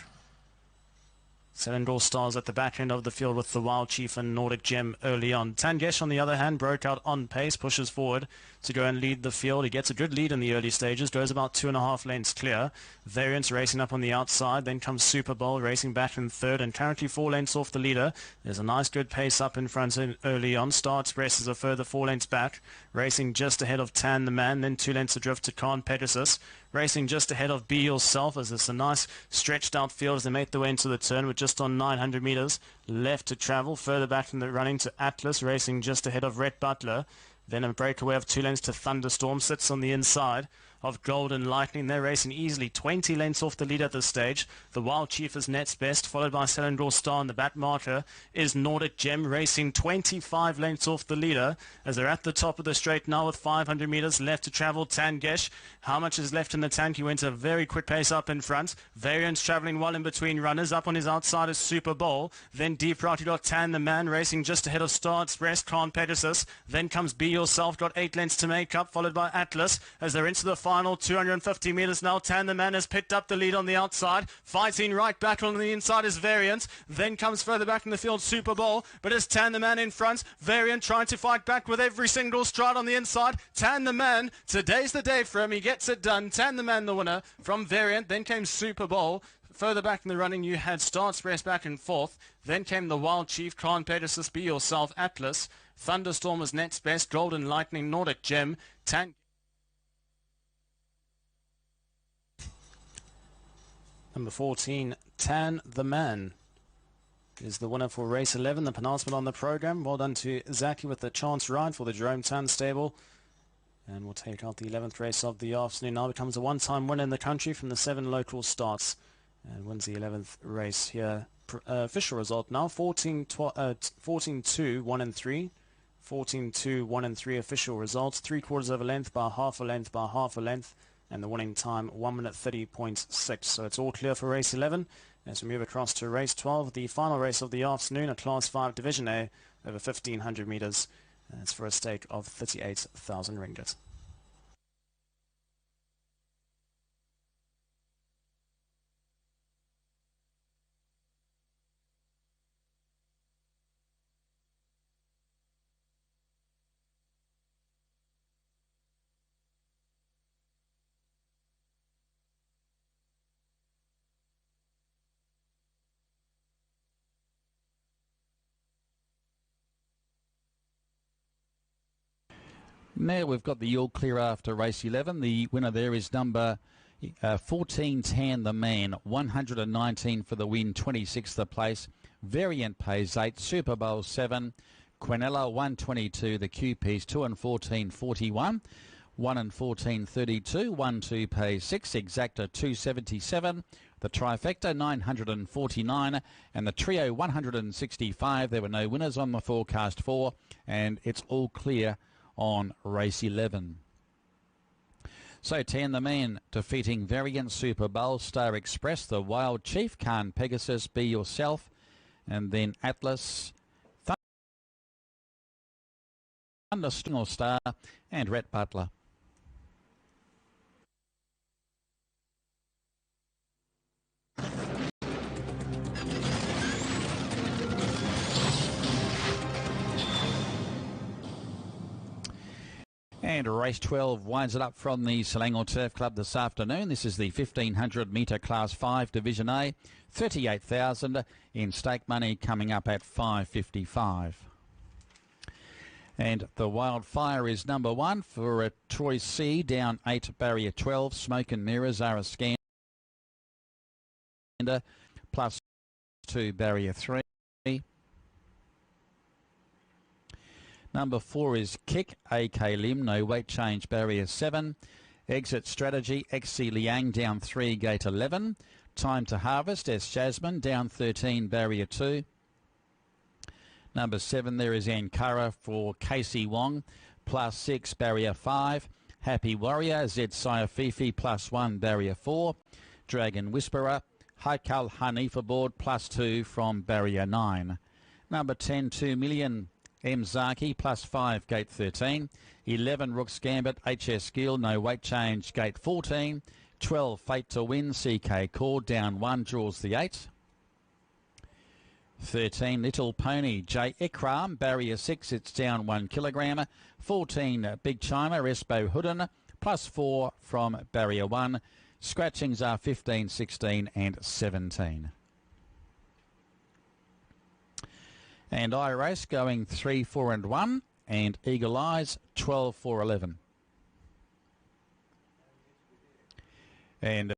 Selangor Stars at the back end of the field with the Wild Chief and Nordic Gem early on. Tangesh, on the other hand, broke out on pace, pushes forward to go and lead the field. He gets a good lead in the early stages, goes about 2.5 lengths clear. Variance racing up on the outside, then comes Super Bowl racing back in third and currently 4 lengths off the leader. There's a nice good pace up in front early on. Star Express is a further 4 lengths back, racing just ahead of Tan the Man, then 2 lengths adrift to Can't Pegasus. Racing just ahead of Be Yourself as it's a nice stretched out field as they make their way into the turn with just on 900 metres left to travel. Further back in the running to Atlas, racing just ahead of Rhett Butler. Then a breakaway of 2 lengths to Thunderstorm, sits on the inside of Golden Lightning. They're racing easily 20 lengths off the lead at this stage. The Wild Chief is next best, followed by Selangor Star, and the back marker is Nordic Gem, racing 25 lengths off the leader as they're at the top of the straight now with 500 metres left to travel. Tangesh, how much is left in the tank? He went a very quick pace up in front. Variant's travelling well in between runners. Up on his outside is Super Bowl. Then deep right, you got Tan the Man racing just ahead of Star Express, Khan Pegasus. Then comes Be Yourself, got 8 lengths to make up, followed by Atlas as they're into the final 250 metres now. Tan the Man has picked up the lead on the outside. Fighting right back on the inside is Variant. Then comes further back in the field Super Bowl, but it's Tan the Man in front. Variant trying to fight back with every single stride on the inside. Tan the Man, today's the day for him. He gets it done. Tan the Man the winner from Variant. Then came Super Bowl. Further back in the running, you had Star Express back and forth. Then came the Wild Chief, Khan Pegasus, Be Yourself, Atlas. Thunderstorm was next best. Golden Lightning, Nordic Gem, Tank. Number 14, Tan the Man, is the winner for race 11, the penultimate on the program. Well done to Zaki with the chance ride for the Jerome Tan stable. And we'll take out the 11th race of the afternoon. Now becomes a one-time winner in the country from the 7 local starts. And wins the 11th race here. Official result now, 14-2, 1 and 3. 14-2, 1 and 3 official results. 3/4 of a length by half a length by half a length. And the winning time, 1 minute 30.6. So it's all clear for race 11. As we move across to race 12, the final race of the afternoon, a Class 5 Division A over 1,500 metres. It's for a stake of 38,000 ringgit. Now we've got the all clear after race 11. The winner there is number 14, Tan the Man, 119 for the win, 26th the place. Variant pays 8, Super Bowl 7, Quinella 122, the QPs 2 and 14, 41, 1 and 14, 32, 1-2 pays 6, Exacta 277, the trifecta 949, and the trio 165. There were no winners on the forecast 4, and it's all clear on race 11. So Tan the Man defeating Variant, Super Bowl, Star Express, the Wild Chief, Khan Pegasus, Be Yourself, and then Atlas, Thunderstorm Star, and Rhett Butler. And race 12 winds it up from the Selangor Turf Club this afternoon. This is the 1,500 metre Class 5 Division A. 38,000 in stake money coming up at 5.55. And the Wildfire is number 1 for a Troy C, down 8, barrier 12. Smoke and Mirrors are a scan. Plus 2, barrier 3. Number 4 is Kick, AK Lim, no weight change, barrier 7. Exit Strategy, XC Liang, down 3, gate 11. Time to Harvest, S Jasmine, down 13, barrier 2. Number 7, there is Ankara for Casey Wong, plus 6, barrier 5. Happy Warrior, Z Fifi, plus 1, barrier 4. Dragon Whisperer, Haikal Hanifa board, plus 2 from barrier 9. Number 10, 2 million. M. Zaki, plus 5, gate 13. 11, Rook's Gambit, HS Gill, no weight change, gate 14. 12, Fate to Win, CK Cord, down 1, draws the 8. 13, Little Pony, J. Ikram, barrier 6, it's down 1 kilogram. 14, Big China, Espo Hooden, plus 4 from barrier 1. Scratchings are 15, 16 and 17. And iRace going 3, 4 and 1, and Eagle Eyes 12, 4, 11. And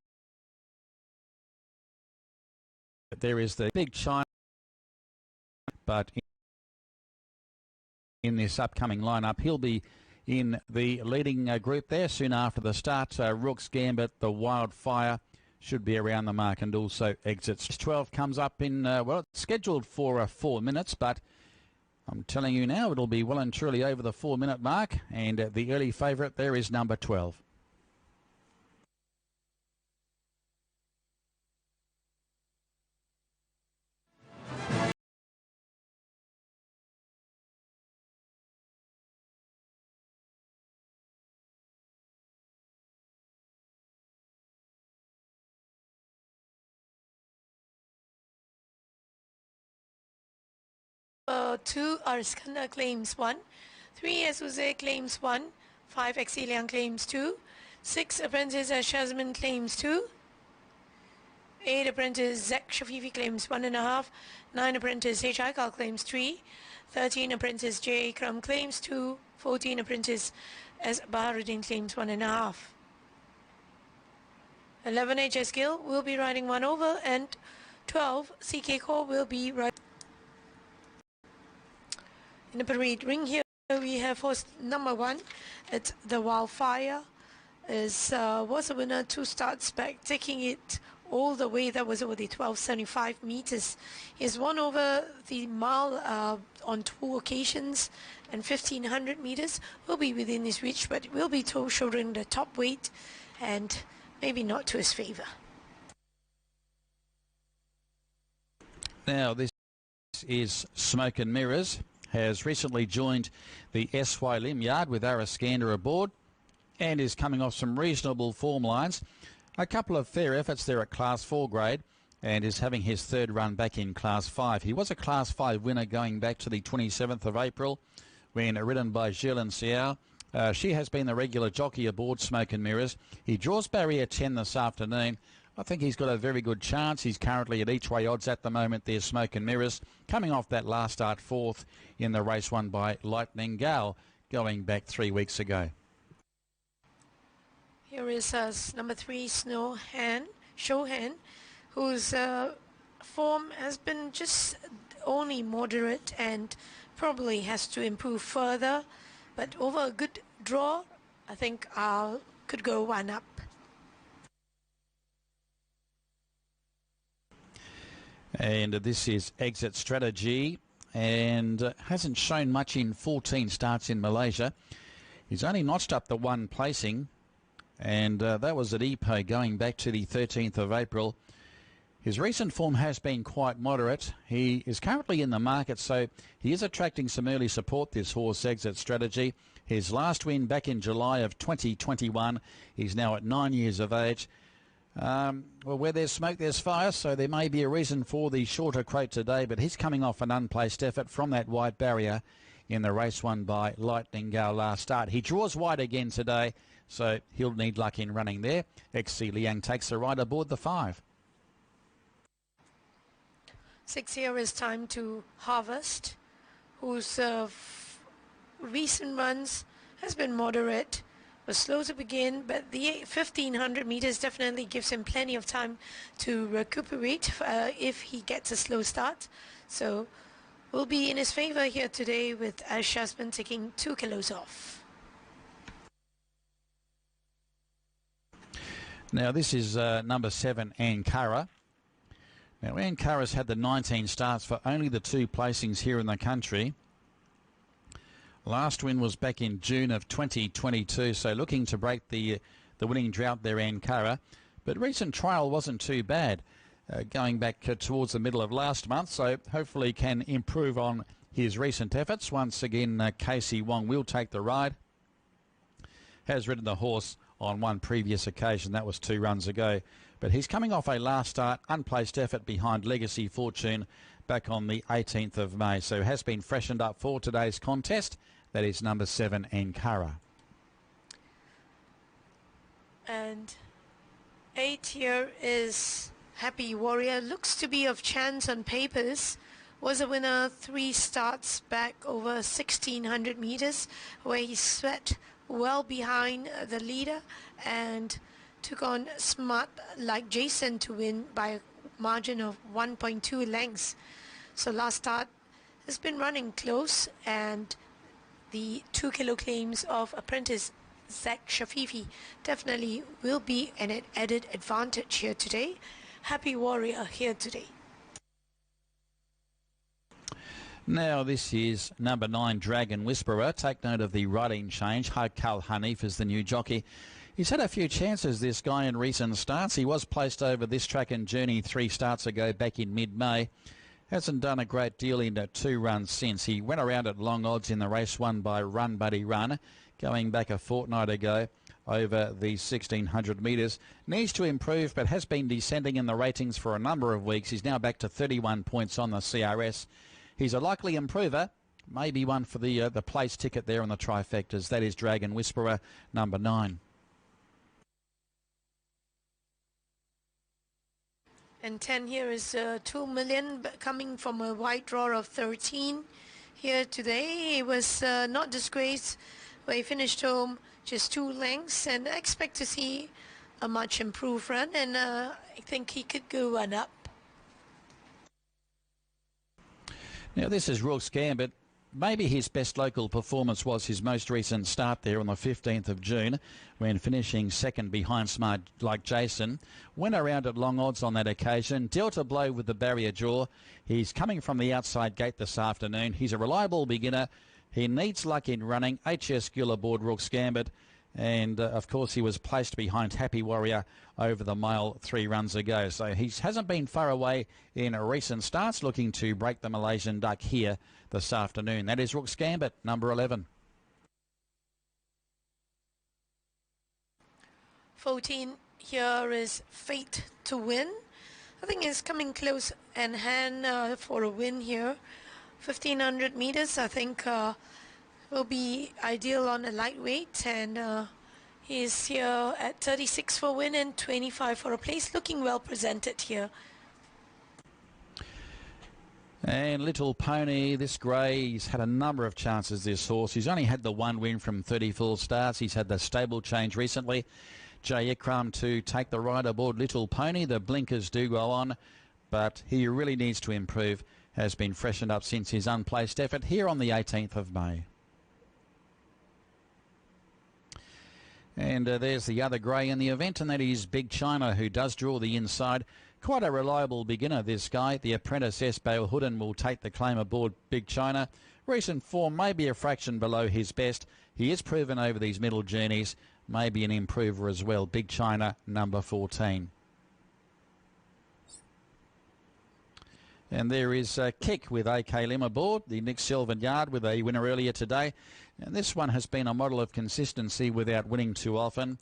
there is the Big China, but in this upcoming lineup, he'll be in the leading group there soon after the start. Rook's Gambit, the Wildfire, should be around the mark, and also Exits. 12 comes up in, well, it's scheduled for 4 minutes, but I'm telling you now it'll be well and truly over the 4-minute mark, and the early favourite there is number 12. Two Ariskanda claims 1, 3 Azuze claims 1, 5 Exilian claims 2, 6 Apprentice Shazman claims 2, 8 Apprentice Zek Shafifi claims 1.5, 9 Apprentice H. Aikal claims 3, 13 Apprentice J. Ikram claims 2, 14 Apprentice S. Baharuddin claims 1.5. 11 HS Gill will be riding 1 over, and 12 CK Core will be riding. In the parade ring here we have horse number 1. It's the Wildfire. Was a winner 2 starts back, taking it all the way. That was over the 1275 meters. He's won over the mile on 2 occasions, and 1500 meters will be within his reach, but will be shouldering the top weight and maybe not to his favour. Now this is Smoke and Mirrors. Has recently joined the SY Lim yard with Ariskanda aboard, and is coming off some reasonable form lines. A couple of fair efforts there at Class 4 grade, and is having his 3rd run back in Class 5. He was a Class 5 winner going back to the 27th of April when ridden by Gilles and Xiao. She has been the regular jockey aboard Smoke and Mirrors. He draws barrier 10 this afternoon. I think he's got a very good chance. He's currently at each way odds at the moment. There's Smoke and Mirrors coming off that last start 4th in the race won by Lightning Gal going back 3 weeks ago. Here is number 3 Showhan, whose form has been just only moderate and probably has to improve further, but over a good draw I think could go 1 up. And this is Exit Strategy, and hasn't shown much in 14 starts in Malaysia. He's only notched up the 1 placing, and that was at Ipoh going back to the 13th of April. His recent form has been quite moderate. He is currently in the market, so he is attracting some early support, this horse Exit Strategy. His last win back in July of 2021. He's now at 9 years of age. Well, where there's smoke, there's fire, so there may be a reason for the shorter quote today, but he's coming off an unplaced effort from that wide barrier in the race won by Lightning Gal last start. He draws wide again today, so he'll need luck in running there. XC Liang takes the ride aboard the 5. 6 here is Time to Harvest, whose recent runs has been moderate. Was slow to begin, but the 1500 meters definitely gives him plenty of time to recuperate if he gets a slow start. So will be in his favor here today, with Shazman taking 2 kilos off. Now this is number 7 Ankara. Now Ankara's had the 19 starts for only the 2 placings here in the country. Last win was back in June of 2022, so looking to break the winning drought there, Ankara. But recent trial wasn't too bad, going back towards the middle of last month, so hopefully can improve on his recent efforts. Once again, Casey Wong will take the ride. Has ridden the horse on 1 previous occasion, that was 2 runs ago. But he's coming off a last start, unplaced effort behind Legacy Fortune back on the 18th of May, so has been freshened up for today's contest. That is number 7 Ankara. And 8 here is Happy Warrior. Looks to be of chance on papers. Was a winner 3 starts back over 1600 meters, where he sweat well behind the leader and took on Smart Like Jason to win by a margin of 1.2 lengths. So last start has been running close, and the 2 kilo claims of apprentice Zach Shafifi definitely will be an added advantage here today. Happy Warrior here today. Now this is number 9, Dragon Whisperer. Take note of the riding change. Haikal Hanif is the new jockey. He's had a few chances, this guy, in recent starts. He was placed over this track and journey 3 starts ago back in mid-May. Hasn't done a great deal in 2 runs since. He went around at long odds in the race won by Run Buddy Run, going back a fortnight ago over the 1600 metres. Needs to improve, but has been descending in the ratings for a number of weeks. He's now back to 31 points on the CRS. He's a likely improver. Maybe one for the place ticket there on the trifectas. That is Dragon Whisperer, number 9. And 10 here is 2 million coming from a wide draw of 13 here today. He was not disgraced, where he finished home just 2 lengths, and I expect to see a much improved run, and I think he could go one up. Now this is Rook's Gambit. Maybe his best local performance was his most recent start there on the 15th of June when finishing second behind Smart Like Jason. Went around at long odds on that occasion. Dealt a blow with the barrier draw. He's coming from the outside gate this afternoon. He's a reliable beginner. He needs luck in running. HS Gill aboard Rook's Gambit. And, of course, he was placed behind Happy Warrior over the mile 3 runs ago. So he hasn't been far away in recent starts, looking to break the Malaysian duck here this afternoon. That is Rook's Gambit, number 11. 14 here is Fate to Win. I think it's coming close in hand for a win here. 1500 meters, I think, will be ideal on a lightweight, and he's here at 36 for win and 25 for a place. Looking well presented here. And Little Pony, this grey, he's had a number of chances, this horse. He's only had the 1 win from 30 full starts. He's had the stable change recently. Jay Ikram to take the ride aboard Little Pony. The blinkers do go on, but he really needs to improve. Has been freshened up since his unplaced effort here on the 18th of May. And there's the other grey in the event, and that is Big China, who does draw the inside. Quite a reliable beginner, this guy. The apprentice Esbale Hooden will take the claim aboard Big China. Recent form may be a fraction below his best. He is proven over these middle journeys. Maybe an improver as well. Big China, number 14. And there is Kick with AK Lim aboard, the Nick Sylvan Yard with a winner earlier today. And this one has been a model of consistency without winning too often.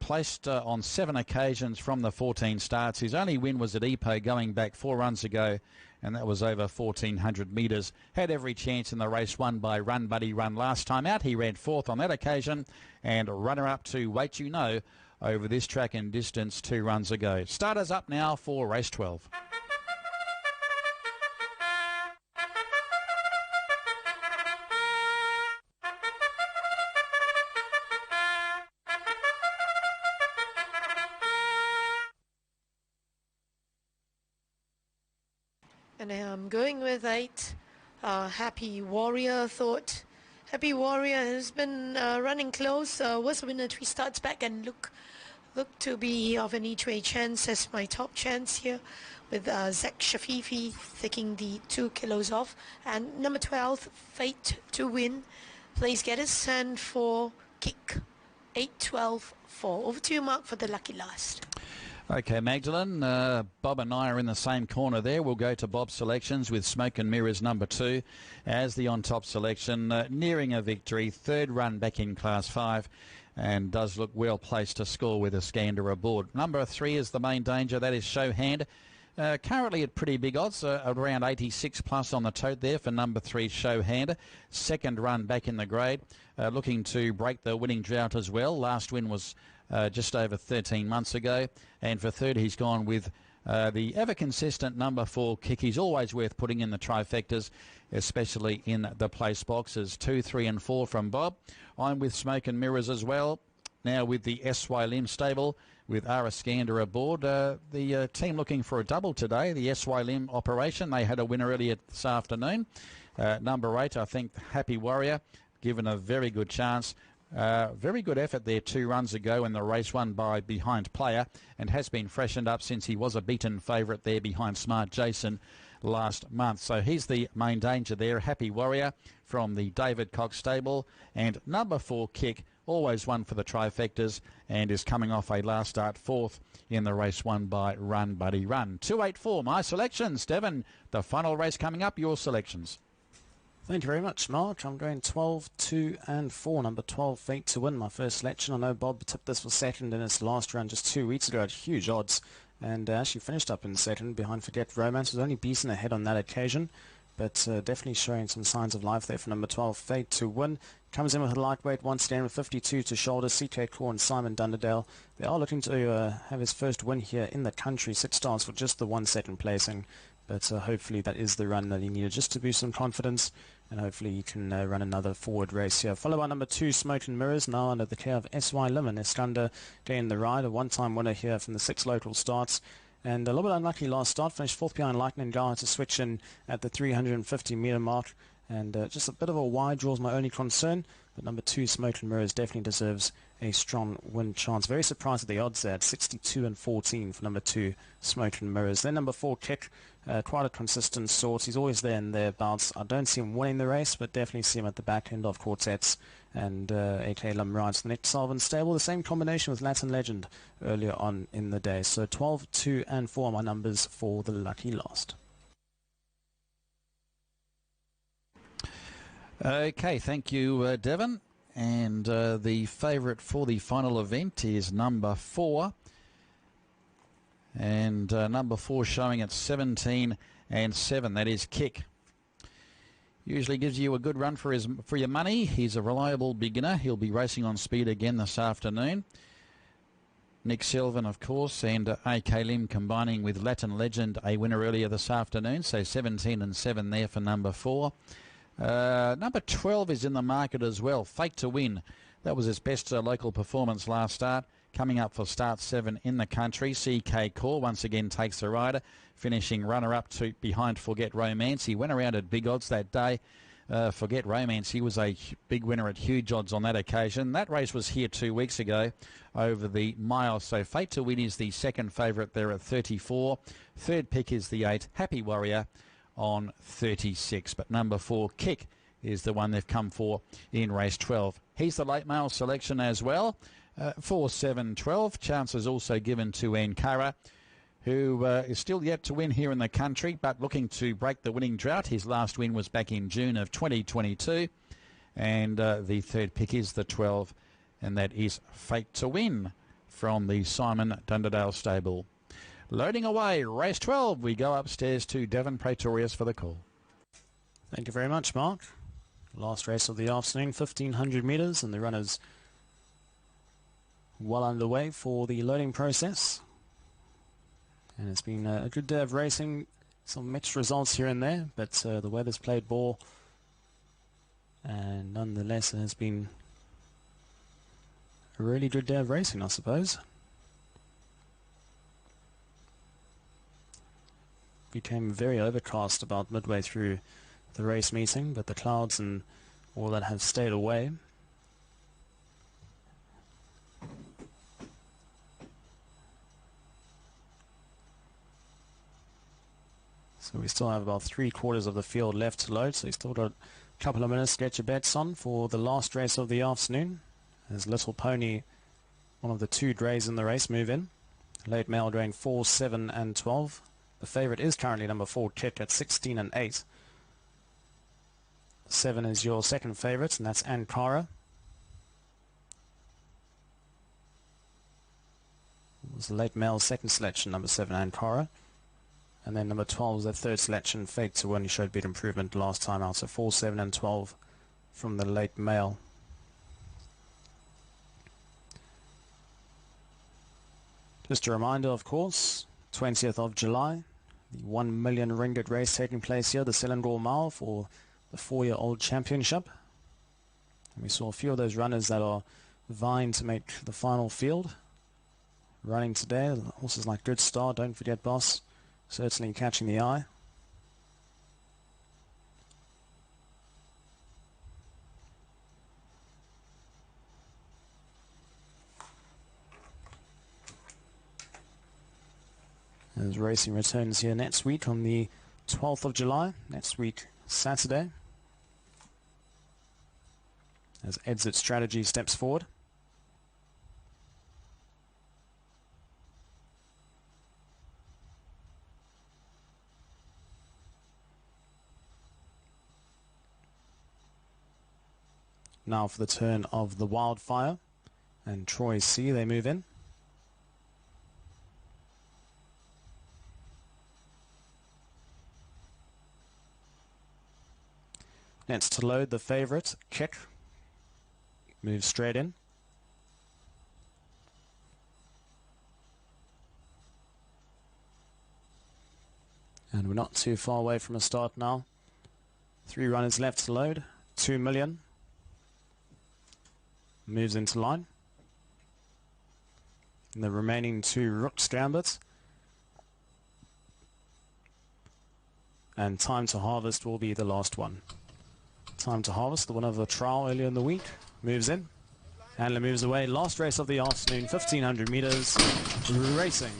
Placed on 7 occasions from the 14 starts. His only win was at Ipoh going back 4 runs ago, and that was over 1,400 metres. Had every chance in the race won by Run Buddy Run last time out. He ran 4th on that occasion, and runner-up to Wait You Know over this track and distance 2 runs ago. Starters up now for race 12. And I'm going with 8. Happy Warrior, thought. Happy Warrior has been running close. Was a winner 3 starts back, and look to be of an each way chance as my top chance here, with Zach Shafifi taking the 2 kilos off. And number 12, Fate to Win, place getters, and for Kick, 8, 12, 4. Over to you, Mark, for the lucky last. Okay, Magdalene, Bob and I are in the same corner there. We'll go to Bob's selections with Smoke and Mirrors number 2 as the on-top selection, nearing a victory. 3rd run back in Class 5 and does look well placed to score with a Scander aboard. Number 3 is the main danger. That is Show Hand. Currently at pretty big odds, around 86 plus on the tote there for number 3, Show Hand. 2nd run back in the grade, looking to break the winning drought as well. Last win was just over 13 months ago, and for 3rd he's gone with the ever consistent number 4, Kick. He's always worth putting in the trifectas, especially in the place boxes. 2, 3 and 4 from Bob. I'm with Smoke and Mirrors as well. Now with the SY Lim stable with RACECARD aboard. The team looking for a double today, the SY Lim operation. They had a winner earlier this afternoon. Number 8, I think, Happy Warrior, given a very good chance. Very good effort there 2 runs ago in the race won by Behind Player, and has been freshened up since he was a beaten favourite there behind Smart Jason last month. So he's the main danger there. Happy Warrior from the David Cox stable, and number 4 Kick, always one for the trifectas, and is coming off a last start 4th in the race won by Run Buddy Run. 284, my selections. Devon, the final race coming up, your selections. Thank you very much, Mark. I'm going 12, 2 and 4. Number 12, Fate to Win, my first selection. I know Bob tipped this for second in its last run just 2 weeks ago at huge odds, and actually finished up in second behind Forget Romance. Was only beaten ahead on that occasion, but definitely showing some signs of life there for number 12, Fate to Win. Comes in with a lightweight once again with 52 to shoulder. CK Core and Simon Dunderdale. They are looking to have his first win here in the country. 6 starts for just the 1 second placing, but hopefully that is the run that he needed just to boost some confidence, and hopefully he can run another forward race here. Followed by number 2, Smoke and Mirrors, now under the care of SY Lim. Iskander getting the ride, a one-time winner here from the 6 local starts. And a little bit unlucky last start, finished 4th behind Lightning Guy to switch in at the 350 metre mark. And just a bit of a wide draw is my only concern. But number 2, Smoke and Mirrors, definitely deserves a strong win chance. Very surprised at the odds there at 62 and 14 for number 2, Smoke and Mirrors. Then number 4, Kick, quite a consistent sort. He's always there and thereabouts. I don't see him winning the race, but definitely see him at the back end of quartets. And AK Lim rides the next Salvin stable. The same combination with Latin Legend earlier on in the day. So 12, 2 and 4 are my numbers for the lucky last. Okay, thank you, Devon. And the favourite for the final event is number 4. And number 4 showing at 17 and 7. That is Kick. Usually gives you a good run for your money. He's a reliable beginner. He'll be racing on speed again this afternoon. Nick Sylvan, of course, and AK Lim combining with Latin Legend, a winner earlier this afternoon. So 17 and 7 there for number 4. Number 12 is in the market as well. Fate to Win. That was his best local performance last start. Coming up for start 7 in the country. CK Core once again takes the rider, finishing runner-up to behind Forget Romance. He went around at big odds that day. Forget Romance, he was a big winner at huge odds on that occasion. That race was here 2 weeks ago over the mile. So Fate to Win is the second favourite there at 34. Third pick is the 8, Happy Warrior, on 36. But number 4, Kick, is the one they've come for in race 12. He's the late male selection as well. 4, 7, 12. Chances also given to Ankara, who is still yet to win here in the country, but looking to break the winning drought. His last win was back in June of 2022. And the third pick is the 12, and that is Fate to Win from the Simon Dunderdale stable. Loading away, race 12. We go upstairs to Devon Praetorius for the call. Thank you very much, Mark. Last race of the afternoon, 1,500 metres, and the runners well underway for the loading process. And it's been a good day of racing. Some mixed results here and there, but the weather's played ball. And nonetheless, it has been a really good day of racing, I suppose. Became very overcast about midway through the race meeting, but the clouds and all that have stayed away. So we still have about 3/4 of the field left to load, so you still got a couple of minutes to get your bets on for the last race of the afternoon. As Little Pony, one of the 2 drays in the race, move in. Late male going 4, 7 and 12. The favourite is currently number 4, Kick, at 16 and 8. 7 is your second favourite, and that's Ankara. It was the late male second selection, number 7, Ankara. And then number 12 is the third selection, Fate to Win. He showed bit improvement last time out, so 4, 7 and 12 from the late male. Just a reminder, of course, 20th of July, the 1 million ringgit race taking place here, the Selangor Mile, for the 4-year-old championship. And we saw a few of those runners that are vying to make the final field running today. Horses like Good Star, Don't Forget Boss, certainly catching the eye. As racing returns here next week on the 12th of July, next week Saturday, as Exit Strategy steps forward. Now for the turn of the Wildfire and Troy C, they move in. Next to load, the favourite, Kick, moves straight in. And we're not too far away from a start now. 3 runners left to load, 2 million. Moves into line. And the remaining 2 Rook's Gambit. And Time to Harvest will be the last one. Time to Harvest, the winner of the trial earlier in the week, moves in. Handler moves away. Last race of the afternoon, 1,500 metres. Racing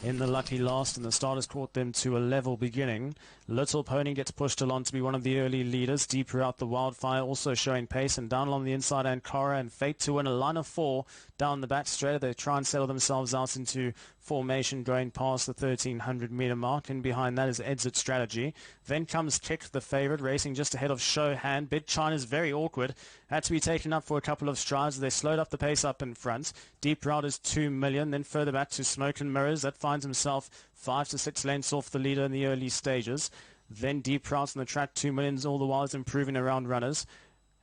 in the lucky last, and the starters caught them to a level beginning. Little Pony gets pushed along to be one of the early leaders. Deeper out, the Wildfire also showing pace, and down along the inside, Ankara and Fate to win a line of 4 down the back straight. They try and settle themselves out into formation going past the 1,300 metre mark, and behind that is Exit Strategy. Then comes Kick, the favourite, racing just ahead of Show Hand. Bid China's very awkward, had to be taken up for a couple of strides. They slowed up the pace up in front. Deep Route is 2 million, then further back to Smoke and Mirrors. That finds himself 5 to 6 lengths off the leader in the early stages. Then Deep Route on the track, 2 million, all the while is improving around runners.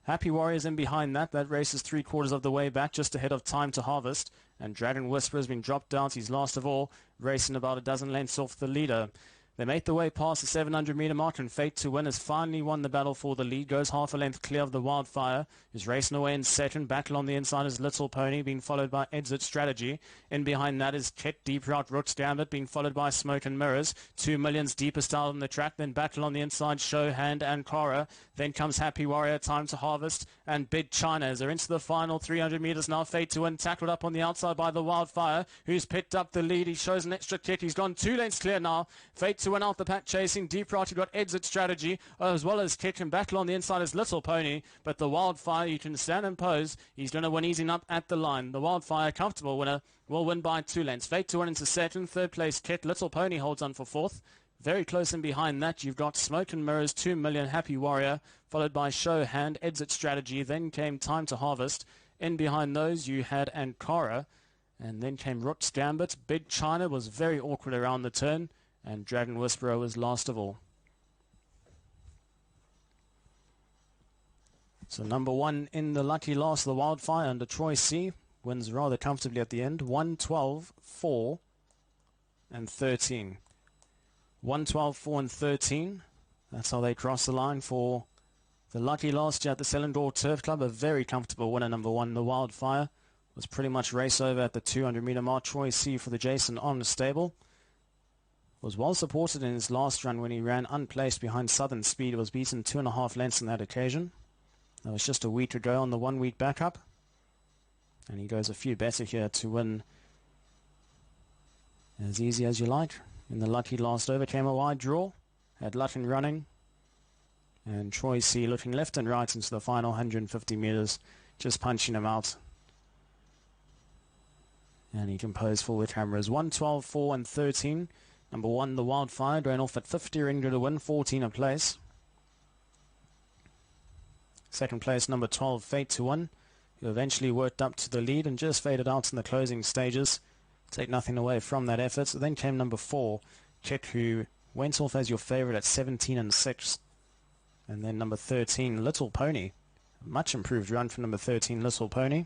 Happy Warriors in behind that. That race is 3/4 of the way back, just ahead of Time to Harvest. And Dragon Whisperer has been dropped down. He's last of all, racing about a dozen lengths off the leader. They make the way past the 700 metre mark, and Fate to Win has finally won the battle for the lead. Goes half a length clear of the Wildfire, who's racing away in second. Back along the inside is Little Pony, being followed by Exit Strategy. In behind that is Kit, Deep Route, Rook's Gambit, being followed by Smoke and Mirrors. 2 million's deepest out on the track. Then back along the inside, Show Hand and Cora. Then comes Happy Warrior, Time to Harvest, and Big China as they're into the final 300 metres now. Fate to Win tackled up on the outside by the Wildfire, who's picked up the lead. He shows an extra kick. He's gone 2 lengths clear now. Fate to Win out the pack chasing. Deep Right, you've got Exit Strategy as well as Kick, and battle on the inside is Little Pony, but the Wildfire, you can stand and pose. He's going to win easing up at the line. The Wildfire, comfortable winner, will win by 2 lengths. Fate to Win into second. Third place Kit. Little Pony holds on for 4th. Very close in behind that, you've got Smoke and Mirrors, 2 million, Happy Warrior, followed by Show Hand, Exit Strategy. Then came Time to Harvest. In behind those, you had Ankara, and then came Rook's Gambit. Big China was very awkward around the turn, and Dragon Whisperer was last of all. So number 1 in the lucky last, the Wildfire under Troy C, wins rather comfortably at the end. 1, 12, 4, and 13. 1, 12, 4, and 13. That's how they cross the line for the lucky last year at the Selangor Turf Club. A very comfortable winner, number 1, the Wildfire. Was pretty much race over at the 200 metre mark. Troy C for the Jason on the stable. Was well supported in his last run when he ran unplaced behind Southern Speed. Was beaten 2.5 lengths on that occasion. That was just a week ago on the 1 week backup. And he goes a few better here to win as easy as you like. In the lucky last over came a wide draw. Had Lutton running. And Troy C looking left and right into the final 150 metres. Just punching him out. And he can pose for the cameras. 1, 12, 4, and 13. Number 1, the Wildfire, going off at 50 ringgit to win, 14 a place. Second place, number 12, Fate to Win, who eventually worked up to the lead and just faded out in the closing stages. Take nothing away from that effort. So then came number 4, Kick, who went off as your favourite at 17 and 6. And then number 13, Little Pony. Much improved run from number 13, Little Pony.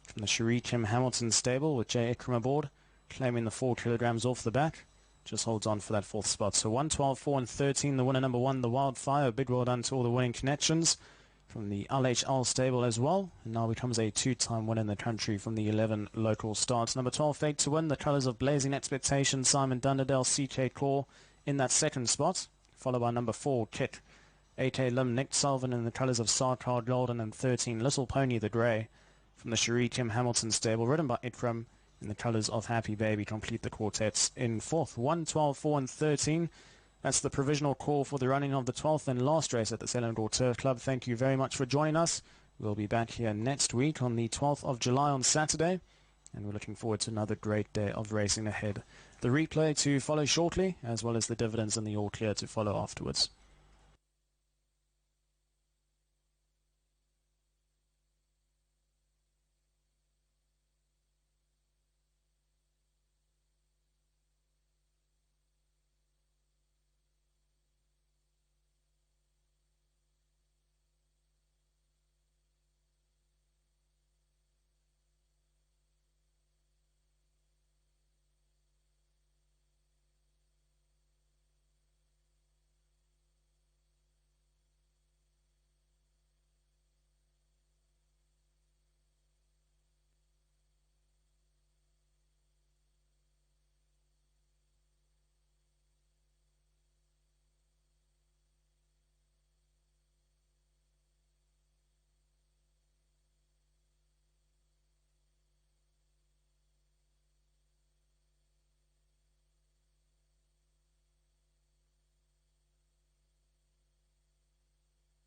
From the Cherie Kim Hamilton stable with Jay Ikram aboard, claiming the 4 kilograms off the back. Just holds on for that 4th spot. So 1, 12, 4, and 13. The winner, number 1, the Wildfire. Big well done to all the winning connections from the LHL stable as well. And now becomes a 2-time winner in the country from the 11 local starts. Number 12, Fate to Win. The colours of Blazing Expectation, Simon Dunderdale, CK Core in that 2nd spot. Followed by number 4, Kit. AK Lim, Nick Sullivan in the colours of RACECARD Golden, and 13, Little Pony the Grey from the Cherie Kim Hamilton stable. Ridden by Ikram. in the colours of Happy Baby complete the quartets in fourth. 1, 12, 4 and 13. That's the provisional call for the running of the 12th and last race at the Selangor Turf Club. Thank you very much for joining us. We'll be back here next week on the 12th of July on Saturday, and we're looking forward to another great day of racing ahead. The replay to follow shortly, as well as the dividends and the all clear to follow afterwards.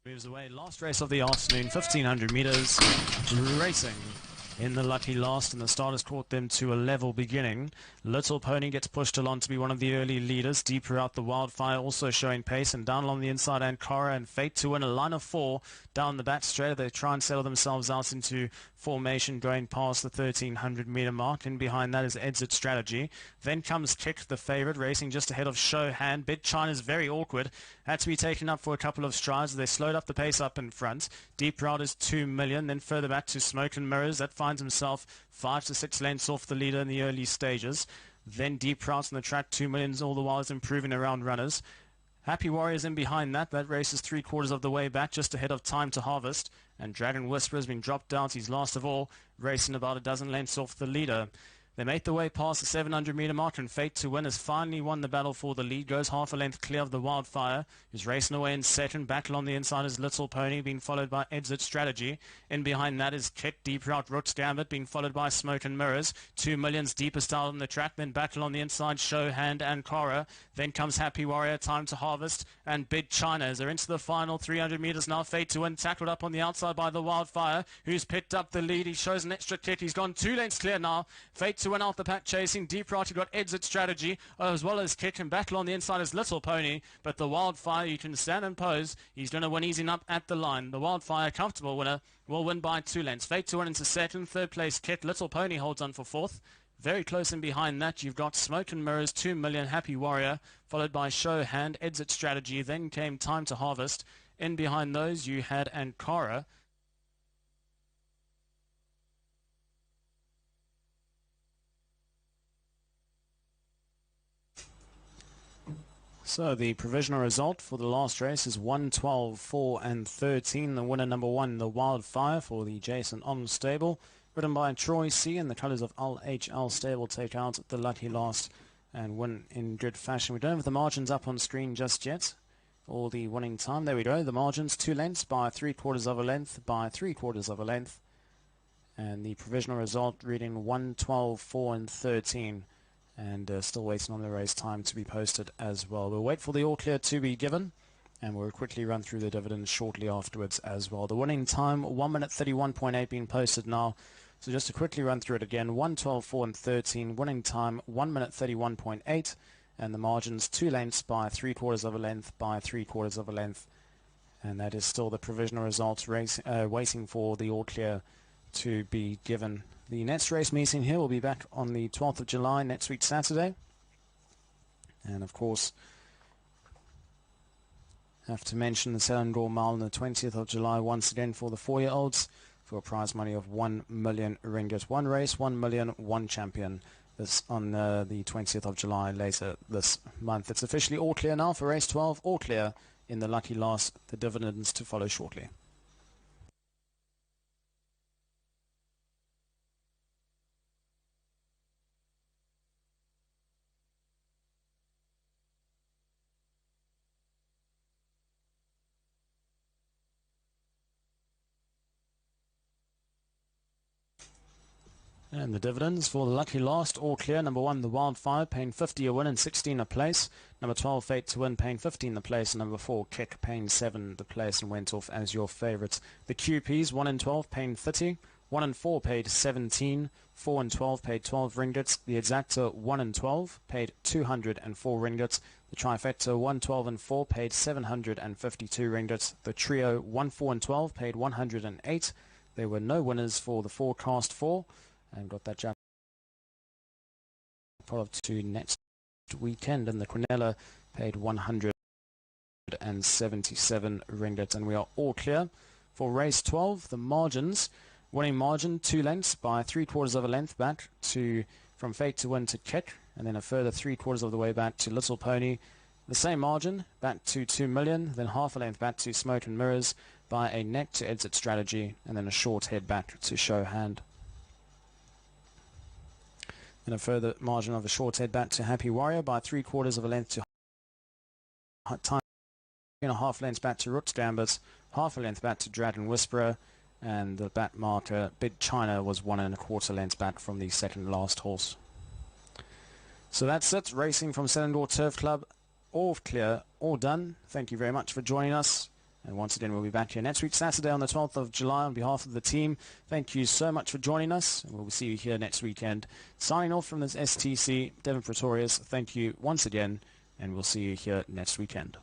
Moves away, last race of the afternoon, 1500 metres, racing in the lucky last, and the starters caught them to a level beginning. Little Pony gets pushed along to be one of the early leaders. Deeper out, the Wildfire also showing pace, and down along the inside, Ankara and Fate to win a line of 4 down the back straight. They try and settle themselves out into formation going past the 1300 metre mark. In behind that is Exit Strategy. Then comes Kick, the favourite, racing just ahead of Show Hand. Bid China's very awkward, had to be taken up for a couple of strides. They slowed up the pace up in front. Deep Route is 2 million, then further back to Smoke and Mirrors. That finds himself 5 to 6 lengths off the leader in the early stages. Then Deep Route on the track, 2 millions, all the while is improving around runners. Happy Warriors in behind that. That race is 3/4 of the way back, just ahead of Time to Harvest. And Dragon Whisperer has been dropped out. He's last of all, racing about a dozen lengths off the leader. They make the way past the 700 metre mark, and Fate to Win has finally won the battle for the lead. Goes half a length clear of the Wildfire, who's racing away in second. Back along the inside is Little Pony, being followed by Exit Strategy. In behind that is Kit, Deep Route, Rook's Gambit, being followed by Smoke and Mirrors. 2 millions deepest out on the track. Then back along the inside, Show Hand and Cora. Then comes Happy Warrior, Time to Harvest, and Bid China. As they're into the final 300 metres now, Fate to Win tackled up on the outside by the Wildfire, who's picked up the lead. He shows an extra kick. He's gone 2 lengths clear now. Fate to Win out the pack chasing. Deep Right, you've got Exit Strategy as well as Kick, and back along the inside is Little Pony, but the Wildfire, you can stand and pose. He's going to win easing up at the line. The Wildfire, comfortable winner, will win by 2 lengths. Fate to Win into second. Third place Kick. Little Pony holds on for fourth. Very close in behind that, you've got Smoke and Mirrors, 2 million, Happy Warrior, followed by Show Hand, Exit Strategy. Then came Time to Harvest. In behind those, you had Ankara. So the provisional result for the last race is 1, 12, 4 and 13. The winner number 1, the Wildfire for the Jason On stable. Ridden by Troy C, and the colours of LHL stable take out the lucky last and win in good fashion. We don't have the margins up on screen just yet, or the winning time. There we go. The margins, 2 lengths by 3/4 of a length by 3/4 of a length. And the provisional result reading 1, 12, 4 and 13. And still waiting on the race time to be posted as well. We'll wait for the all clear to be given, and we'll quickly run through the dividends shortly afterwards as well. The winning time, 1 minute 31.8 being posted now. So just to quickly run through it again, 1, 12, 4 and 13. Winning time, 1 minute 31.8. And the margins, 2 lengths by 3/4 of a length by 3/4 of a length. And that is still the provisional results, waiting for the all clear to be given. The next race meeting here will be back on the 12th of July, next week Saturday. And of course, have to mention the Selangor Mile on the 20th of July once again for the 4-year-olds for a prize money of 1 million ringgit. One race, 1 million, one champion. This on the 20th of July later this month. It's officially all clear now for race 12, all clear in the lucky last. The dividends to follow shortly. And the dividends for the lucky last, all clear. Number 1, the Wildfire, paying 50 a win and 16 a place. Number 12, Fate to Win, paying 15 the place. And number 4, Kick, paying 7 the place and went off as your favourites. The QPs, 1 and 12, paying 30. 1 and 4 paid 17. 4 and 12 paid 12 ringgits. The Exacta 1 and 12 paid 204 ringgits. The Trifecta 1, 12 and 4 paid 752 ringgits. The Trio 1, 4 and 12 paid 108. There were no winners for the forecast 4. And got that jackpot of to next weekend, and the Quinella paid 177 ringgit, and we are all clear for race 12. The margins, winning margin 2 lengths by 3/4 of a length back to from Fate to Win to Kick, and then a further 3/4 of the way back to Little Pony. The same margin back to 2 million, then half a length back to Smoke and Mirrors by a neck to exit strategy, and then a short head back to Show Hand. And a further margin of a short head back to Happy Warrior by 3/4 of a length to Time and a half lengths back to Roots Gambit, half a length back to Dragon Whisperer, and the back marker Big China was 1 1/4 lengths back from the second last horse. So that's it. Racing from Selangor Turf Club, all clear, all done. Thank you very much for joining us. And once again, we'll be back here next week, Saturday on the 12th of July on behalf of the team. Thank you so much for joining us. And we'll see you here next weekend. Signing off from this STC, Devon Pretorius. Thank you once again, and we'll see you here next weekend.